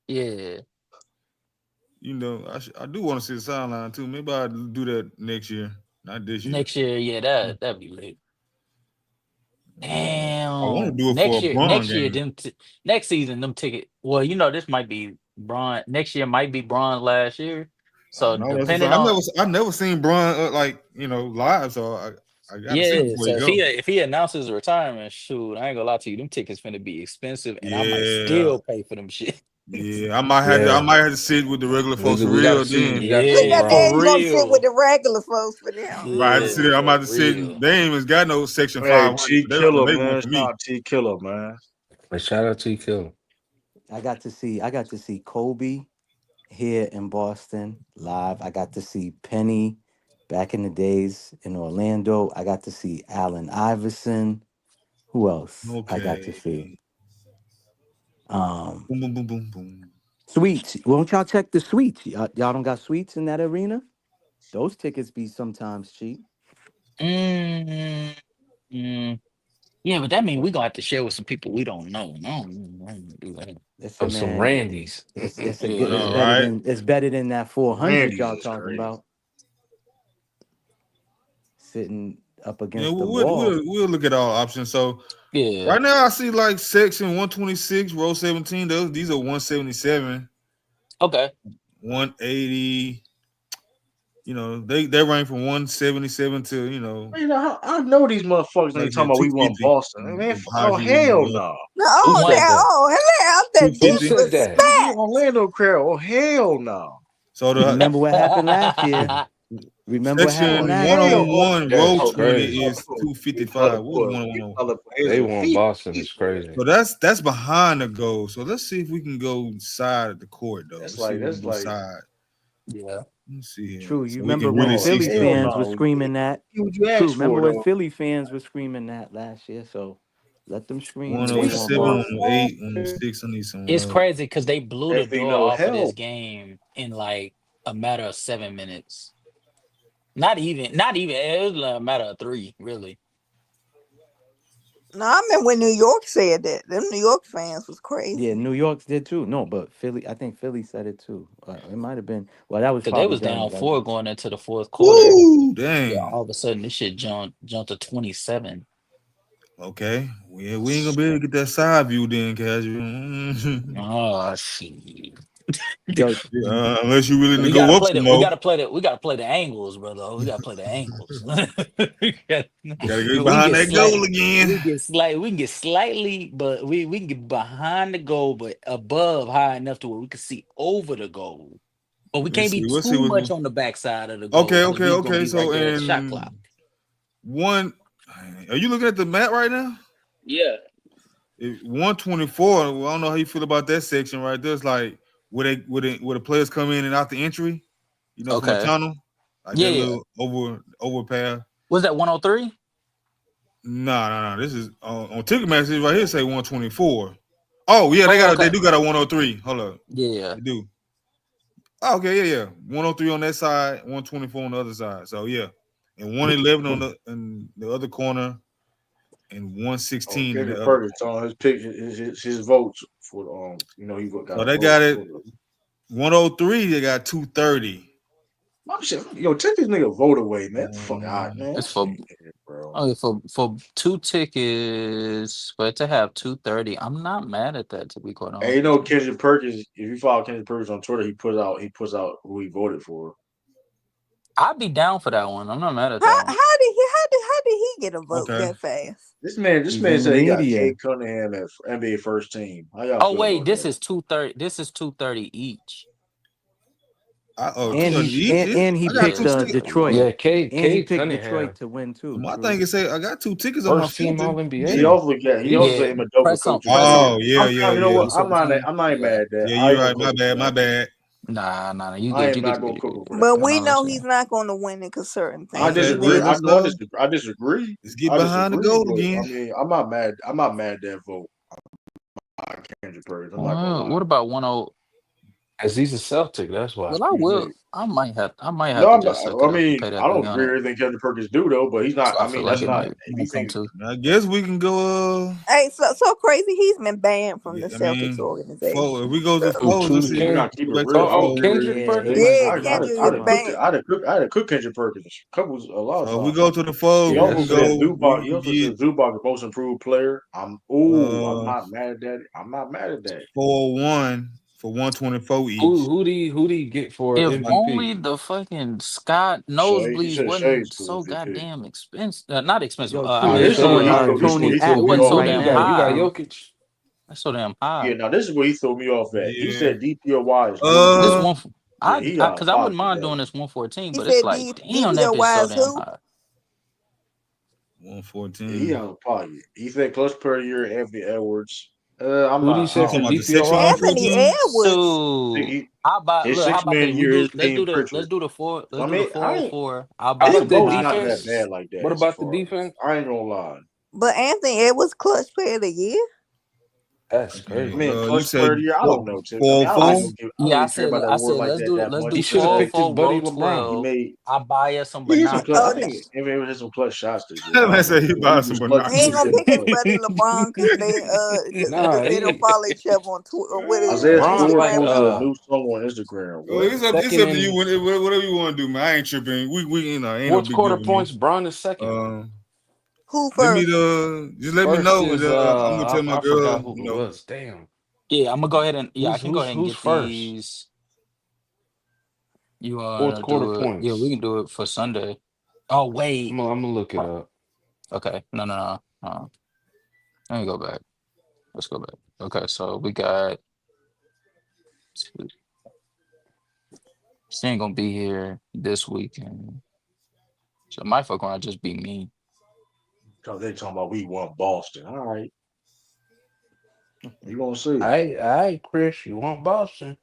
Yeah. You know, I do want to sit sideline too. Maybe I'll do that next year, not this year. Next year, yeah, that'd be lit. I want to Damn. do it for a Braun game. Next season, them ticket. Well, this might be Braun. Next year might be Braun last year. I So know that's what depending I'm on I never seen Braun live, so I got to see him yeah. before So he go. if he announces retirement, shoot, I ain't gonna lie to you, them tickets finna be expensive, and I might Yeah, still pay for them shit. Yeah, I might have to sit with the regular folks for We real gotta see. then. We gotta see Look at that. For Bron. You gonna sit with real. the regular folks for them. Right, Yeah, I'm about to for sit. real. They ain't even got no Section Hey, 500, T but they gonna Killer, make one man. for Shout me. out T Killer, man. But shout out to Kill. I got to see Kobe here in Boston live. I got to see Penny back in the days in Orlando. I got to see Allen Iverson. Who else I got to see? Okay. Um, Boom, boom, boom, boom, boom. Suites. Won't y'all check the suites? Y'all don't got suites in that arena? Those tickets be sometimes cheap. Mm, mm. Yeah, but that means we gonna have to share with some people we don't know. No, do that. Listen, Of some man, Randys. it's a good. Yeah. All right. It's better than that 400 Randy's y'all is talking crazy. about. Sitting up Yeah, against the wall. we'll look at all options. So Yeah. right now I see like section 126, row 17. These are 177, Okay. 180. You know, they range from 177 to You know, I know these motherfuckers like I ain't talking said, about we want 250. Boston. Man, High oh heels and hell low. no. No, Who oh, said that, that? oh, and that 250. Who said that? The disrespect. Orlando crowd. Oh hell no. So the Remember what happened last year? Remember what happened Oh section last year? hell. Oh, 101, row That's oh, 20 crazy. is oh, you 255. color What's boy. You 101? color They is want feet. Boston. It's crazy. So that's behind the goal. So let's see if we can go side of the court though. Let's see if we can go side. Yeah. Let's see here. True. You So we remember can when really Oh see Philly stuff hell here. fans were no. screaming that? What you True. asked Remember for when though. Philly fans were screaming that last year? So let them scream if they want 107, Boston. 108, 106. I need some It's crazy because they blew the Ain't door no off of this hell. game in like a matter of 7 minutes. Not even. It was like a matter of 3, really. No, I remember when New York said that. Them New York fans was Yeah, crazy. New York's did too. No, but Philly, I think Philly said it too. It might have been. Well, that was Because they probably was during the down 4 regular. going into the fourth quarter. Woo! Yeah, Dang. all of a sudden this shit jumped to 27. Okay. We ain't gonna be able to get that side view then, casual. Oh shit. Yo, Unless you're willing to We go gotta up play some the we more. gotta play the we gotta play the angles, brother. We gotta play the angles. we Gotta get can behind get that goal we again. get we can get slightly, but we can get behind the goal, but above high enough to where we can see over the goal. But we can't Let's be see. Let's too see much what. on the backside of the goal Okay, because okay, we're gonna okay. be right So there at the shot clock. in one, are you looking at the map right now? Yeah. 124. Well, I don't know how you feel about that section right there. It's like where the players come in and out the entry, from the Okay. tunnel, like Yeah, that yeah. little overpass. Was that 103? No. This is on Ticketmaster right here. Say 124. Oh yeah, Oh, they okay. do got a 103. Hold up, Yeah. they do. Oh, okay, yeah. 103 on that side, 124 on the other side. So yeah, and 111 in the other corner, and Oh, 116 in the Kendrick other Perkins corner. on his picture, his votes for he got So a they vote got it for the 103. They got 230. my shit. Yo, take this nigga vote away, man. Fuck out, man. It's That for shit ain't it, bro. Okay, for 2 tickets, but to have 230, I'm not mad at that, to be quite And honest you with know you. Kendrick Perkins, if you follow Kendrick Perkins on Twitter, he puts out who he voted for. I'd be down for that one. I'm not mad at How that how one. did he get a vote Okay. that fast? This he's man in the said he got media. Kate Cunningham at NBA first team. How y'all Oh feel wait, about this that? is 230. This is 230 each. And 230 he each. and he I got Yeah, picked two it's tickets. 231. Detroit. Yeah, And he Cade picked Detroit Cunningham, to win too. My True. thing is say I got 2 tickets on my first team filter. All He NBA. Yeah. also Yeah, said Madoka coach of the press year. on. Oh yeah, yeah, You know yeah. what? You see what I'm saying? I'm not even Yeah. mad at that. Yeah, I you're ain't gonna right. cook My him for bad. My that. bad. Nah. You I good. am not gonna cook him for that. But No, we no know sweat. he's not going to win it because certain I things Okay, he disagree. well did. I disagree. let's get I behind the disagree. goal But I again. mean, I'm not mad. I'm not mad at that vote. I Kendrick Perkins. I'm not gonna lie. What about 10? As he's a Celtic, that's why. Well, I Excuse will. me. I might have No, to I'm not, just I mean, pay I that don't thing on agree it. with everything Kendrick Perkins do though. But he's not. So I I feel mean, like that's it not. If might you come think, to. I guess we can go. Hey, so crazy. He's been banned from the I Celtics mean, four. If organization. we go to Who fours, let's two see. we Ken? gotta keep Go it back to real. the I would Oh, agree fours. with Kendrick Yeah, he Perkins. might Yeah, he might Kendrick he is might banned. I'd have cooked Kendrick Perkins a lot of So if we times. go to the fours, He Yeah, we also can that's said true. go. We Zubac. He can also said get Zubac the most improved player. I'm not mad at that. I'm not mad at that. 401 for 124 Who each. who do you get for If Like, MVP? only the fucking Scott Shay, he nosebleeds said wasn't Shay's cool so MVP. goddamn expensive. Not expensive. Yo, I True, Oh, mean, they they His it still playing Shea. he wasn't. still he still Tony he It still Allen wasn't be so right off. You damn now, got high. True. Jokic. That's so damn Yeah, high. now this is where he threw me off at. He Yeah. said DPOY is This Uh, 114. one, Yeah, he out because of I wouldn't pocket mind though. doing this 114, He but it's said like, damn, that bitch DPOY so is damn who? high. 114. He out of pocket. He said clutch per year, Anthony Edwards. I'm Who did he not. I say You for talking don't. about the section DPOY? Anthony 114? Edwards. So He, I buy. his Look, how six about man this? We year do. is paying Pritchard. Let's do the four. I Let's do the mean, four hundred four. I'll How buy his about some the vote's not bananas. that defense? bad like that What as about the far. defense? I ain't gonna lie. But Anthony Edwards clutch player of the year. That's Okay. I crazy. mean, You clutch said per year. I don't know, Tip. I mean, I don't I really 404? s- don't give. I don't yeah. really care about that I award said like let's that do that let's much. do He should have four Because picked his four buddy row he LeBron. 12. made I'll buy us some he hit some clutch. I Oh, think bananas. Eminem hit some clutch shots this year. That I man don't know. said he He buy he some was clutch. he He ain't was gonna bananas. hitting pick his clutch. buddy LeBron because Nah, they don't he follow each other on Twitter. What is it, Isaiah Bron Stewart like Instagram or posted a something? new song on Instagram. Well, What? it's second up to you. in Whatever you want to do, man. I ain't tripping. We ain't no fourth big deal quarter with me. points. Bron is second. Who Let me first? just let me First know, and is I'm gonna tell my I girl. forgot who it was. Damn. Yeah, I'm gonna go ahead and I can go ahead and Who's get first? these. You Fourth wanna quarter do it? Yeah, we points. can do it for Sunday. Oh I'm wait. gonna look it up. Okay. No. Let me go back. Let's go back. Okay, so we got. She ain't gonna be here this weekend, so my fuck around just be me. Because they talking about we want Boston. All right, you gonna see. All right, Chris. You want Boston?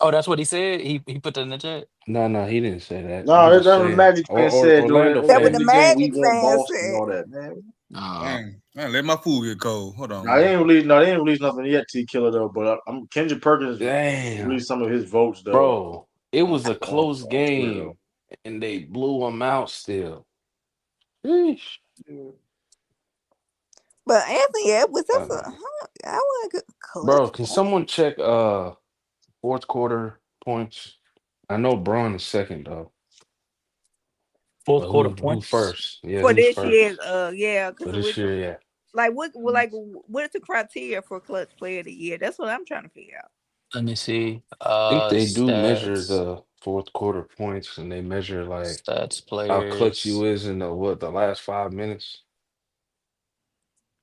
Oh, that's what he said. He put that in the chat. No, he didn't say that. I'm No, just that's what saying. Magic Or, fans said during Orlando That what in the the fans. game. We Magic want fans Boston and said. all that, man. Man, let my food get cold. Hold on, Now they man. ain't released. No, they ain't released nothing yet. T Killer though, but I'm Kendrick Perkins Damn, released some of his votes though bro. It was a close on Twitter though. game, and they blew him out still. Sheesh. But Anthony Edwards, that's Uh, a I want to bro, clutch can point. someone check fourth quarter points? I know Braun is second though, Fourth but quarter who points. first? Yeah, For who's this year, first yeah, for because this year? Yeah, what is the criteria for clutch player of the year? That's what I'm trying to figure out. Let me see. I think they do measure Stats, the fourth quarter points, and they measure like stats, how clutch you players, is in the last 5 minutes.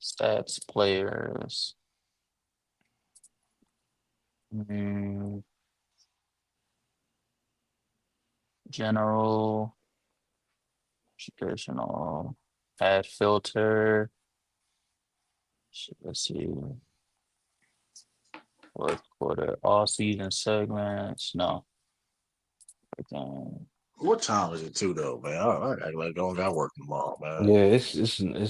stats, players. Mm, general, traditional, add filter. Let's see. Fourth quarter, all season segments. No. Okay. What time is it too though, man? I act like I don't got work tomorrow, man. Yeah, it's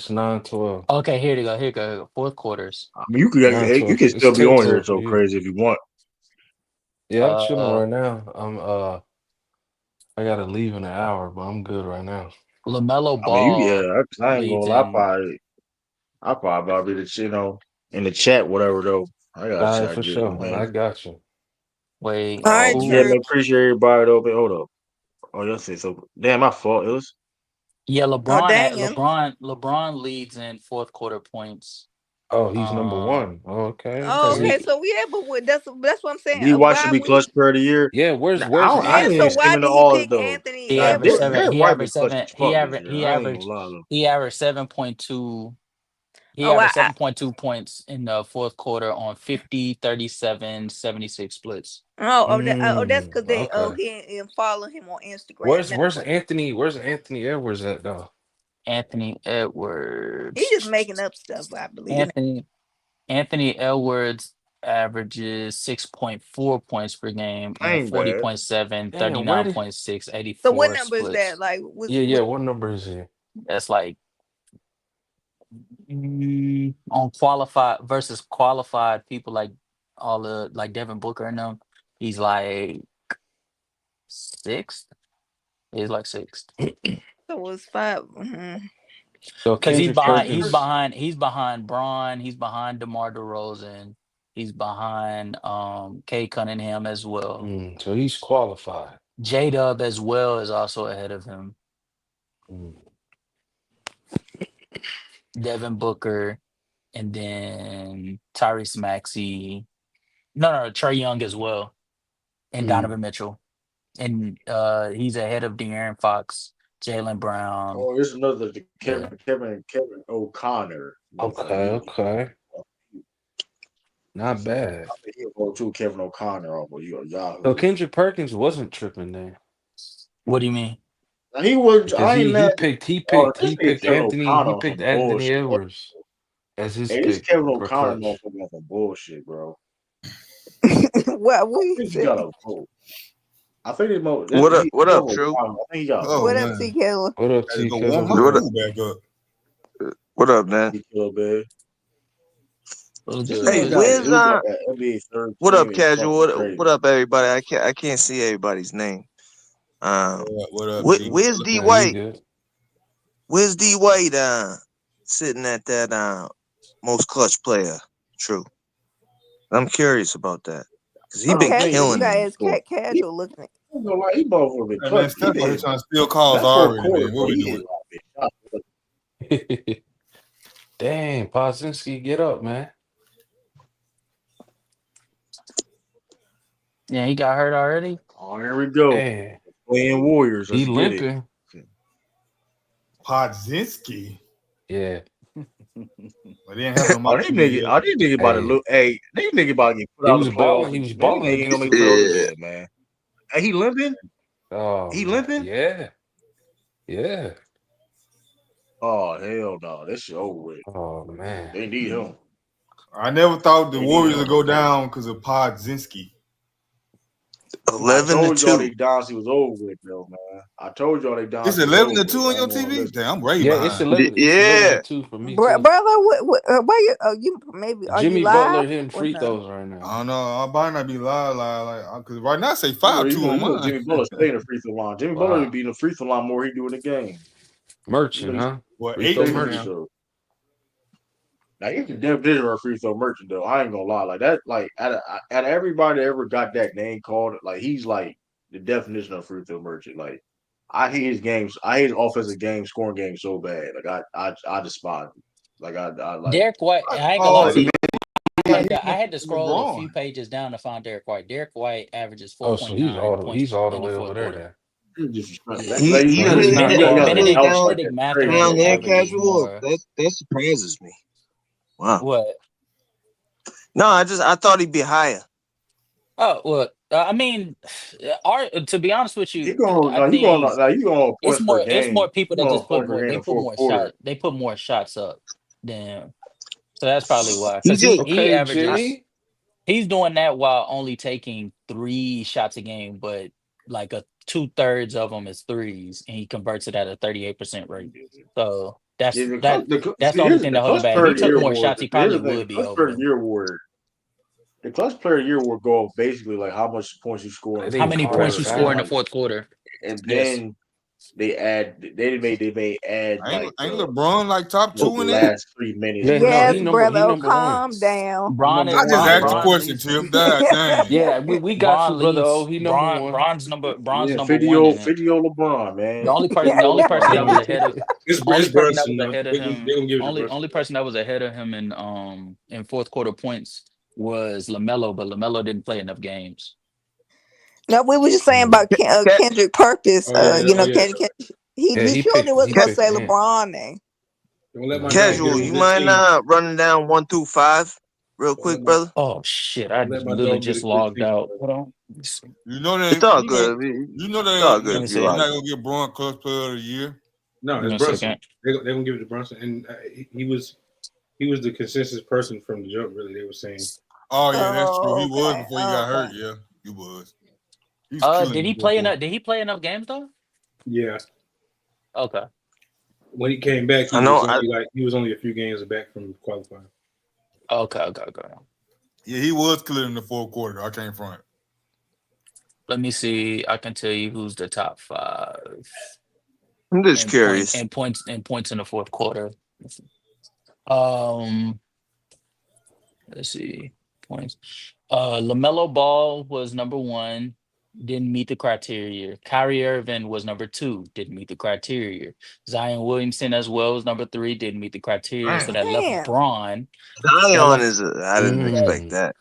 9-12. Okay, here you go. Here you go. Fourth quarters. I mean, you 9-12. can It's still be on here 10-12 for so you. crazy if you want. Yeah, I'm chilling Uh, right now. I gotta leave in an hour, but I'm good right now. LaMelo I mean, Ball I ain't gonna leads lie. in. I probably about be the in the chat, whatever though. I got All right, shot for good, sure. I man. got you. Wait, All right, Yeah, who? man, Church. appreciate everybody though. But hold up. Oh, y'all say so. Damn, my fault. It was. Yeah, Oh, damn. LeBron leads in fourth quarter points. Oh, he's number Um, one. Oh, Oh, because okay. okay. he So yeah, but that's what I'm saying. D. White Why should be would he? clutch player of the year. Yeah, Now, where's I Yeah. ain't So even Anthony? why skimming did the he odds pick though. Anthony he Now, averaged Edwards? seven. Derek He White be averaged clutch seven. as fuck this year. I ain't gonna lie though. He averaged 7.2. He Oh, averaged 7.2 points in the fourth quarter on 50, 37, 76 splits. that's because they Okay. he and follow him on Instagram. Where's That's where's what Anthony? Where's Anthony Edwards at though? Anthony he's just Edwards. making up stuff. I believe. Anthony Anthony Edwards averages 6.4 points per game on Ain't bad. 40.7, Damn, where did 39.6, So what 84 number is that? splits. Like, yeah, what number is he? That's like on qualified versus qualified people like all the like Devin Booker and them. He's like sixth. He's like sixth. so it's 5. Mhm. So Because he's Kendrick behind. He's Perkins. behind. He's behind Braun. He's behind DeMar DeRozan. He's behind Kay Cunningham as well. So he's qualified. J Dub as well is also ahead of him. Mm. Devin Booker, and then Tyrese Maxey. No, Trey Young as well, and Mm. Donovan Mitchell. And he's ahead of De'Aaron Fox Jalen Brown. Oh, there's another Yeah. Kevin O'Connor. Okay. Not bad. I think he'll go to Kevin O'Connor over you on So Yahoo. Kendrick Perkins wasn't tripping there. What do you mean? Now, he was. Because I ain't he mad. picked This nigga Kevin Anthony O'Connor on some Anthony bullshit. Edwards as his Hey, this pick Kevin for O'Connor clutch. motherfucker on some bullshit, bro. What I we think he say? got a vote. I think he mo. What up? What up, Kevin True? O'Connor, I think he got a Oh vote. What up, man, T. Killer? What up, had to T. go warm my Killer? What up? food back up. What up, man? He killed, man. What's This good? Hey, nigga What's got where's good? that NBA third what team up, is Casual? fucking What crazy. up, everybody? I can't see everybody's name. What up, D? Where's D Nah, you White? good. Where's D White? Sitting at that most clutch player. True. I'm curious about that because he I been don't think Casual, you killing got it. his he. casual looking at. I'm gonna lie, he motherfucker been Hey man, clutch. He Steph out here been trying to steal calls that fourth already, quarter, man. bro. What we He doing? hit a lot of big shots. Dang, Pozinski, get up, man. Yeah, he got hurt already. Oh, here we go. Hey, Playing Warriors. he Let's get it. limping. Podzinski. Yeah. But they didn't have him on Oh, my these team niggas, yet. oh, these niggas about to Hey, look. Hey, these niggas about to get put he out of was the playoffs. balling. He was Man, balling they ain't gonna against make the them. playoffs Yeah. again, man. Hey, he limping? Oh, He man. limping? Yeah. Yeah. Oh, hell no. This shit over with. Oh, man. They need him. I never thought the They need Warriors him. would go down because of Podzinski. I 11 to told y'all 2. they dynasty was over with, though, man. I told y'all they It's dynasty was 11 over to 2 with. on Y'all your don't want to TV. listen. Damn, I'm way Yeah, it's behind. 11. It's 11 Yeah. to 2 for me, too. Brother, where you? Oh, you maybe are you Jimmy Butler live hitting or free no? throws right now. I don't know. I might not be live, like, because right now I say You 5-2 on know mine. Jimmy Butler stay in the free throw line. Jimmy Butler Wow. be in the free throw line more he do in the game. You Merchant, know, he huh? What, Free 8 throw stay in the free now? merchant. throw. Now you can definition of a free throw merchant though. I ain't gonna lie, like that. Like out of everybody that ever got that name called, like he's like the definition of free throw merchant. Like I hate his games. I hate his offensive game, scoring game so bad. Like I despise him. Like I like. Derek White. I ain't gonna lie Oh, to the you. man, I had to he's scroll a LeBron. few pages down to find Derek White. Derek White averages Oh, so 4.9 points he's all the in the way over fourth there quarter. then. He You So he got he's hitting not that you got far that he Benedict behind. house down like Benedict that crazy. down Mathurin there, averages Casual. more. That surprises me. Wow. What? No, I thought he'd be higher. Oh well, I mean, to be honest with He you, going I like you going think like you going it's points per more game. people You that going just put points per more. game in They the put fourth more quarter. shot. They put more shots up than. So that's probably why. He Because just he Okay, averages. Jimmy. He's doing that while only taking 3 shots a game, but like a 2/3 of them is threes, and he converts it at a 38% rate. So Yeah, that's the see, only here's thing the that hold him clutch back. If player he of the took year more award. shots, he Here's probably the thing: would the be clutch over player of the him. year award. The clutch player of the year will go off basically like how much points you score in I the How think fourth many Carter points quarter, you and then score in the fouled. like, fourth quarter? and Yes. then they may add like Ain't LeBron like top the 2 in that? last 3 minutes Yeah, per no, Yes, he game. number brother. Oh, one. calm down. He Bron number is I just one. Bron. asked the LeBron Bron. question, leads. Tip. God dang. Yeah, we got you, Bron brother. Oh, leads. he number one. Bron's Yeah, number one in it. 50 LeBron, The man. only person, 50 the only person that was LeBron. ahead of, It's only person that Brunson. was ahead of They him, gonna give it to Brunson. only person that was ahead of him in fourth quarter points was Lamelo, but Lamelo didn't play enough games. No, we were just saying Mm. about Kendrick Purpose. Oh yeah, He He surely was gonna picked say Ant. LeBron name. Don't let my Nah, dog get Casual, on a you good mind team. running down 1 through 5 real Don't let quick, my brother? Oh shit! I don't let my literally dog get a just good logged team. out. Hold on. Let me see. You know It's that all you know good. you know It's all that good Let me if you you're see. like. not gonna get Braun Clutch Player of the Year. No, Give it's me a Brunson. second. They're gonna give it to Brunson, and he was the consensus person from the jump. Really, they were saying. Oh yeah, that's true. Oh, He was okay. before he got hurt. Okay. Yeah, he was. He's killing Did the he fourth play quarter. enough games though? Yeah, Okay. when he came back, I he know. was only a few games back from qualifying. Okay. Yeah, he was killing in the fourth quarter. I came from it. Let me see. I can tell you who's the top 5 I'm just curious. points in the fourth quarter. Um, let's see points. LaMelo Ball was number 1, didn't meet the criteria. Kyrie Irving was number 2, didn't meet the criteria. Zion Williamson as well was number 3, didn't meet the criteria. So Damn. that left Damn. Braun. Zion is. I didn't expect Mm. that.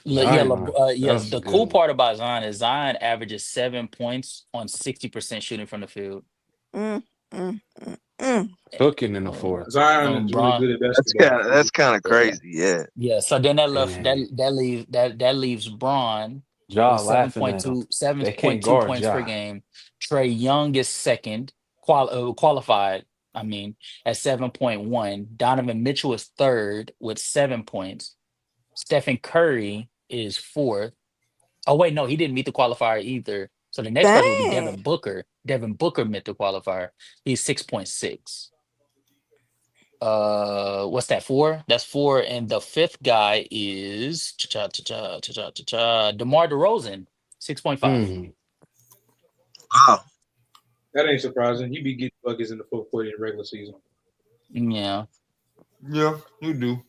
Zion. Yes. That's a The good cool one. part about Zion is Zion averages 7 points on 60% shooting from the field. Mm, mm, mm, mm. Cooking in the fourth. Zion is really Bron. good at basketball. That's kind of Yeah. crazy. Yeah. Yeah. So then that left And that leaves Braun Ja with laughing at him. 7.2 They can't 7.2 guard points per Ja. game. Trey Young is second, qualified. I mean, at 7.1. Donovan Mitchell is third with 7 points. Stephen Curry is fourth. Oh wait, no, he didn't meet the qualifier either. So the next person would be Devin Dang. Booker. Devin Booker met the qualifier. He's 6.6. What's that? 4? That's 4. And the fifth guy is DeMar DeRozan, 6.5. Mm. Wow. That ain't surprising. He be getting buckets in the fourth quarter in the regular season. Yeah. Yeah, you do.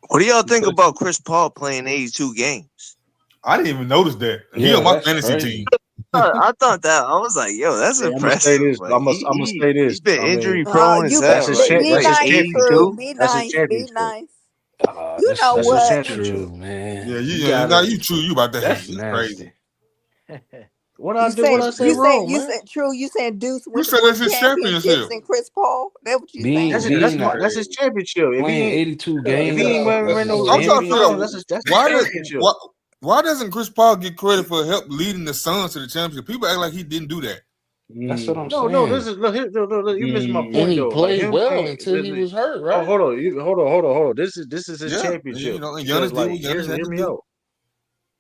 What do y'all think about Chris Paul playing 82 games? I didn't even notice that. He Yeah, on my that's fantasy crazy. team. I thought that. I was like, yo, that's Hey, I'm gonna say impressive. this. Like, I'm gonna say this. he's been I mean, injury prone as You that's hell. his Like, be that's his nice, championship. True. 82. Be That's his nice. Be championship. nice. You That's know That's his what? championship. true, man. Yeah, You now gotta. you true. You about that. That's It's crazy. nasty. What I You do? What I said say wrong, man? True. You said Deuce You went to said more that's his championships championship. than Chris Paul. That what you Being saying? That's being his championship. playing 82 If games he ain't That's win no so I'm trying to 83 figure pounds, out that's his why championship. why doesn't Chris Paul get credit for help leading the Suns to the championship? People act like he didn't do that. That's what I'm No, saying. this is look, you missing my And point he though. Like played him well playing. until he was hurt, Oh, right? hold on. This is his Yeah, championship. and Because Giannis did like, what Giannis had hear to me do. out.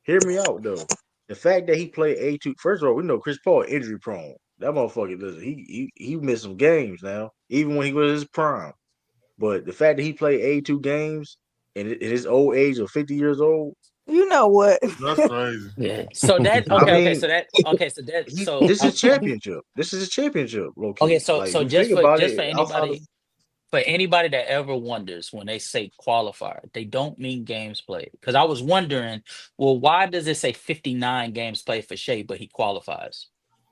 Hear me out though. The fact that he played 82. First of all, we know Chris Paul injury prone. That motherfucker, listen, he missed some games now, even when he was in his prime. But the fact that he played 82 games in his old age of 50 years old, You know what? That's crazy. Yeah. So that I mean, so this is championship. This is a championship, low okay, key. so Like so you think about it, outside of for anybody that ever wonders when they say qualifier, they don't mean games played. Because I was wondering, well, why does it say 59 games played for Shea, but he qualifies?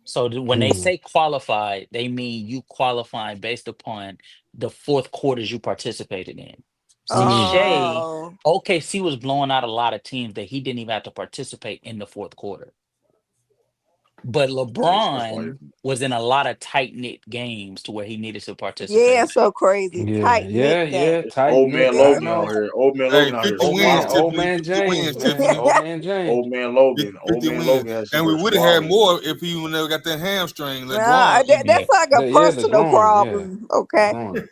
So when they say qualified, they mean you qualifying based upon the fourth quarters you participated in. See, Shea, Oh. OKC was blowing out a lot of teams that he didn't even have to participate in the fourth quarter. But that's why LeBron was in a lot of tight knit games to where he needed to Yeah, participate. so crazy. Tight knit Yeah, game. tight old knit. man I Logan know. out here. Old man Hey, Logan out here 50 Old wins, man, squatting. old Tiffany. man 50 James, wins, man. Tiffany. Old man James. Old man Logan. 50 Old man wins. Logan has And we somewhere would have had squatting. more if he would never got that hamstring. Nah, LeBron. that's like a Yeah, the personal groin. Yeah, problem. the Okay. groin.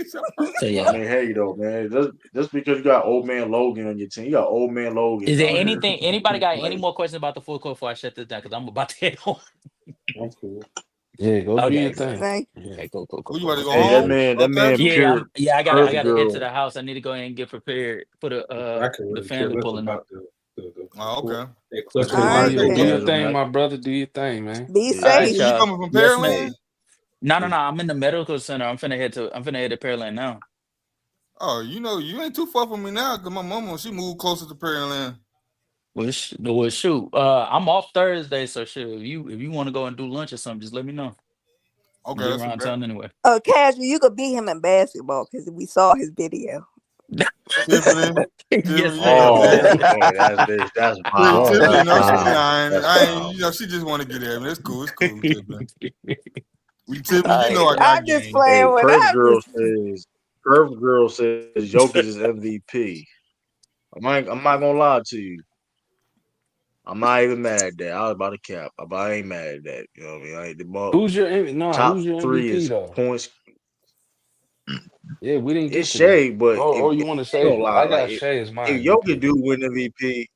So I yeah. mean, hey though, man. Just because you got old man Logan on your team, you got old man Logan Is there out here. anybody got any Like, more questions about the full court before I shut this down? Because I'm about to head on. That's cool. Yeah, go do your Okay. thing. Thank Yeah. Okay, cool. Who you about to go hey, home? that man Patrick? pure I Earth gotta head to girl. the house. I need to go ahead and get prepared for I can the really care family less pulling up. about the Oh, okay. that clutch That's All cool. of I right, ain't no Do your Cash. gas on thing, that. my brother. Do your thing, man. Be All Hey, right, safe. you y'all. coming from Yes, Pearland? man. No. I'm in the medical center. I'm finna head to Pearland now. Oh, you ain't too far from me now because my mama, she moved closer to Pearland. Well, shoot. I'm off Thursday, so shoot. If you want to go and do lunch or something, just let me know. Okay, Be that's a around bet. town anyway. Casual, you could beat him in basketball because we saw his video. Tiffany, Yes, you ma'am. know, Oh, hey, that's Wow. wild. Tiffany, That's no, she wild. lying. That's I wild. ain't, she just want to get at me. That's cool. It's cool, Tiffany. Tiffany, All you know right, I y'all. got I'm just game. Hey, playing with. I'm just. Curve girl says Jokic is MVP. I'm not gonna lie to you. I'm not even mad at that. I was about to cap, but I ain't mad at that. You know what I mean? I ain't Who's your top who's your 3 MVP is though? points. Yeah, we didn't It's get to that. Shea, but Oh, you want to I ain't save gonna it? lie. I Like got Shea as my if Jokic MVP. do win MVP,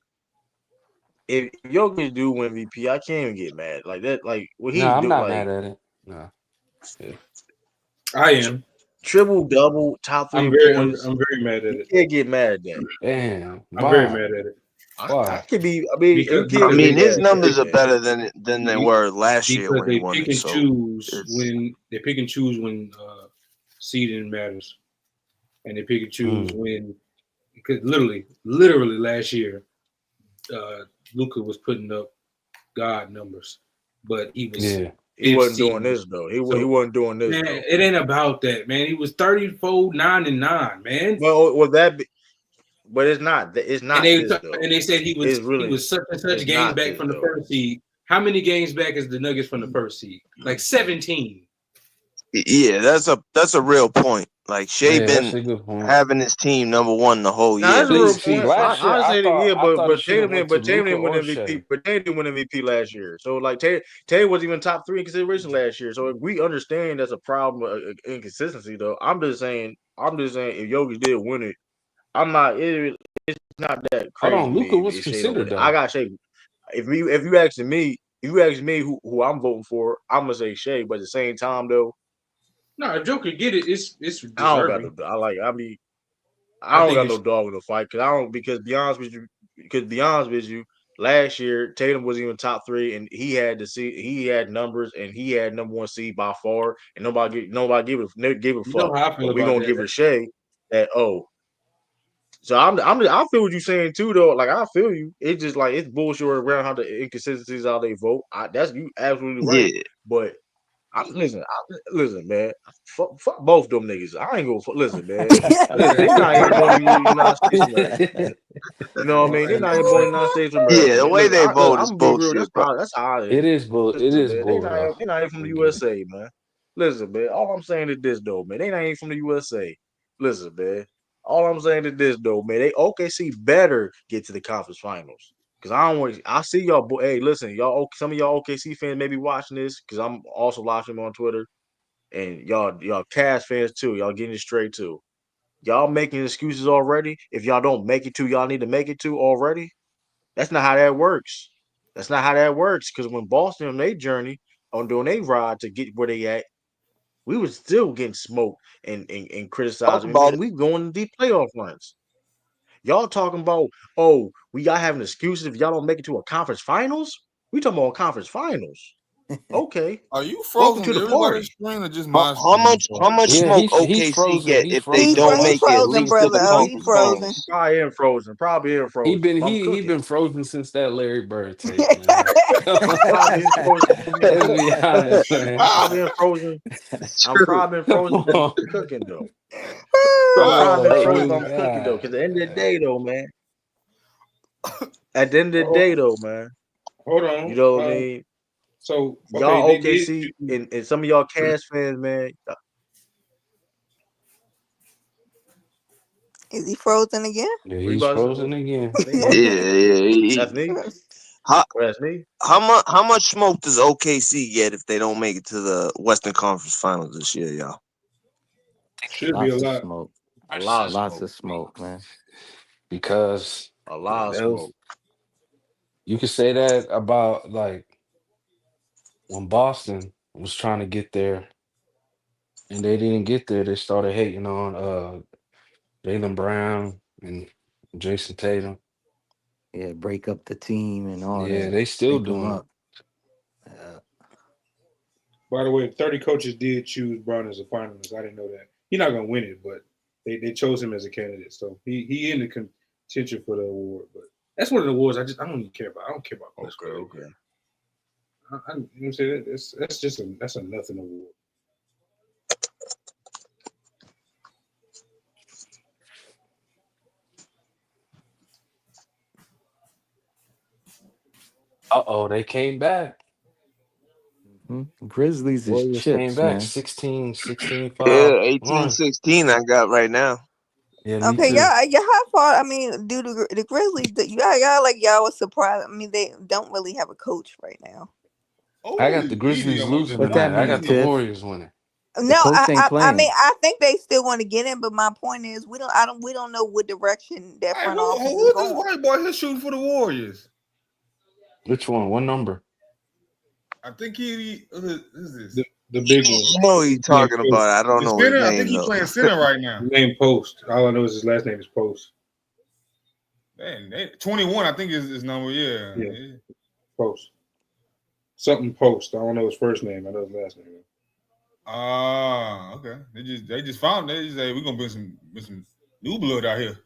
if Jokic do win MVP, I can't even get mad like that. Like what No, he I'm do, not like mad at it. No. Yeah. I am. triple double, top 3 I'm points. very mad at You it. can't get mad at that. Damn. I'm very Why? mad at it. I Why? could be. I mean, you Because can't I be mean, mad his at numbers that, are man. better than they were last year because when he they won pick it. and So choose it's when seeding matters, and they pick and choose when, because literally last year, Luka was putting up God numbers, but he was Yeah. He fifth wasn't doing seed. this though. He So wasn't doing this man, though. it ain't about that, man. He was 34, 9-9, man. Well, but it's not. It's And not this though. they said he It's was really. such and such It's games not back this from the though. first seed. How many games back is the Nuggets from the first seed? Like 17. Yeah, that's a real point. Like Shea Yeah, that's been a good point. having his team #1 the whole Nah, year, that's a real See, point. basically. I last year honestly, I thought but it should have went to Tatum Luca didn't win or MVP. Shea. But Tatum didn't win MVP last year. So like Tatum wasn't even top 3 in consideration last year. So we understand that's a problem, inconsistency though. I'm just saying if Jokic did win it, it's not that Hold crazy on, to Luca me was if Shea don't win considered it. I though. got Shea. If you asking me who I'm voting for, I'm gonna say Shea. But at the same time though, No, if Joker get it, it's I don't got deserving. no. I I don't think got no it's dog in the fight because be honest with you, last year Tatum wasn't even top 3 and he had numbers and he had #1 seed by far and nobody give a you know fuck. how I feel But we about gonna that. give it a Shea that so I feel what you're saying too though. Like I feel you. It's just like it's bullshit around how the inconsistencies how they vote. That's you absolutely right. Yeah, But listen, man. Fuck both them niggas. I ain't gonna listen, man. Listen, they not even born in the United States of America, man. You know what I mean? They not even born in the United States of America, yeah. The man. way they vote I'm is gonna be real. bullshit, bro. That's how it It is. is Listen, man. bull though. They not even from I the get it. USA, man. Listen, man. All I'm saying is this though, man. They not even from the USA. Listen, man. All I'm saying is this though, man. They OKC better get to the conference finals. Cause I don't want. I see y'all. Hey, listen, y'all. Some of y'all OKC fans may be watching this. Cause I'm also watching them on Twitter. And y'all Cavs fans too. Y'all getting it straight too. Y'all making excuses already. If y'all don't make it to, y'all need to make it to already. That's not how that works. That's not how that works. Because when Boston on their journey, on doing their ride to get where they at, we was still getting smoked and Talk criticized. I about mean, it. we going to deep playoff runs. Y'all talking about, we got having excuses if y'all don't make it to a conference finals? We talking about conference finals. Okay. Are you Welcome frozen? to the Everybody's party. screen or just How, my how screen? much how much Yeah, smoke he's OKC frozen. get He's if they frozen don't now. He make it at frozen, least to brother. the Oh, he conference frozen. finals? Probably in frozen. Probably in frozen. If I'm He cooking. been frozen since that Larry Bird tape, man. I'm probably in frozen. Let's be honest, man. Probably in frozen. I'm True. probably in Come frozen if I'm on. cooking though. I'm probably Oh in Hey, frozen if my I'm cooking though. Because God. at the end of the day though, man. At the end of the Oh, day though, man. hold You on. know what I mean? So okay, Y'all they did. OKC and some of y'all Cavs fans, man. Is he frozen again? Yeah, What you he's about to frozen again. say? Yep. yeah. That's me. How That's me. how much smoke does OKC get if they don't make it to the Western Conference Finals this year, y'all? Should be a Lots of lot. smoke. A lot of Lots smoke. of smoke, man. Because A lot of those smoke. you could say that about like when Boston was trying to get there and they didn't get there, they started hating on Jaylen Brown and Jason Tatum. Yeah, break up the team and all Yeah, that. they still Break them doing it. up. Yeah. By the way, 30 coaches did choose Brown as a finalist. I didn't know that. He's not gonna win it, but they chose him as a candidate. So he in the contention for the award. But that's one of the awards I don't even care about. I don't care about best player. Okay. You know what I'm saying? That's just that's a nothing award. Uh-oh, they came back. Grizzlies is Warriors came chips, back man. 16-5 Yeah, run. 18-16 I got right now. Yeah, me Okay, too. y'all how far? I mean, do the Grizzlies? Y'all like y'all was surprised. I mean, they don't really have a coach right now. I Oh, got the easy Grizzlies on losing What them. that tonight. I mean, got the Easy. Tiff? Warriors winning. The No, coach ain't I mean, playing. I think they still want to get in, but my point is, we don't know what direction that Hey, front who office is who this going. white boy here shooting for the Warriors? Which one? What number? I think who's this? The big one. I know who you Named talking Post. about. I don't The know his center? I think name he though. playing center right now. Named Post. All I know is his last name is Post. Man, 21, I think is his number. Yeah. Yeah. Post. Something Post. I don't know his first name. I know his last name. Ah, okay. They just found. They just say we're gonna bring some new blood out here.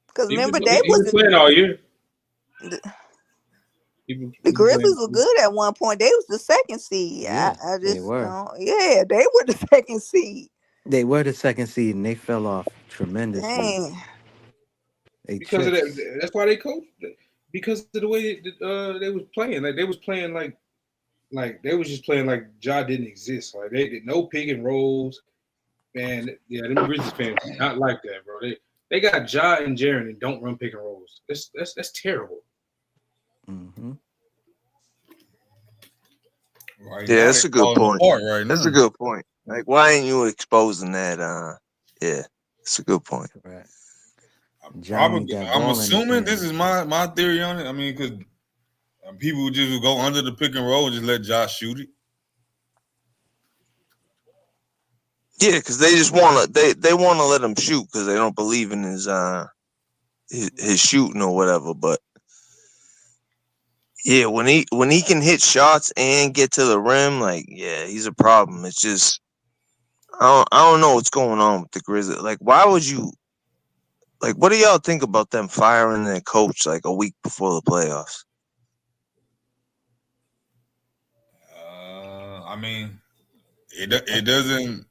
Because He remember, been they was playing all year. He the been Grizzlies playing. were good at one point. They was the second seed. Yeah, I they just were. don't. Yeah, they were the second seed. They were the second seed and they fell off tremendously. Dang. They Because of chips. that. That's why they coached. Because of the way they was playing. Like they was playing like like they was just playing like Ja didn't exist. Like they did no pick and rolls. Man, yeah, them Grizzlies fans do not like that, bro. They got Ja and Jaren and don't run pick and rolls. That's terrible. Mm-hmm. Right Yeah, now, that's they a good falling point. apart right That's now. a good point. Like, why ain't you exposing that? Yeah, it's a good point. Right. Ja need Probably, that I'm ball in his assuming this hands. is my theory on it. I mean, because people just would go under the pick and roll and just let Josh shoot it. Yeah, because they just want to they want to let him shoot because they don't believe in his shooting or whatever. But yeah, when he can hit shots and get to the rim, like yeah, he's a problem. It's just I don't know what's going on with the Grizzlies. Like, why would you? Like, what do y'all think about them firing their coach like a week before the playoffs? I mean, it doesn't.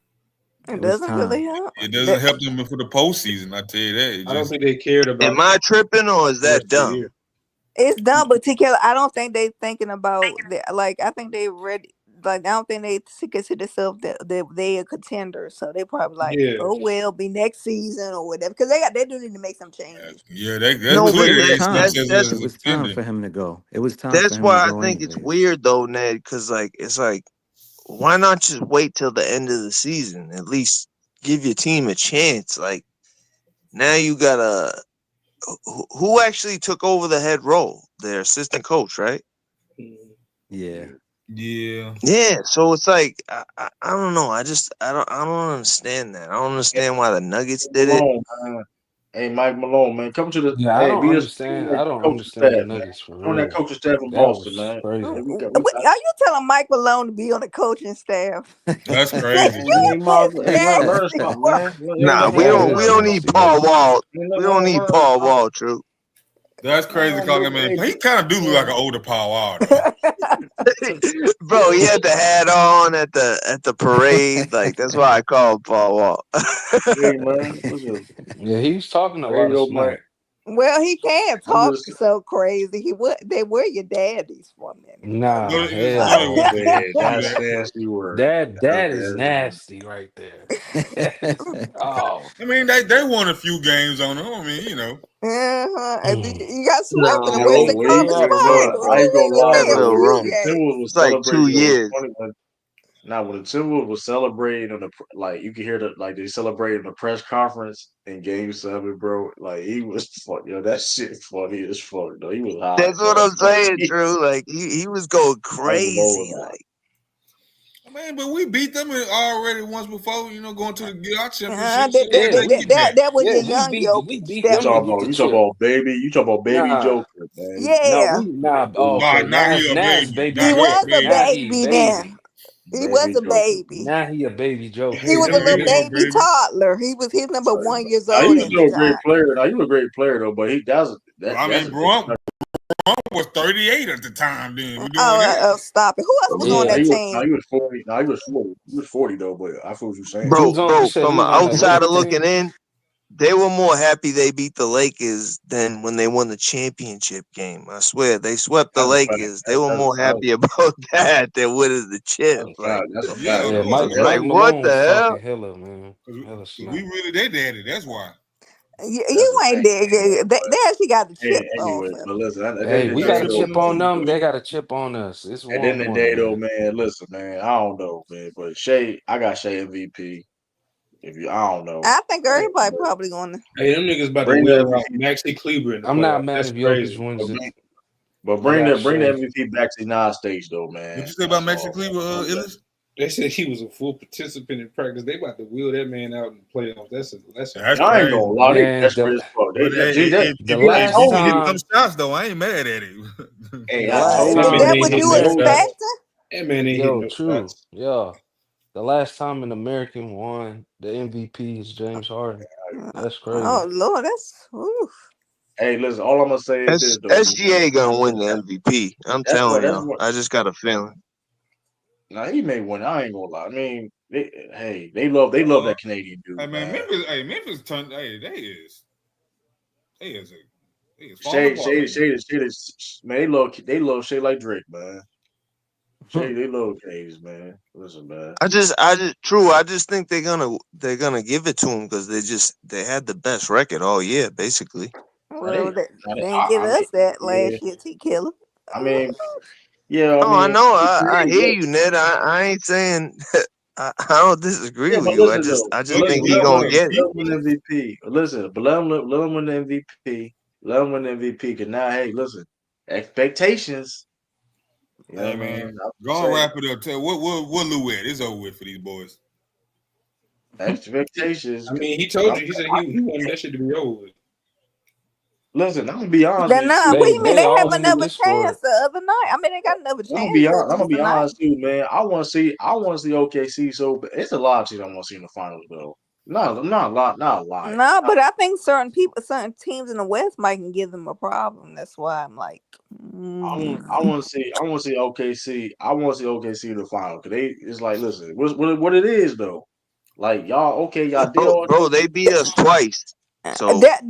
It It was doesn't really time. help. It doesn't help them for the postseason. I tell you that. It I don't just think they cared about Am I tripping or is the that rest of the dumb? year. It's done, but TK, I don't think they thinking about that. Like, I think they ready. Like, I don't think they consider themselves that they a contender. So they probably like, Yeah. oh well, be next season or whatever. Because they do need to make some changes. yeah, that's No, but clear. It was They see time. themselves that's It as a was time contender. for him to go. It was time for that's him to why I go think it's anyways. weird though, Ned. Because like it's like, why not just wait till the end of the season? At least give your team a chance. Like now you gotta. Who actually took over the head role? Their assistant coach, right? Yeah. Yeah. Yeah. So it's like I don't know. I don't understand that. I don't understand why the Nuggets did it. Malone, man. Hey, Mike Malone, man, come to the Yeah, I hey, don't be a understand. I don't coaching understand the staff, man. Nuggets for On that real. coaching staff in That Boston, was man. crazy. Hey, Are you telling Mike Malone to be on the coaching staff? That's Man, crazy. he might as well, hey, learn nasty something, work. man. Ain't Nah, nothing we wrong That with don't is we learning don't something. need nasty Paul work. Wall. Ain't We nothing don't wrong with need learning Paul something. Wall, true. That's crazy to call that man. He kind of do look like an older Paul Wall, though. Bro, he had the hat on at the parade. Like that's why I call him Paul Wall. Hey, man, listen, Yeah, he was talking a there lot you of go, man. smack. Well, he can't I'm talk just, so crazy. They were your daddies for a minute. Nah, No, hell they oh no. wasn't. man, Don't do that's that. fancy word. That is That's nasty right there. Oh. I mean, they won a few games on them. I mean, And Mm. you got swept in the No, Western we Conference yeah, you're bro. wrong, Finals. I What bro. ain't gonna you lie mean You're a though. still When few wrong. the games? Timberwolves was It's like 2 celebrating, though, it's years. funny when now when the Timberwolves was celebrating on the like you could hear the like they celebrated the press conference in Game 7, bro. Like he was fuck, yo, that shit funny as fuck though. He was hot, That's what man. I'm saying, True. Like he was going Mike Malone crazy. was hot. Like I mean, but we beat them already once before. Going to the get our Uh, championship. So that, why Yeah, that, they that, we getting that, that? that was yeah, your young we Jokic. beat You That them to talking get about the you talking chip. about baby, you talking about baby Nah, Joker, man. no, yeah, oh, Nah, okay. now he a Now it's baby. baby he Now he a was Joker. a baby. Now he baby baby. then. He was Baby a Joker. baby. Now he a baby He Joker. was He a ain't little no baby baby. toddler. He was number Like, 1 years now he old was at the still a great time. player. Now he was a great player though, but Well, I that's mean, a different Bron was 38 at the time. Then we doing Oh, that. stop it. Who else was on Now Yeah. that he team? was 40. Now he was 40. He was 40 though, but I feel what you're saying. He bro, was on. You bro, said he from an was on that outsider Lakers looking team. in, they were more happy they beat the Lakers than when they won the championship game. I swear, they swept the That's a fact. Lakers. They were more That's happy about that than winning the chip. a Like, fact. That's a Yeah, fact of Yeah, though. course. Mike But Mike like hey, what Malone the was hell? talking hella, man. Hella Cause smack. we really their daddy. That's why. that's You a ain't fact. there. They actually got the Hey, chip anyway, off him. but listen, at the Hey, end of we the Got got day a chip though, chip on us on too, them. buddy. They got a chip on us. It's at the end of the 1-1, day though, man. man, listen, man, I don't know, man, but I got Shea MVP. I don't know, I think man, everybody but probably going to. Hey, them niggas about to bring the wheel out MVP, Maxi Kleber in the I'm not playoffs. mad That's if Jokic crazy. wins but it. bring, but I got bring the Shea. MVP back to the United States though, What man. you say about That's Maxi all, Cleaver, man. Illis? They said he was a full participant in practice. They about to wheel that man out in the playoffs. That's That's I ain't embarrassing. gonna crazy. lie, they Man, desperate as fuck. But the I if last he told can hit them time, shots though, I ain't mad at him. hey, the I last told That you, man That time, ain't what I hitting you no told shots. you. expecting? That man ain't hitting yo, no true. shots. Yeah. The last time an American won the MVP is James Harden. That's Oh crazy. Lord, that's oof. Hey, listen, all I'm gonna say is this though, man. SGA gonna win the MVP. I'm That's what telling that's y'all. what. I just got a feeling. Now he may win. I ain't gonna lie. I mean, they love that Canadian Hey dude, man, man. Memphis turned. Hey, they is falling Shade, apart Shade, right now. Shade, Shade is man. They love Shade like Drake, man. They little games, man. Listen, man. I just think they're gonna give it to him because they had the best record all year, basically. Well, they didn't give I mean, us that yeah. last year, T Killer. I mean, yeah. I No, I mean, know. he I created hear it. you, Ned. I ain't saying I don't disagree Yeah, with but you. I listen just though, I but just listen, think he gonna get it. let him win MVP. Listen, but let him win the MVP. Let him win the MVP. Cause now, hey, listen, expectations. You know Hey what I mean? man, I'm go and saying wrap it up. Tell what Lou at? It's over with for these boys. expectations. I mean, he Cause told you. He said he wanted that shit to be over with. listen, I'm gonna be honest with Nah, you. what do you mean? They They have all in the another mix for chance it. the other night. I mean, they got another I'm gonna be chance to honest. I'm gonna lose be tonight. honest too, man. I want to see OKC. So it's a lot of teams I want to see in the finals, though. No, not a lot. Not a lot. No, but I think certain teams in the West might can give them a problem. That's why I'm like, I want to see. I want to see OKC. I want to see OKC in the final because they. It's like, listen, what it is though. Like y'all, okay, y'all did all Bro, this. they beat us twice. So that's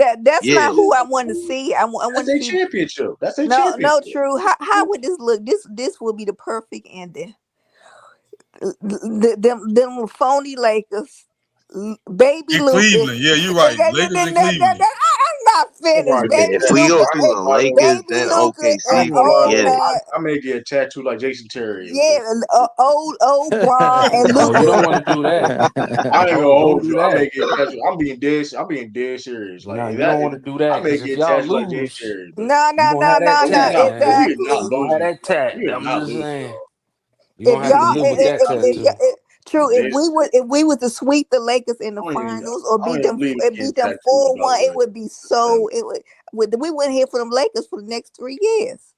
yeah, not who I want to see. I want That's to a see. championship. That's a No, championship. true. How would this look? This will be the perfect ending. Them phony Lakers, baby In Lucas. Cleveland, yeah, you're right. Lakers in Cleveland. I'm not I'm finished. gonna get a if Baby we tattoo go Lucas, like through this, the by the way. Lakers, baby then Lucas, and I OKC, ain't gonna lie to old forget you. it. man. I may get a tattoo like Jason Terry. Yeah, old Bron and Oh, you don't Lucas. want to do that. I ain't gonna Don't hold do you. I may that. get a tattoo. I'm being dead serious. Like No, if you don't that, want to do I that may because if get a y'all tattoo like Jason lose, Terry, but No, you no, gonna no, have that no, we are no. tat, not. man. We are not You Exactly. gonna have losing. that tat. We are I'm not just losing, saying. though. You If gonna have to y'all, We live with that tattoo. true. I'm dead serious. If we were to sweep the Lakers in the I don't even. finals or I don't even believe in getting beat them tattooed. By the 4-1, it way, would be so. It we wouldn't hear from them Lakers for the next 3 years.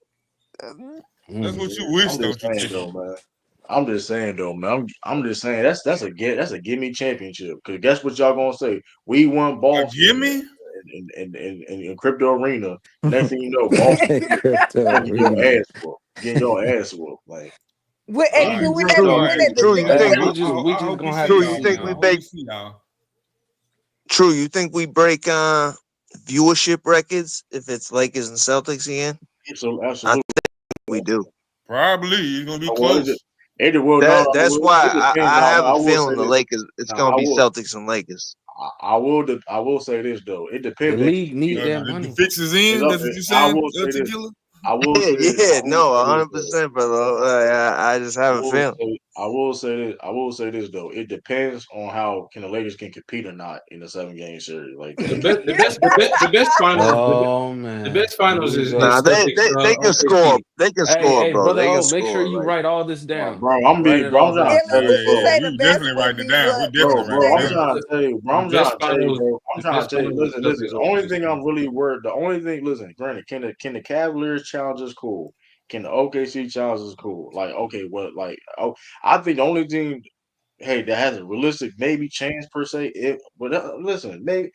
That's Mm. what you wish, I'm just don't you, saying T? though, man. I'm just saying though, man. I'm just saying that's a gimme championship. Cause guess what y'all gonna say? We won A Boston gimme? in crypto arena. Next thing you know, Boston Crypto getting your arena. ass whooped. Getting your ass whooped. Like All And right, true, man, when True. All right, at the True, you hey, think Hey, very we we I just hope we gonna see have True, to you y'all, see, think man. we I man. hope break we see y'all. True, you think we break viewership records if it's Lakers and Celtics again? so I absolutely. think we do. Probably it's gonna be Well, close. it will no, That's no, why it depends. I Now, have I a will say feeling the this. Lakers it's Now, gonna be Celtics and Lakers. I will say this though. It The depends if they can league need compete or that not. The money. fix is It's in. up. That's what you're I saying, will say this. Tequila. I will Yeah, say this. I yeah, will no, say this though. 100%, brother. I just have a feeling. I will say this. I will say this though. It depends on how can the Lakers can compete or not in a 7 game series. Like The best finals, Oh the man, best here finals we is go. Nah, Celtics they can score. OKC. They can score, Hey, bro. brother They can O, make sure score. you Like write all this down. bro, Write it bro, all I'm trying to down. Ellis, tell Oh did you, you yeah, bro. say we the was best definitely would writing it be down. We what? definitely What you writing it I'm say? down. trying to tell you, bro. I'm The trying best to tell you, finals, bro. I'm the trying to best tell you. finals Listen, is listen. Celtics The only OKC. thing I'm really worried. The only thing. Listen, granted, can the Cavaliers challenge is cool. Can the OKC challenge is cool? Like, okay, well, like, oh, I think the only thing, hey, that has a realistic maybe chance per se. But listen, maybe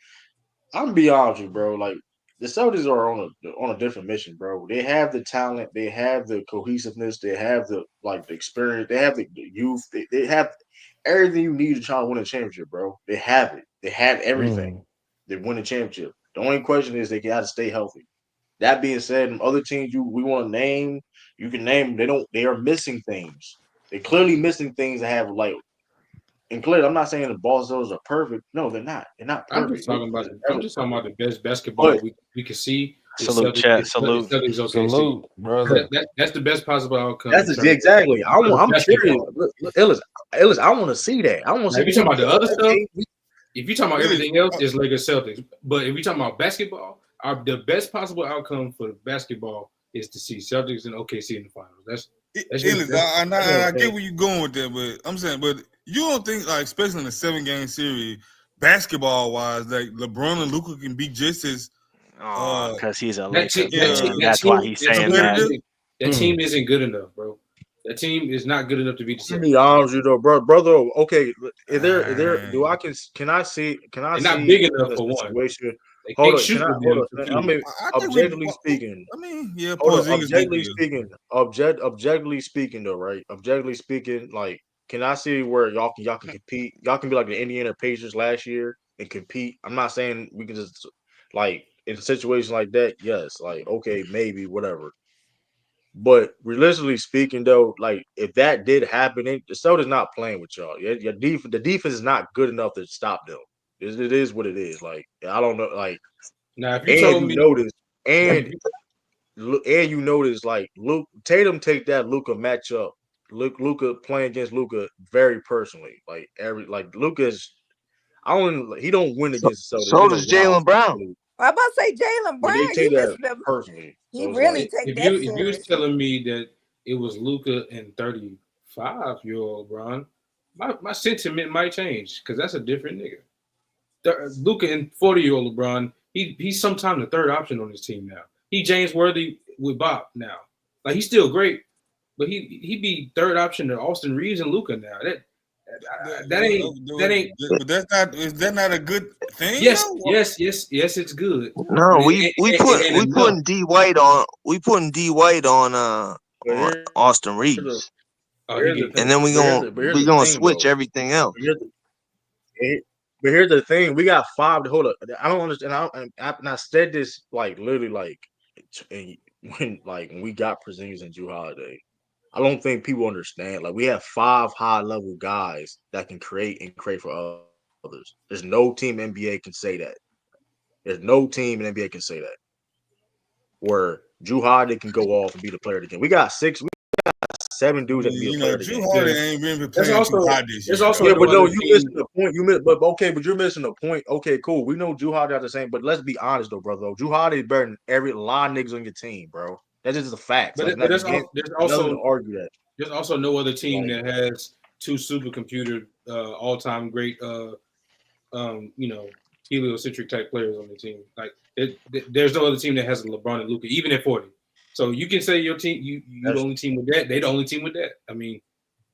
I'm gonna be honest with you, bro. Like the Celtics are on a different mission, bro. They have the talent, they have the cohesiveness, they have the experience, they have the youth, they have everything you need to try to win a championship, bro. They have it. They have everything. Mm. They win a championship. The only question is they got to stay healthy. That being said, other teams we want to name, you can name them. They don't. They are missing things. They're clearly missing things that have like. And clearly, I'm not saying the Ballzills are perfect. No, they're not. They're not I'm just perfect. talking about Nobody's I'm ever just talking about perfect. the best basketball But we can see is Salute, chat. Salute. Celtics OKC. Salute, brother. That's the best possible outcome in that's terms exactly. of I'm curious. basketball. Look, Ellis, I want to see that. I want to Now, see if you're this. talking about the other stuff, Game. if you're talking about Really, everything else, it's Lakers Celtics. But if you're talking about basketball, the best possible outcome for basketball is to see Celtics and OKC in the finals. That's just Ellis, I get where you're going with that, but I'm saying, but you don't think, like, especially in a 7 game series, basketball wise, like LeBron and Luka can be just as Because he's a that Laker team that team fan. yeah that That's why team he's that saying team that. competitive. isn't that team isn't good enough, bro. That team is not good enough to beat the Let Celtics. me be honest with you though, brother. Okay, is there? Uh, Can I see? Can I They're not see big enough a for one. situation? They Hold can't on. shoot with Hold them on. I competing. mean, I think we. objectively speaking. I mean, yeah, Hold on. Porzingis get Objectively there. speaking, objectively speaking though, right? Objectively speaking, like, can I see where y'all can compete? Y'all can be like the Indiana Pacers last year and compete. I'm not saying we can just like in a situation like that. Yes, like okay, maybe whatever. But realistically speaking, though, like if that did happen, the Celtics not playing with y'all. The defense is not good enough to stop them. It is what it is. Like I don't know. Like Now, if you and told you me, notice if and you- and you notice like Luke Tatum take that Luka matchup. Luka playing against Luka very personally. Like Luka's. I don't. He don't win So, against the Celtics. It's so been a does while Jalen since he Brown. played. I about to say Jalen But they Brown. take He that missed them. personally. He So it's really like take if that you was seriously. telling me that it was Luca and 35-year-old Bron, my sentiment might change because that's a different nigga. Luca and 40-year-old LeBron, he's sometimes the third option on his team now. He James Worthy with Bob now. Like he's still great, but he be third option to Austin Reeves and Luca now. That ain't. But that's not. Is that not a good thing Yes, though? yes, yes, yes. It's good, No, but we it ain't enough. putting D White on. We putting D White but on here's Austin the Reeves, Oh, he here's the get thing. and then But here's we the gonna thing switch though. everything else. But here's the, eh, but here's the thing. We got five. Hold up. I don't understand. And I said this like literally like when we got Porzingis and Drew Holiday. I don't think people understand. Like we have five high level guys that can create for others. There's no team NBA can say that. There's no team in NBA can say that. Where Drew Holiday can go off and be the player of the game. We got 7 I dudes that can mean, be a you player know, of the Drew game. Holiday yeah. ain't been There's playing too also hot this there's year also though. Yeah, no but no, other you team. missing the point. You're missing the point. Okay, cool. We know Drew Holiday are the same, but let's be honest though, brother. Drew Holiday is better than every lot of niggas on your team, bro. That's just a fact. Like, But not you can't there's nothing to also argue that. there's also no other team Like, that has two supercomputer all time great heliocentric type players on the team. Like there's no other team that has a LeBron and Luka, even at 40. So you can say your team, you the that's only team with that. They the only team with that. I mean,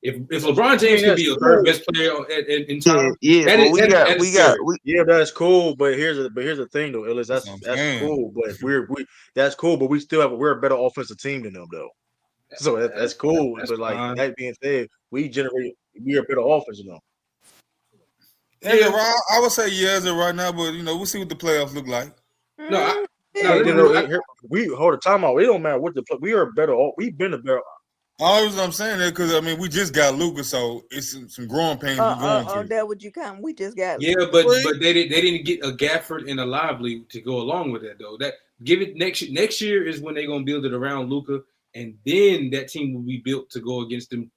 if LeBron I James mean can be that's your third cool. best player in Yeah, time, yeah, that but is that is scary. Yeah, that's cool. But here's the thing though, Illis. That's what I'm That's saying. cool. But we that's cool. But we still we're a better offensive team than them though. So that's cool. That's But like fine. that being said, we are better offense than them. As Yeah. of right, I would say yeah as of right now, but you know, we'll see what the playoffs look like. No, Yeah, let you me, know, we hold the time out. It don't matter what we are better. We've been a better. All I'm saying that because I mean we just got Luka, so it's some growing pains we going through. That would you come? We just got yeah, but they didn't get a Gafford and a Lively to go along with that though. That give it next year is when they're gonna build it around Luca, and then that team will be built to go against them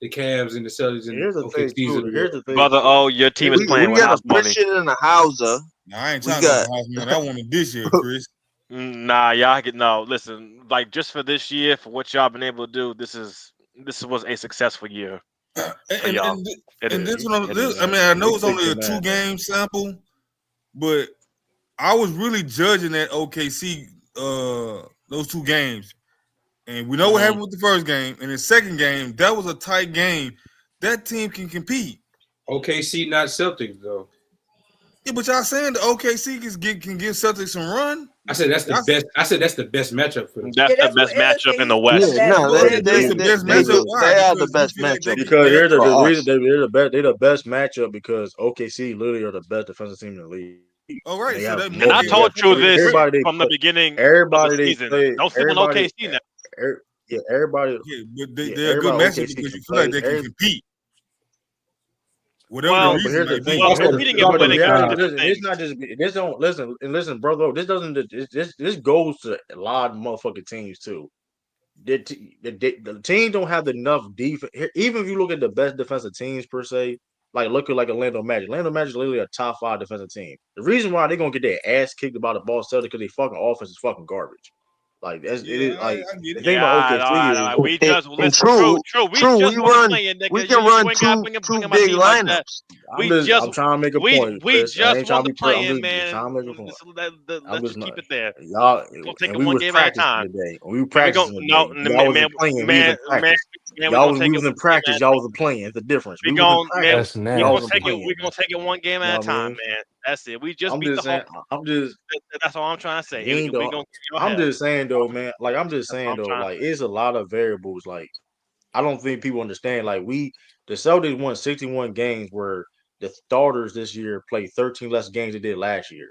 the Cavs and the Celtics and Here's the thing, OKC's of too. the Here's world. the thing. Brother, oh, your team is playing We with got a house money. Pritchard and a Hauser. Now, I ain't We trying to go got for house money. I wanted this year, Chris. Nah, y'all get no. Listen, like just for this year, for what y'all been able to do, this was a successful year for y'all. And It this is. one, It is. I mean, I know He it's only a picked your man, 2-game sample, but I was really judging that OKC those 2 games. And we know what happened with the first game. And the second game, that was a tight game. That team can compete. OKC, not Celtics though. Yeah, but y'all saying the OKC can give Celtics some run? I said that's the best. I said that's the best matchup for them. That's the best matchup in the West. Yeah, no, That's the best matchup. Why? they are the Because you best feel like matchup because for the reason us. they're the best matchup because OKC literally are the best defensive team in the league. All right, And they so have that And I maybe told you this everybody they from the play. beginning of Everybody the they season. play. Don't sleep on Everybody. OKC now. Yeah, everybody. yeah, but they're a good Everybody matchup OKC because can you feel like play. they can compete. Whatever the Well, No, but reason here's the might be. thing. Also, Here's competing it's and but the also the winning are two reality. size. different Listen, it's things. not just. This don't listen, brother. This doesn't. This goes to a lot of motherfucking teams too. The team don't have enough defense. Even if you look at the best defensive teams per se, like look at like Orlando Magic. Orlando Magic is literally a top 5 defensive team. The reason why they're gonna get their ass kicked about the ball Celtics because they fucking offense is fucking garbage. Like it Yeah, is like I get the it. thing Yeah, about all right, all OKC right, all is right. We just And listen, true. We true, just won a play-in, we nigga. can You run ain't got two bring up my big team like that. lineups. I'm trying to make a point, We Chris. I just ain't trying won to the be per I'm play-in, just man. trying to make a point. I'm Let's just just not keep it there. y'all We're gonna take and it we one was game at a practicing time. today. We were Man, we gonna practicing no, today. Y'all wasn't playing. We was in practice. we Y'all gonna was take we it was in one game at practice. a Y'all time. wasn't playing. It's the difference. We We was in gonna man, practice. That's Y'all nasty. wasn't playing. we gonna take it one game You at know a what I time, mean? man. That's it. We just I'm beat the just saying. Hawks. I'm just. That's all I'm trying to say. We ain't We though. gonna give your I'm hell. just saying though, man. Like I'm just That's all saying I'm though. trying to Like say. it's a lot of variables. Like I don't think people understand. Like the Celtics won 61 games where the starters this year played 13 less games they did last year.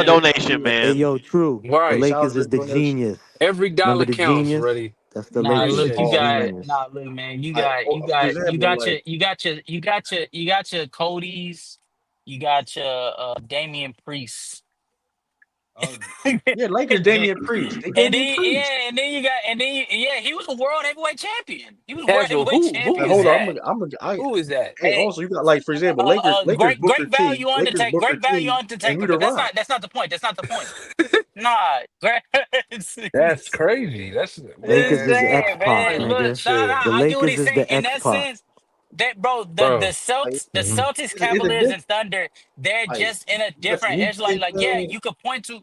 dollar man. donation, Hey, man. yo, true. The Right. Shout out Lakers to is the the donation. genius. Every Remember dollar the counts, genius? Reddy. That's the Nah, Lakers. look, you Oh got man, Genius. nah, look, man, I, oh, for example, like you got your Cody's, you got your Damian Priest. Yeah, Lakers, Damian Priest. They And Damian then Priest. he was a world heavyweight champion. He was a world Casual. heavyweight Who Now, is champion. hold on, that? Who is that? hey, Hey, also you got like for example, Lakers Booker T, Lakers Booker great value T, and undertaker, we the but Rock. that's not the point. That's not the point. Nah, That's crazy. That's Lakers just is man. X saying, Pac, man. Look, nigga. Shit, The I get what Lakers he's is saying. the In X that Pac. sense, that bro, the bro. Celtics, the Mhm. Celtics, It's a Cavaliers, different and Thunder, they're like just in a that's different edge. weekend Yeah, thing. you could point to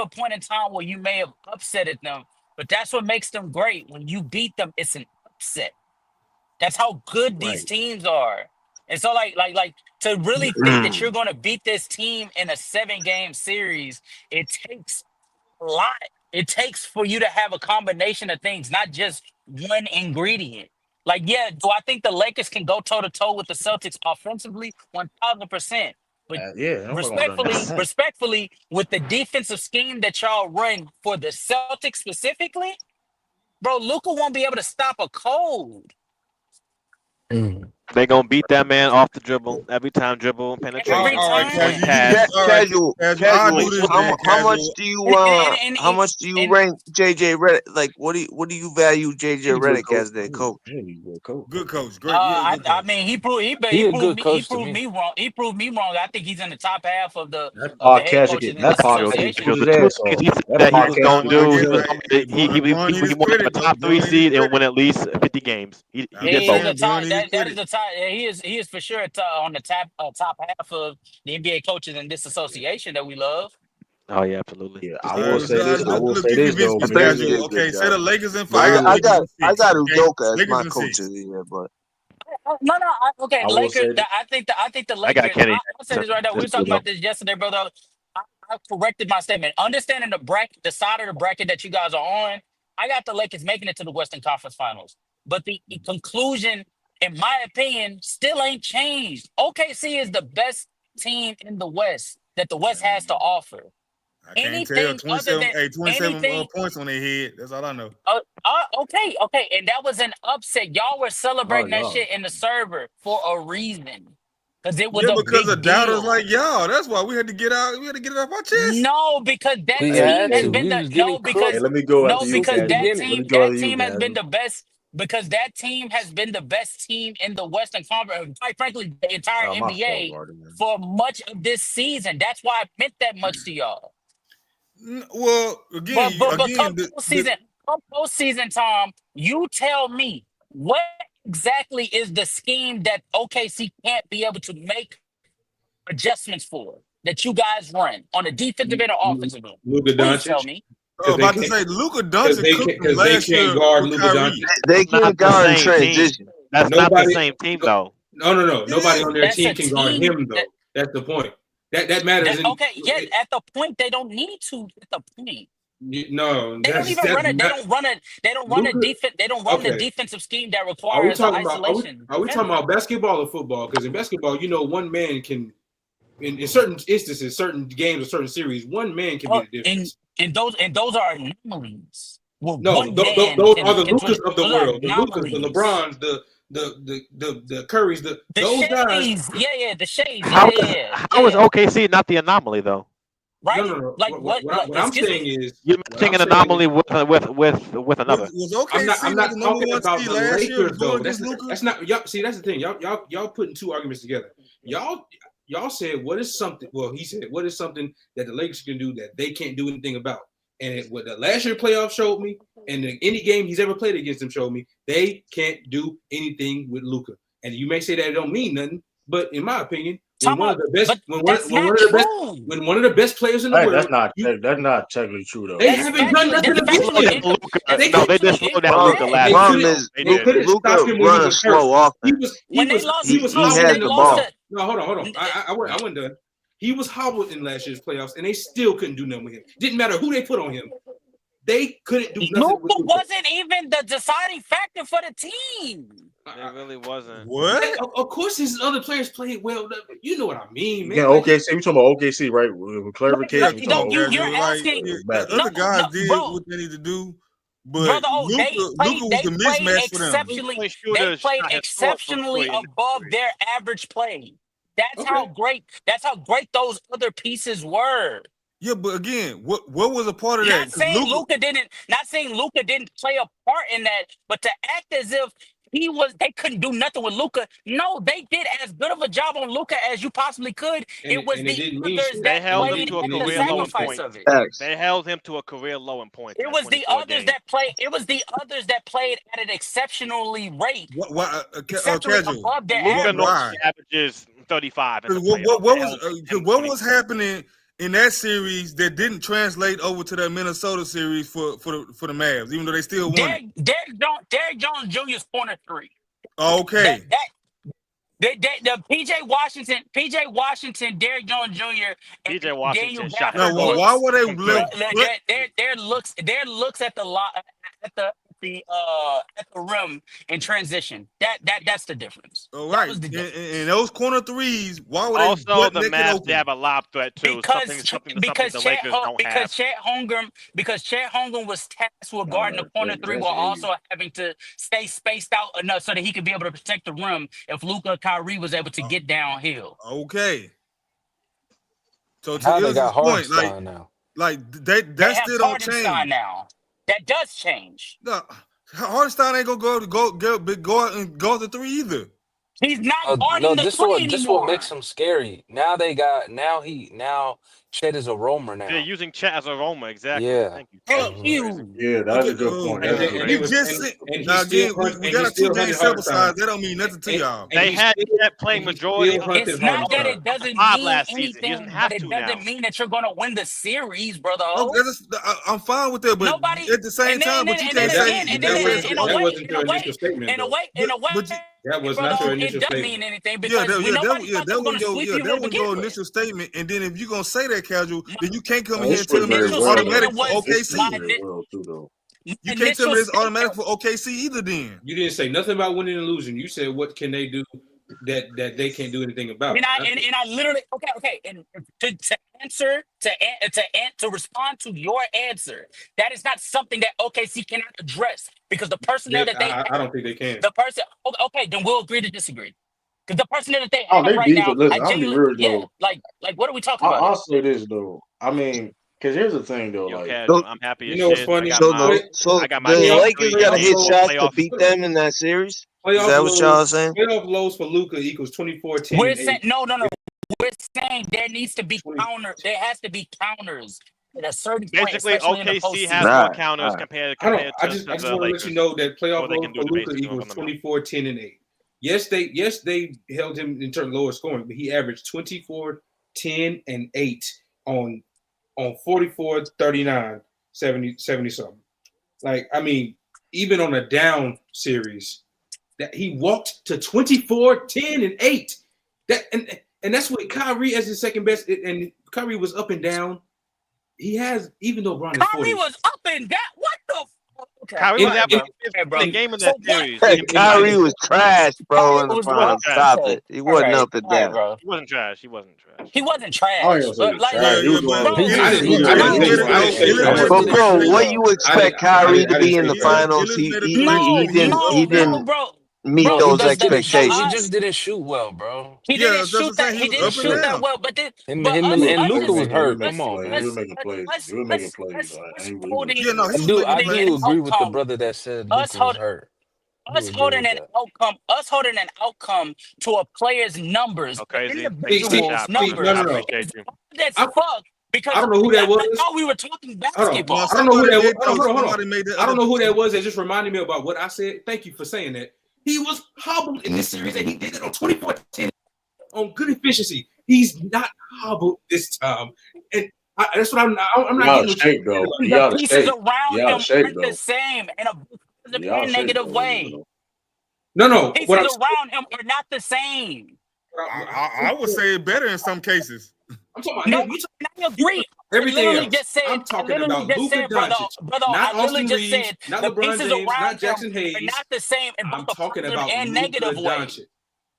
a point in time where you may have upsetted them, but that's what makes them great. When you beat them, it's an upset. That's how good these Right. teams are. And so to really think that you're going to beat this team in a 7-game series, it takes a lot. It takes for you to have a combination of things, not just one ingredient. Like, yeah, do I think the Lakers can go toe to toe with the Celtics offensively? 1000%. But Yeah, nobody gonna deny respectfully, that. respectfully, with the defensive scheme that y'all run for the Celtics specifically, bro, Luka won't be able to stop a cold Mm. They gonna beat that man off the dribble every time, dribble and every penetration, All right, 3 point Casual. time. You can pass. all right, Casual, Casual. I'll casual. do this How then, how much Casual. do you And and and how and, much do you and rank JJ Redick? Like, what do you value JJ He's a good Redick coach. as their coach? He's a good coach. Good coach. Great. Yeah, good I coach. mean, He a good he coach to proved me. me wrong. He proved me wrong. I think he's in the top half That of the head podcast coaches in that this podcast Jokic, can association. shoot the his two ass things off. he said That that he was podcast gonna can Well, I shoot do, his guess he ass was off. Bron need he his wanted to have credit a though. top three Bron need his seed and credit. win at least 50 games. I'm He just did He is both. a saying, top. Bron need his That is credit. the top. He is for sure on the top half of the NBA coaches in this association that we love. Oh yeah, absolutely. Yeah, Just I the will two. say this. I will Look, say you this convinced though, I me, think Miz. he did Casual. a good Okay, say the job. Lakers in I five, got Miz, I Lakers got in I six. got Okay, Udoka as Lakers my in coach of six. the year, but No, okay, I will say Lakers. this. I think the I got Lakers. Kenny I'll say this right now. We That's were talking good though. about this yesterday, brother. I corrected my statement. Understanding the bracket, the side of the bracket that you guys are on, I got the Lakers making it to the Western Conference Finals. But the conclusion, in my opinion, still ain't changed. OKC is the best team in the West that the West has to offer. I can't tell. Anything other 27, than hey, 27 anything points on their head. That's all I know. okay, and that was an upset. Y'all were Oh celebrating that yeah. shit in the server for a reason, because it was Yeah, a because of big doubters deal. like y'all. That's why we had to get out. We had to get it off our chest. No, because that We Hey, team had has to. hey, been We the was getting hey, cooked let me go after you, since the because Casual. beginning. Let me go that after you, team has been Casual. the best, because that team has been the best team in the Western Conference, quite frankly, the entire Oh, my fault, NBA Marty, man. for much of this season. That's why it meant that much to y'all. Well, But again, but but again, come postseason time, you tell me what exactly is the scheme that OKC can't be able to make adjustments for that you guys run on the defensive end or offensive end? Luka Please tell Doncic, me. I was because they about to can't say Luka Doncic cooked them because they last can't year guard with Luka Kyrie. Doncic. they That's not can't the guard in same team. transition. That's not the Nobody, same team though. no. It Nobody on is. their That's team a can guard team him that though. That's the point. That matters. okay, yeah, at the point they don't need to at the point. No, They don't even that's run it. They not don't run it. They don't run a Luka. defense. They don't run the Okay, defensive scheme that are we requires an talking about isolation are we talking defender. about basketball or football? Because in basketball, one man can, in certain instances, certain games or certain series, one man can be Oh, the difference. and those are anomalies. Well, No, one man those are the can switch. Lukas of the Those are world, the Lukas, the anomalies. LeBrons, the Currys, The those guys. shades, yeah, the shades, How is OKC not the anomaly though? right? No. Like what? Like, What I'm excuse saying me. is, You're what matching I'm an saying is, anomaly with another. Was I'm OKC not like the number talking one about seed the last year Lakers going though. against Luka? That's not y'all. See, that's the thing. Y'all putting two arguments together. Y'all said what is something? Well, he said what is something that the Lakers can do that they can't do anything about. And what the last year playoff showed me, and any game he's ever played against them showed me, they can't do anything with Luka. And you may say that it don't mean nothing, but in my opinion, when one of the best, but that's not true. when one of the best players in the Hey, world, that's not technically true though. they That's haven't done factually nothing that's against factually him. They did slow down Luka incorrect. last Problem year. is They They did. couldn't stop Luka him when he run a was hurt. slow offense. When they lost, He was He when hobbled has they in the the lost ball. playoffs. No, hold on. I wasn't done. He was hobbled in last year's playoffs, and they still couldn't do nothing with him. Didn't matter who they put on him. They couldn't do nothing Luka with Luka. wasn't even the deciding factor for the team. It really wasn't. What? Of course, his other players played well. You know what I mean, man. Yeah, OKC. We talking about OKC, right? With clarification, we Like, talking about You're OKC. asking. The No, other guys no, did bro. what they need to do, but Brother, Luka was the mismatch for them. They played exceptionally above their average play. That's how great those other pieces were. Yeah, but again, what was a part of that? Not 'Cause saying Luka, Luka didn't play a part in that, but to act as if they couldn't do nothing with Luka. No, they did as good of a job on Luka as you possibly could. It was and it the didn't mean others shit. They that held him played to a And at it the career didn't low mean in shit. sacrifice points. of it. Facts. They held him to a career low in points. It In that was the 24 others games. that played. It was the others that played at an exceptionally rate, exceptionally casual. above their Luka normally Why? average. averages 35 in the Because playoffs. They held him to 10, what 20. was happening in that series that didn't translate over to that Minnesota series for the Mavs, even though they still won it? Derrick Jones Jr.'s corner three. Okay. The PJ Washington, Derrick Jones Jr., and PJ Daniel Washington shot Gafford No, guard why looks. were they from three. Their looks at the rim in transition. That's the difference. All That right. was the difference. And those corner threes, why were they Also, butt the naked Mavs, they open? have a lob threat too. Something the Lakers don't have. Chet Holmgren was tasked with guarding the corner three while also having to stay spaced out enough so that he could be able to protect the rim if Luka and Kyrie was able to get downhill. Okay. So to Now they got Il's point, Hardenstein now. They that have still don't Hardenstein change. now. That does change. No, Hardenstein ain't gonna go out and go the three either. He's not No, guarding the this three what anymore. makes him scary. Now Chet is a roamer now. They're using Chet as a roamer, exactly. Yeah. Thank you. Thank you. Yeah, that's a good point. That's a good We point. just said, now again, we got a 2 game sample size. That don't mean nothing to y'all. They had Chet playing majority of It's not that it doesn't five mean last season. He doesn't anything, have but it to now. doesn't mean that you're gonna win the series, brother. I'm fine with that, but Nobody. at the same time, but you can't say In a way, that was brother, not your it initial doesn't statement. mean anything because nobody thought they were gonna sweep you to begin with. Initial statement, and then if you're gonna say that casual, then you can't come in He here and tell played me very it's well. automatic for was OKC. my Very well too, though. You can't tell me it's automatic for OKC either. Then You didn't say nothing about winning and losing. You said what can they do that they can't do anything about. And I literally okay. And to respond to your answer, that is not something that OKC cannot address because the personnel that they I don't think they can. the person okay, then we'll agree to disagree. Because the personnel that they Oh, have they right deep. now, Listen, I I'll be genuinely, real though. like what are we talking about? I'll say this though. I mean, because here's the thing though. Yo, Like, casual. I'm happy as You know what's shit. funny? So I got my the game Lakers 3 got to games hit on shots to playoff. beat them in that series. Is Playoff that what y'all saying? Playoff lows for Luka equals 24, 10, We're and saying 8. no. We're saying there needs to be counter. There has to be counters at a certain point, Basically, especially in the OKC postseason. has more counters compared I to just the want to let Lakers. you know that playoff Or they lows can do for the Luka basics equals on them. 24, 10, and 8. Yes, they held him in terms of lower scoring, but he averaged 24, 10, and 8 on 44, 39, 70 something. Like, I mean, even on a down series, that he walked to 24, 10, and 8. And that's what Kyrie as his second best, and Kyrie was up and down. He has, even though Bron is 40. Kyrie was up and down. What the? Okay. Kyrie was having a game in that series. Kyrie was trash, bro, in the was finals. Stop it. He wasn't up and down. He wasn't trash. He wasn't trash. He wasn't trash. I ain't gonna say But trash. He was But bro, what you expect Kyrie to be in the finals? He didn't meet those expectations. He just didn't shoot well, bro. He didn't shoot that. He didn't shoot that well. But and Luka was hurt. Come on, He man. was making plays. He was making plays. I do agree with the brother that said Luka was hurt. Us holding an outcome to a player's numbers, individual's numbers. That's fuck. Because I don't know who that was. I thought we were talking basketball. I don't know who that was. Hold on. I don't know who that was. That just reminded me about what I said. Thank you for saying that. He was hobbled in this series, and he did it on 24-10 on good efficiency. He's not hobbled this time, and that's what I'm not getting. Shape though. The pieces around him aren't the same in a negative way. No. Pieces around him are not the same. I would say it better in some cases. I'm talking about I agree. Everything else. Just said, I'm talking about Luka Doncic, brother. not I literally Austin just Reeves, said not the LeBron pieces James, around not Jackson him Hayes. are not the same in both I'm the talking positive about and Luka negative way. Doncic.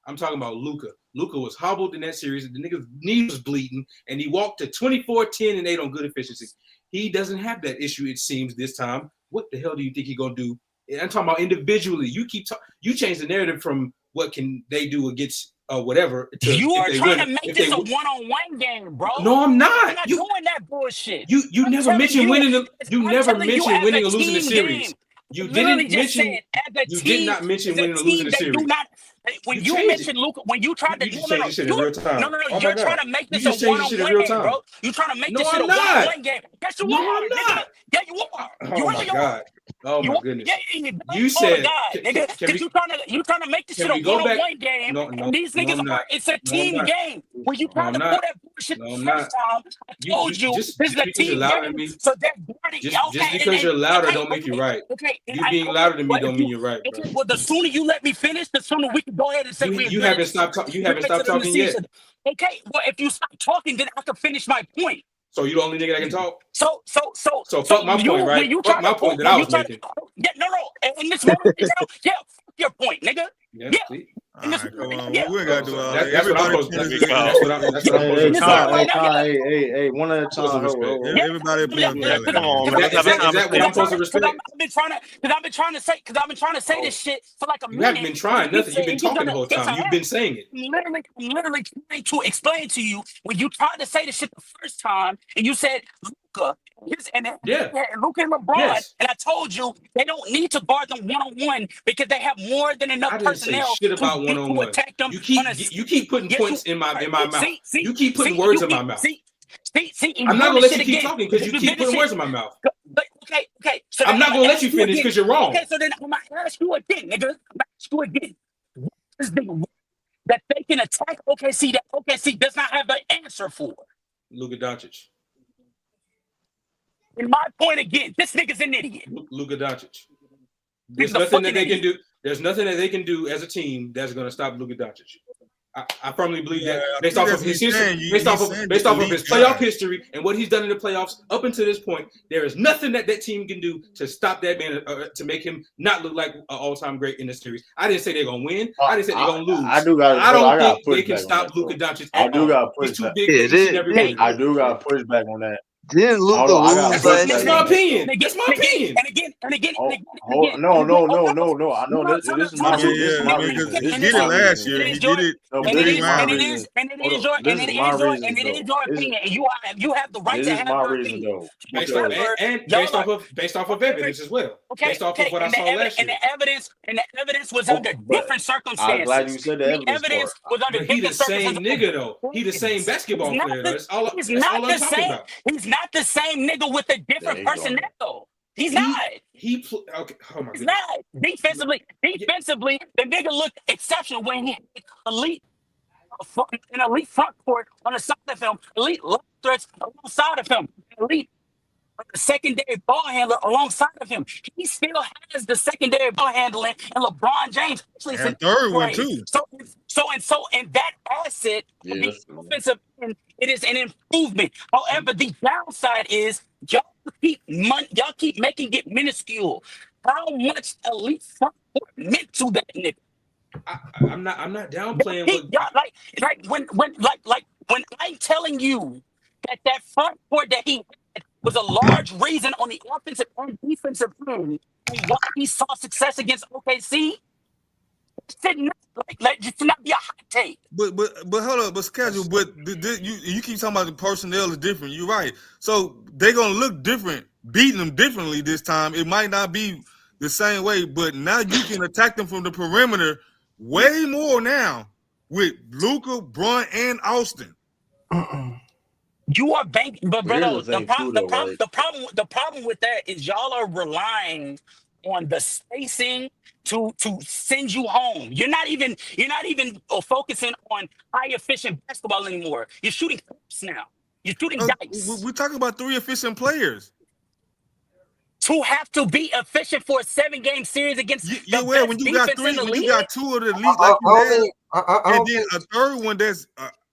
I'm talking about Luka. Luka was hobbled in that series. The nigga's knee was bleeding, and he walked to 24, 10, and 8 on good efficiency. He doesn't have that issue, it seems, this time. What the hell do you think he's gonna do? I'm talking about individually. You keep you change the narrative from what can they do against whatever. You are trying to make this a win. one-on-one game, bro. No, I'm not. I'm not doing that bullshit. You never mentioned winning. You never mentioned winning or losing the team series. game. You literally didn't just mention. said as a You team, did not mention as a winning or losing team, the they series. do not. When you mentioned Luka, when you tried to you just changed this shit in real time. no, Oh my you're God. trying to make You this just a changed this shit in one-on-one real game, time. bro. You trying to make No, this shit I'm a not. one-on-one game. Yes, you No, are, I'm nigga. not. Yeah, you are. Oh You my really God. are. Oh You my are. goodness. Yeah, You said, God, nigga. Because you trying to make this shit can a we go back? one-on-one game, No, and these no, niggas I'm not. it's a No, I'm team not. game. When you No, tried I'm to pull not. that bullshit No, the I'm first time, I told you just this is a because you're team louder than game. me. So that Guardy, Just because you're louder don't make you right. Okay, You being louder than me don't mean you're right, bro. okay. Well, the sooner you let me finish, the sooner we can go ahead and say we You agree haven't to stopped. You agree haven't to stopped them to talking see each yet. other. Okay, well, if you stop talking, then I can finish my point. So you the only nigga that can talk. So fuck my point, right? When you Fuck try my to pull, point that when I you was try making. to, yeah, no, in this moment, yeah, fuck your point, nigga. Yeah. Yeah. All right, come on. Yeah. We ain't gotta do all that. That's what I'm Everybody supposed to. finish their- That's what I'm supposed to respect. Hey, one at a time. Respect. Everybody be on Because that. Come on, man. Is that what I'm supposed to respect? I've been trying to say this shit for like a minute. You haven't been trying nothing. You've been talking the whole time. You've been saying it. I'm literally trying to explain to you when you tried to say this shit the first time and you said Luka and Luka and LeBron, Yes. and I told you they don't need to guard them one-on-one because they have more than enough I didn't say personnel shit about to one-on-one. attack them. You keep putting points in my mouth. See, you keep putting words in my mouth. See, I'm not gonna let you keep talking because you keep putting words in my mouth. But okay. So I'm not gonna let you finish because you're wrong. Okay, so then I'm gonna ask you again, nigga. I'm gonna ask you again. What is the that they can attack OKC that OKC does not have an answer for? Luka Doncic. In my point again, this nigga's an idiot. Luka Doncic. There's nothing that they can do. There's nothing that they can do as a team that's gonna stop Luka Doncic. I firmly believe that based off of his history, based off of his playoff history and what he's done in the playoffs up until this point, there is nothing that team can do to stop that man to make him not look like an all-time great in the series. I didn't say they're gonna win. I didn't say they're gonna lose. I don't think they can stop Luka Doncic. I do got push He's too back. big for each and every one. I do got pushback on that. Didn't Luka lose last That's my opinion. That's my opinion. And again. No. I know this is my reason. He did it last year. He did it. And it is your opinion. And you have the right to have your opinion. Based off of evidence as well. Based off of what I saw last year. And the evidence was under different circumstances. I'm glad you said the evidence was under He the different same circumstances. nigga though. He the same basketball player. That's all I'm talking about. He's not the same nigga with a different personnel. He's not. Okay. Oh my He's goodness. not. Defensively, the nigga looked exceptional when he had an elite front court on the side of him, elite left threats alongside of him, elite secondary ball handler alongside of him. He still has the secondary ball handling, and LeBron James actually is And third one too. So in that asset, the offensive end, it is an improvement. However, the downside is y'all keep making it minuscule. How much elite front court meant to that nigga? I'm not downplaying when I'm telling you that front court that he had was a large reason on the offensive and defensive end and why he saw success against OKC. It should not be a hot take. But hold up, but schedule. But you keep talking about the personnel is different. You're right. So they're gonna look different, beating them differently this time. It might not be the same way, but now you can attack them from the perimeter way more now with Luka, Bron, and Austin. You are banking, but brother, the the problem with that is y'all are relying on the spacing to send you home. You're not even focusing on high efficient basketball anymore. You're shooting hoops now. You're shooting dice. We're talking about 3 efficient players. To have to be efficient for a 7-game series against when you got 3, when you got 2 of the elite like you had, and then a third one that's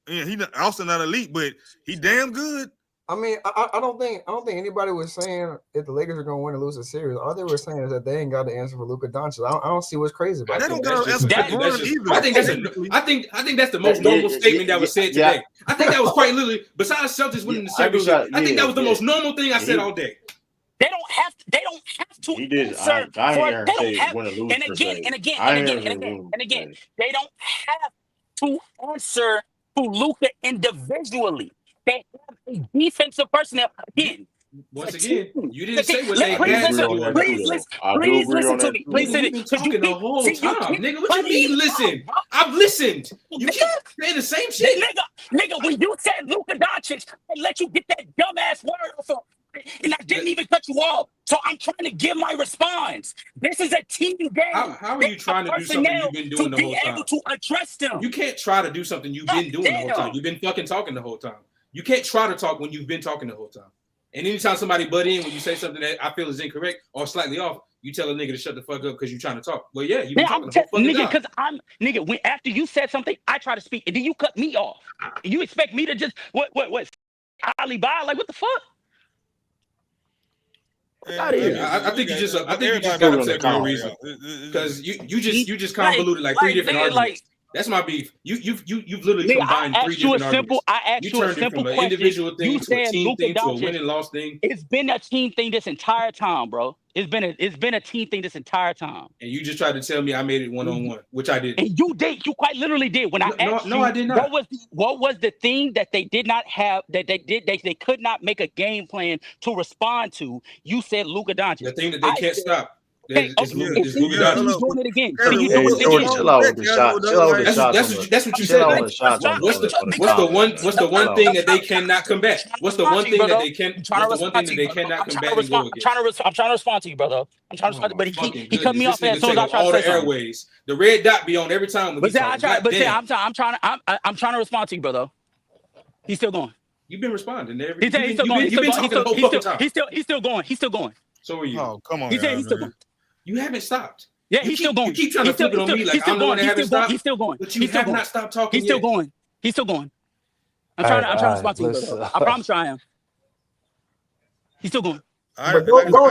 he also not elite, but he damn good. I mean, I don't think anybody was saying if the Lakers are going to win or lose a series. All they were saying is that they ain't got the answer for Luka Doncic. I don't see what's crazy about that. They don't got the answer for Bron either. I think that's the most normal statement that was said today. I think that was quite literally. Besides Celtics winning the championship, I think that was the most normal thing I said all day. They don't have to. He did. I ain't hear him say win or lose. And again, they don't have to answer to Luka individually. They have a defensive personnel again. Once It's a team. again, you didn't It's a say team. what they I do Please had agree listen. to on do or that too, not. Please though. listen. I do Please agree listen on to that me. too, Please Nigga, though. listen. you've been Because talking the whole you time. keep Nigga, what you cutting me mean off, listen? bro. I've listened. You keep Nigga, saying the same shit. nigga, when you said Luka Doncic, I let you get that dumbass word off of, and I didn't even cut you off. So I'm trying to give my response. This is a team game. How are They you have trying to do something you've personnel been to doing the be whole time? able to address them. You can't try to do something you've been doing the whole time. You've been fucking talking the whole time. You can't try to talk when you've been talking the whole time. And anytime somebody butt in when you say something that I feel is incorrect or slightly off, you tell a nigga to shut the fuck up because you're trying to talk. Well, yeah, you've been talking the whole fucking Nigga, time. because I'm nigga. When after you said something, I try to speak, and then you cut me off. And you expect me to just what Ali Bye? Like what the fuck? Out of here. I think you just got Still on the upset for no comment. reason because you just convoluted like three different nigga, arguments. That's my beef. You've literally Nigga, combined three different arguments. You turned it from an individual thing You to a said team Luka thing to a Doncic. win and loss thing. It's been a team thing this entire time, bro. It's been a team thing this entire time. And you just tried to tell me I made it 1-on-1, which I did. And you did. You quite literally did. When I asked you, I did not. What was the thing that they did not have that they could not make a game plan to respond to? You said Luka Doncic. The thing that they can't stop. It's Luka He's Doncic. doing it again. Hey, George, chill out with the shot. Chill out with the shots. That's what you Chill said. out with the shots. What's the one thing that they cannot combat? What's the one thing that they can? I'm trying What's the one thing that they cannot combat and go against? I'm trying to respond to you, brother. I'm trying to respond, but he cut me off as soon as I tried all to the say something. airways. The red dot be on every time when But he I'm talks. trying to respond to you, brother. He's still going. You've been responding. He's still going. You've been talking the whole fucking time. He's still going. He's still going. So are you. Oh, come on. He said he's still going. You haven't stopped. Yeah, he's still going. You keep trying to flip it on me like I'm the one that haven't stopped. He's still going. But you have not stopped talking yet. He's still going. I'm trying to respond to you, brother. I promise you I am. He's still going. Hey, hold up, y'all.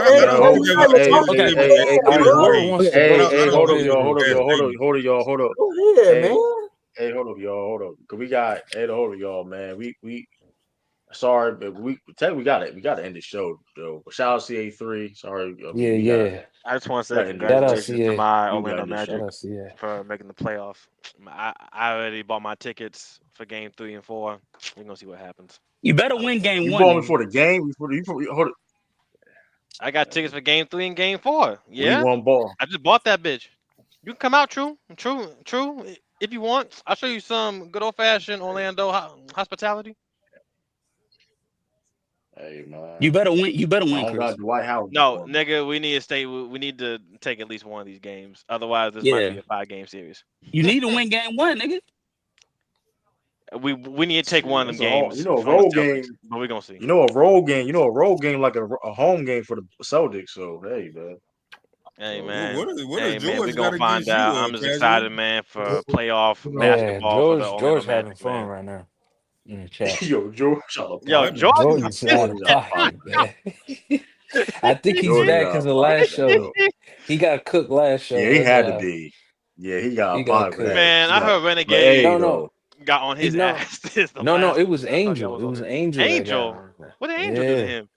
Hey, hold up, y'all. Cause we got hold up, y'all, man. We sorry, but we got it. We got to end the show, though. Shout out CA3. Sorry. Yeah. I just want to say congratulations to my Orlando Magic for making the playoff. I already bought my tickets for game 3 and 4. We're gonna see what happens. You better win game 1. You bought before the game. Hold up. I got tickets for game 3 and game 4. Yeah, we won ball. I just bought that bitch. You can come out, true. If you want, I'll show you some good old fashioned Orlando hospitality. Hey man, you better win. You better win, Chris. Chris. Dwight Howard. No, nigga, we need to stay. We need to take at least one of these games. Otherwise, this might be a 5-game series. You need to win game 1, nigga. We need to take one of them games. A road game, but we're gonna see. A road game like a home game for the Celtics. So hey, man. Hey man, what hey man, we're gonna gotta find get out. you, I'm just Casual? excited, man, for playoff basketball. George having fun right now. In the chat. Yo, George. George is out of pocket, man. I think he's back because of last show. He got cooked last show. Yeah, he had to be. Yeah, he got cooked. Man, I heard Renegade got on his ass. No, it was Angel. It was Angel. Angel. What did Angel do to him?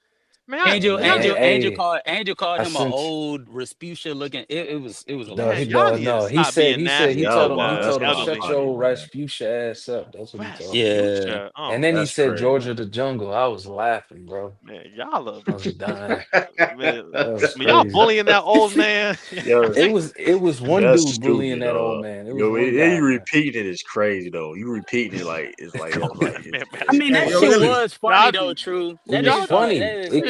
Man, Angel called him an old Rasputia looking. It was He told him shut your old Rasputia ass up. That's what he told him. Yeah. And then he said Georgia the jungle. I was laughing, bro. Man, y'all are I was dying. Y'all bullying that old man. It was one dude bullying that old man. You repeating it is crazy though. You repeating it like it's like. I mean that shit was funny though. True. That is funny.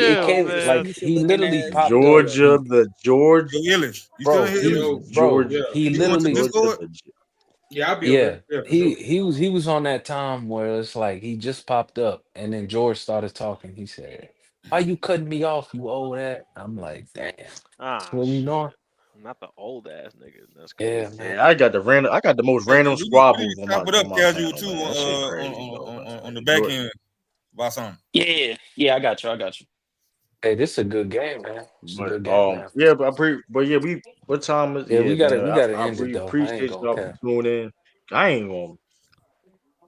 It came like he literally popped Georgia, up. the George Illich. He literally. Yeah, he was on that time where it's like he just popped up, and then George started talking. He said, "Why you cutting me off, you old ass?" I'm like, "Damn, what we doing?" Not the old ass nigga. That's crazy. Yeah, man. I got the most random squabbles on my. Put up Casual too on the back end. About something. Yeah, I got you. Hey, this is a good game, man. What time is? Yeah, we gotta end it though. Appreciate y'all for tuning in. I ain't gonna.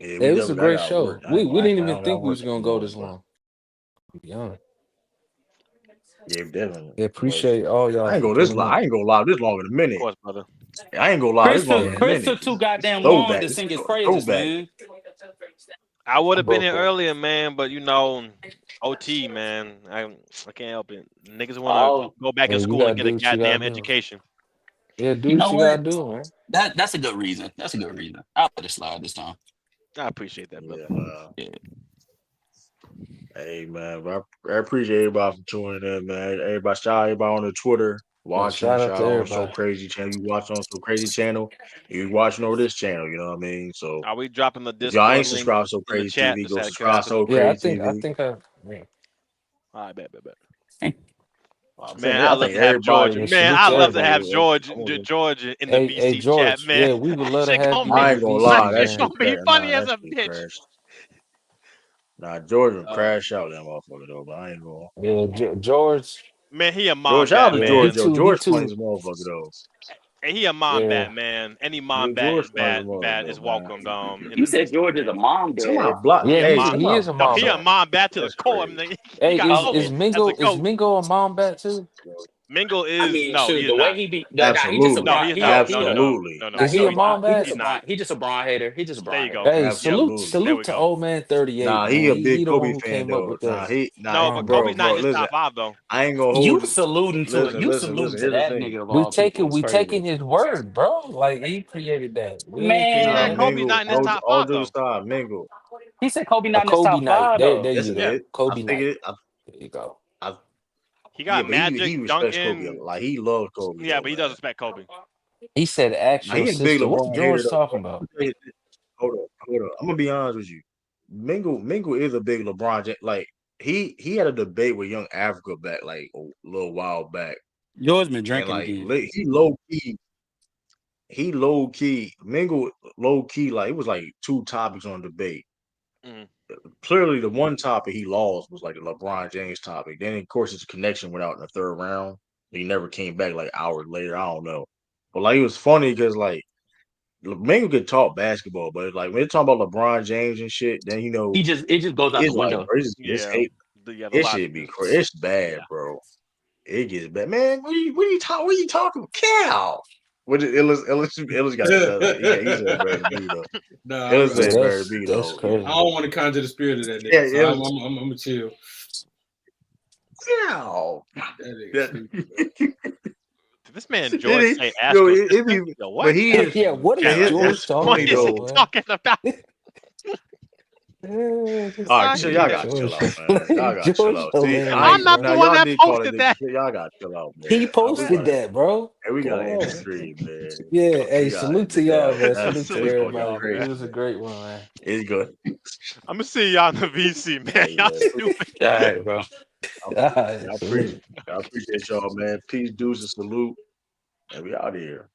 It was a great show. We didn't even think we was gonna go this long. To be honest. Yeah, definitely. Yeah, appreciate all y'all. I ain't gonna lie this long in a minute. Of course, brother. I ain't gonna lie, this Chris, motherfucker Chris minute. took too goddamn long Throwback. to This sing his is praises, throwback. man. I would have been broke here one. earlier, man, but OT, man. I can't help it. Niggas want Oh, to go back Hey, in you school gotta and get a do what you gotta goddamn do. education. Yeah, do you what know you what? gotta do, man. That's a good reason. That's a good reason. I'll let it slide this time. I appreciate that, brother. Yeah, man. Yeah. Hey, man. But I appreciate everybody for tuning in, man. Everybody, shout out everybody on the Twitter watching. Shout out Shout to out on So everybody. Crazy channel. You watching on So Crazy channel. You watching over this channel. You know what I mean? So Are we dropping the if y'all ain't Discord link subscribed to So in the Crazy chat? TV, Just go out of subscribe to curiosity. So Yeah, I Crazy think TV. yeah. All right, bet. I'm Man, saying, I I love think to have George. Yeah, everybody. Man, salute I to love to everybody. have George I George in the Hey, VC chat, George. man. Yeah, we would love to Shit have gonna you in I be the ain't gonna VC, lie, that shit man. shit gonna be crashed. funny Nah, as that a shit bitch. crashed. Nah, George will crash out that motherfucker though, but I ain't gonna. Yeah, George. Man, he a George, mom shout out bat, to Yeah, he George man. though. too. He George funny as too. a motherfucker though. And he a mom Yeah. bat, man. Any Yeah, mom George funny as a bat motherfucker is though, man. welcomed in You the said VC, George is a man. mom Tell my dad. block. Yeah, He a Hey, mom. tell he my is a No, mom he a bat. mom bat to the that's core. I crazy. mean, he Hey, got Oh, is kids as a coach. Mingo a mom bat too? Mingle I is mean, no, he shoot, is the way not. he be, he just a Absolutely. No, Bron, he is he a, not. he No, a, Absolutely. nah, Is he a he's not. mom he bat? just a He's not. Bron, he just a Bron hater. He just a There Bron you hater. go. Hey, Absolutely. There salute we to go. old man 38, Nah, he man. a big He the one Kobe who fan came up though. with that No, but mom bat. Kobe's not Bro, in his listen. top five though. I ain't gonna hold You you. saluting to it. You Listen. saluting to Here's the that thing. nigga of all people is We crazy. taking his word, bro. Like he created that. We ain't He create Nah, said nothing. Kobe's Mingle. not in his top All five due though. aside, Mingle. He said Kobe A not in his Kobe top night. five There though. Yes, you it go. Yeah, did. I Kobe night. figured it. There you go. he Yeah, got but he Magic, respects Kobe a Duncan. lot. Like he loves Kobe Yeah, though, but he does man. respect Kobe. He said Now actual he a big sister. What's LeBron hater George though. talking about? Hold up. I'm gonna be honest with you. Mingle is a big LeBron. Like he had a debate with Young Africa back like a little while back, George been and drinking like again. he low key Mingle low key like it was like two topics on debate. Mm. Clearly, the one topic he lost was like the LeBron James topic. Then of course his connection went out in the third round. He never came back like hours later. I don't know, but like it was funny because like. Mingle could talk basketball, but like when they're talking about LeBron James and shit, then It just goes out the it's like, window. bro, Yeah, the it should logic be is crazy. It's bad, yeah. bro. It gets bad, man. What are you talking? What are you talking about? Cal. What did Illis got better? He said better than me though. Nah, Illis Yeah, said better than me that's though. I crazy. don't want to conjure the spirit of that Yeah, nigga, so Illis. I'm gonna chill. Cal. That nigga stupid. Did this man Did George he? say Yo, it astrocyst? be, Yo, but what? he is. Yeah, what But is George it's What talking funny is he about, though. man? talking about? This All right, Son, chill. Y'all got to chill George, out, man. Y'all got to chill George out. See, I'm hilarious, not the now man. one y'all that did call that posted nigga that. shit. Y'all got to chill out, He man. We posted gotta, that, bro. hey, we Come gotta end the on. stream, man. Yeah, hey, We got salute to y'all, man. Salute to Salute it's to gonna get everybody, y'all, man. crazy, It man. was a man. great one, man. It's good. I'm gonna see y'all in the VC, man. Hey, Y'all man. stupid. All right, bro. All right, I salute. appreciate y'all, man. Peace, deuces, salute, and we out here.